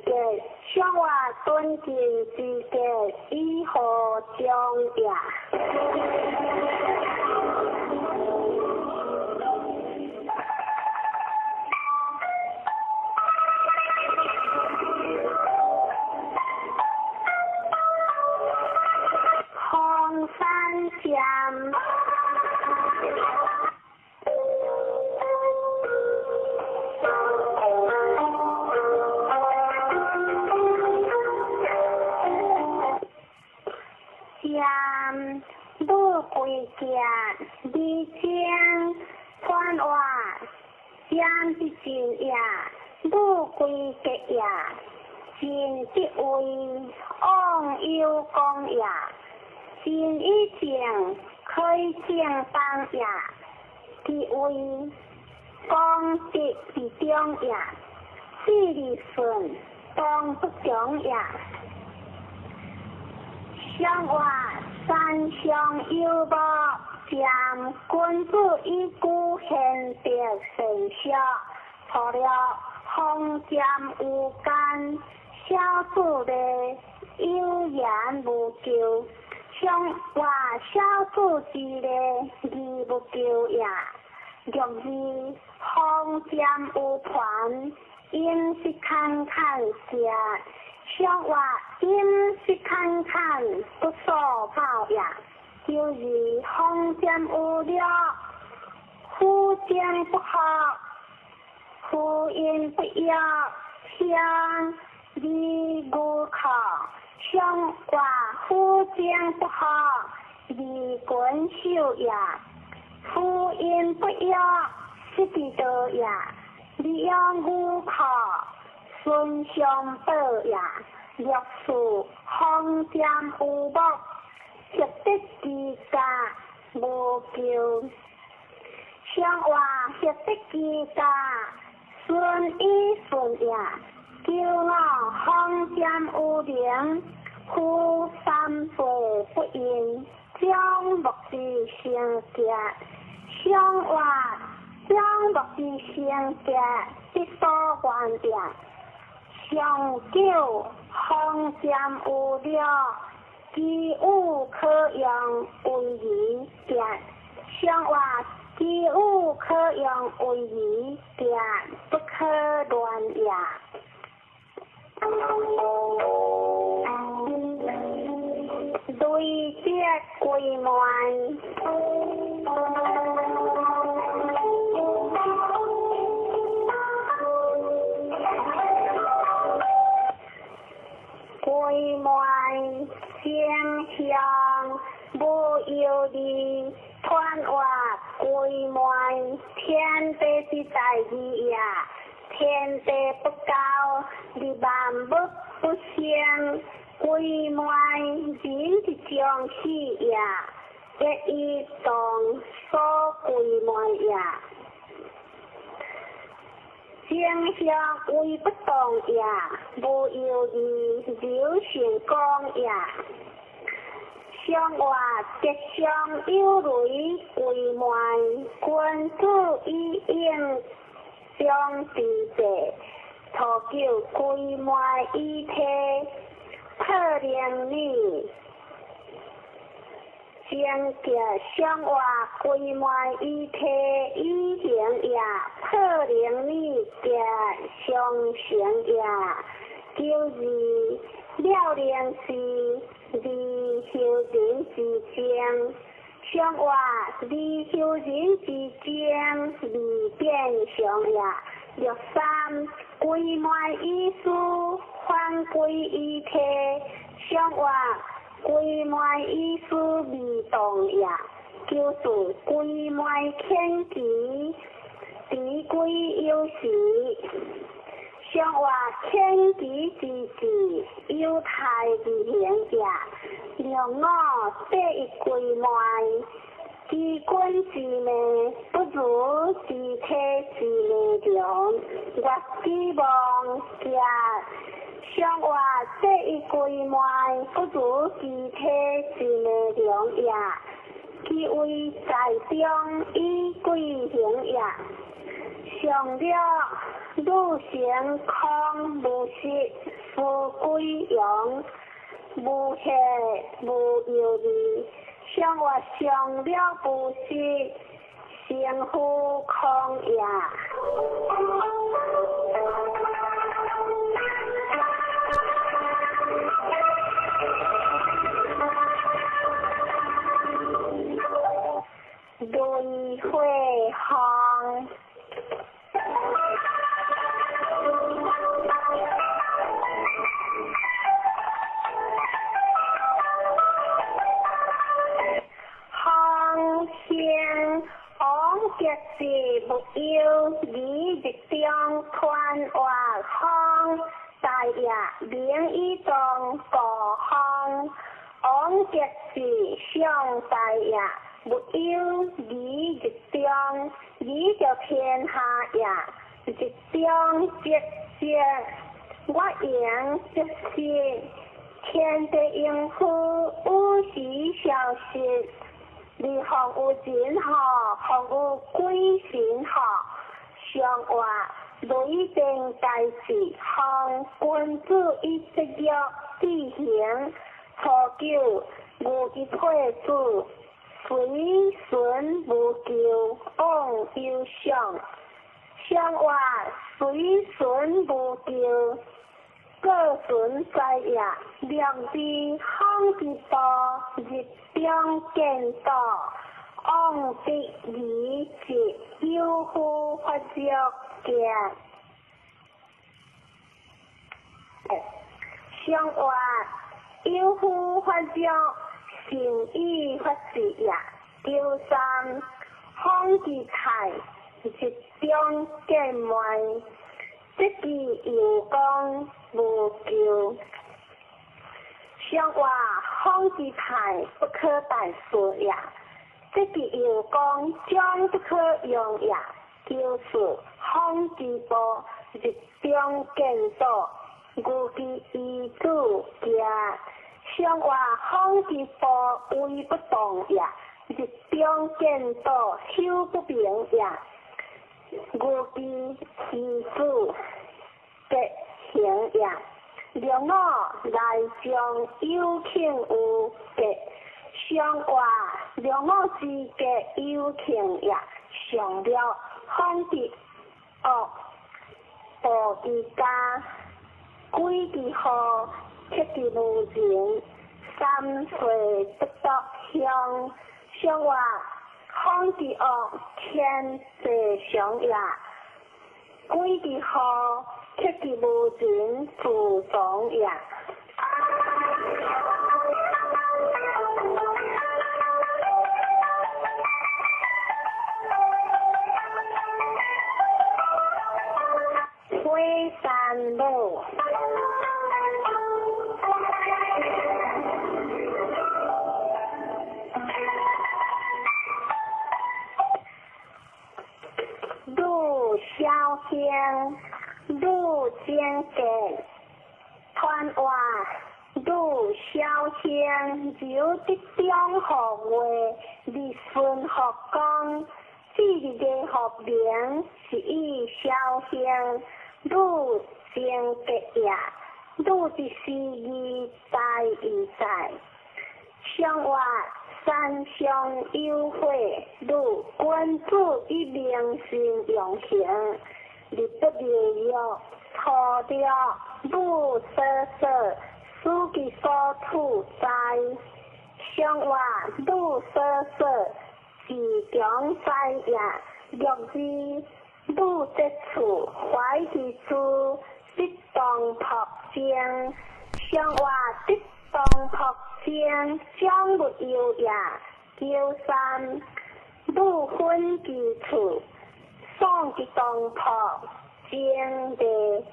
节，相话敦敬之节，以何将也？三江江不归家，离江关外，江之尽也，不归家也，尽之为往有功也。今以前开正当也，其为公德之中也；事理顺，当不中也。相话山上有宝，见君子以古贤德成效。错了封建无干，小子的有言无求。相话小子之类，义不求也。若是封建有传，饮食坎坎食；相话饮食坎坎，不所报也。就是封建有了，夫将不好，夫因不要，相离无考。相话夫将不好，离君秀也；夫因不要，失之德也。利用无考，顺相报也。略述封建有目，值得之家，无求。相话值得之家，顺以顺也。叫我封建有灵，夫三岁不应，将目之成格。相话将目之成格，必所完也。上九封建有了，其物可用为宜格。相话其物可用为宜格，不可乱也。对接归门，归门相向无有理，传话归门天地之大义也。天地不高，你万物不相，归门人之将死也。一一动所归满也。正向为不动也，无有义有成功也。相话吉祥有雷归满，君子以应相地者，图求归满以体，可怜你。将格相话归满以体以行也，可怜你格相成也。叫字了然是离修人之间，相话离修人之间离变相也。六三归满以书，还归以体，相话。归满意思未动也，叫做归满天机，地归有时。相话天机之时，有态之行也。两我第一归满，知君之命不如知体之命强，我希望家。相话这一归满，不如具体之内容也。其为在中以归行也。上了女成空无实，富归阳，无下无有利。相话上了不实，成富空也。轮回行，行前往吉时目标，以日中团话行，大夜名以动过行，往吉时上大夜。目有以日中，以着天下也。日中即是我言即是天地应付，有时消息。你行有人好，行有鬼神好。相话雷电大事，行君子以职业地行，初九无一退子。随顺无咎，往忧伤。相话随顺无咎，各顺在也。良知行之道，日中见道，往必理解，有夫发作见。相话有夫发作。成意发事也。第三，风之态，日中见面，即是阳光无咎。相话风之态不可代数也，即是阳光将不可用也。就是风之波，日中见到，无其意主家。相话风之波为不动也，日中见到休不明也。无其意主德行也。两我来将有情有德，相话两我之格有情也。上了风之恶，暴之家，鬼之好。切之无情，三岁不得香。相话风之恶，天地上也。鬼之好，切之无情，自爽也。龟山路。先嘅团话都小香有的中学话立顺学讲，这个学名是以小香都先嘅呀，都的是义在义在，相话山上有会都关注一名信用情。你不理要错掉不色色，书记所处在相话不色色，是强在呀，若是不接触怀疑住必当扑正，相话必当扑正，将没有呀，叫三不分基础。送的东坡经的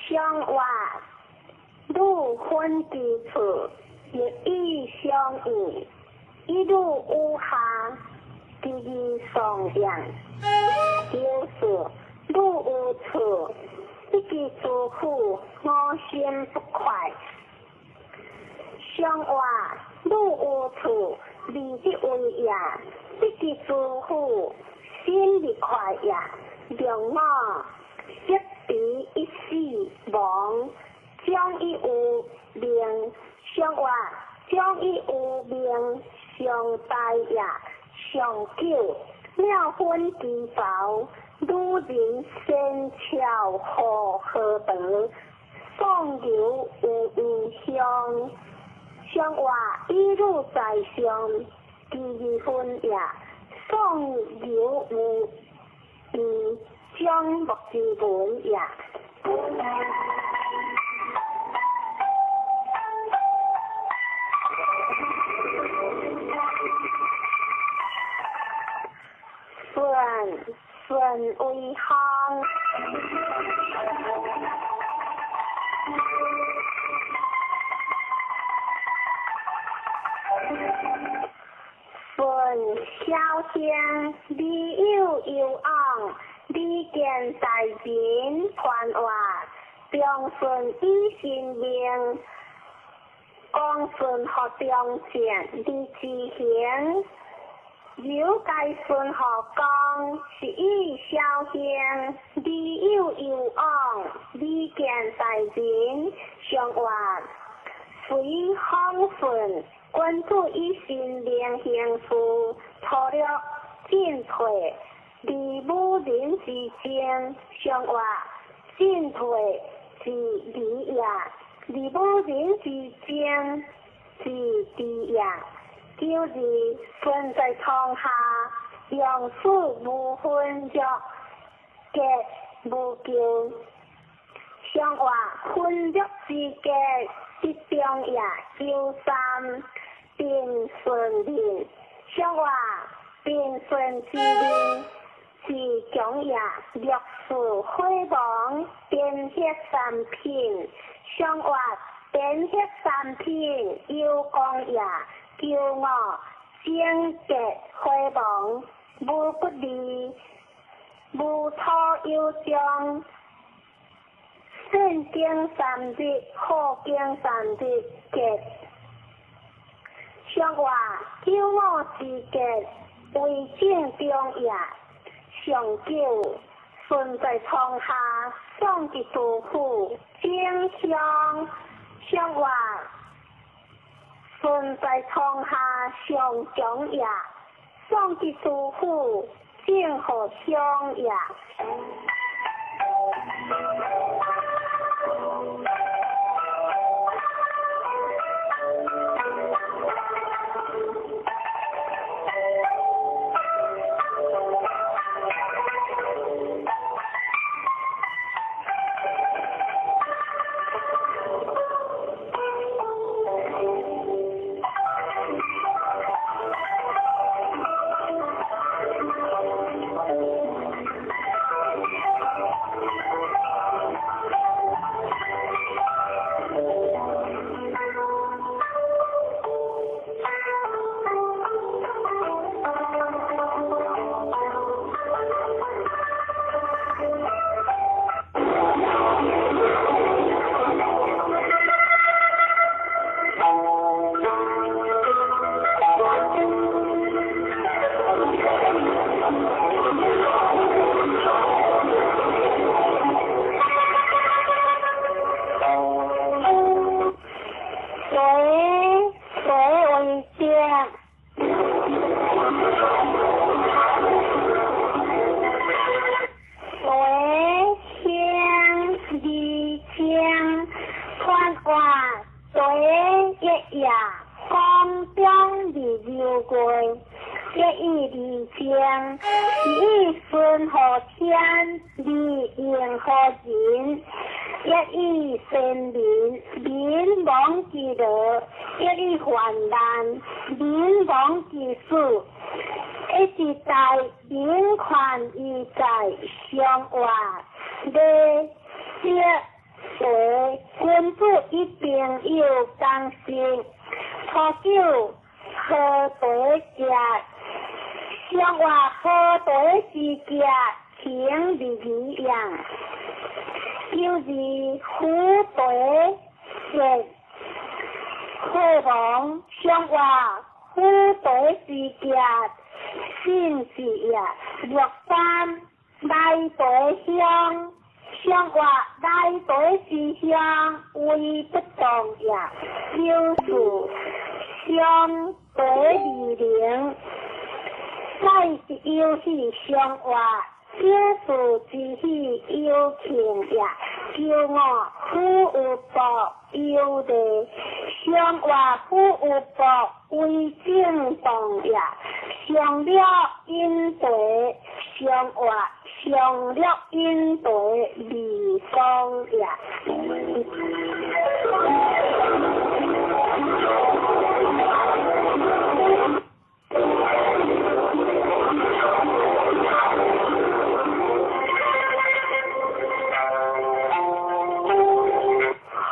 相话，路分基础也意相异，一路无下，第一双样，就是路无处，一个祝福我心不快。相话路无处，你的为呀，一个祝福。心里快呀，让我一比一死亡，将一无命相话，将一无命相待呀，相救妙分之宝，路人仙巧何得，送游无异乡，相话一路在上，第二分呀。送游无异将目之本也。顺为行。小香，你有昂，你见大便传话，中顺以心命，光顺学中前，你知行，有该顺学讲，是以小香，你有昂，你见大便相话，随行顺。关注以心灵幸福，脱了进退，离母人之间，相话进退是离呀，离母人之间是离呀，就是分在床下，用事无分着，结无救，相话分着之间。一中呀，九三变顺利，相话变顺之利，是中呀，略事辉煌，变些产品，相话变些产品，有讲呀，叫我整洁辉煌，无不利，无错有将。正经三日，好经三日结，相话叫我之结，为正中呀，上九顺在床下，送的杜甫正香，相话顺在床下上中呀，送的杜甫正好香呀。一夜光中日流过，一意离情，一意顺和天，离应和人，一意生民，民亡其乐，一意患难，民亡其事。一时代民权已在相活，的接水君主一并有当心，初九河对节，相活河对之节，情理一样，有时虎对节，河王相活虎对之节。心事呀，若山大队乡，相话大队之乡，为不动呀，就是相对离灵，再是又是相话，就是之喜有情呀，叫我富有薄有的，相话富有薄为正动呀。上了因对，上话上了因对离光呀。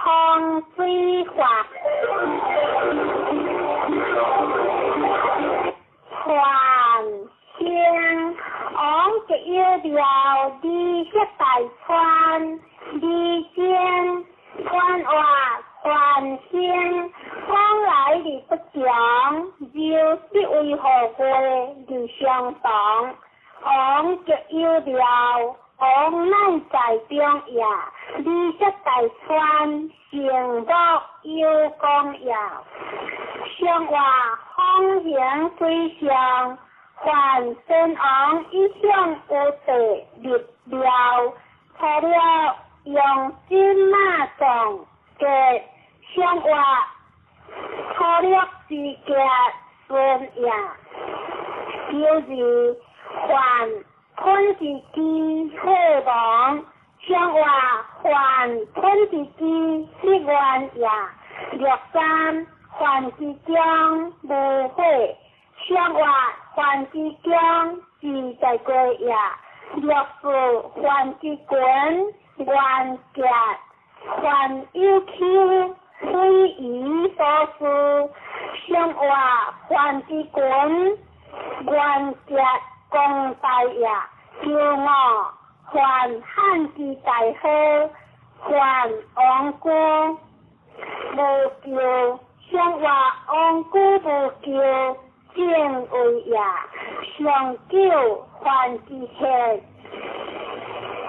风水话。还乡往这一条地下大川，地间川话还乡，往来的不讲，就是为何会的相同。往这一条往南在中呀，地下大川成都有功呀。相话方向对象，还身昂一向有地立了，除了用金马种嘅相话，除了是嘅顺呀，就是还吞自己喝亡，相话还吞自己习惯呀，若三。还之将无悔，相话还之将是在过呀。若是还之滚，还结还有求，非以所事。相话还之滚，还结共大呀。叫我还汉之大好，还昂孤无救。相话昂古不叫正位呀，上九还之前，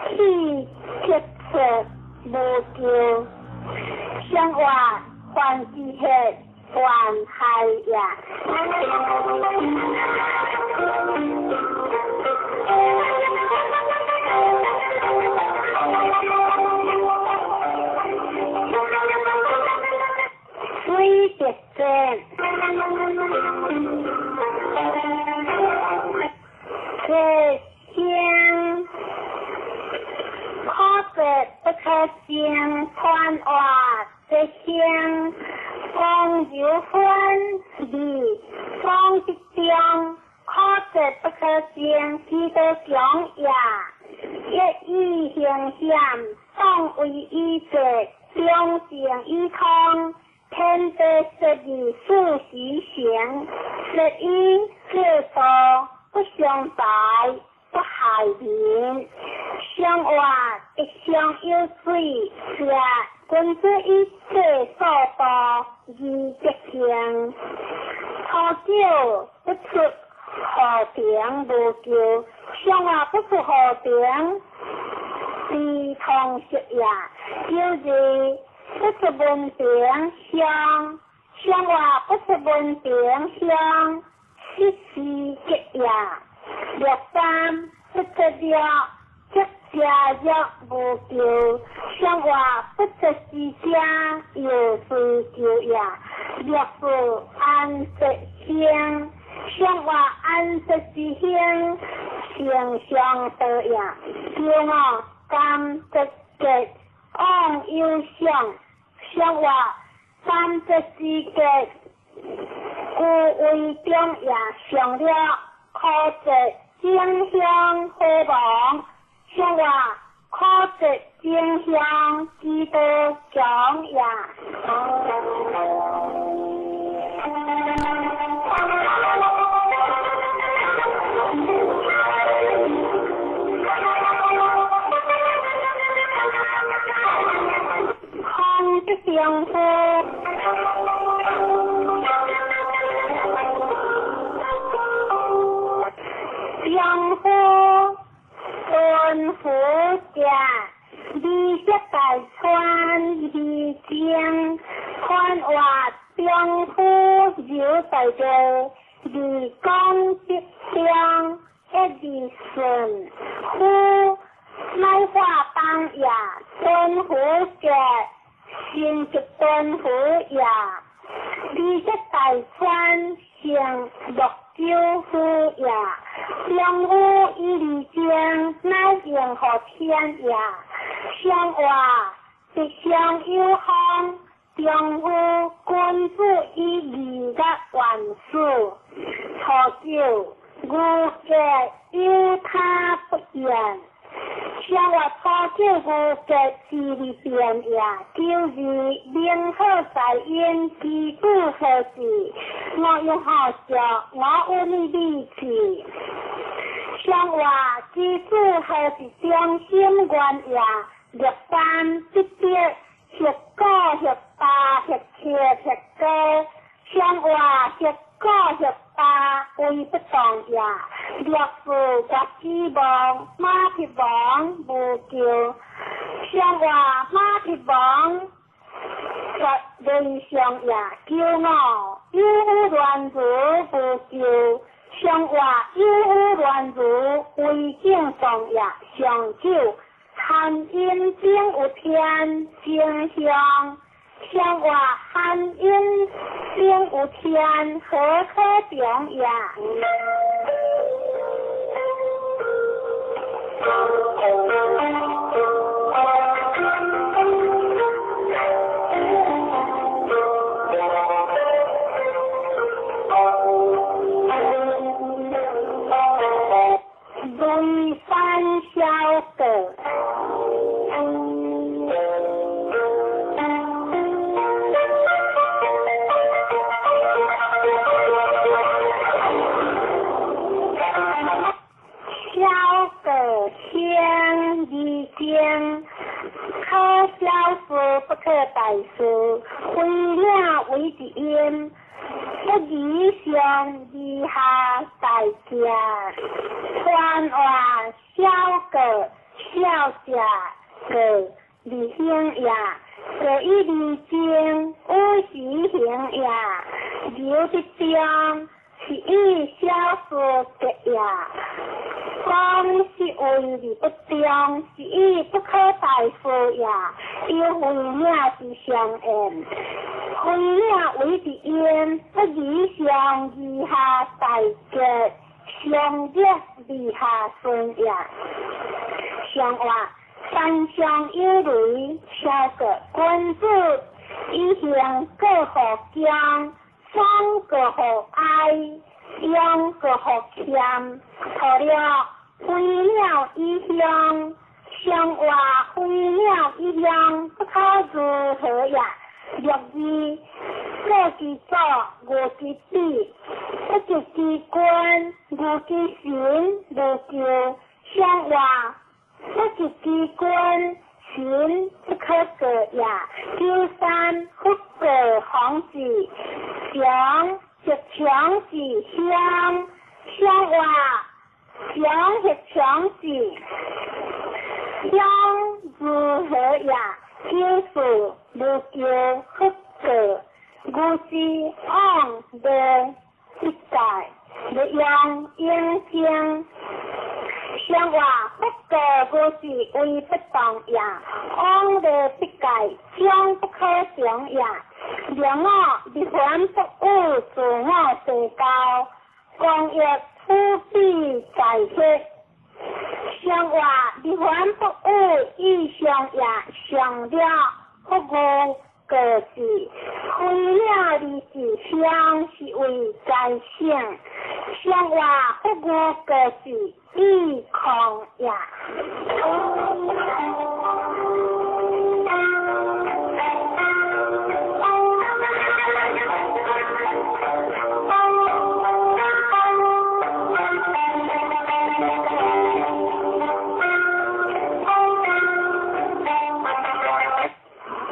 气切切无叫，相话还之前还害呀。水别针，这香，可别不可香，穿话这香，风有分离，风一将，可别不可香，记得讲呀，一意形象，当为一者，两性一通。天地十二数时行，11各多不相待，不害人。相话一相有水，是君子一切所多而结行。初九不出和平无救，相话不出和平是同时呀，就是不是文平相，相话不是文平相，一时结呀。若三不得了，即家若无求，向我不出之家，有事求也。若是安息乡，向我安息之乡，形象得也。叫我甘得吉，往忧伤，向我甘得之吉，故为中也上了可值正向回望，向我可值正向基督长也。空的相夫，相夫顺夫家，离家大川离江，看话相夫有大家，离江必相一离顺，夫乃话当也，顺夫家。先一顿好也，离家大川成六州好也，相互以离江乃任何天也，相话直相友好，相互君主以离的万事，初九吾家有他不言。像我初九五节字里边也，就是联合在因基督何时，我用好笑，我有你力气。像我基督何时中心观也，六三七节，学高学大学切学高，像我学高学大为不同也。若是国之王，马匹王无救，像话马匹王国人上也骄傲，有乱如无救，像话有乱如为敬上也上救，汉阴经有天正向，像话汉阴经有天何可中也。对三小的天地间，可小事不可大事，为了为的因，不理想以下大家，传话小个小家个理行呀，这一理经无实行呀，有的将是一小事的呀。方是为理不中，是以不可大事呀，要为了是相应，为了为的因，不理想以下大吉，相约以下顺呀。相话三相有雷，小个君主以行各何将，三个何爱。两个学欠，除了为了一项，相话为了一项，不可如何呀？若是各之作，我之必，不就之官，我之行，我就相话，不就之官。行不可得呀，第三不可行事，想是强是相，相话想是强是，相如何呀？就是如就不可，故是按的一代，的用应经。相话不过无是为不动也，往来不改，将不可想也。两我立凡不误，自我世交，光业夫必在息。相话立凡不误，意相也上了不误个是，为了利是相是为在想，相话不误个是意空也。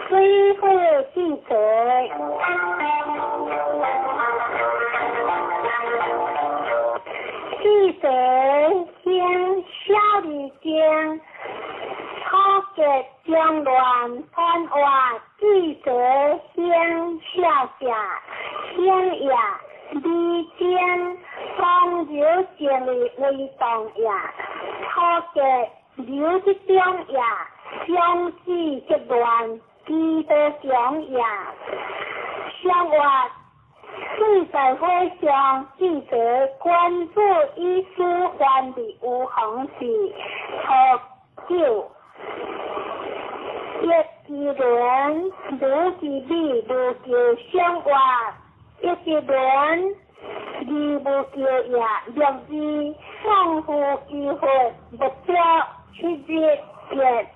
虽会记者，记者先小离间，超结将乱判话，记者先下下，先也离间，方流建立为动也，超结流之中也，相继结乱。记得讲也，相话对在会上，记者关注医师患的无行事，喝酒，一记轮，如记笔，如叫相话，一记轮，二不叫也，六字丰富机会，不叫七节节。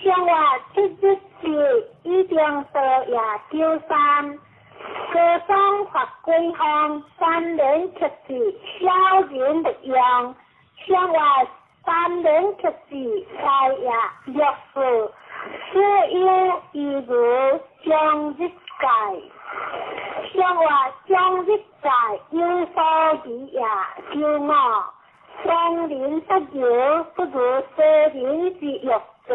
相话七日是一定多也丢三，各种法规项3年出事，小人不用。相话3年出事，才也略事，所有义如将日改。相话将日改有所疑也丢我，双人不有，不如4人之欲。是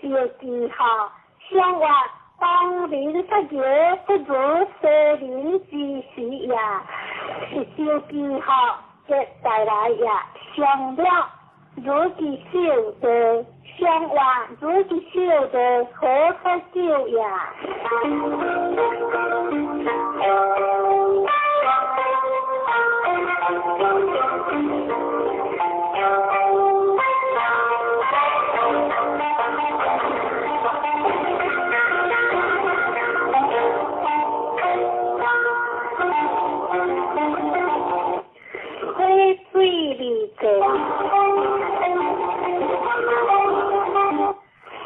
小记号，相话当人不有，不如4人之时也，是小记号，这带来也上了，如其小的相话，如其小的何可少也。最理解，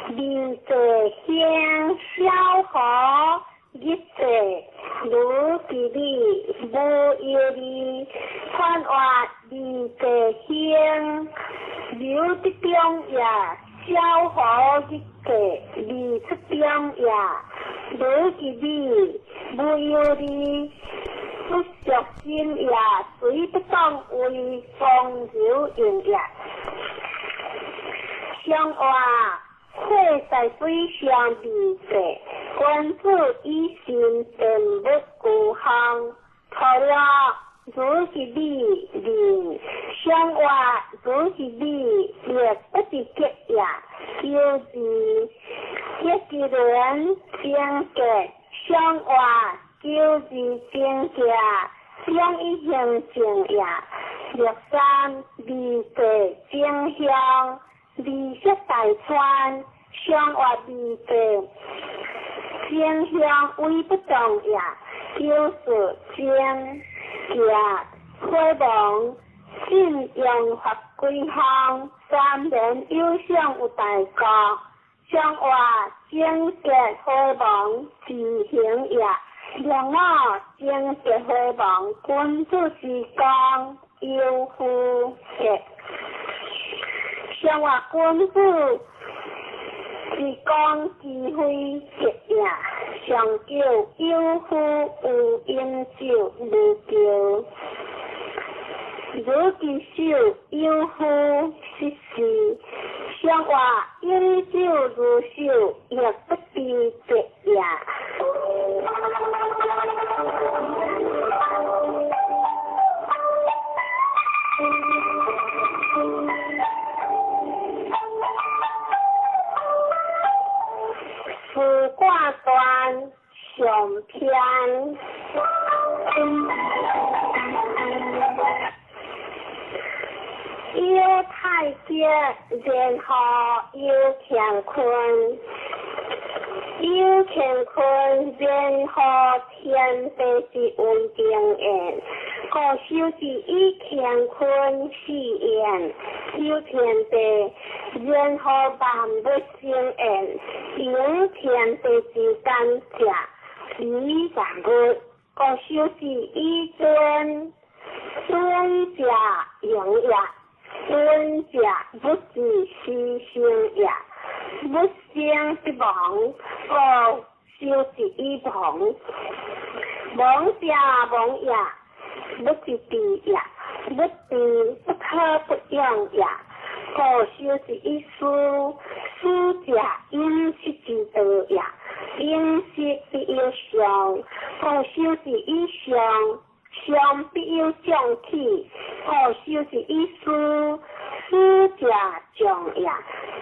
理解先消化一切，如其理无有理，看话理解先流的中也，消化一切理出中也，如其理无有理。不小心也，随不当为风流用也。相话，会在水上理解，关注以心便不孤行，除了如是理理，相话如是理也不是结也，就是一个人相结，相话。就是正价，相一形正也。63理解正向，理识大川，相话理解正向为不动也，就是正价开放，信用法规项3年以上有大过，相话正结开放自行也。两我正结会网，关注时光优夫节，相话关注时光机会节也，上叫优夫有饮酒如酒，如其手优夫失事，相话饮酒如酒，也不必节也。上偏。有太极，然后有乾坤，有乾坤，然后天地之稳定缘。古修之以乾坤是缘，有天地，然后万物生缘，有天地之间者，以万物。古修之以尊，尊者永也。尊者不自是生也，不生之亡，故修之以亡。亡者亡也，不自治也，不治不可不用也。故修之以书，书者应识之道也，应识必有相。故修之以相。相必有将体，故修之以书，书者将也；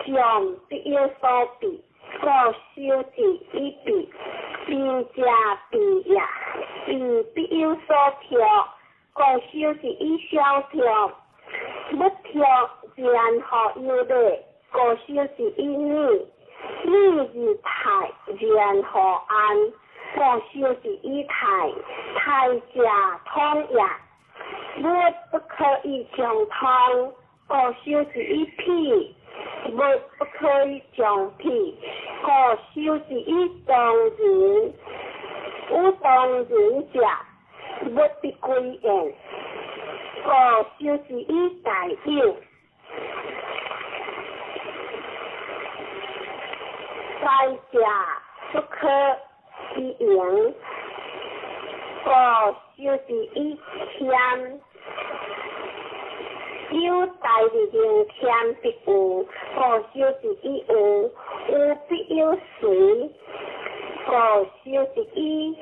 将必有所必，故修之以必，必者必也；必必有所调，故修之以相调。不调然后有理，故修之以理；理之泰，然后安。故修之以泰，泰者通也，物不可以相通。故修之以辟，物不可以相辟。故修之以动人，有动人者，物必归焉。故修之以大有，灾者不可以赢，故修之以谦。有大力量，谦必有；故修之以有，有必有随；故修之以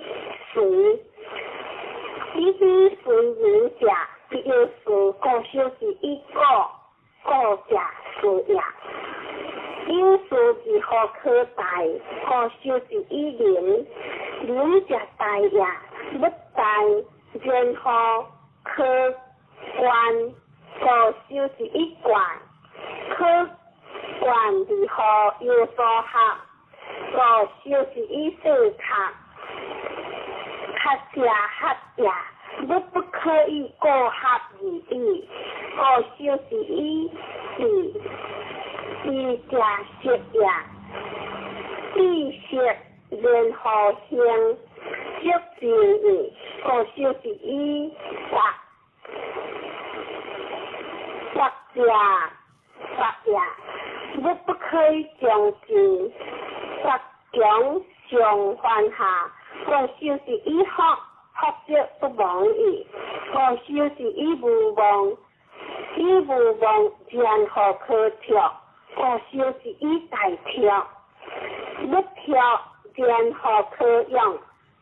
随。以随人者，必有随；故修之以故，故者随也。有事之何可待？故修之以灵，灵者待也；不待，然后可观。故修之以观，可观之后有所合。故修之以说合，合者合也；不可以过合而已。故修之以义。义者识也，义识然后行，识之义，故修之以法。法者法也，不可以将之，法强上犯下，故修之以学，学者不忘矣。故修之以无忘，以无忘然后可调。故修之以大调，不调然后可用。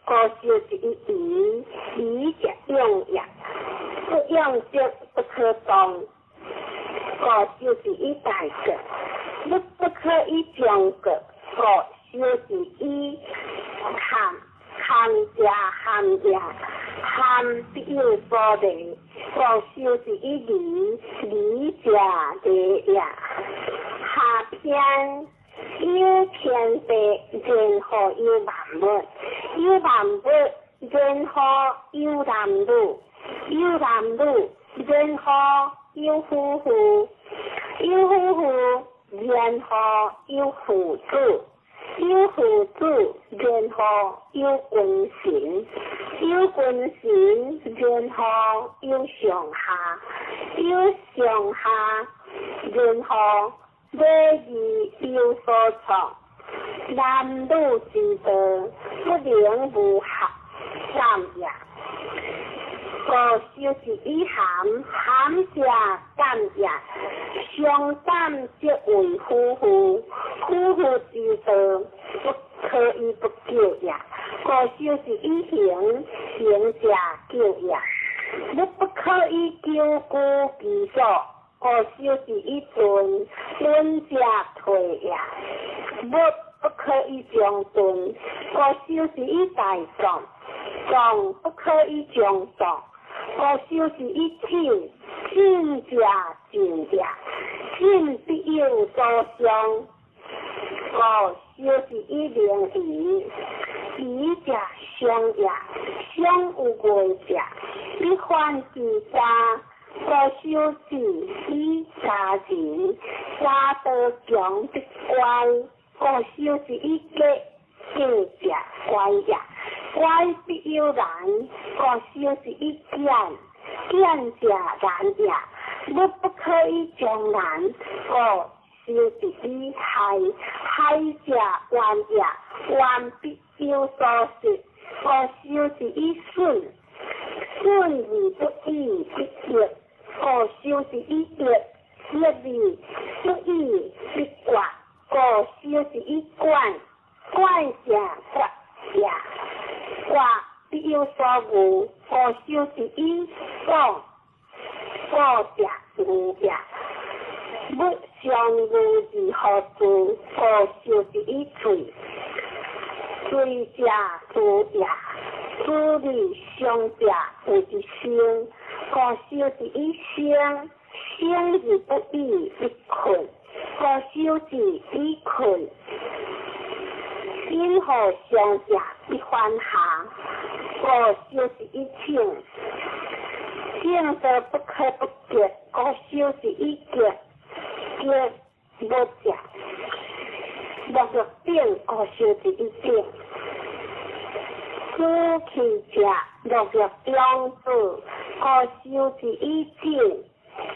故修之以仪，仪者用也；不用者不可动。故修之以大格，不可以将格。故修之以含，含者含也，含必有所理。故修之以理，理者理也。下篇有天地，然后有万物；有万物，然后有男女；有男女，然后有夫妇；有夫妇，然后有父子；有父子，然后有君臣；有君臣，然后有上下；有上下，然后礼仪有所从，男女之道不能无合，三也。故修之以含，含者感也。相感则为夫妇，夫妇之道不可以不救也。故修之以行，行者救也。不可以救故其所。故修之以尊，尊者退也；不不可以将顿，我就是一大壮，壮不可以将壮，我就是一挺，挺家挺家，挺必有所相，我就是一连鱼，鱼家相也，相有贵家，一番之家。我修持以家人，家道强的乖，我修持一个性者乖呀，乖必有难，我修持一见，见者难呀，我不可以将难，我修持一害，害者冤呀，冤必有所失，我修持一顺，顺而不义必逆。我修持一劫，一理不义一卦；我修持一观，观者卦呀，卦必有所无；我修持一果，果者无呀。不相无而何故？我修持一罪，罪者无呀。诸理相者有一生。我修持一生，生而不义一困；我修持一困，因何相者一欢下；我修持一庆，庆得不可不结；我修持一结，结不假；若若定，我修持一定。知其者，若若中子。我修持一境，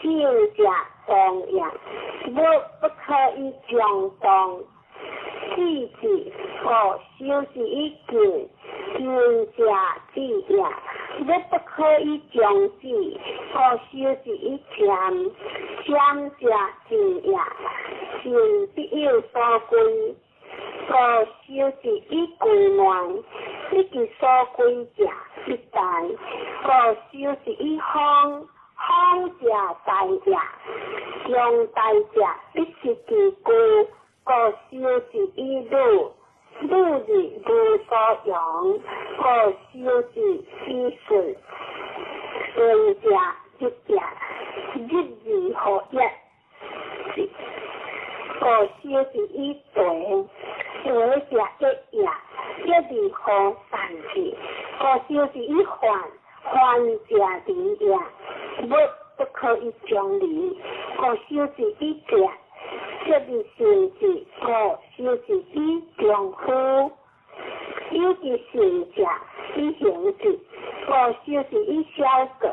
境者同样，不可以将动。记之，我修持一境，境者知呀，不可以将知。我修持一禅，禅者知呀，静必有所归。我修持一归乱，一其所归者一大。我修持一方，方者大也，将大者必是其故。我修持一路，路而无所用。我修持一顺，顺者一也，日而何一？我修持一对。我者一也，一而何三之？我修持一患，患者离也，不可以将离。我修持一者，一而行之。我修持一丈夫，有而行者一行之。我修持一小个，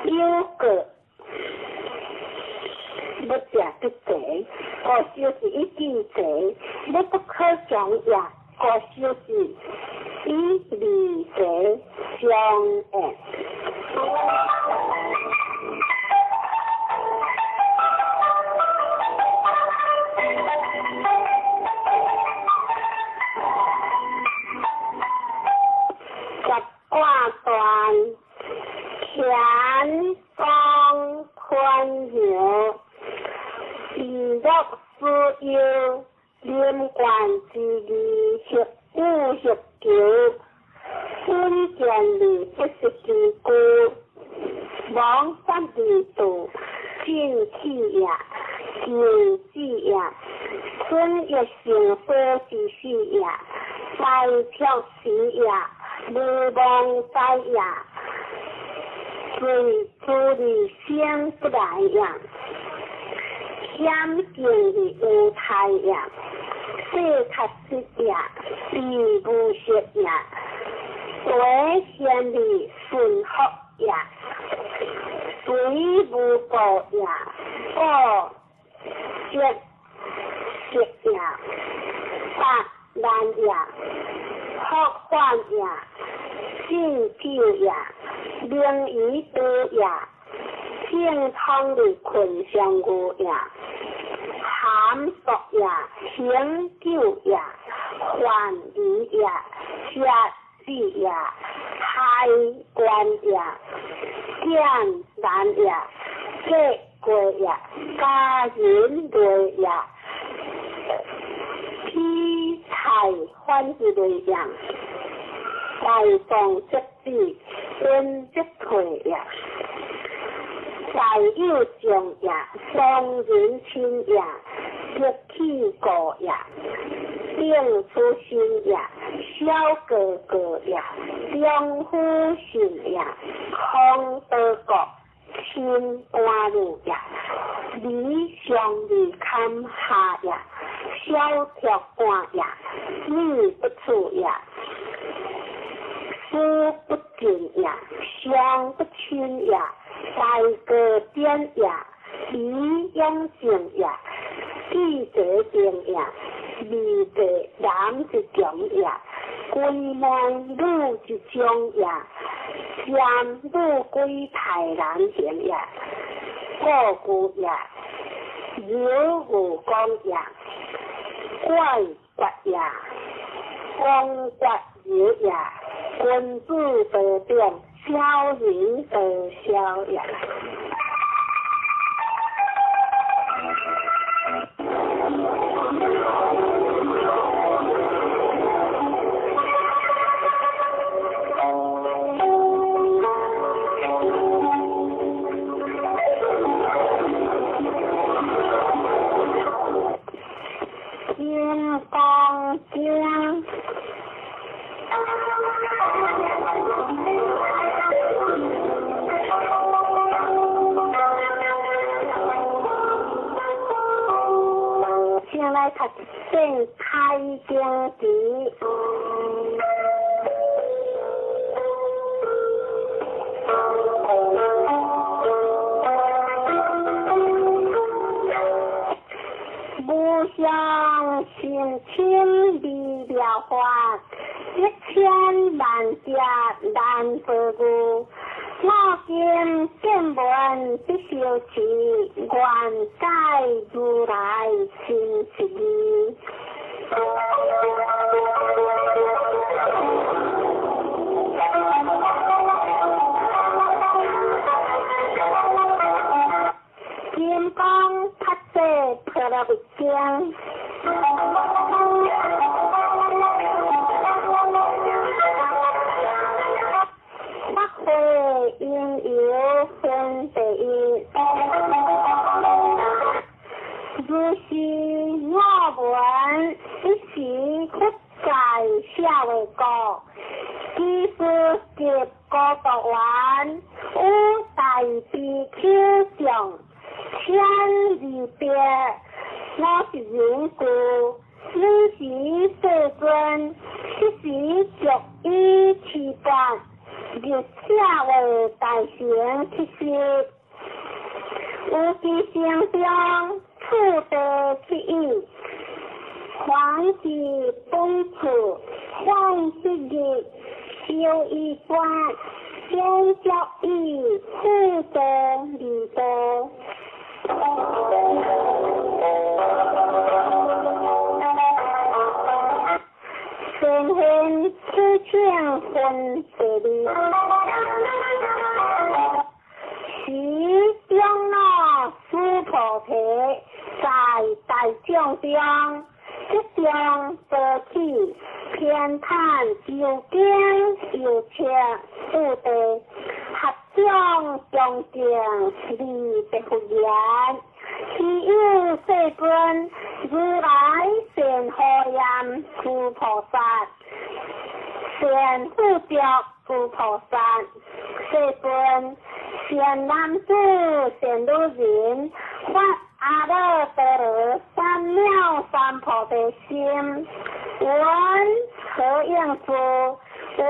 有个。不者不贼，我修持一记贼，不可将也。我修持一理贼相应。十卦断，乾方坤柔。以若思忧，连贯之理合五合九，分见理不是其故，往三理度，进气也，行之也，春月行所之事也，在跳时也，无望在也，随诸理相不来也。险境的有太阳，世确实也，地无实也，危险的顺福也，水无报也，报绝实也，百难也，福患也，进救也，灵于多也。健康的困相互也，含熟也，成就也，患疑也，杀死也，害官也，见难也，结果也，家人对也，罪呀，大众之地因之退呀，大有情呀，双人亲呀，一起过呀，定出心呀，小哥哥呀，两夫心呀，空得国。心花路呀，理想理看下呀，小条官呀，理不出呀，思不尽呀，想不清呀，大个点呀，理用性呀，记者定呀，理者男之种呀，归门女之种呀。将路归台南前呀，过古呀，有武功呀，怪怪呀，光怪有呀，君子得定，小人得消呀。光江，先来读正开经题。不想心情离了花，1000万家难得故。我见见闻必修持，愿解如来心事意。金光拍摄破了不惊，发挥应有分第一。如是我闻一时出在下为国，其实结果读完，有大悲口上。千里别，我是人故，有时世尊，一时逐一持办，日下为大成其事。有其心中处得其意，还是本处换之日，修一观，先教义，处得理得。先贤之劝分别离，时将那苏婆提在大众中，即将得起偏袒有经有情不得。合掌恭敬礼不复言，其有世尊如来善荷严诸菩萨，善护着诸菩萨，世尊善男子善女人，发阿耨多罗三藐三菩提心，闻何应付？闻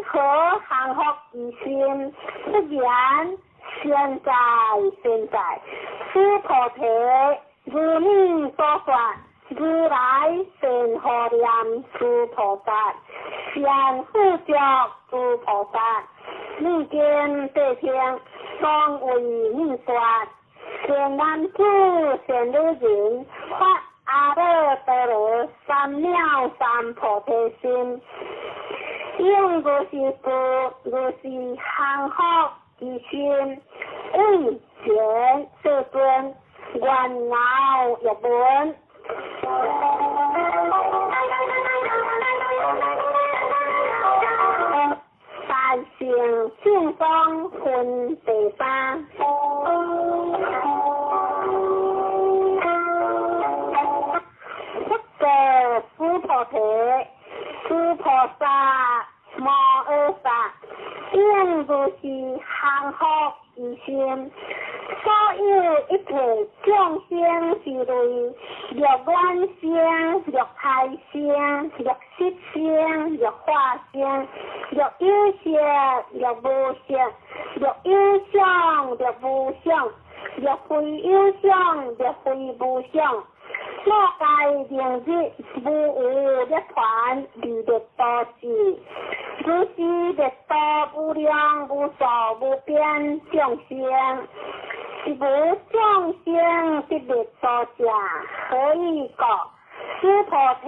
何行福以心？不然现在诸菩提如你所说，如来善荷严诸菩萨，善护着诸菩萨，你见地听，当为你说，善男子善女人，发阿耨多罗三藐三菩提心。应如是故，如是行福以心，为前世尊，愿恼日本。并正方分第三。这个佛菩提，诸菩萨无二法，应如是幸福而心。所有一切众生是类，若愿生，若胎生，若色生，若化生，若有色，若无色，若有相，若无相，若非有相，若非无相。莫该灵日无有涅槃，离列多时。如是列多无量无数无边众生，是无众生是列多者，何以告？诸菩提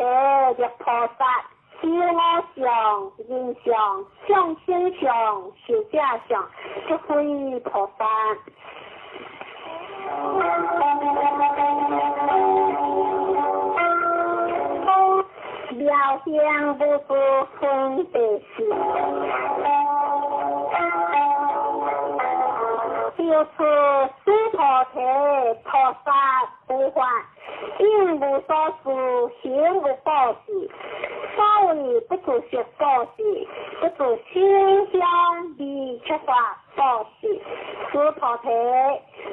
若菩萨，修我相、人相、众生相、寿者相，即非菩萨。了相不不分别事，就出诸菩提菩萨不还，应无所事，行无报事，所谓不自食报事，不自心相离出法报事。诸菩提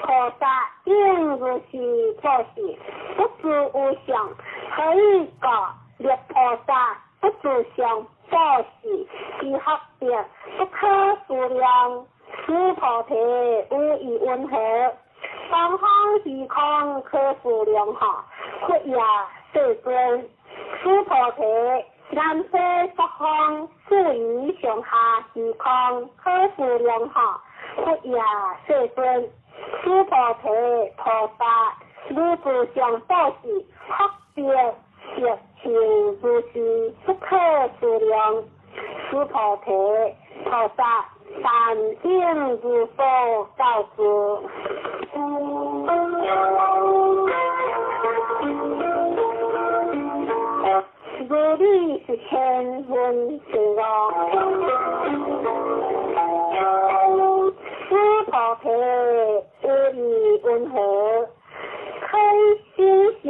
菩萨应如是报事，不自无相，何以告？列菩萨不自相报事，是合别不可数量。诸菩提无以温和，东方虚空可数量下，佛也世尊。诸菩提南西北方处于上下虚空可数量下，佛也世尊。诸菩提菩萨如自相报事，合别业情如是不可数量。诸菩提菩萨但应如所告知。如理是千文之容，诸菩提无以温和，可以心想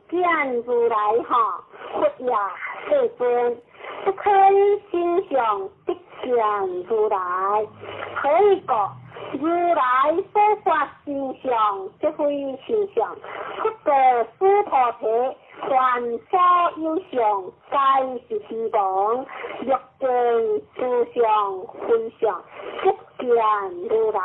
见如来哈，佛也世尊，不可以心想不见如来。何以告？如来所发心想，即非心想。不过诸菩提凡所有相，皆是虚妄。若见诸相非相，不见如来。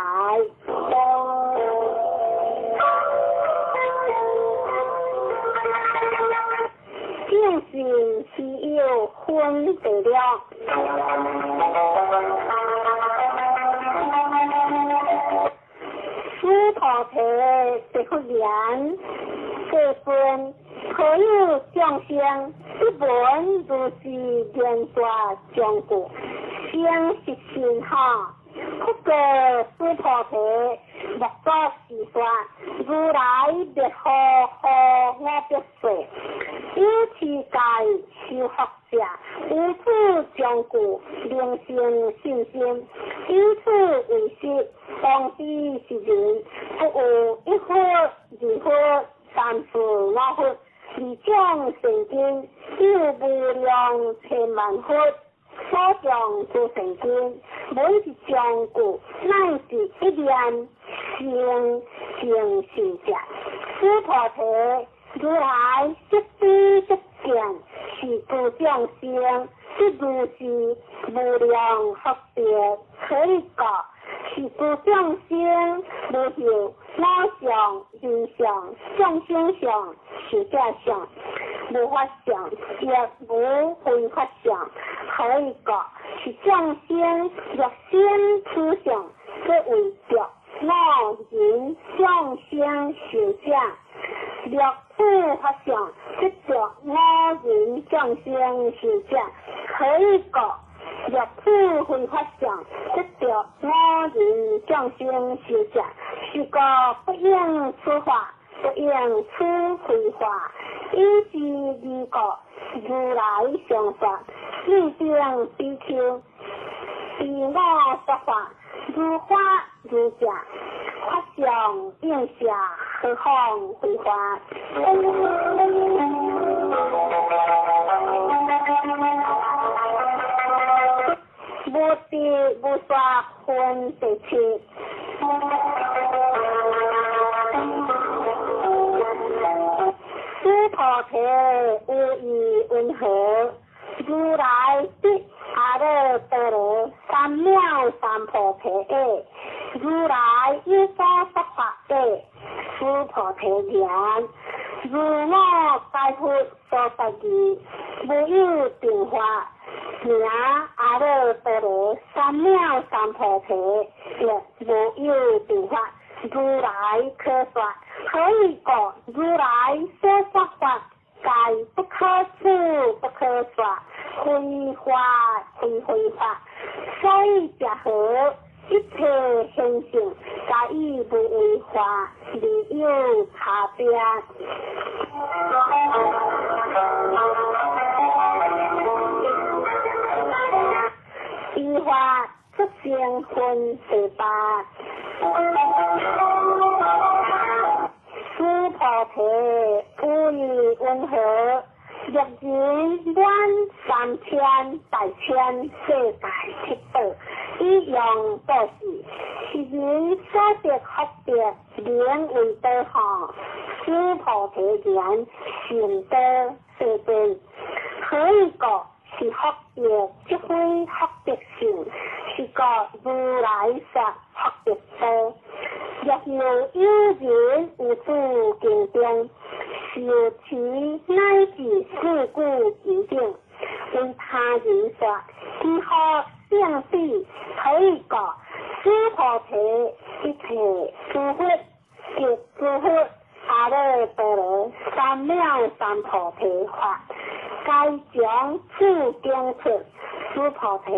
见性其有分别了。诸菩提是佛言，世尊，可有众生一闻如是言说讲故，先是心哈。不过诸菩提莫作是说，如来别何我别说，有其界修福者，无此讲故，灵性信心，以此为实，当知是人，不有一佛、二佛、三佛、五佛，而将成经，有无量千万佛。所讲诸成经，每一讲故，乃是一念行者。诸菩提如来即知即见，是诸众生，即如是无量福德，可以告。是诸众生无有我相、人相、众生相、寿者相，无法相，也无非法相。可以告是众生若先此相，则为着我人众生寿者；若非法相，则着我人众生寿者。可以告若非法相，则着我人众生寿者。是个不应此法，不应此非法，以是二个如来相说，意定比丘，自我说法，如花如假，法上应下，何况非法？无地无刷分地切。师菩提无义温和，如来的阿耨多罗三藐三菩提耶，如来依法说法耶，师菩提言，如我解脱所得义，无有定法，名阿耨多罗三藐三菩提也无有定法。如来可说，可以讲如来所说法，皆不可思不可说，非法非非法，所以结合一切现象，皆以无为法，理有差别。依法出现分第八。师菩提无义温和，若人观3000大千世界七道，一样都是，是人所得福德，名为德行。师菩提言，善德世尊，可以讲是福德，即非福德性，是个如来说福德多。若有人有诸经中，受持乃至事故其定，为他人说，如何相比？可以讲，师菩提一切诸佛，即诸佛阿耨多罗三藐三菩提法，该将此经出。师菩提，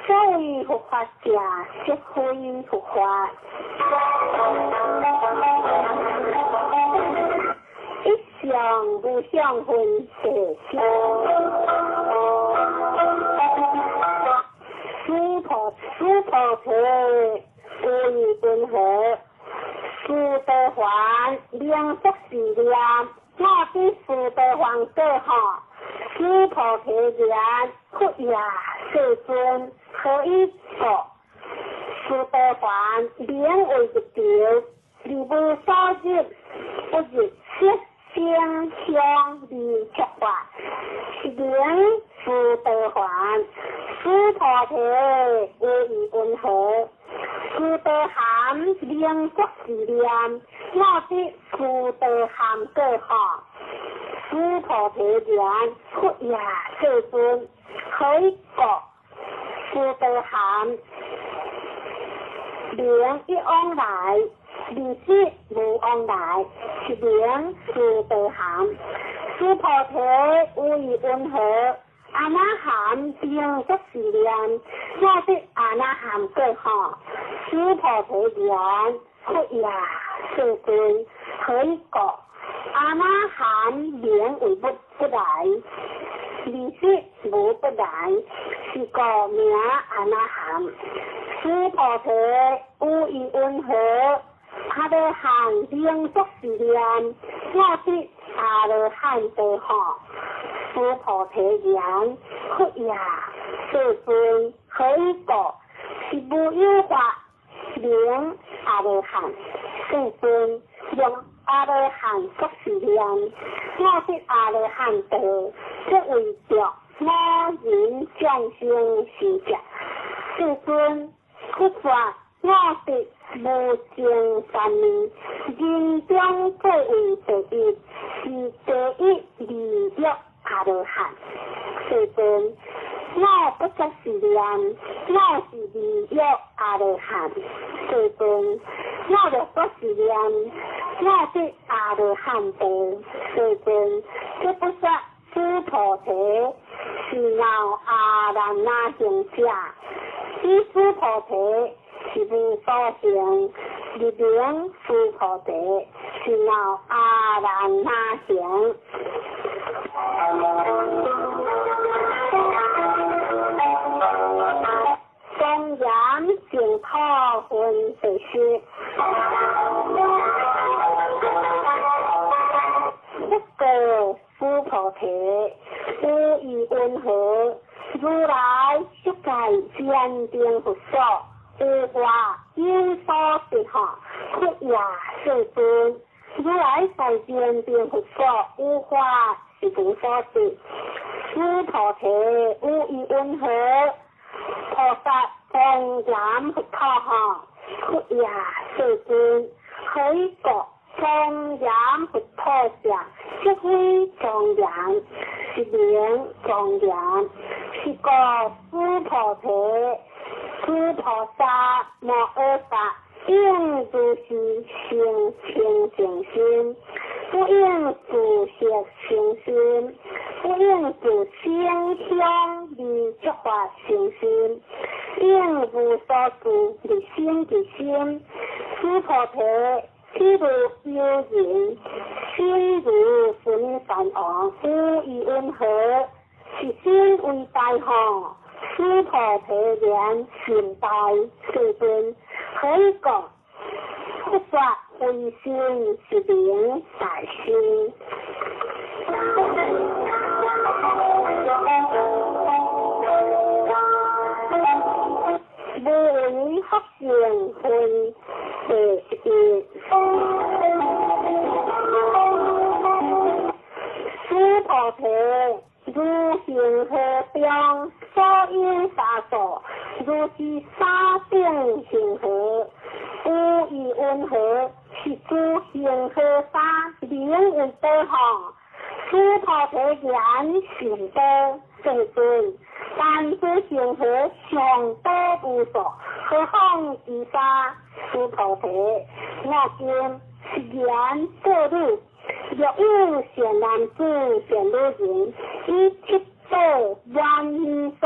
所谓佛法者，即非佛法。一相无相分地相。师菩提无义温和，师德还良福是念，我比师德还更好。师菩提言，佛也世尊，可以说师德还名为一条，离无所入，不入色相相离出法，是名师德还。师菩提无义温和，师德含名福是念，我比师德含更好。师菩提言，佛也世尊，可以讲师德含名一往来，离世无往来，是名师德含。师菩提无义温和，阿那含名福是念，我比阿那含更好。师菩提言，佛也世尊，可以讲阿那含名为不来，离世无不来，是个名阿那含。师菩提无义温和，阿罗汉名福是念，我比阿罗汉更好。师菩提言，佛也世尊，可以讲是无有法名阿罗汉。世尊用阿罗汉福是念，我是阿罗汉道，即为着我人众生是者。世尊，佛说我是无情三昧，人中最为第一，是第一利益阿罗汉。世尊，我不则是念，我是利益阿罗汉。世尊，我若不是念，我是阿罗汉道。世尊，这不说师菩提是闹阿难那行者，依师菩提是无所行，立名师菩提是闹阿难那行。当然教训世事。一个佛菩提，无以温和，如来世界坚定佛所，无话应所是下，不也是尊。如来世坚定佛所，无话是无所是。佛菩提，无以温和，菩萨庄严佛陀下，不也是尊。可国庄严佛陀下，即非庄严，是名庄严，是个佛菩提，佛菩萨无恶法，应如是性清净心，不应自邪成心，不应自心香离诸法成心，应无所住离心之心，佛菩提。譬如幽人，心如粉散王，无以温和，是心为大行，佛菩提言心大世尊，可以讲，不说为心是名大心。无为福性分第一。佛菩提，如行河中，所应沙所，如是沙定行河，无以温和，是诸行河沙，名为多行。佛菩提言行多世尊，但诸行河上多无所，何况其沙？佛菩提，我今是言过路。若有善男子、善女人，以七道万亿所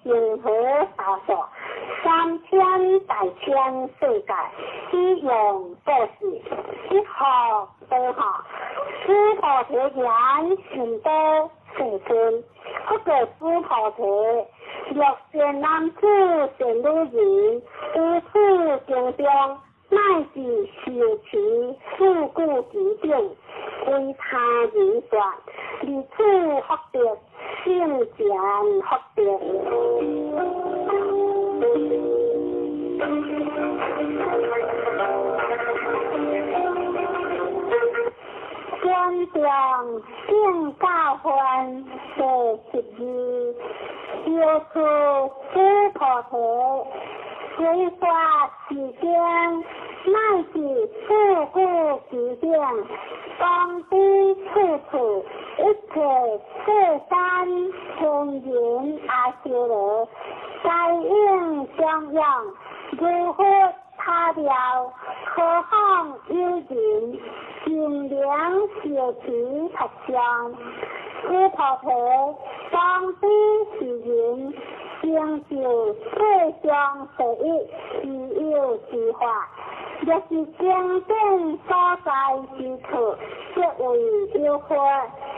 行河沙所，3000大千世界，以用作事，一学多学。佛菩提言行多世尊，不过佛菩提，若善男子、善女人，有此经中。乃至受持事故疾病，为他人说，以此福德，圣贤福德。宣讲圣教训第12，要出佛菩提。随发其间，乃至事故疾病，当知处处一切世山天人阿修罗，该应相样，如佛他了，何况有人尽量学习特相。佛菩提，当知是人。成就世上第一自有之法，若是经典所在之处，即为有法，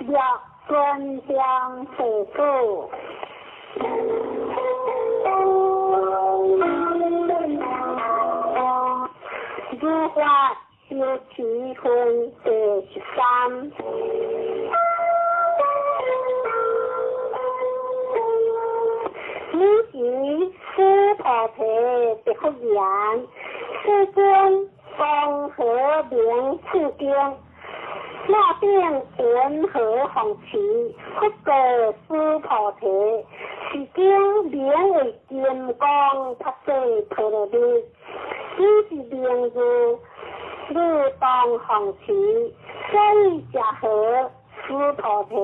若尊将世故。如法修持分第13。此时佛菩提别佛言：世尊，公何名此经？那定云何弘持？不过佛菩提，是经名为金刚不碎陀罗尼，此是名如如当弘持，所以假何佛菩提，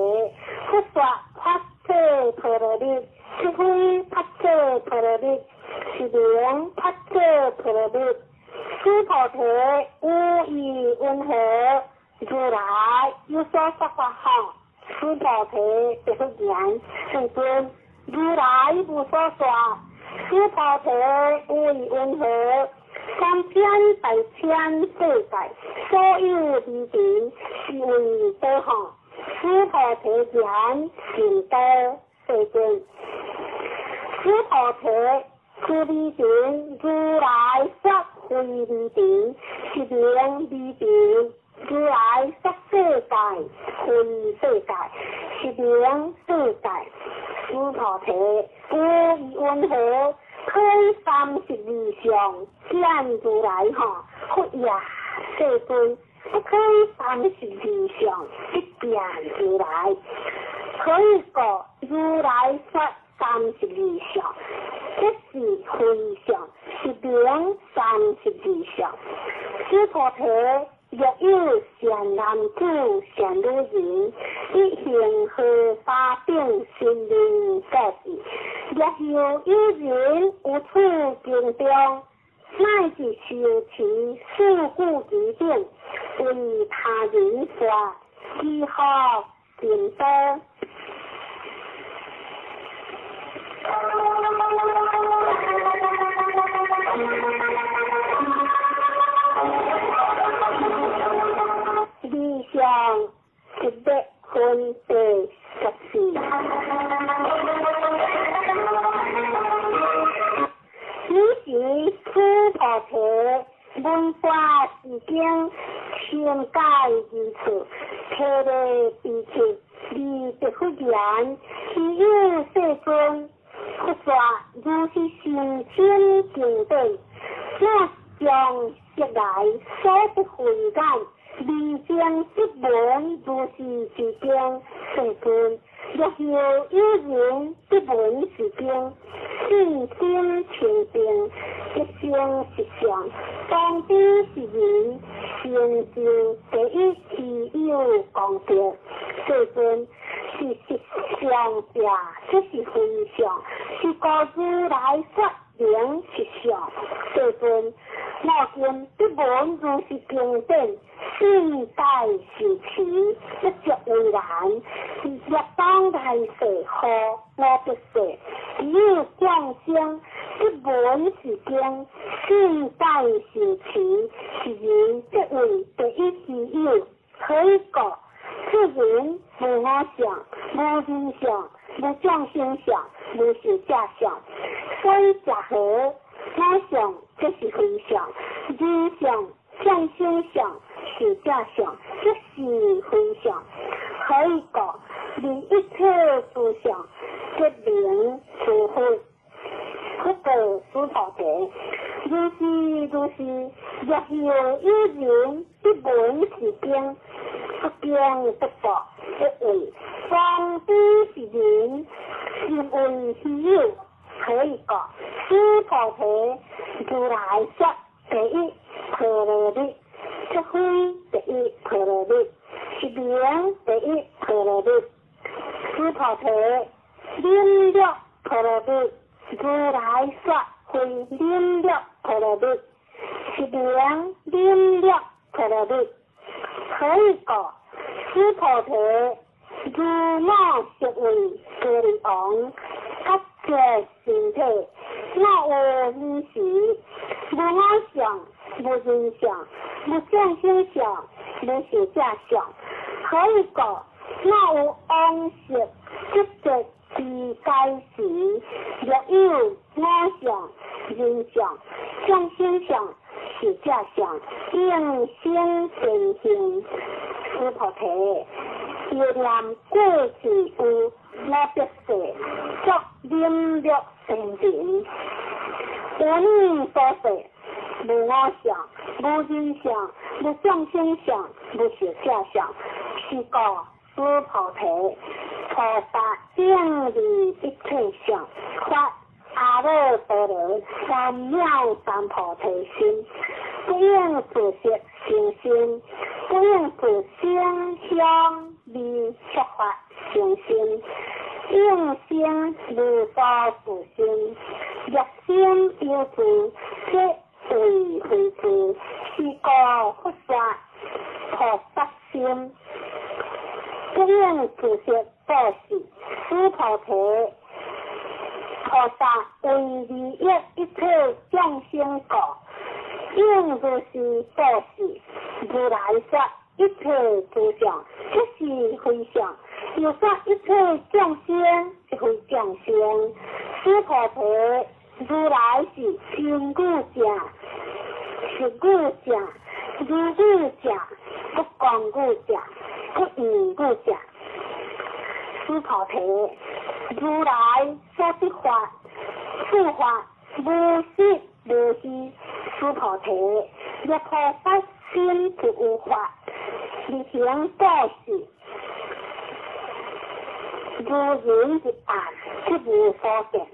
不说不碎陀罗尼。是非不碎陀罗尼，是名不碎陀罗尼。佛菩提无以温和，如来有所说法好。佛菩提别佛言：世尊，如来无所说。佛菩提无以温和，3000大千世界，所有之人是为多行。佛菩提言行多世尊。佛菩提，是离尘，如来说非离尘，是名离尘。如来说世界非世界，是名世界。诸菩提，故以温和，开32相，见如来哈，佛也世尊，不开32相，一变如来。可以个如来说32相，这是非相，是名32相。诸菩提。若有善男子、善女人，以行合法定心灵告示，若有人有处行中，乃至受持事故之病，为他人说，如何行多？理想100分第14。此时诸菩提闻法已经全解如此，体内鼻气离别忽然，其有世尊，不说如是心清净定，那将昔来所不回感。离将一闻如是之经，世尊，若有人不闻是经，信心清净，一生实相，当知是人，先就第一其有功德。世尊，是实相者，这是非相，是故如来说明实相。世尊，我今不闻如是经典。世代时期，一着为然。若当大世何我不说，只有降生一闻是经。世代时期，是人即为第一之有，可以讲，此人无我相，无人相，无降生相，无是假相，所以假合我相，这是非相，人相、降生相。是假相，这是非相，可以讲，离一切诸相，决明除非。不过诸菩提，如是，若有人不闻是经，不经不说，一为方知是人，是为是有，可以讲，诸菩提如来说第一陀罗尼。这非第一陀罗尼，是名第一陀罗尼。诸菩提，念了陀罗尼，如来说非念了陀罗尼，是名念了陀罗尼。可以讲，诸菩提，如我实为格利王，他这身体，我有意识，无我相。无人相，无降生相，无是假相，可以讲，我有往昔积极之该时，若有我相、人相、降生相、是假相，应先现行。诸菩提，要念过去有我必说，作念了成人，无你所说。无我相，无人相，无降生相，无是假相，是故诸菩提，菩萨正离一切相，发阿耨多罗三藐三菩提心，不应自色行心，不应自声香味触法行心，应先如多自心，若先标志即。为非之，是故佛说菩萨心，不应自色报事。诸菩提，菩萨为利益一切众生果，应如是报事。如来说一切诸相，这是非相；又说一切众生，是非降生。诸菩提。如来是真故者，是故者，如故者，不讲故者，不言故者。须菩提，如来所说法，说法无实无虚。须菩提，若菩萨心就有法，力行布施，如人一暗，即无所见。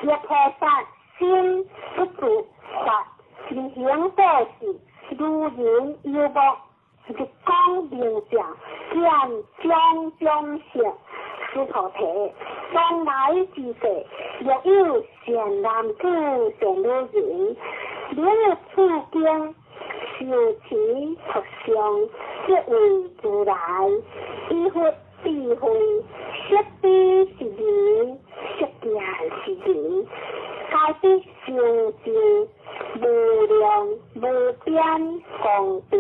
若菩萨心不住法，力行布施，如人有目，一光明相，见种种性。须菩提，将来之世，若有善男子、善女人，了此经，受持特相，即为如来。依佛智慧，识彼是人，识见是人，该必成就无量无边光明。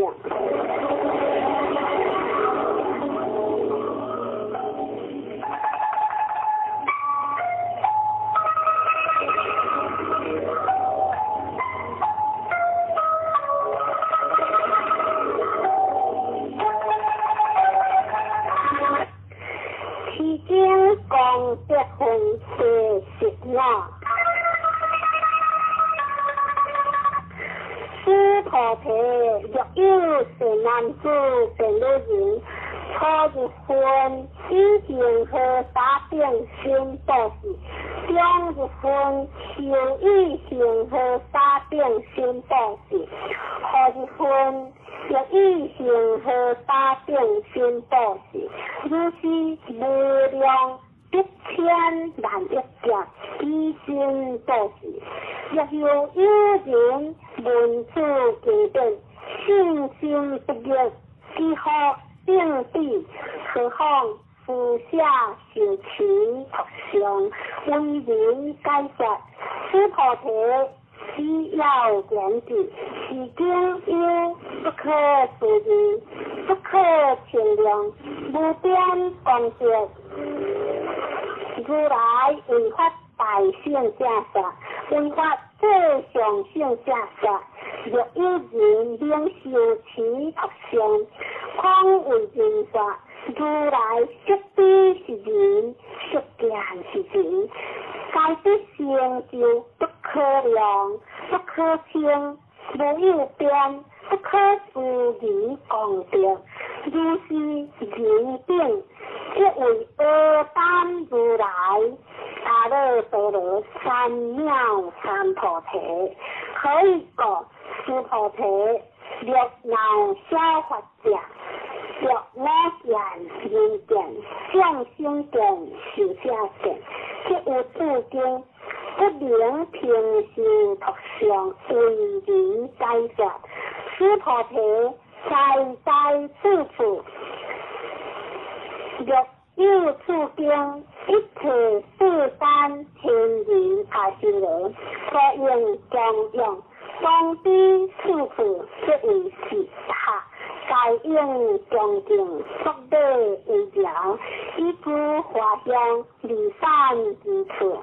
功德分第15。须菩提，若有善男子、善女人，初一分已经和打定心布施，中一分受已经和打定心布施，后一分若已经和打定心布施，如是无量1千万亿劫以心布施。若有人闻此经典，信心不灭，只好定地何况俯下受持特相，为人解说。须菩提，只要言之，是经有不可思议，不可衡量，无边光洁。如来为法大圣者说，为法最上圣者说，若有人能受持特相，况为人说，如来识彼是人，识见是人，该必成就不可量，不可称，无有边，不可思议功德。如是人定，即为阿单如来、阿耨多罗三藐三菩提。可以讲，须菩提，若能消法者，若我见人见，相心见，受下见，即有此经，不能平修特相，为人解说。须菩提，在此处，若有此经，一切世间天人阿修罗，所应供养，当知此处即为是他。该应恭敬，福德为良，以诸华香离散之处。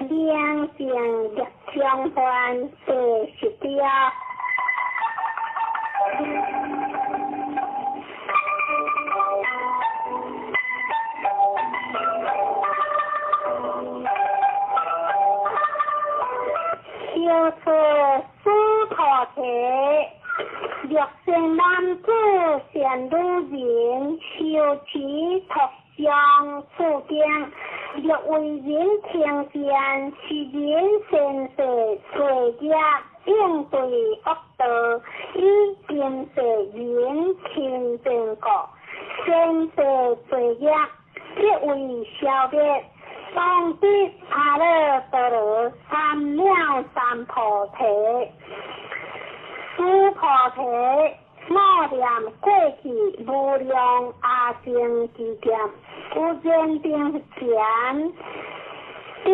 两性日相欢第10条。小错须菩提，若善男子、善女人，受持特相此经，若为人听见，是人先世罪业应对恶道，以今世人听正果，先世罪业即为消灭。当知阿耨多罗三藐三菩提。须菩提，莫念过去无量阿僧之劫，有缘定前，必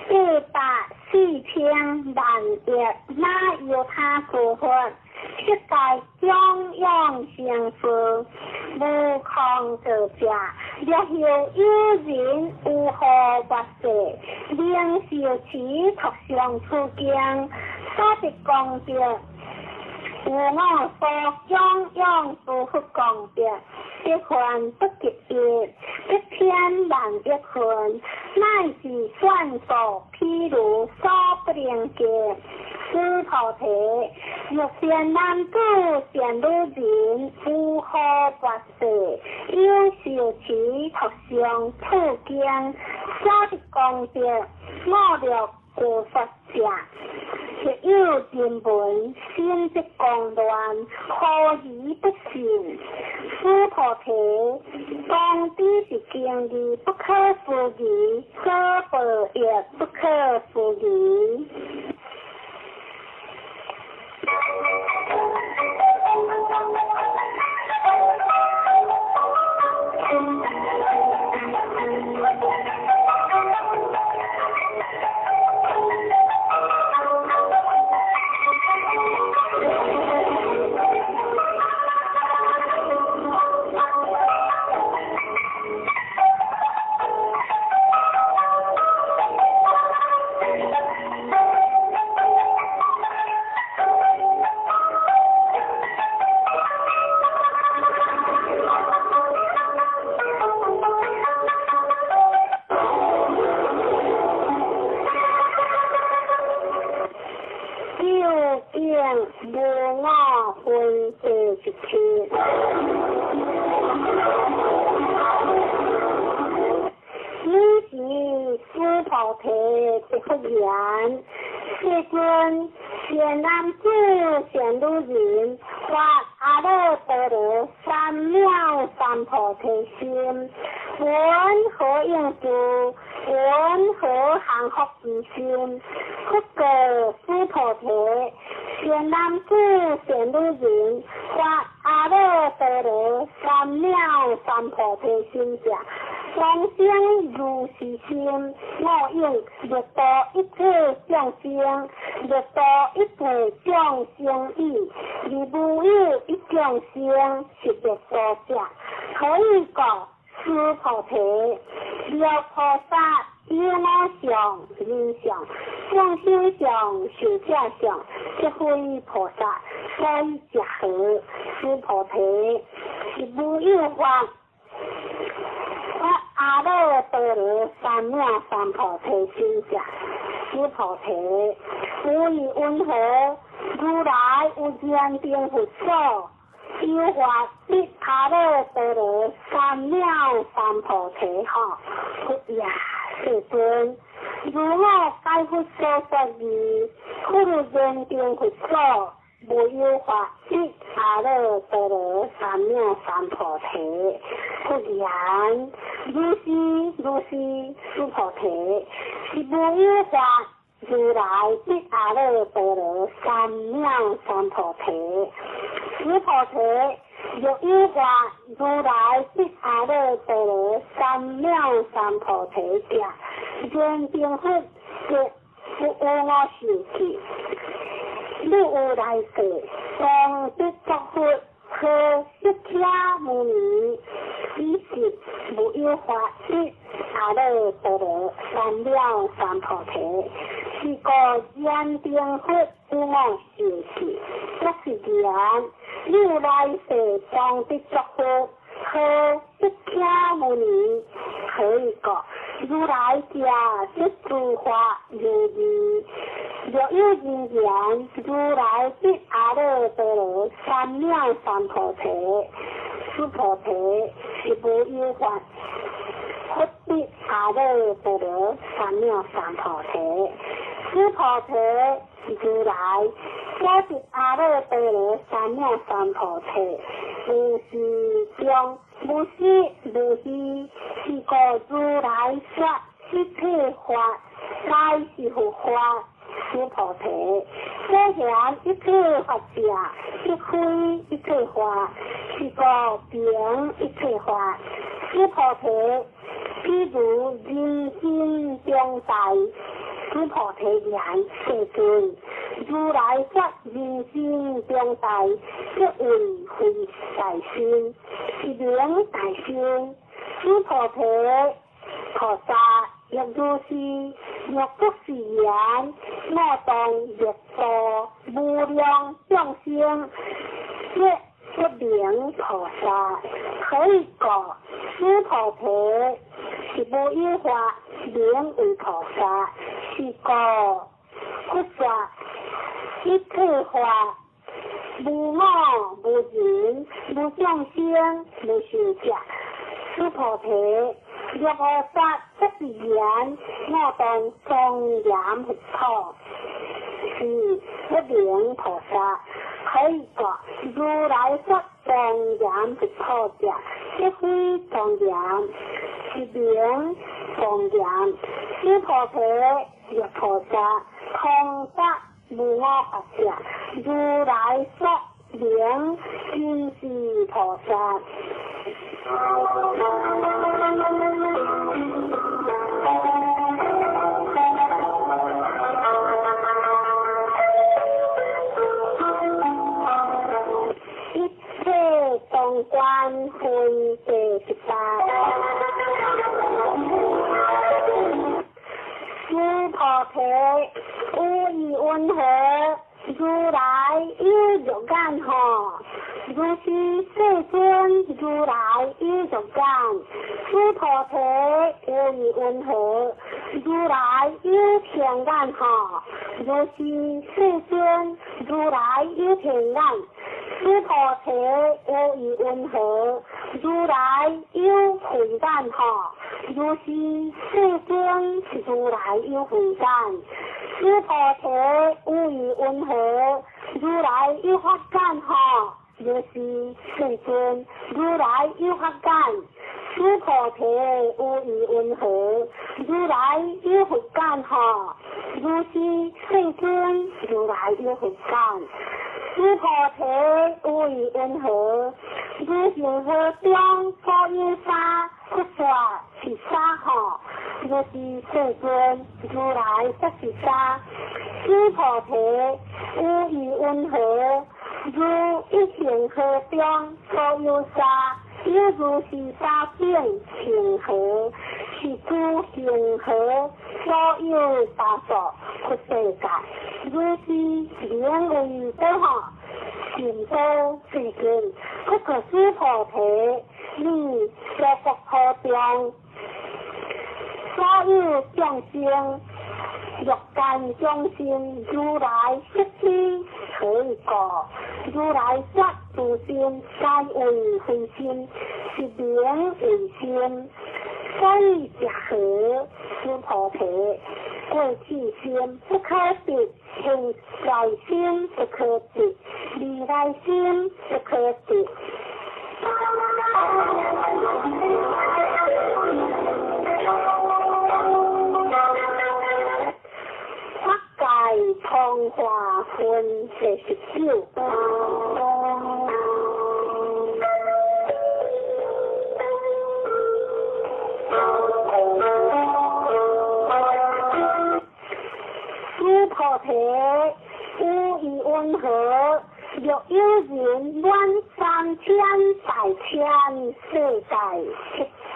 得大4000万亿，哪有他做法？世界中央成事，无抗造者，也后有人有何发誓，领受其托上出境，所得功德。有我所中央不复功德，一环不结业，1000万亿环，乃是算数，譬如所不能解。师菩提，若善男子、善女人，有何发誓？有受持托上出境，所得功德，我略过佛者。亦有人闻，心即共乱，何以不信？师菩提，当知是经义，不可复议，所报也不可复议。无我分地一切，你是师菩提的佛言，世尊善男子、善女人，发阿耨多罗三藐三菩提心，云何应度？云何降伏之心？不过师菩提。善男子、善女人，发阿耨多罗三藐三菩提心者，众生如是心，我应略度一切众生，略度一切众生意，而无有一众生是略度者。可以讲，师菩提，了菩萨。有我相、人相、众生相、寿者相，即非菩萨，所以结合师菩提是无有法。阿耨多罗三藐三菩提心者，师菩提，无以云何？如来有坚定佛所。有法必阿耨多罗三藐三菩提哈，佛呀！世尊，如我该佛所说义，不如坚定佛所，无有法必阿耨多罗三藐三菩提。佛言：如是，师菩提，是无有法。如来必阿耨多罗三藐三菩提。师菩提，若有法，如来必阿耨多罗三藐三菩提者，坚定佛是不有我受持，你有来世，当必作佛，可释迦牟尼，以是无有法必阿耨多罗三藐三菩提。是个坚定佛有我受持，这是言，你来世当必作佛，可释迦牟尼，可以讲，如来家即诸法如义。若有人言，如来必阿耨多罗三藐三菩提，师菩提是无有法。佛必阿耨多罗三藐三菩提。师菩提，如来所得阿耨多罗三藐三菩提，无是中，无是，是个如来说一切法，乃是佛法。师菩提，虽然一切法者，即非一切法，是个凭一切法。师菩提，譬如人心中在。师菩提言世尊，如来说人生中大，即为非大仙，是名大仙。师菩提菩萨亦如是，若不是言，我当越多无量众生，即一名菩萨。可以讲，师菩提是无有法名为菩萨，是个不法一切法，无我无人无众生无受者。师菩提若菩萨不是言，我当庄严佛陀，是一名菩萨。可以讲，如来说庄严佛陀者，即非庄严，是名庄严。师菩提若菩萨通达无我法者，如来说名真是菩萨。一切动观分第18。师菩提无以温和，如来有肉眼何？如是世尊，如来有肉眼。师菩提无以温和，如来有天眼何？如是世尊，如来有天眼。师菩提无以温和，如来有慧眼何？如是世尊，如来有慧眼。师菩提无以温和，如来有法眼何？如是世尊，如来有法眼。师菩提无以温和，如来有慧眼何？如是世尊，如来有慧眼。师菩提无以温和，如行河中所有沙，不说是沙何？如是世尊，如来不是沙。师菩提无以温和，如一行河中所有沙，又如是沙境行河，是诸行河所有大所不世界。如是名为多何？行多世尊，不可师菩提，你在佛陀中所有众生，欲间众生，如来悉知可以过。如来说诸心皆为非心，是名为心。所以假合师菩提，过去心不可得，现在心不可得，未来心不可得。法界通化分49。师菩提无以温和，若有人愿3000大千世界七次，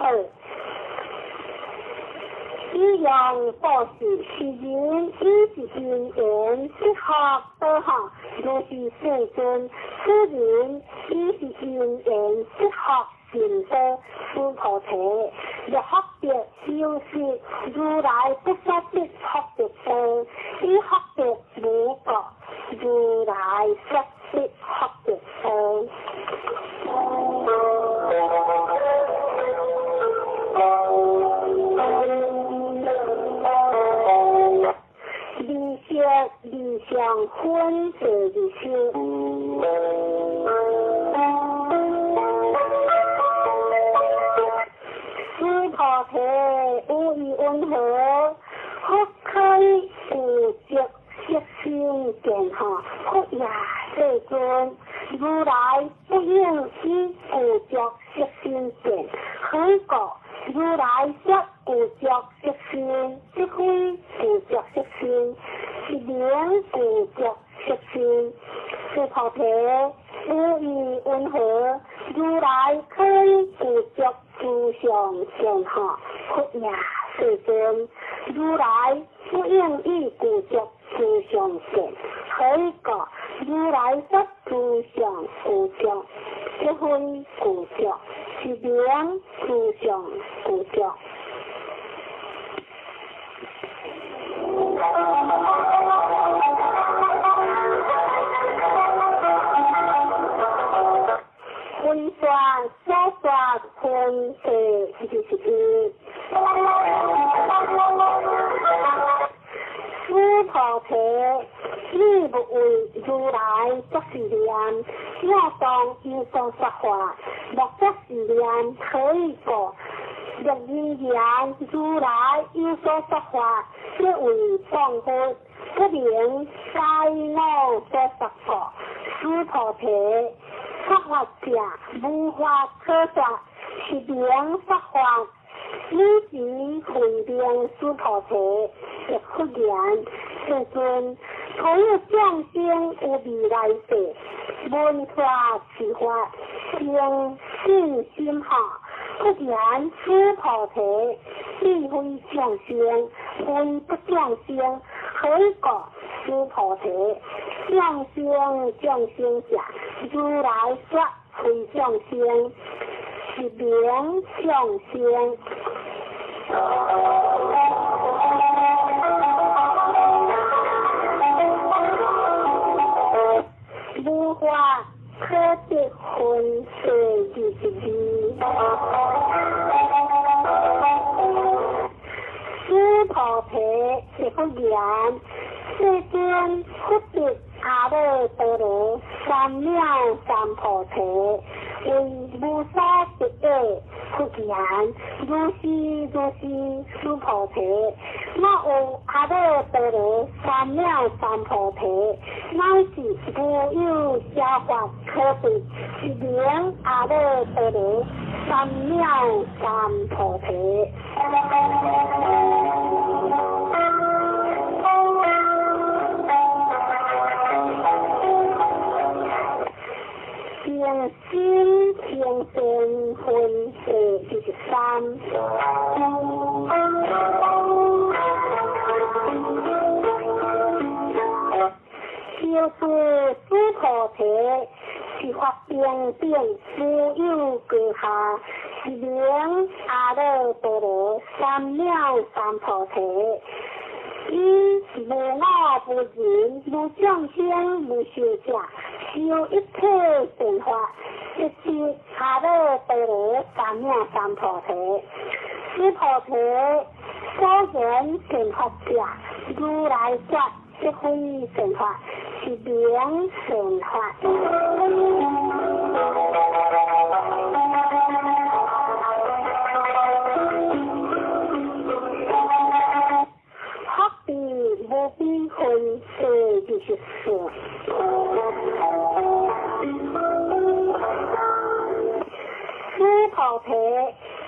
一样报是是人以是因缘是学多学，如是世尊，是人以是因缘是学善多。师菩提若学得就是如来不说的学得多，以学得无过，如来说的学得多。理想分别理修，师菩提无以温和，不可以无着色心见哈，不也世尊，如来不应以无着色心见，何以故？如来说无着色心，即非无着色心。是名故作实心，是菩提无义温和，如来可以故作诸相善法，屈也世尊，如来不应以故作诸相善，可以讲如来说诸相故作，这非故作，是名诸相故作。分刷所刷分是21。诸菩提，你不为如来作是念，我当应当说法，莫作是念可以过。若因言如来有所说法，即为放忽，不明该我所说过。诸菩提，说法者无法可说，是名说法。你即分辨诸菩提，亦不言，世尊，可有降生有未来世，闻法持法，正信心下。不言诸菩提，既非降生，非不降生，可以讲诸菩提降生者，如来说非降生，是名降生。无法可得分是22。诸菩提是不言，世尊不得阿耨多罗三藐三菩提，为无所不得不言，如是诸菩提，我有阿耨多罗三藐三菩提，乃是无有教法可得，是名阿耨多罗三藐三菩提。天心天神分是23。就是诸菩提是法边边无有隔下，是名阿耨多罗三藐三菩提。因无我无人，无众生，无修者，修一切善法，即是阿耨多罗三藐三菩提。诸菩提所言善法者，如来说即非善法，是名善法。无比分是24。诸菩提，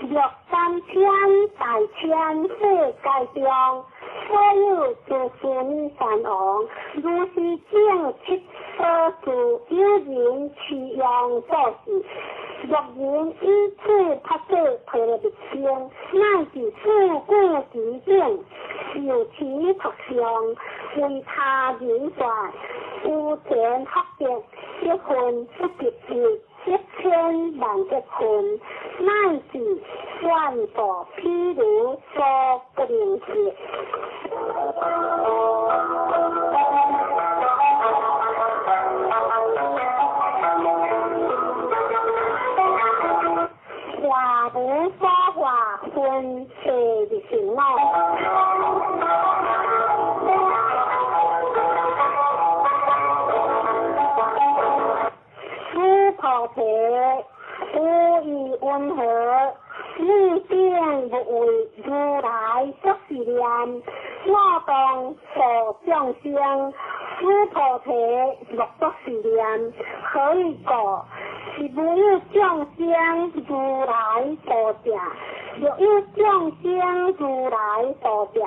若3000大千世界中，所有诸尊善王，如是正七所住，有人持用做事。若人以此拍摄配了一生，乃是自古之境，受其特相，为他人说，有钱发德，一分不别意，1000万一分，乃是万所譬如所不能解。话无所话分是25。诸菩提，无义温和，你见不为如来作是念，我当所降生。诸菩提若作是念，可以讲是无有降生如来所者，若有众生如来所者，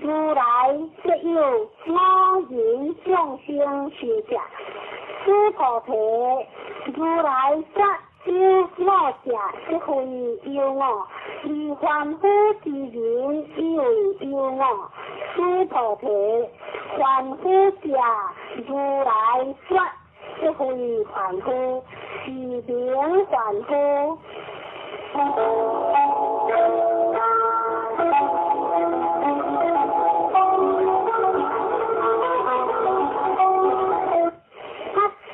如来即有我言众生是者。诸菩提，如来说有我者，即非有我；而凡夫之人，以为有我。诸菩提，凡夫者，如来说即非凡夫，是名凡夫。发心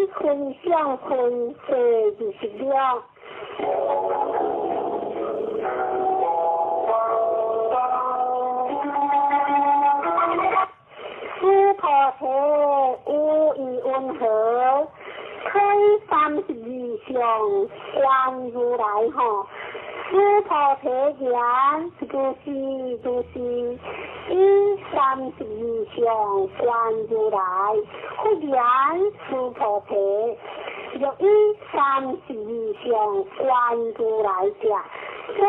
分相分第26。诸菩提，有意云何？开32相观如来吼。诸菩提言，如是，以32相观如来。复言诸菩提，若以32相观如来者，观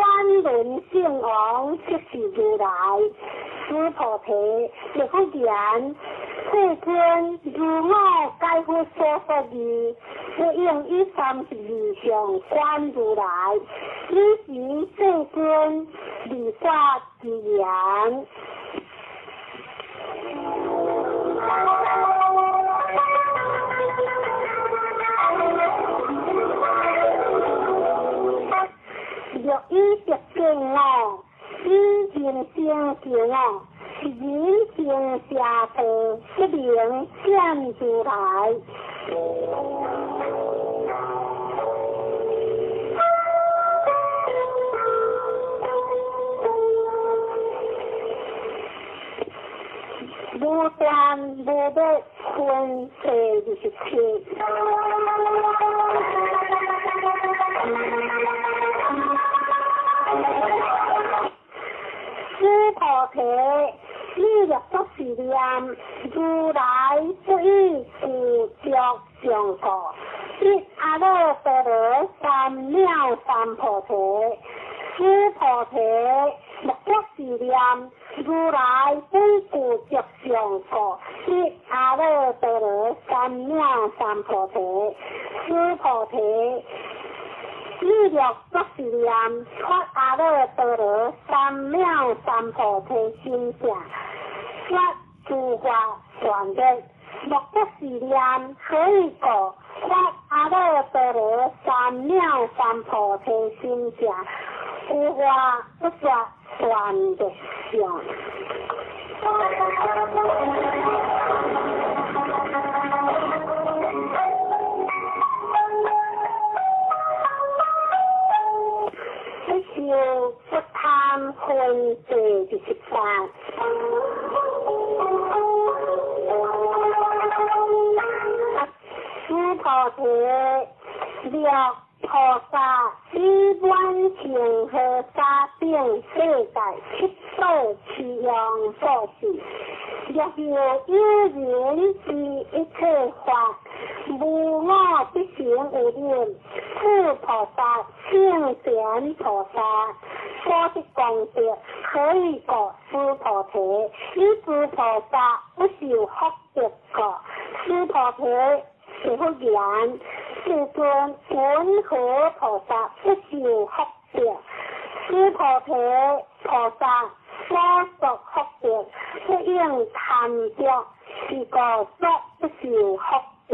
轮圣王即是如来。诸菩提，亦复言，世尊如我解乎所说义，不应以32相观如来。以是世尊理法之言。若以直敬我，以人生求我，人生下辈，即名见如来。无端无的分第27。诸菩提，你若作是念，如来不以自着上果，一阿耨多罗三藐三菩提。诸菩提，莫作是念，如来不以自着上果，一阿耨多罗三藐三菩提。诸菩提，你若作是念，发阿耨多罗三藐三菩提心者，发诸法全的。莫作是念，可以过发阿耨多罗三藐三菩提心者，有法不发全的相。就不贪分第13。诸菩提，若菩萨以万情和沙并世界七受其用所事，若有人以一切法无我之行有念，故菩萨请贤菩萨说是功德，可以过诸菩提，以诸菩萨不受福德过。诸菩提，是复言，世尊云何菩萨不受福德？诸菩提，菩萨所作福德，不应贪着，是故所不受福德。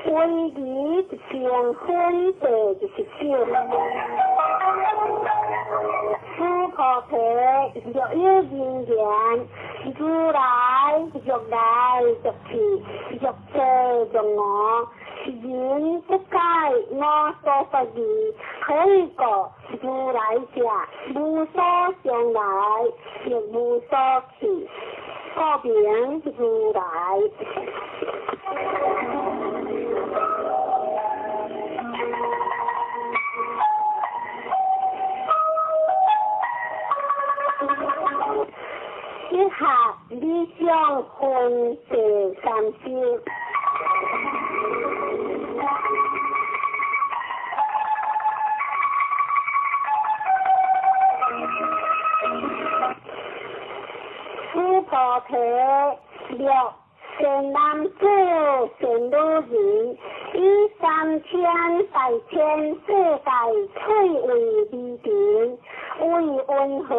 唯宜平分第29。诸菩提，若有因缘，如来欲来欲去，欲遮欲我，人不解我所说义，可以过如来者，无所相来，亦无所去，故名如来。一下你分第三首。师菩提六善男子善女人，以3000大千世界翠为美瓶，为温和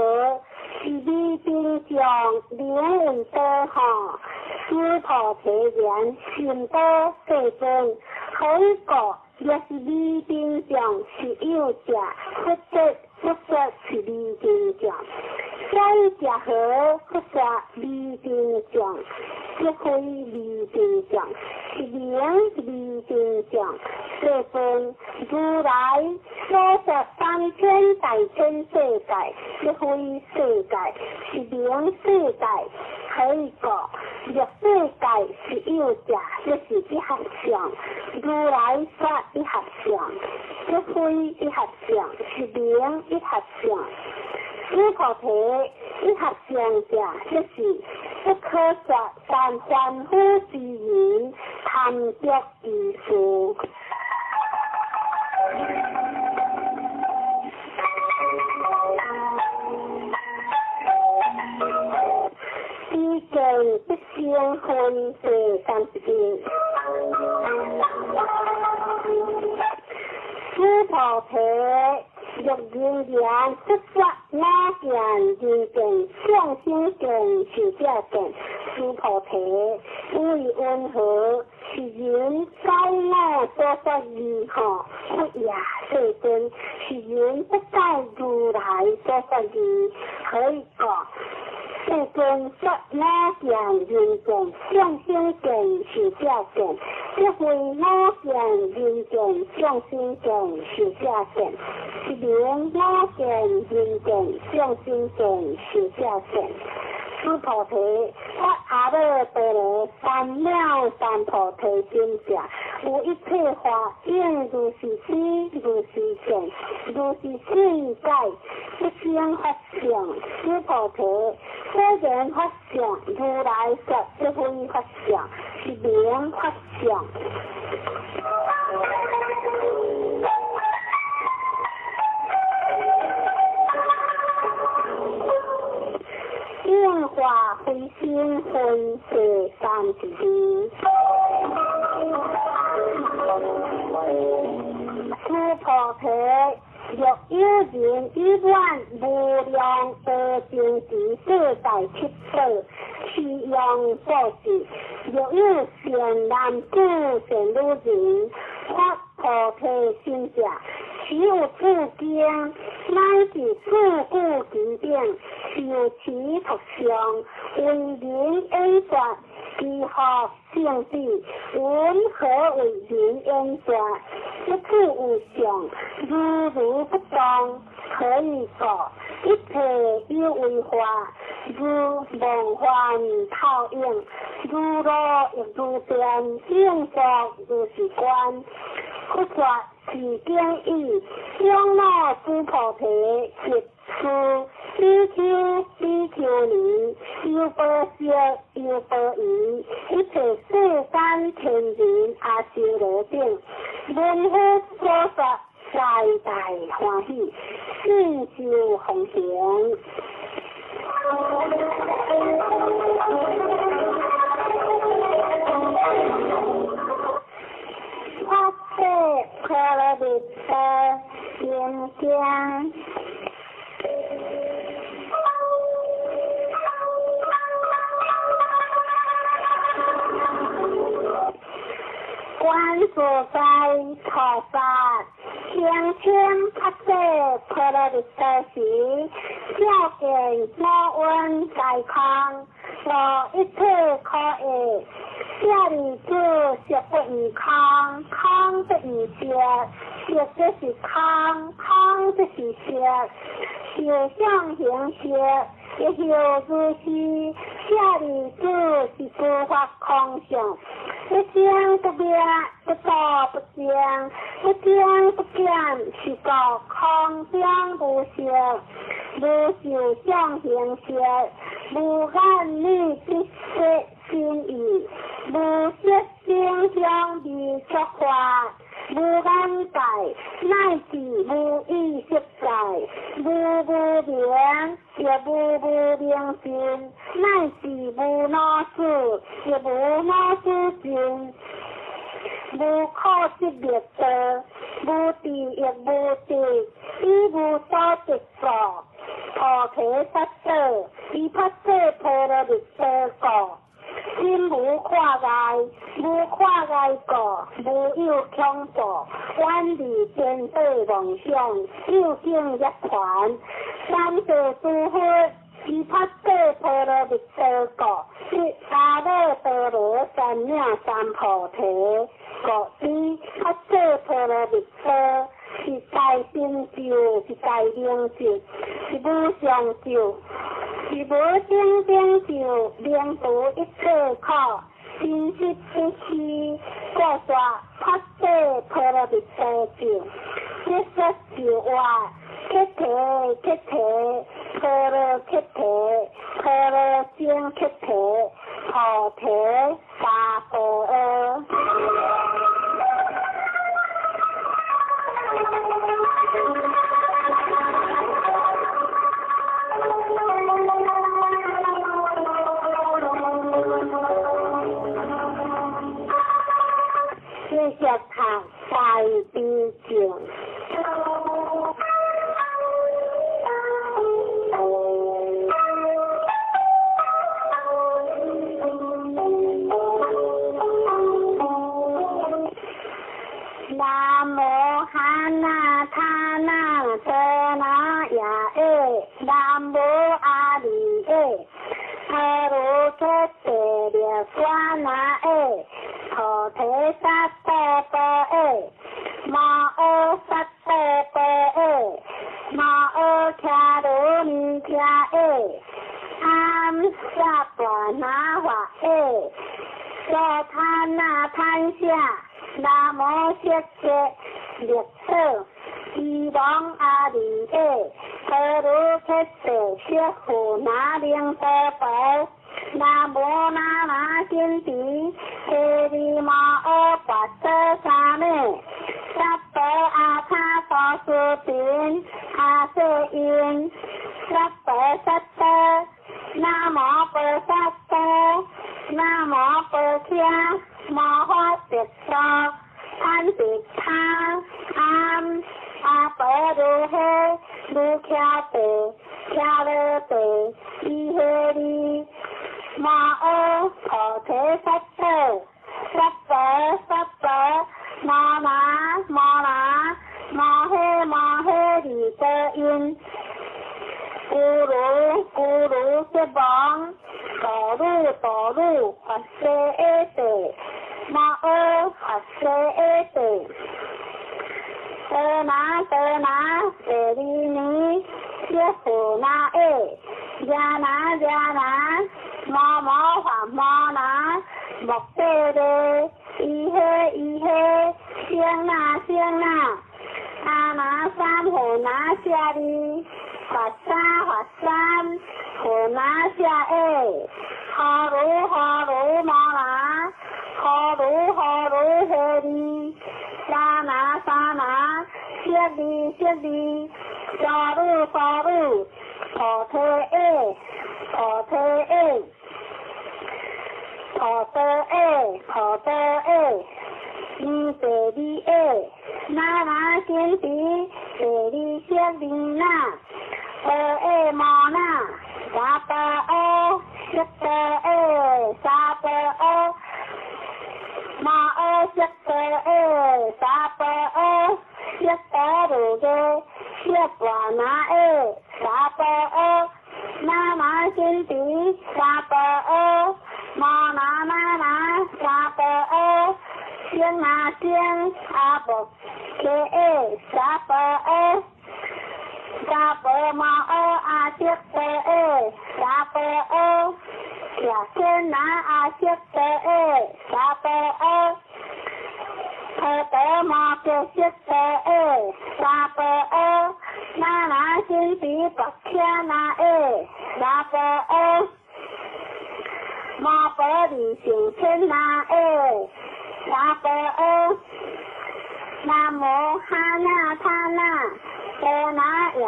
是美瓶上灵为多吼。师菩提言心多世尊，可以讲也是美瓶上是有者，或者是美瓶上。假以食好，不说美瓶上，即非美瓶上，是名美瓶上。世尊，如来所说3000大千世界，即非世界，是名世界。可以讲，若世界是有者，即是一合相。如来说一合相，即非一合相，是名一合相。师菩提一合相者，就是不可说但凡夫之言，谈着之事。意见不相分第30。师菩提若人言不说我见人见相心见是者见，师菩提为温和是人教我所说义吼，不也世尊是人不在如来所说义，可以讲。世尊说我见人见相心见是者见，即非我见人见相心见是者见，是名我见人见相心见是者见。师菩提，我阿弥陀罗三藐三菩提心者，有一切法应如是思，如是见，如是世界，不相法相。师菩提，虽然法相，如来说即非法相，是名法相。应化非心分第32。师菩提，若有人以愿无量多情之世界七宝，其用所是；若有善男子善女人，发菩提心者，其有此经，乃是四故之定，受其特相，为人演说，如何性质？云何为人演说？一次有相，如不动，可以说一切有为法，如梦幻泡影，如露亦如电，应作如是观。不说是经义，将我师菩提切出，比丘尼，有波色，有波仪，一切世间天人也修罗定，闻佛所说，大大欢喜，信受奉行。发誓可乐的心间。观所在菩萨，天天发誓可乐的时，照见我温在康，做一切可以。这里就学不以康，康不以学，学就是康，康就是学，学相行学，也有如是。这里就是诸法空相，不将不变，不造不将，不将不变是个空将不学，无修相行学，无暗力之识。心意，无色声香味触法，无眼界，乃至无意识界，无明，也无明心，乃至无脑思，也无脑思心。无可识别者，无地亦无地，亦无所执着。菩提萨埵，伊发这婆罗蜜多故，心无跨界，无跨界故，无有恐怖，远离颠倒妄想，有境涅槃。三世诸佛，伊发这婆罗蜜多故，是阿耨多罗三藐三菩提。故知发这婆罗蜜多。是大成就，是大成就是无上就，是无正正就，令度一切苦，真实不虚，故说发这婆罗蜜多就，一说就话，揭谛揭谛，婆罗揭谛，婆罗僧揭谛，菩提萨婆诃。谢谢他大悲经。南无汉那他那遮那呀诶，南无阿里诶，阿卢揭谛列娑那诶，菩提萨埵多诶，摩诃萨埵多诶，摩诃迦卢尼迦诶，阿弥萨婆那法诶，娑他那贪下。南无揭谛列舍伊王阿里耶，阿卢揭谛舍护那灵多宝，南无那那先提，揭利摩诃跋遮沙妹，萨婆阿他多苏宾，阿舍因，萨婆萨埵，南无婆萨埵，南无婆伽。摩诃揭娑，安迪他，阿婆如黑，如迦地，迦勒地，伊嘿利，摩诃菩提萨埵，萨婆萨婆，摩那摩那，摩嘿利多因，咕噜揭王，多鲁，发舍耶地。摩诃发舍耶地，得那舍利尼，舍护那耶，迦那，摩法摩那，莫得勒，伊嘿，香那，阿那三护那舍利，法三，护那舍耶，哈鲁摩那。哈鲁嘿利，沙那，舍利，沙鲁，菩提耶，尼舍利耶，那先提，舍利那，耶摩那，萨婆诃，舍耶，萨婆诃。摩诃舍耶，萨婆诃，舍如耶，舍婆那耶，萨婆诃，那先提，萨婆诃，摩那，萨婆诃，香那，阿婆揭耶，萨婆诃，萨婆摩诃阿舍耶，萨婆诃。呀先那阿舍耶，萨婆诃，阿德摩揭舍耶，萨婆诃，那先提跋伽那耶，萨婆诃，摩波利成千那萨波阿，南无哈那他那波那耶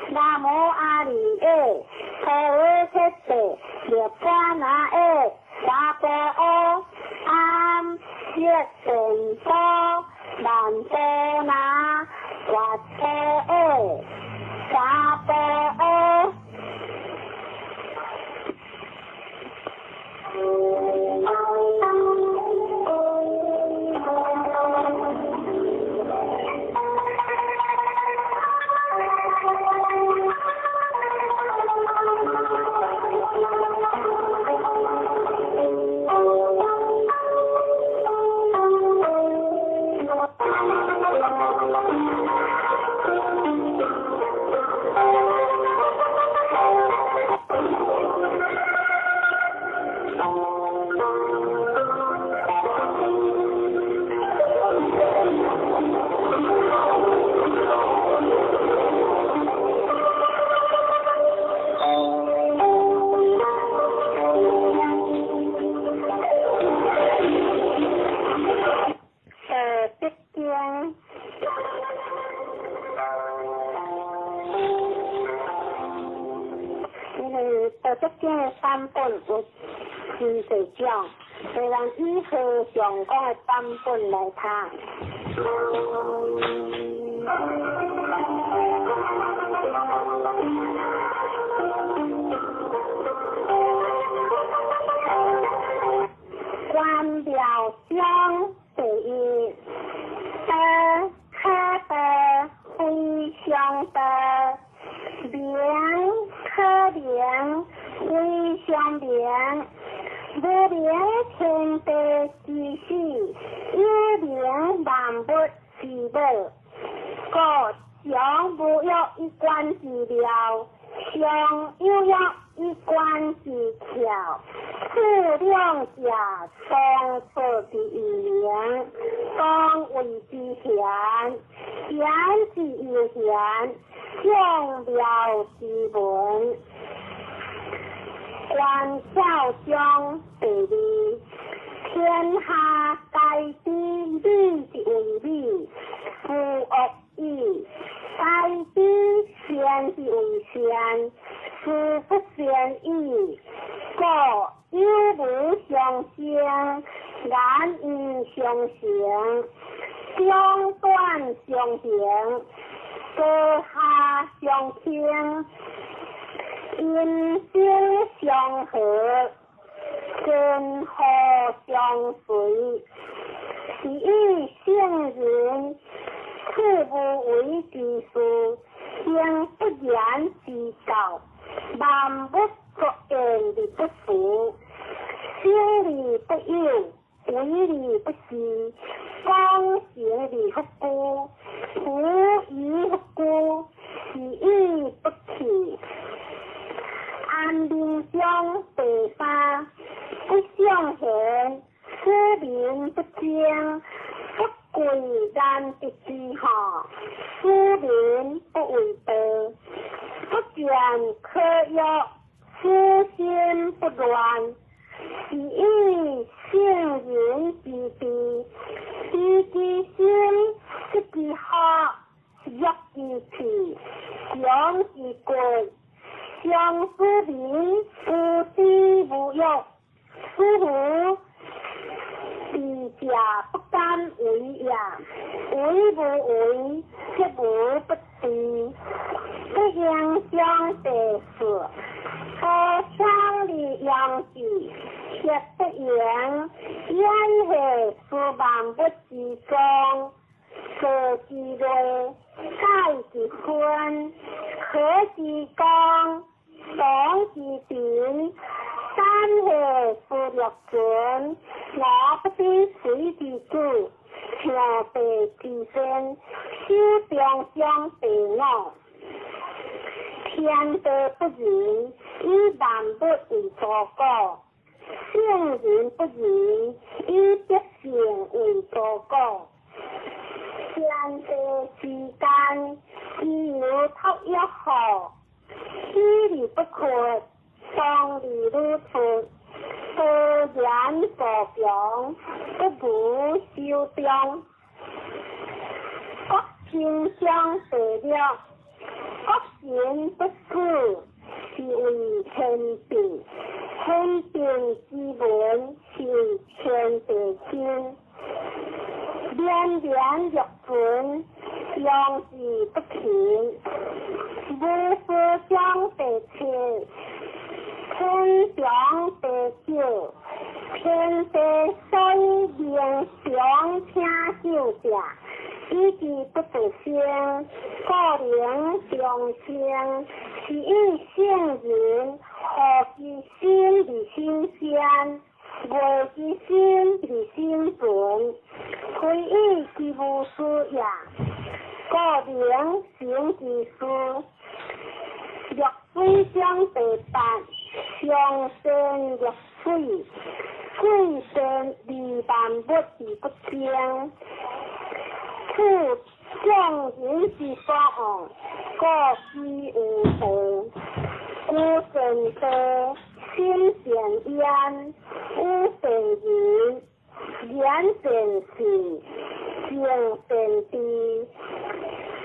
南无阿里陀罗切瑟列巴那萨波阿，安耶神波南波那瓦波萨波阿。这件版本有20种，虽然以和上讲的版本来看。官表中第一，可得非常的良，可怜。非常良，不良天地之事，一良万物之母。各常无有一关之了，常又有一关之巧。此两者当出之以良，当为之贤，贤之以贤，将了之文。观照中第二，天下大知理之为理，夫恶义；大知善之为善，夫不善义。故有无相生，然应相成；相短相形，各下相倾。因心相合，根合相随，是以圣人此无为之事，行不言之道，万物各言理不符，心理不有，为理不实，公行理不孤，无疑不孤，是义不起。安民中第三，不相嫌，思民不争，不贵然不知下，思民不为德，不见可忧，思心不乱，是以圣人之地，知之心，识之好，约之气，养之贵。相思民，无知无欲，思无自家不敢为也，为不为，却无不知，不应相得事，可相利养之，却不言，焉系是万物之中，可之类，盖之坤，可之刚。讲之典，三系富六准，我不知水之主，强地之身，修中相地我。天地不仁，以万物为作果；圣人不仁，以德行为作果。天地之间，只有透一毫。虚理不可，当理如出，科研所强，不如修中。国情相对了，国情不死，是为天定。天定之文是天地经。连连玉存，样事不停。无事相对切，天长地久。天地虽然常听少者，以致不得生。个人相生，是以圣人何其心而心先。为之心而心存，非以其无事也。个人行之事，若非相对办，相生若水，水生离办不而不精。故众人之所望，各须有道。故神道，心善焉。无善言，言善事，行善知，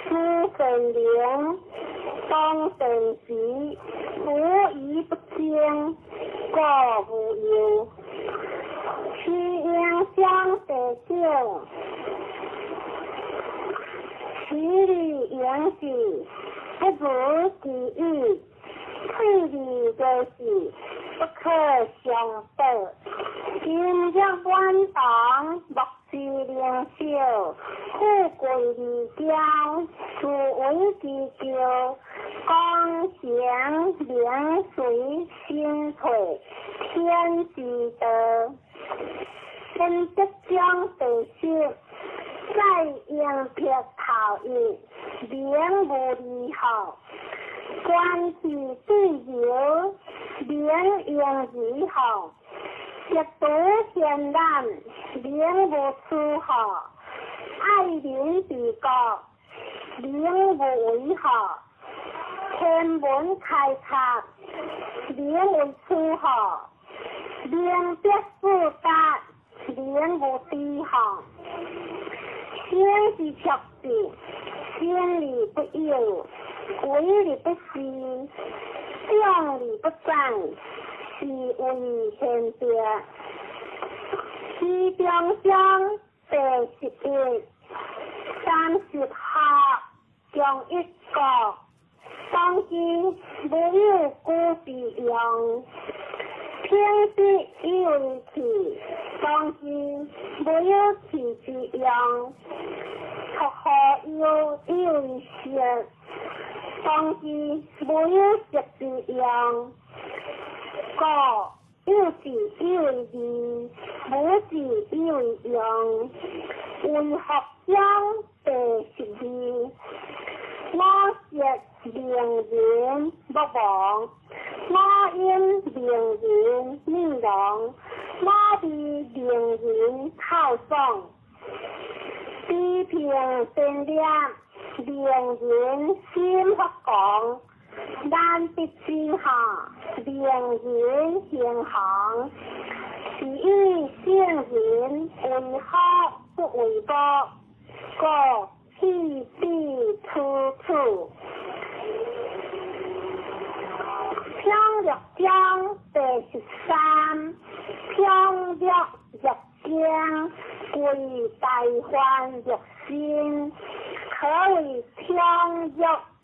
思善良，当善时，无疑不精，各无有。其应相对境，其理言是，不如其意。推理就是不可相得，今日晚党莫是良少，富贵离疆，自为之咎。光祥凉水心退，天之德，真即将得失，再应撇头意，良无离好。关系对友，良应以好；食毒显然，良无出好；爱邻治国，良无为好；天门开拓，良为出好；良必复达，良无低好。天是确定，天理不有。为理不行，讲理不赞，是为先别。其中将第11、30号将一个，当今没有故之用，偏是以为其，当今没有其之用，特何有以为实。当今没有实之用，个有是以为义，无是以为用。为合将第12，我食良人不亡，我因良人命亡，我的良人靠送。批评善良。良人心不讲，难必之下，良人行行。是以圣人为好不为恶，个气必处处。飘若江第13，飘若江，为大患若心。可为飘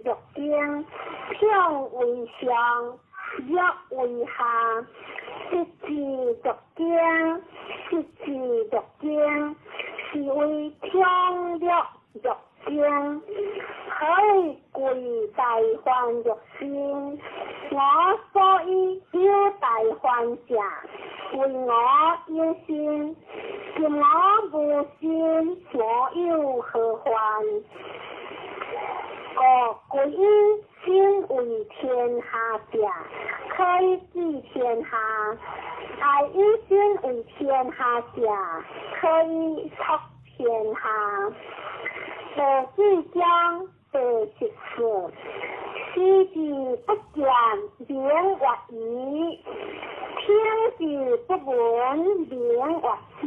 若经，飘为上，若为下。失之若经，失之若经，是为飘若经。可为贵大患若心。我所以有大患者，为我有心。见我无心，我有何患？归因心为天下者，可以治天下；爱因心为天下者，可以托天下。第章第14，须知不见言或语，天字不闻名或知，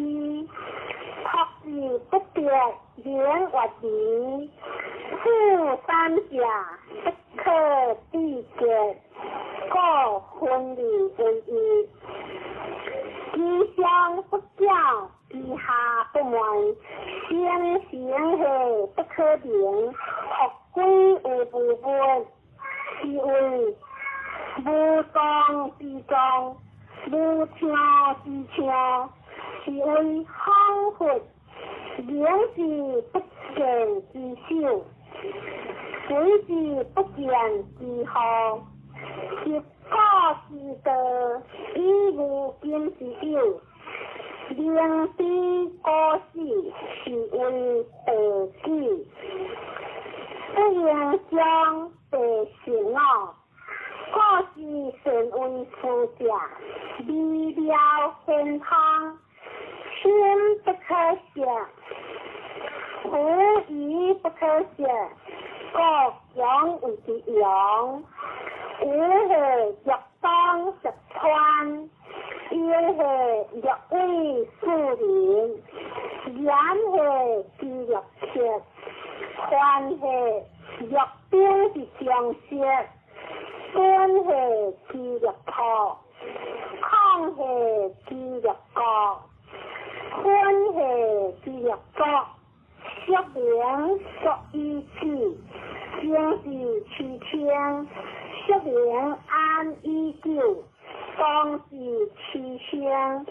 托字不别名或疑。富三甲不可缔结，各分离为一。吉祥不教，吉下不门，先行后不可定，学归有部分，是为无当之中，无听之听，是为康复，名字不见之秀，水字不见之好，一个之德，以无今之有，灵比高士，是为地基，不应将地行哦。个是成为富家，微妙健康，天不可想，无疑不可想，各养为之养，无是若当实川，因是若为树林，然是之若切，宽是若兵之相涉。天是之入破，康是之入國，坤是之入國，說明屬於此，正是其天，說明安依舊，當是其相，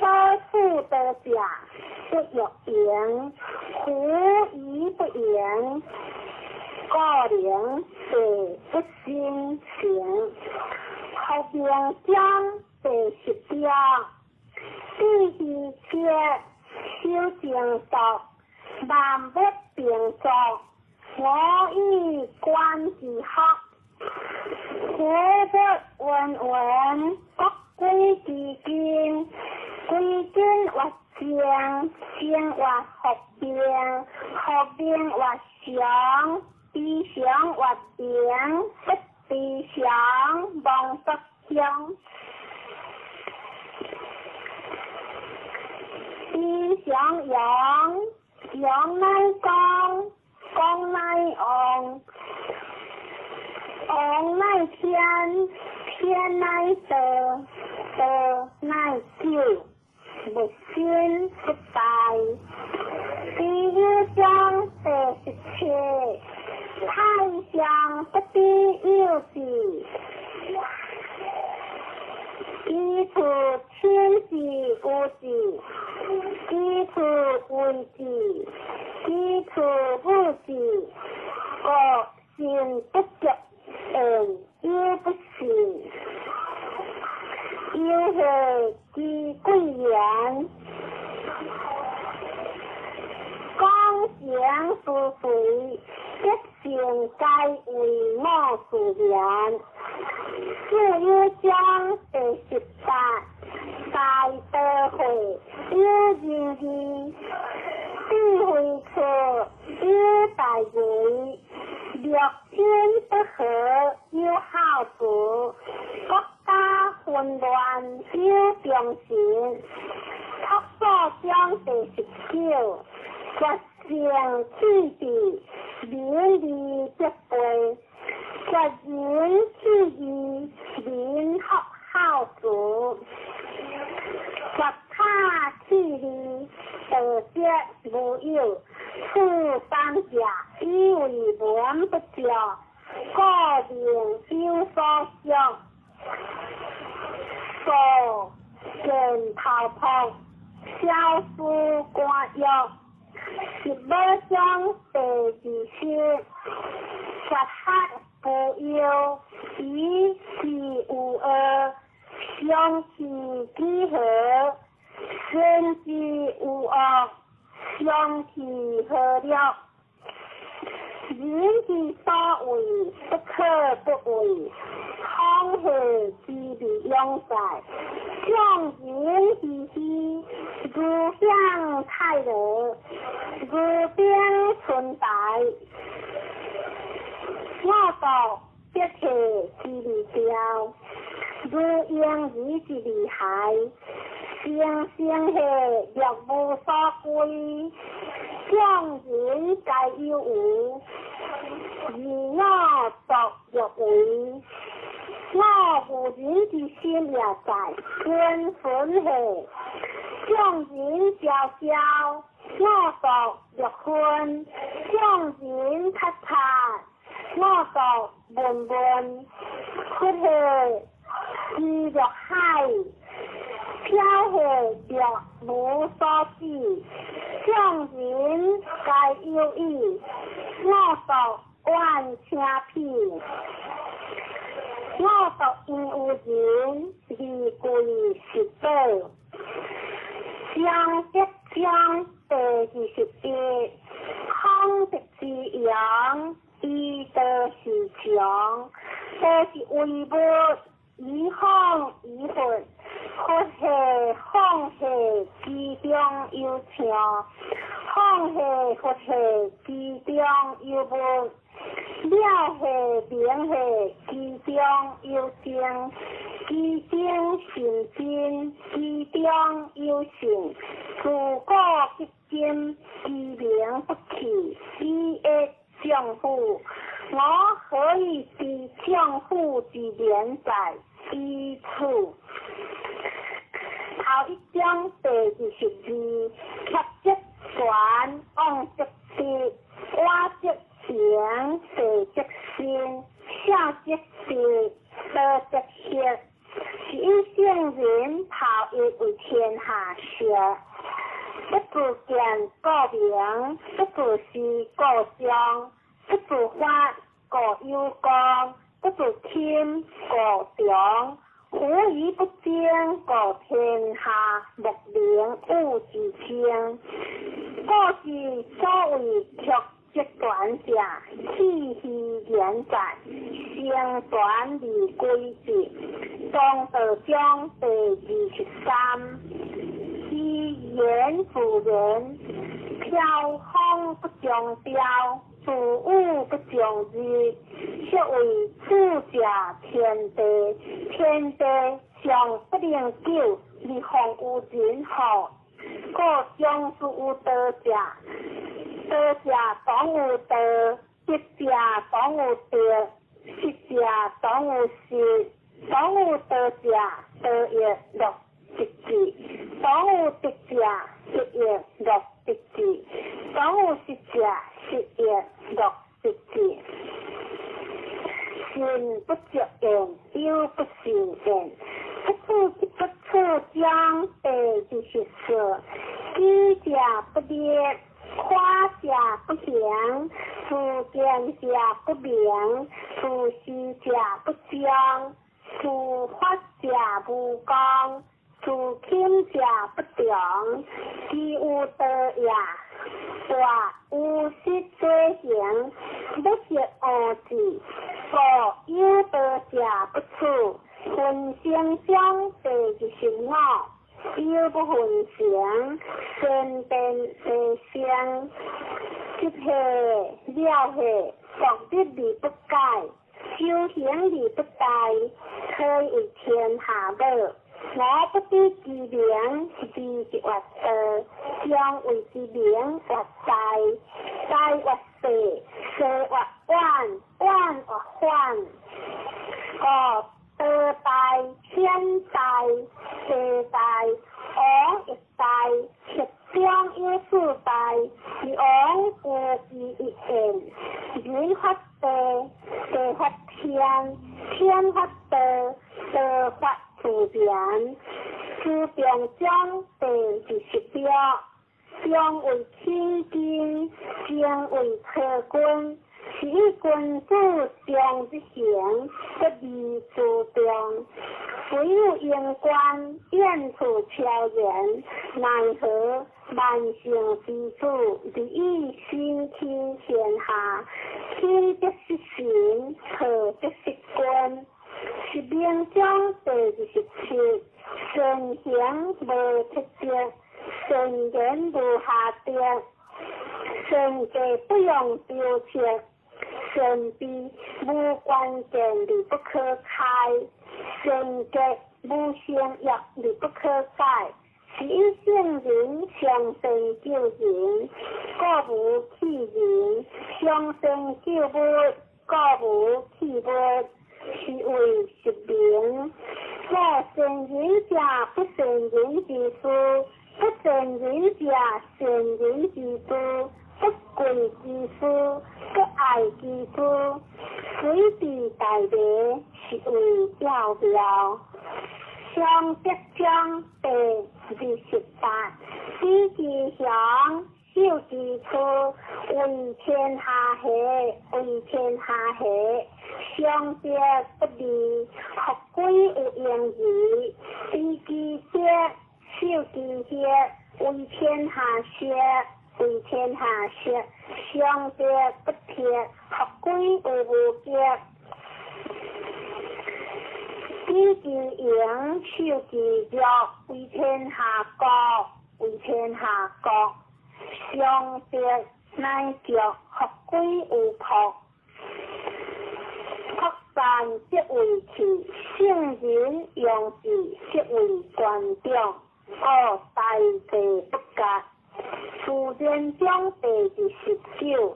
所富得甲，不入言，胡疑不言。個人是不心情，後邊將被食掉，第二節修正道，萬不變作，我以觀之學，古不文文，各歸之經，歸經或正，正或學變，學變或想。理想或點，不理想望不想。理想陽，陽乃光，光乃昂，昂乃天，天乃德，德乃救，不先不敗。第一章47。太陽不必有字，基礎天字無字，基礎為字，基礎無字，各性不着也不行，又是之貴言，光顯富貴。一性該為我所言，是要將第18大德會要認的智慧處要大為，六親不和要好處，國家混亂要中心，托所將第19實現自己。鄰里接軌，實現自己鄰學好主，實他自利得節無有，富三甲以為文不教，個人有所想，所見頭碰，小夫寡欲。十二章第幾節，實黑不憂，以其無二，相其幾何，身之無惡，相其何了？人之所為，不可不為，康和之必用在，向人之希，如向太樂。如邊存在，我道一切之理表，如应以之厉害，生生系若无所归，众人皆有无，而我独若为。我无人之心也在，分分系，众人交交，我独若分，众人擦擦，我独问问，屈系自若海，飘系若无所知，众人皆有意，我独万请聘。我独因有人而归实道，相即相第21，空即是阳，依得是强，都是为物，以空以混，佛系空系之中有强，空系佛系之中有物。了系明系之中有正，之正成真，之中有性，自古至今，之名不弃，以一丈夫。我何以知丈夫之连在之处？头一章第22，客即船，往即跌，我即行，地即先，下即地，得即歇。是以圣人头一为天下事，不自见各名，不自是各相，不自发各有功，不自轻各重。虎疑不争，各天下莫名物之清。各是所谓曲即短者，气虚言在，声短而归之。中道中第23，以言辅人，飘风不中标，自物不中日，是为主者天地，天地上不能久，而方有人好。各将是有德者，德者当有德，德者当有德，失者当有失。当有德者，德也乐得之；当有德者，德也乐得之；当有失者，失也乐得之。信不着言，有不信言。不处不处将第24，知者不劣，夸者不贤，自见者不明，自私者不彰。自发者无功，自轻者不长，其有德也，大有失罪行，不是恶事。故有德者不处，分生相第25，有不分成，身变世相，即系了系，作德而不改。修行而不怠，可以天下乐。我不知之名，知之为德，将为之名为大，大为世，世为万，万为患。德大天大，世大，王亦大，实将有事大，而王故之一言，人发德，德发天，天发德，德发自然。自然中第26，将为清净，将为特君。是以君子上之行，不离自中。虽有言官，便处巧言，奈何万姓之主，利益心倾天下。亲即是行，和即是君。是命中第27，神行无特别，神言无下跌，神计不用标切。神秘无关键而不可开，性格无性亦力不可改，是以圣人上善救人，故无弃人；上善救物，故无弃物，是为实名。故善人者不善人之事，不善人者善人之事，不贵之事，不爱之事，随地大礼，是为了了。上德章第28，知其祥，修其处，为天下和，为天下和。上德不离，学归有用义，知其节，修其节，为天下社，为天下社。上德不撇，学归有无节。知其营，修其乐，为天下国，为天下国。上德乃着，学归有朴，朴善即为器，圣人用智即为观众。故大地不格，自然中第29。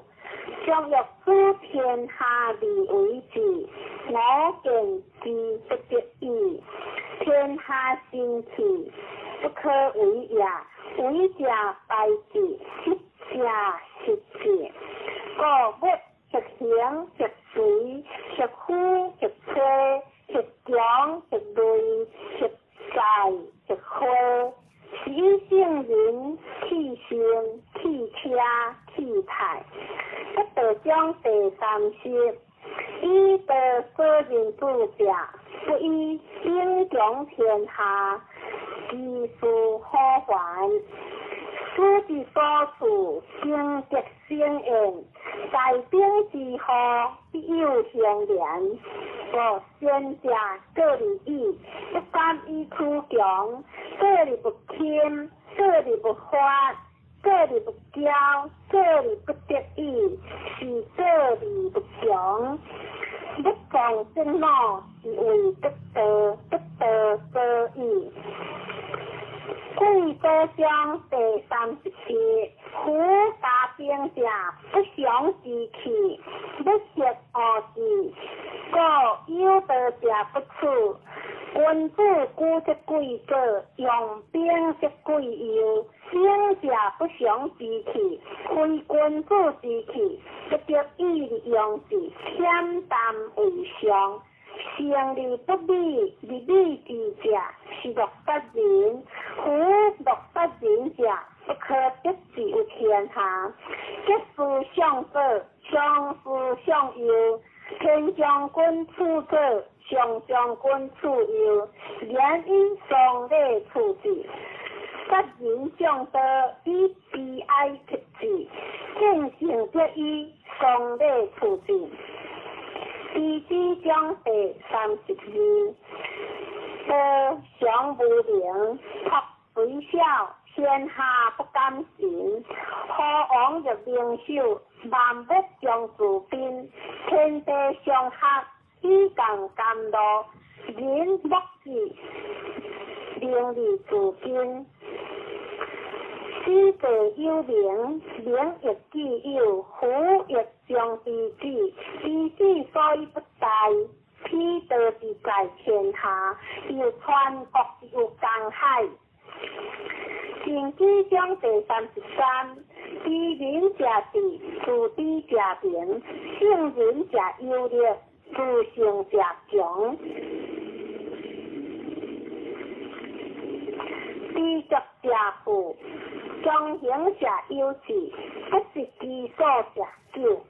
将欲知天下利为治，我见之不得已。天下兴起，不可为也。为者败之，失者失之。故物实行，实随，实虚，实吹，实强，实累，实在，实灰。是以圣人气性、气车、气态。不得将第30，以得所人主者，不以英强天下，其事好还。书之所处，经极生厌，大兵之后，必有相连。故先者各利益，不敢以处强；各利不谦，各利不发。各利不骄，各利不得意，是各利不强。不防正怒，是为得德，得德所以。贵多章第37，夫大兵者，不祥之气，不识恶之，故有德者不处。君子固则贵者，用兵则贵友。兵者不祥之气，非君子之气，不得已利用之，险淡为上。胜利不利，利利之者是乐杀人；夫乐杀人者，不可得之于天下。吉事相者，相事相由。天将军处者，上将军处由。言以丧礼处之。杀人相得，以悲哀克之；见性则以丧礼处之。第4章第32，德祥无陵，朴虽小，天下不敢行。何王若灵秀，万物将自宾。天地相合，以共甘露，人莫之，名利自宾。知者有灵，灵亦具有，虎亦将之止。知之所以不逮，披得之在天下，有川国有江海。经之章第33，知人者智，自知者明；圣人者优劣，自性者强。知觉者富，强行者有志，不是其所者救。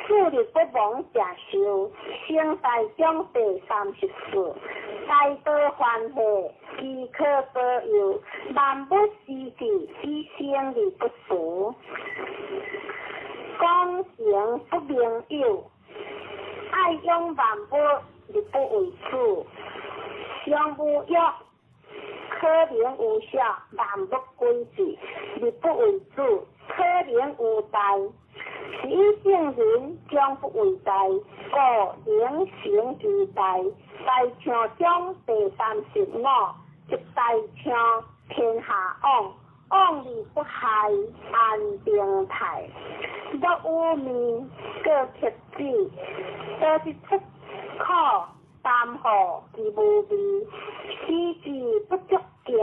自力不亡者寿，生大章第34。大道欢喜，即可保佑；万物施治，以生利不俗。讲行不明有，爱用万物，力不为主。相无约，可能无效，万物归之，力不为主；可能无代，是以圣人将不为大，故灵成其大。大唱中第35，一大唱天下往，往而不害，安定泰。若有面各贴子，多是出口淡薄而无味，使之不足见。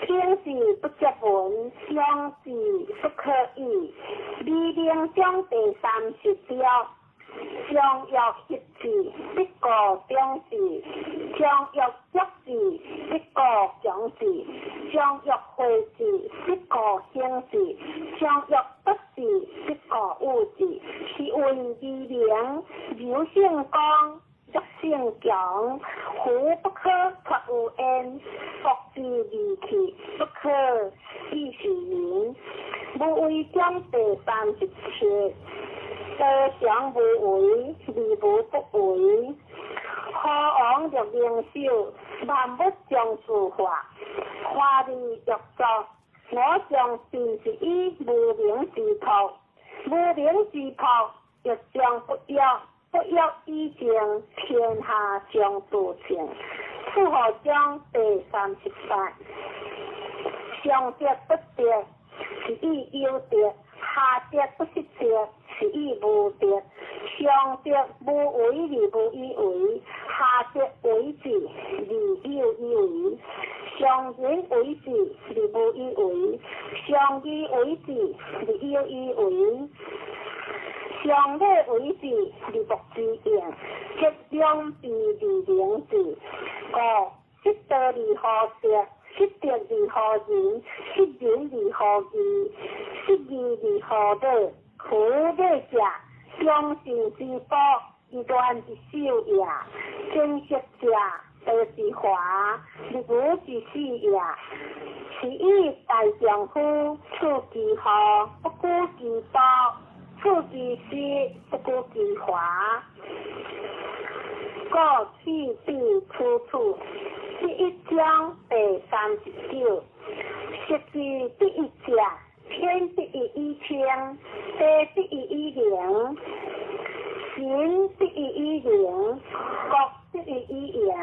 听是不足闻，想是不可以。微灵中第30条，将要习字，必个中字；将要足字，必个强字；将要会字，必个兴字；将要不字，必个有字。是为微灵，柔性刚。德性强，虎不可脱有烟，福之利器不可以是人。无为将第37，多想无为，利无不为。何往若灵秀，万物将自化。化利若作，我将便是以无名之徒，无名之徒亦将不要。不要以正天下将自清，复何将第38。上德不德，是以有德；下德不失德，是以无德。上德无为而无以为，下德为之而有以为。上仁为之而无以为，上义为之而有以为。上礼为之，而无之应；极量必利灵智。失德而何德？失德而何仁？失仁而何义？失义而何乐？苦乐者，将心之宝，以断之修也；珍惜者，得之华，而无之死也。是以大丈夫处其好，不顾其暴。处其师，不顾其华，各去必出处。第1章第39，识字第1者，天第1清，地第1灵，行第1灵，国第1阳，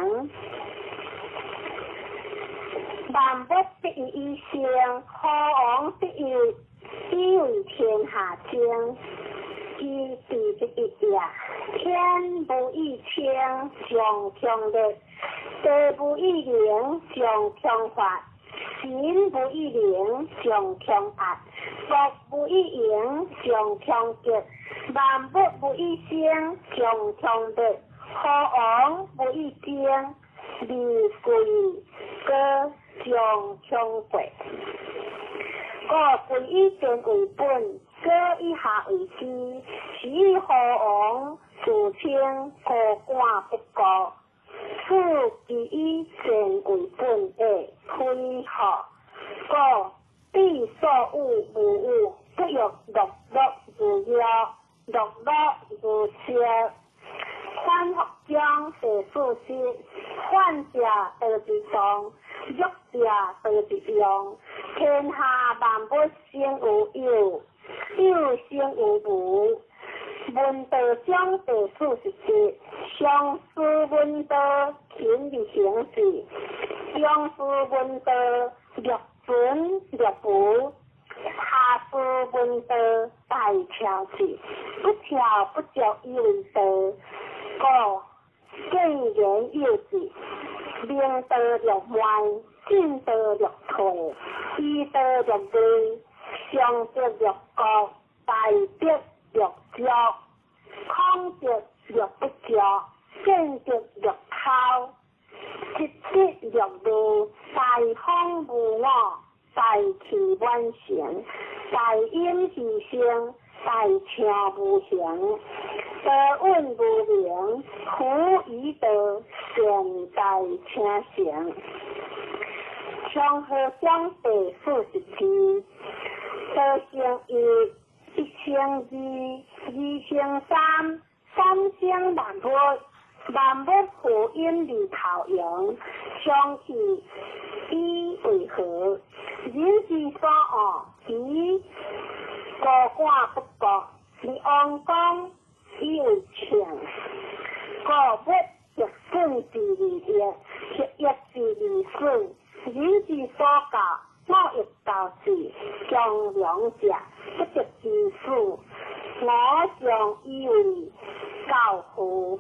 万物第1生，何往第1。以为天下正，其地第1也。天不以清，将强烈；地不以灵，将强法；行不以灵，将强压；国不以盈，将强极；万物不以生，将强烈；何往不以正，利贵各将强贵。各归以正为本，各以下为基，是以何往自清，各官不顾。此即以正为本的推合。各必所有无有，不欲乐乐如妖，乐乐如邪。幻学将第40，幻者得之中，欲者得之用。天下万物生有有，有生有无。文道将第47，上师文道勤而行事，上师文道略准略补，下师文道大调事，不调不教以为道。正言有之，明道略歪，进道略退，依道略对，上德略高，大德略教，空德略不教，正德略抛，直直略路，大风无我，大气万旋，大音其声，大声无形。德运无灵，苦以德，善待请行。长河江第47，德行1，102，203，3生万物，万物福音里头用，相去以为何？人之所恶，以无法不国，你安讲以为情，故物亦顺之利益，亦之利损。人之所教，我亦教之，将两者不得之数，我将以为教父。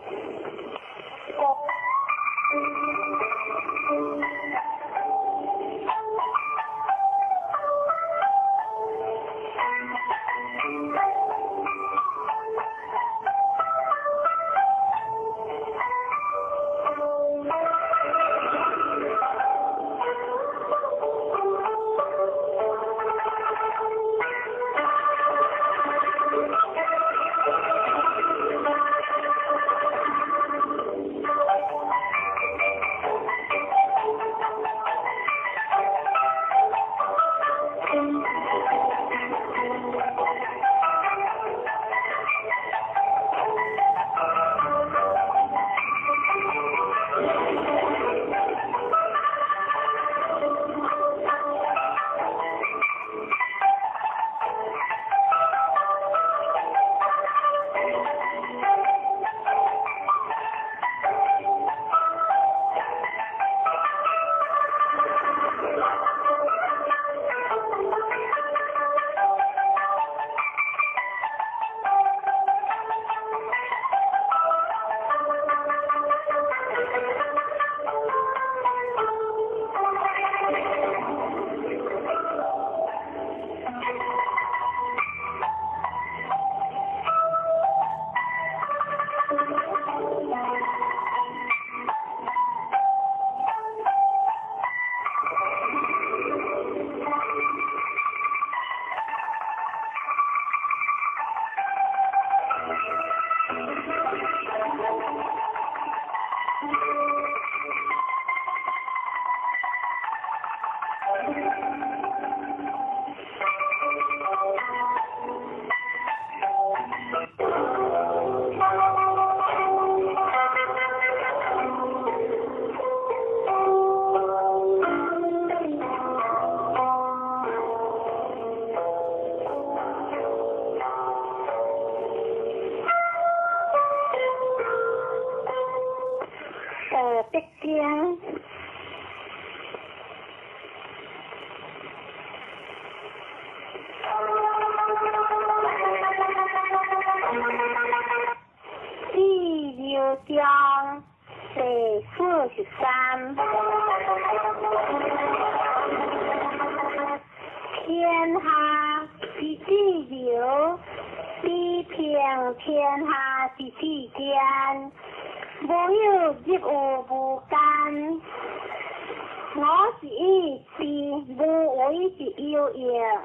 北京。第六章第43。天下之地流，地平天下之地间。无有一物无干，我是意志无为之有用，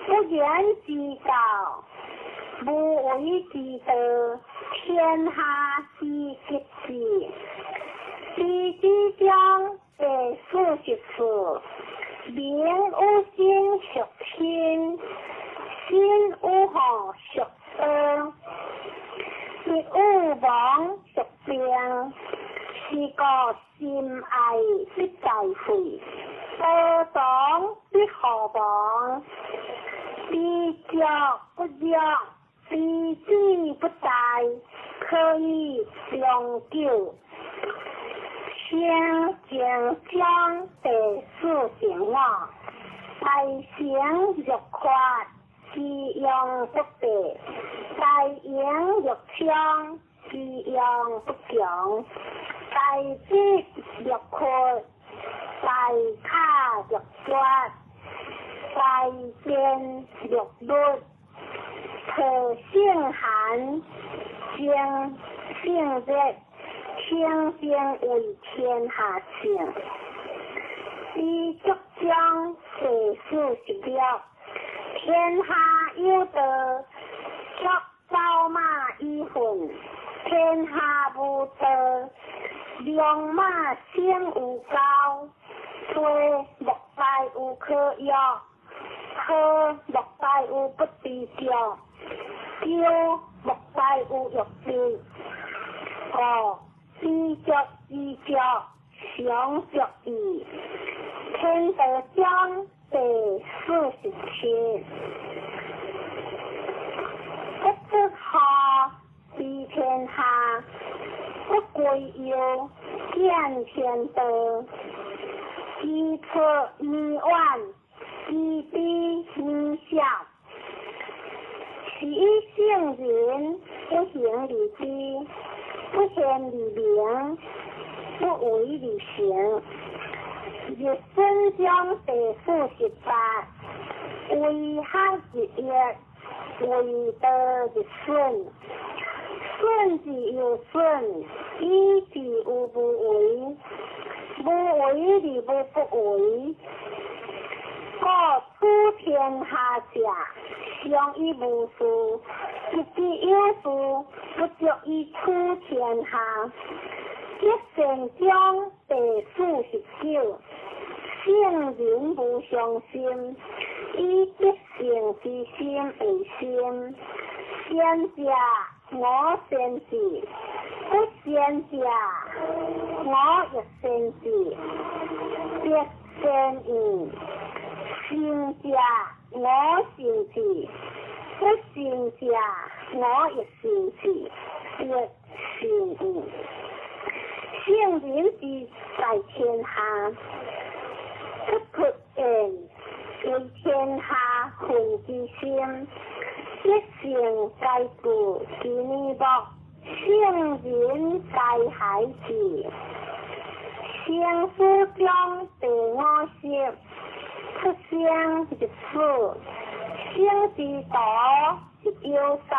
不言之道，无为之道，天下之吉事。第几章第44，名有心属天，心有好属恶。是有亡属病，是个心爱必在会，恶党必何亡？必着不着，必知不在，可以长久。先将将第45，大行欲快。是用不得，大言欲枪，是用不强，大智欲阔，大卡欲抓，大剑欲律，可性寒，性性热，天性为天下性。第6章第46。天下有德，却招马以混；天下无德，良马先无高。虽莫大有可药，可莫大有不知教；教莫大有欲知。知足知足，常足矣。天道章第47。不出下，治天下；不归右，见天道。知出弥万，知彼弥小。是以圣人不行礼知，不显礼明，不为礼行。日生将第48，为海日月，为道日顺。顺之又顺，以之无不为，无为而无不为。故处天下者，常以无事，一之有事，不足以处天下。一圣章第49。圣人无上心，以德性之心为心。贤者我先至，不贤者我亦先至。德先义，善者我善至，不善者我亦善至。德善义，圣人之在天下。不屈言，为天下混之心，一性皆故其尼薄，圣人皆海之。圣书中第50，出生之父，生之道一有三，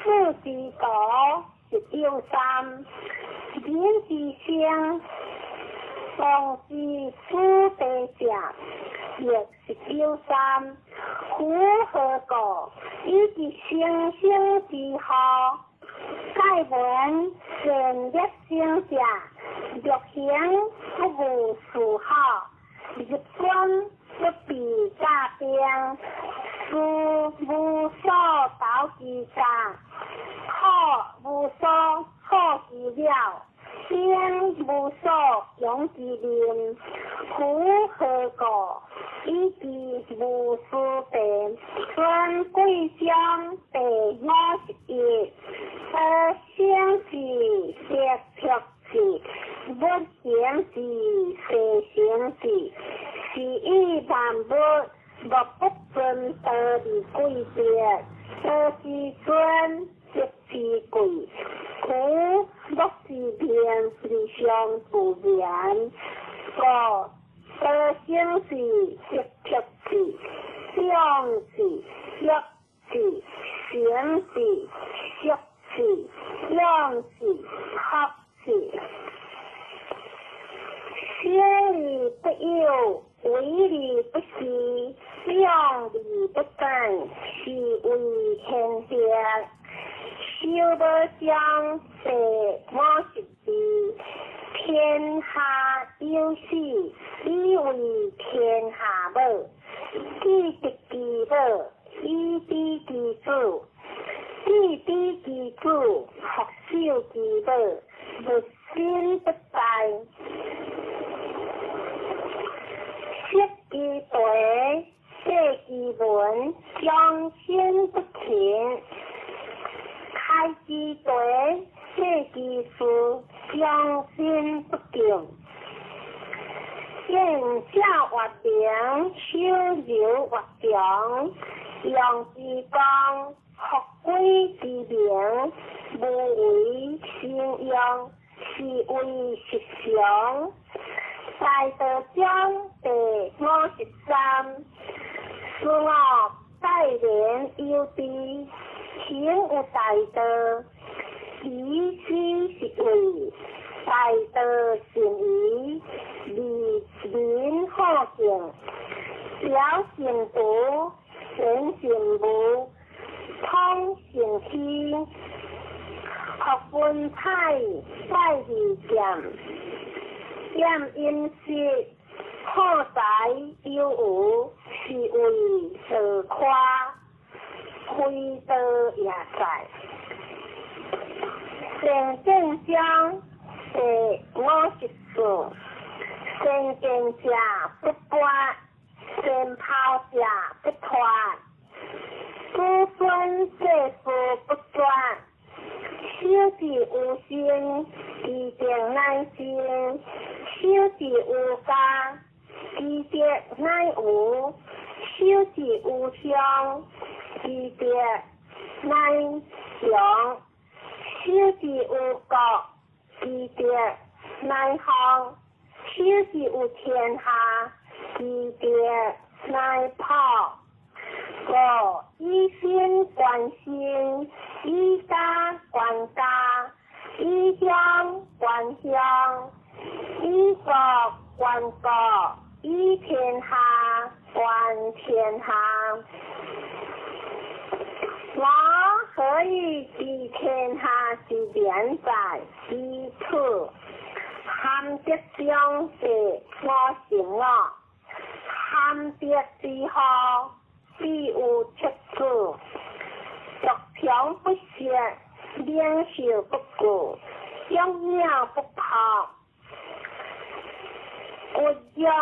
父之道一有三，人之生。奉之夫地者，亦有三。夫何故？以之生生之好。盖闻善业生者，欲行不无事好，日分不必加兵，事无所导之家，好无所好之了。天无所用之念，夫何故？以之无事病，尊贵将第51。生之色朴之，不行之色行之，是以万物莫不尊道而贵别，道之尊。一之贵，故莫是偏之相不然。故道生之，一朴之，相之，一之，行之，色之，量之，合之。先理不有，为理不息，量理不等，是为天别。修德将第52，天下有事，以为天下母。既得其母，以知其主。既知其主，学修其母，不心不在。识其对，写其文，将心不停。开之对，写之书，将心不定。见下活平，修柔活强，用之光，学归之明，无为信用，是为实常。大道章第53，事我待人有知。行有大道，以知是为大道善宜，利民好行，小行道，人行无，通行虚，学分彩，拜而见，验因识，好财有无，是为自夸。非道也在，善见相第50字，善见者不败，善抛者不脱，子孙世父不转，修之有心，一定难行；修之有家，一定难有；修之有相，一定难祥；修之有国，一定难康；修之有天下，一定难跑。五以心观心，以家观家，以乡观乡，以国观国，以天下观天下。我可以治天下之连在一处，含德相是我行我，含德之后必有出处。逐条不歇，两手不顾，养鸟不跑。我要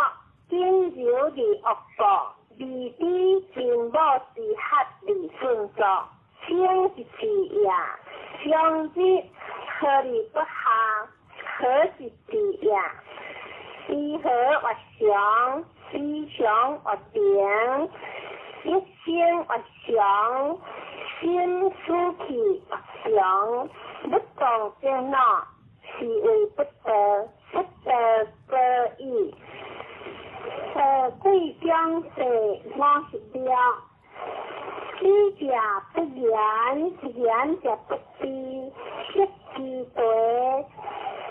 坚柔的恶果，离地并无是合理顺作，先是治呀，相之合理不下，何是治呀？以和为祥，以祥为定，一心为祥，心思气为祥，不动正闹，是为不得，不得则已。贵将是50了，知者不言，言者不知，识之对，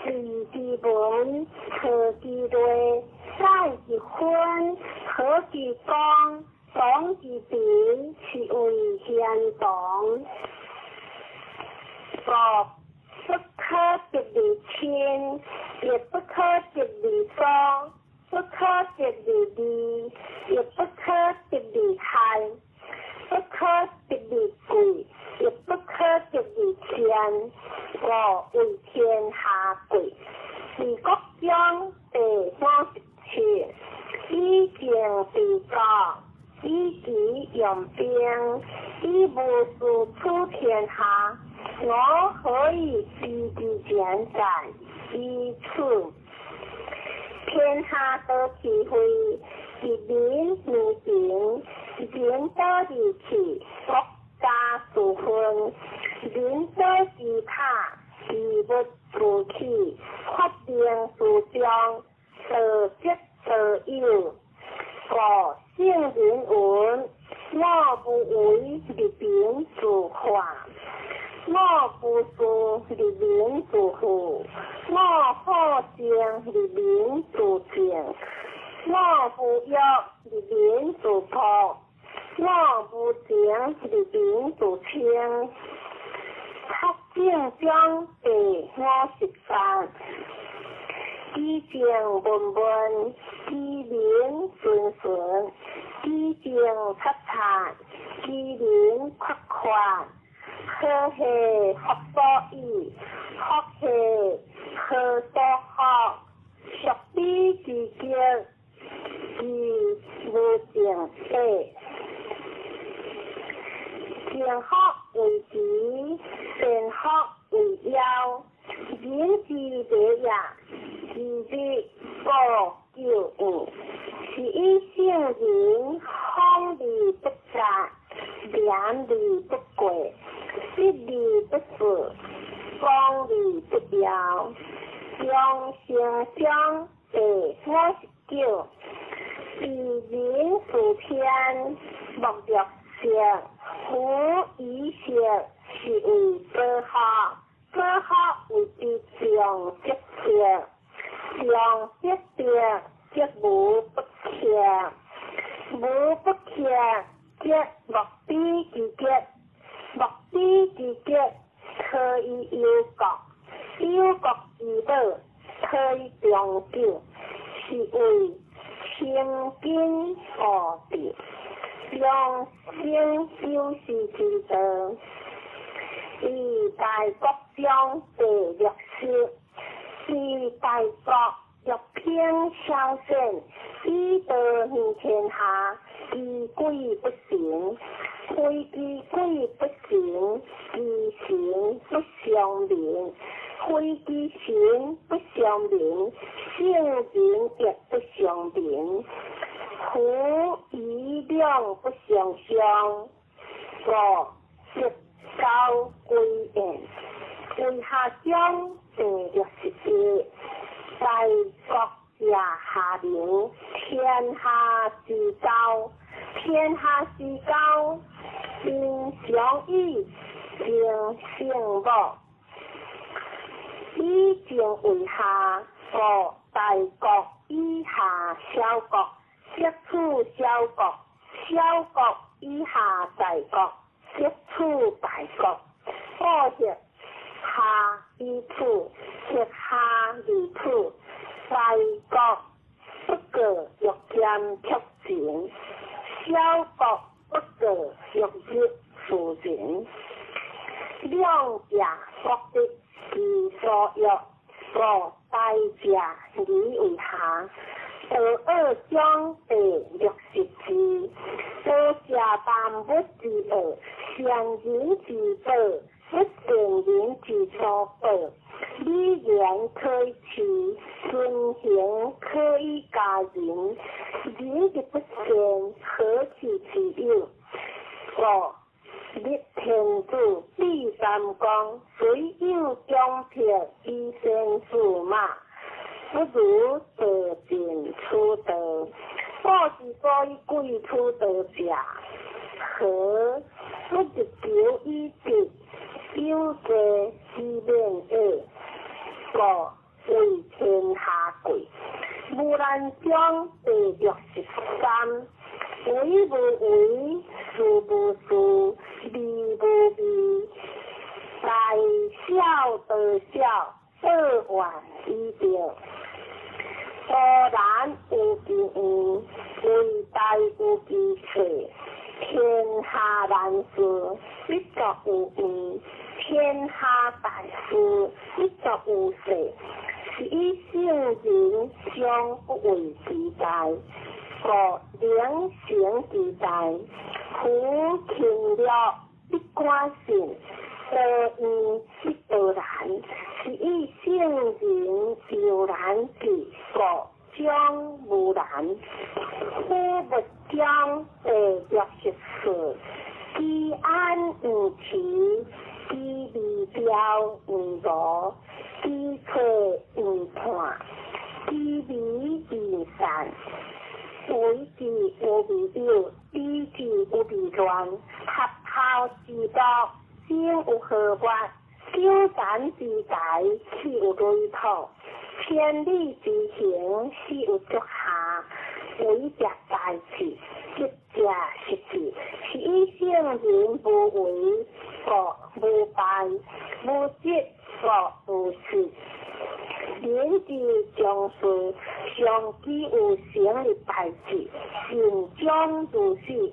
理之文，和之对，在之昏，和之光，懂之典，是为贤懂。不可得离亲，也不可得离疏，不可得离利，也不可得离害，不可得离贵，也不可得离天。我为天下贵，是国将第37，以静制国，以己用兵，以无事出天下。我可以积极健在一处，天下得其会，是民如平，民得利器，国家属分，民得其他，事不自弃，发定主张，得吉得有。我姓人文，我不为立兵主化。我不说立民主富，我好将立民主正，我不要立民主破，我不将立民主清。他正将第53，以正文文，以民顺顺，以正擦擦，以民宽宽。科系学所依，学系科所学，学比之间，以无正对。正学为吉，善学为妖，人之第呀，自之不救恩，是以圣人方利不杂，良利不贵。一理不死，光理不了，用行相第59，以人属天，莫若性，无以性，是为科学，科学为之上即性，上即定，即无不强，无不强，即莫比之极。目的之极，可以有国，有国之道，可以长久，是为清净无地，用心修习之道。是大国中第60，是大国玉屏消散，以道行天下，其鬼不行，非其鬼不行，其行不相明，非其行不相明，性情也不相明，夫以量不相相，故直交归言。为下将第61，大国也下流，天下之交，天下之交，应相依，应相睦。以正为下，故大国以下小国，接触小国，小国以下大国，接触大国。报业下依处，业下离处，大国不过欲兼促前，小国不过欲入扶前。两家各得其所欲，故大家以为下。二将第64，多家万物之恶，善人之道，不善人之所报。理言可以持，顺行可以加人。人之不善，何其其有？立天主第三光，虽有中撇，以身驷马。不如得尽出德，报之所以贵出德者，何不直求以直，有者之免恶，故为天下贵。无难将第63，为无为，事无事，利无利，大小得小，二万以调。果然有其意，为大有其切。天下难事，必作有意；天下大事，必作有事。是以圣人将不为其大，故良行其大。夫勤了必关心，得意必得然。是以圣人有难之，故将无难。夫不将第64，其安无奇，其利标无罗，其脆无判，其理无善。为之无未有，以之无未乱，合校之道，先有合法。修禅之才，是有累土；天理之行，是有足下。为者大事，实者实事。是以圣人无为，故无败；无执，故无失。人之将士，上机有成的大事，行将如是，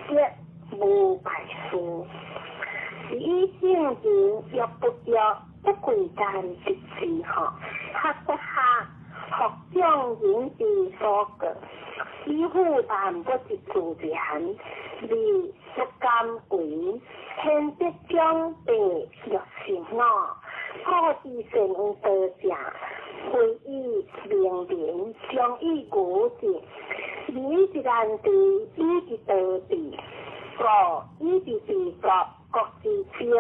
皆无败事。是以圣人若不若不贵干之事哈，他不下学将人之所过，以负担不是自然，理不甘为，天必将地若成我，破之成有道者，非以明明，将以古之，理之难治，以之道治，故以之治国。国之知，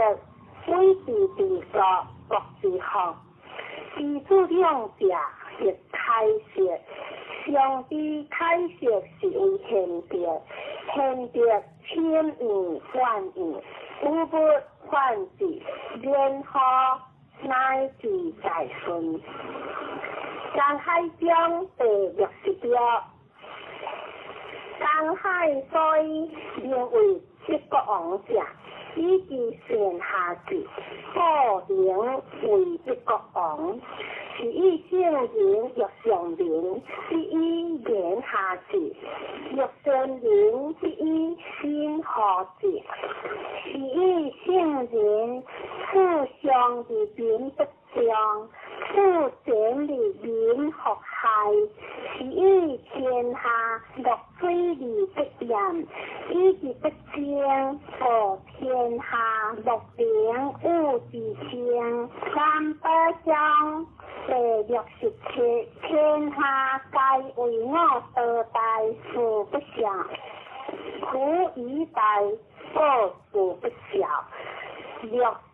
为之治国，国之学。自主两者，亦开设。上帝开设是为现德，现德千言万语，无不患之，任何乃至在顺。江海江第61，江海所以名为一国王者。以之善下之，故名为一国王。是以圣人若上人，是以言下之；若善人，是以心节，是以圣人互相而民不彰，互整理民和谐，是以天下乐非礼不严，以之不争，和天下乐良恶之争，三不相。60切，天下皆为我得大事不祥，苦以待恶事不孝。6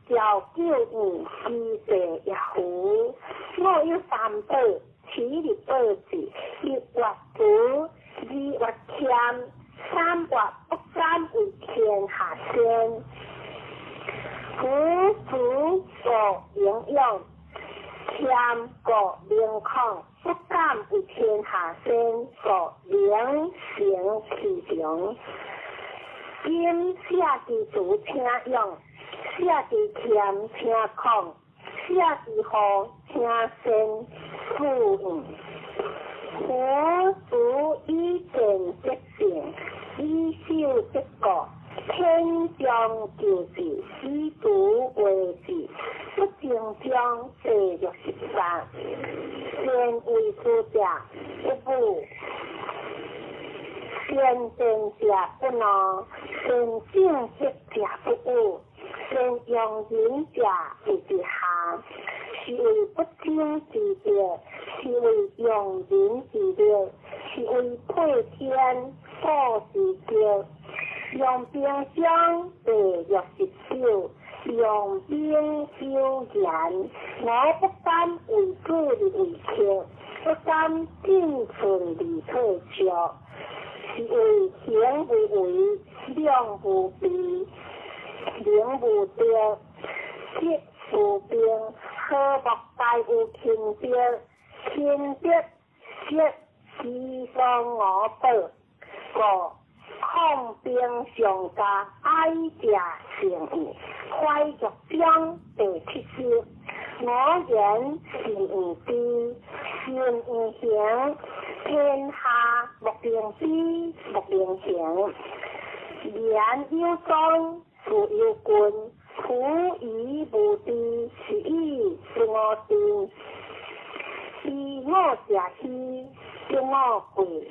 教9五是地一虎，我有3宝，起立宝字，1月福，2月谦，3月不沾为天下先。福所营养。谦过灵康，不敢为天下先，所良行其行。因写之主听用，写之谦听康，写之好听先富用。佛祖以正则正，以修则果。天将救治，以毒为治，不正将地狱13。先为主者不补，先正者不能，先正直者不误，先用人者为之下，是为不正之德，是为用人之德，是为配天福之德。用兵将地狱19，用兵修言，我不敢为主为客，不敢进存离退招，是为行为为，量无比，灵无德，吉无兵，何莫大有轻兵，轻兵吉其上我报个。抗兵上加哀家成义，快乐将第70。我言是无知，善无行，天下莫良知，莫良行。言有忠，父有君，苦以无知，是以是我定。是我者希，是我贵人，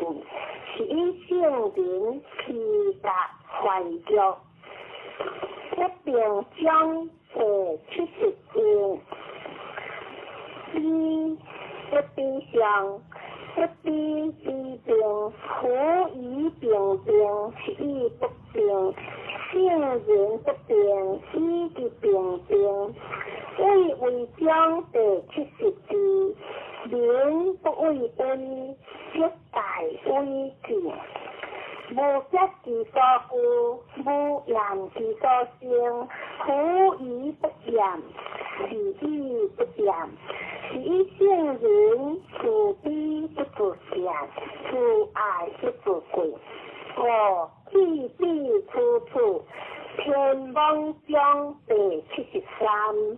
是以圣人披甲怀着，一并将第70件，一必上，一必治病，苦以病病，是以不病，圣人不病，以之病病，为将第70件。民不为威，一大威治。无吉之所故，无言之所生。苦以不言，是以不言。是以圣人自卑不自善，自爱不自贵。地地处处，天王将第73。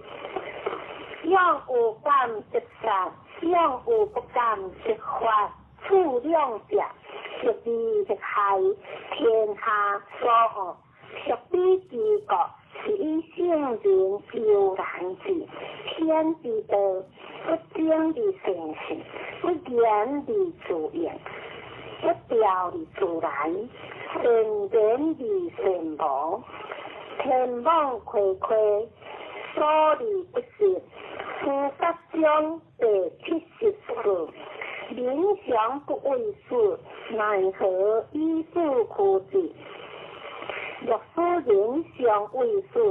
让有感即善。让有不敢即法，处两者，是利即害，天下所恶，属彼之国，是以圣人悠然之，天之道，不争之善事，不言之自然，不调之自然，善言之善忘，天网恢恢，所利不实。夫法将第74，民祥不为事，奈何以事苦之？若夫人相为事，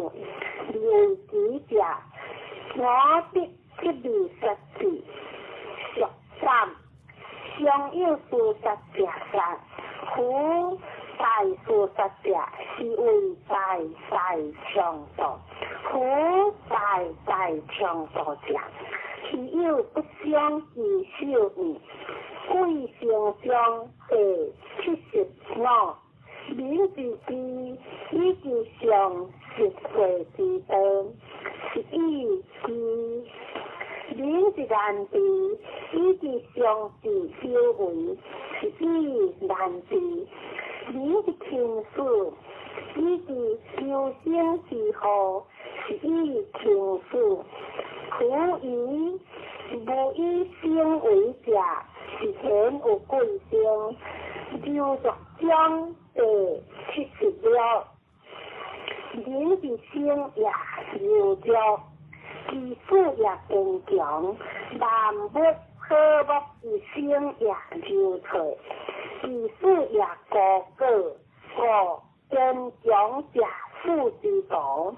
为己者，我必不离实事。3相有事实者善，夫大事实者是为大倡导。苦大倡导者，其有不相以修义，贵性将第75。民之知，以之上实惠之道，是以知；民之难知，以之上之修为，是以难知；民之轻视，以及修身之后，是以情绪，苦以无以生为者，是显有贵性。刘作章第70了，人之性也柔弱，技术也坚强，万物科目之性也柔脆，技术也高过。坚强者富之道，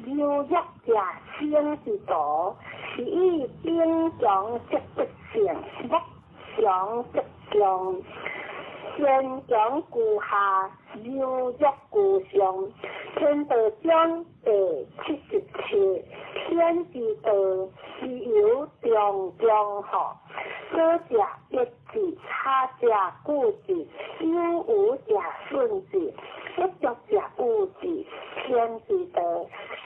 柔弱者生之道，是以兵强则不胜，不强则强。坚强固下，柔弱固上。天道章第77，天之道，是由中学。高者一致，差者固执，有无者顺之，不足者无之。天之道，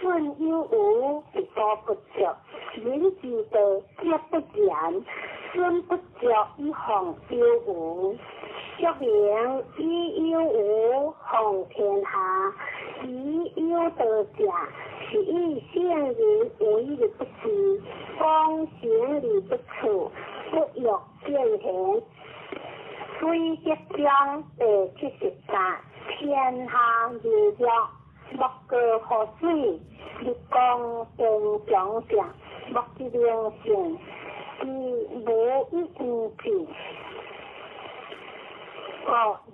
顺有无，是多不足；人之道，皆不然，顺不足以防有无。说明以有无防天下，以有道者，是以圣人为力不施，光行力不处，不欲见贤。虽则章第73，天下柔弱，莫过河水，日光坚强者，莫之良性，是无一无尽。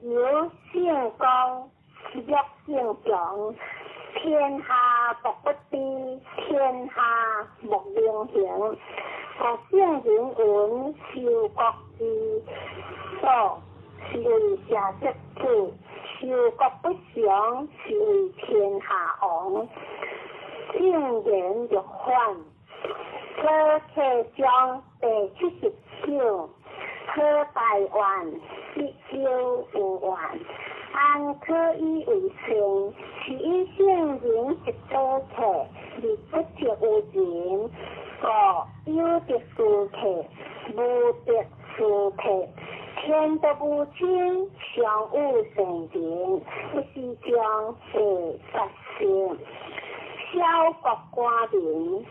有性光，弱性强，天下莫不知，天下莫良行。圣人文修国之道，是为社稷主；修国不祥，是为天下王。圣人若反，科克章第79。科台湾必修无完，安可以为生？是以圣人一多客，而不值无人。有得殊客，无得殊客。天道无亲，常有圣人，不是将第8性。小国寡民，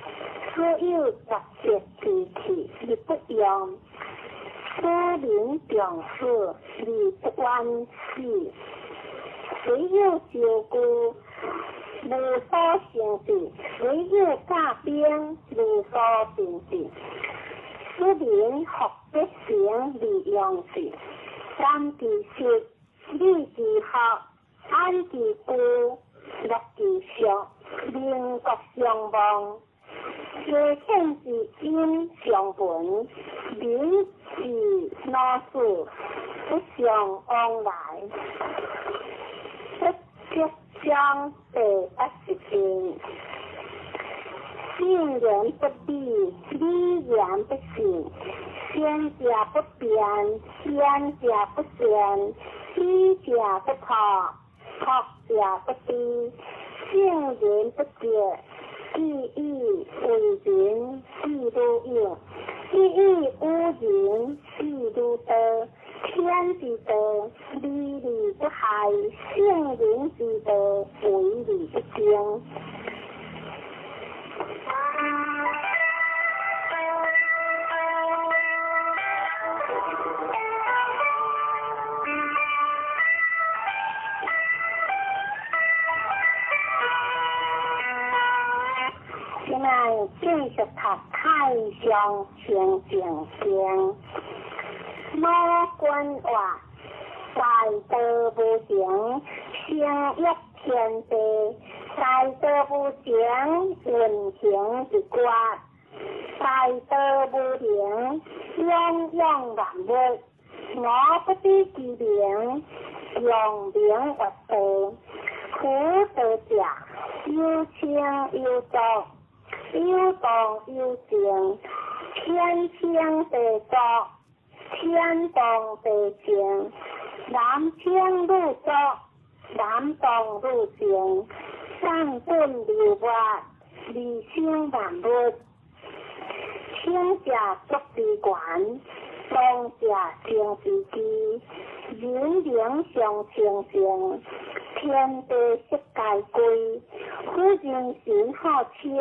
所有杂节之气，而不用。疏民重视，而不冤死。虽有照顾，无所成事；虽有驾兵，无所成事。使民学得成，利用之。三之识，理之学，安之固，乐之俗，民国相望。皆欠之因相本，民是老事，不相往来。这章第80篇，信言不必，理言不信，先者不变，先者不善，知者不托，托者不低，圣人不解。意义为人，意如应；意义无人，意如得。天之道，利利不害；圣人之道，为利不争。现在继续读太上清净经。魔君话：在道无情，生育天地；在道无情，运行一国；在道无情，养养万物。我不知其名，用名为道。苦道者，有情有道。有动有静，天清地浊，天动地静，南清女浊，南动女静，上本流滑，理性万物。清者足之权，动者静之机，人灵相清净，天地色界归，夫人心好清，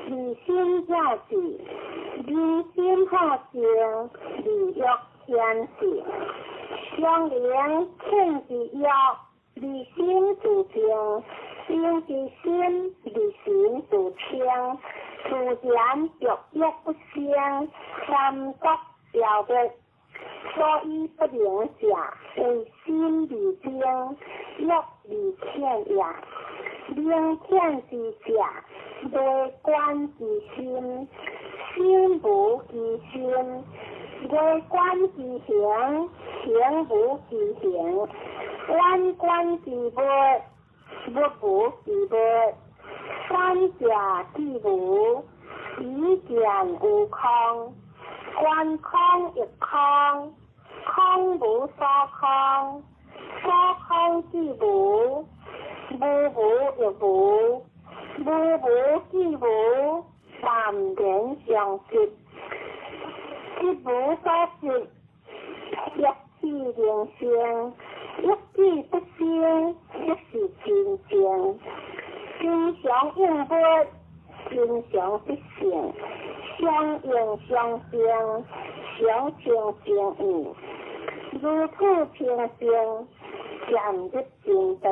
离心也是，离心好静，离欲天性，相连天之约，离心自静，心之心，离心自清，自然欲约不相，三德表的。所以不能假，为心离精，欲离天也。灵天之假，内观之心，心无其心；内观之行，行无其行；万观之物，物无其物。三假之无，以见无空。观空亦空，空无所空，所空之无，无无亦无，无无之无，淡然相接，一无所接，一智灵性，一智不生，一是真正，真常应物，真常不成。相应相生，相情相应，如土平生，渐入正道，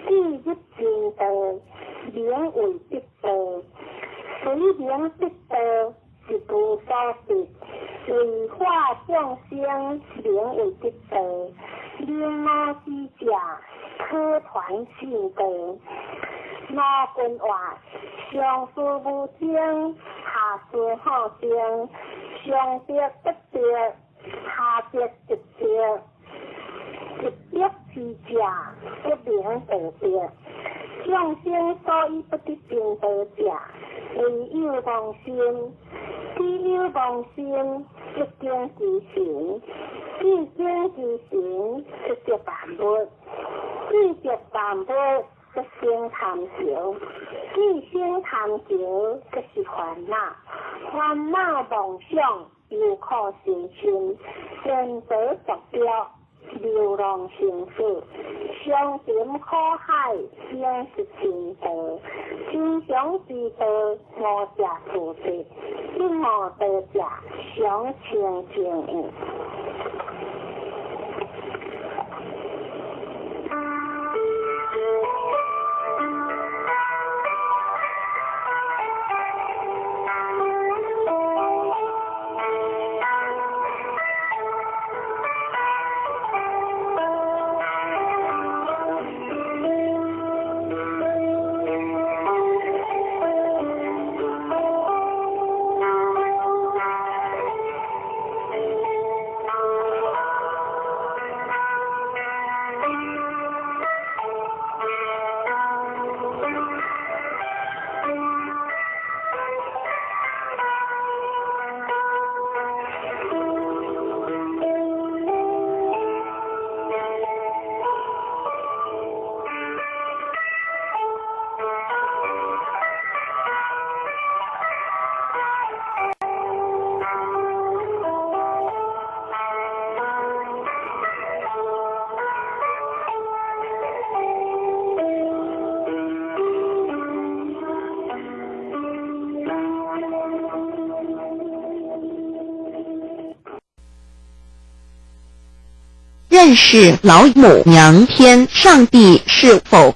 既入正道，名为得道。虽名得道，是无所得，为化众生，名为得道。灵魔之家，可传信道。那分话，上师无精，下师好精，上德不德，下德直德。直德之家，不名道德。众生所以不得正道者，唯有妄心。既有妄心，即经之行；既经之行，即着万物；既着万物，即生贪求；既生贪求，即是烦恼。烦恼妄想，又可成心，见得目标。流浪成事，相点可海，应是正道。真常之道，无者自得；一无道者，相情情义。认识老母娘天上帝是否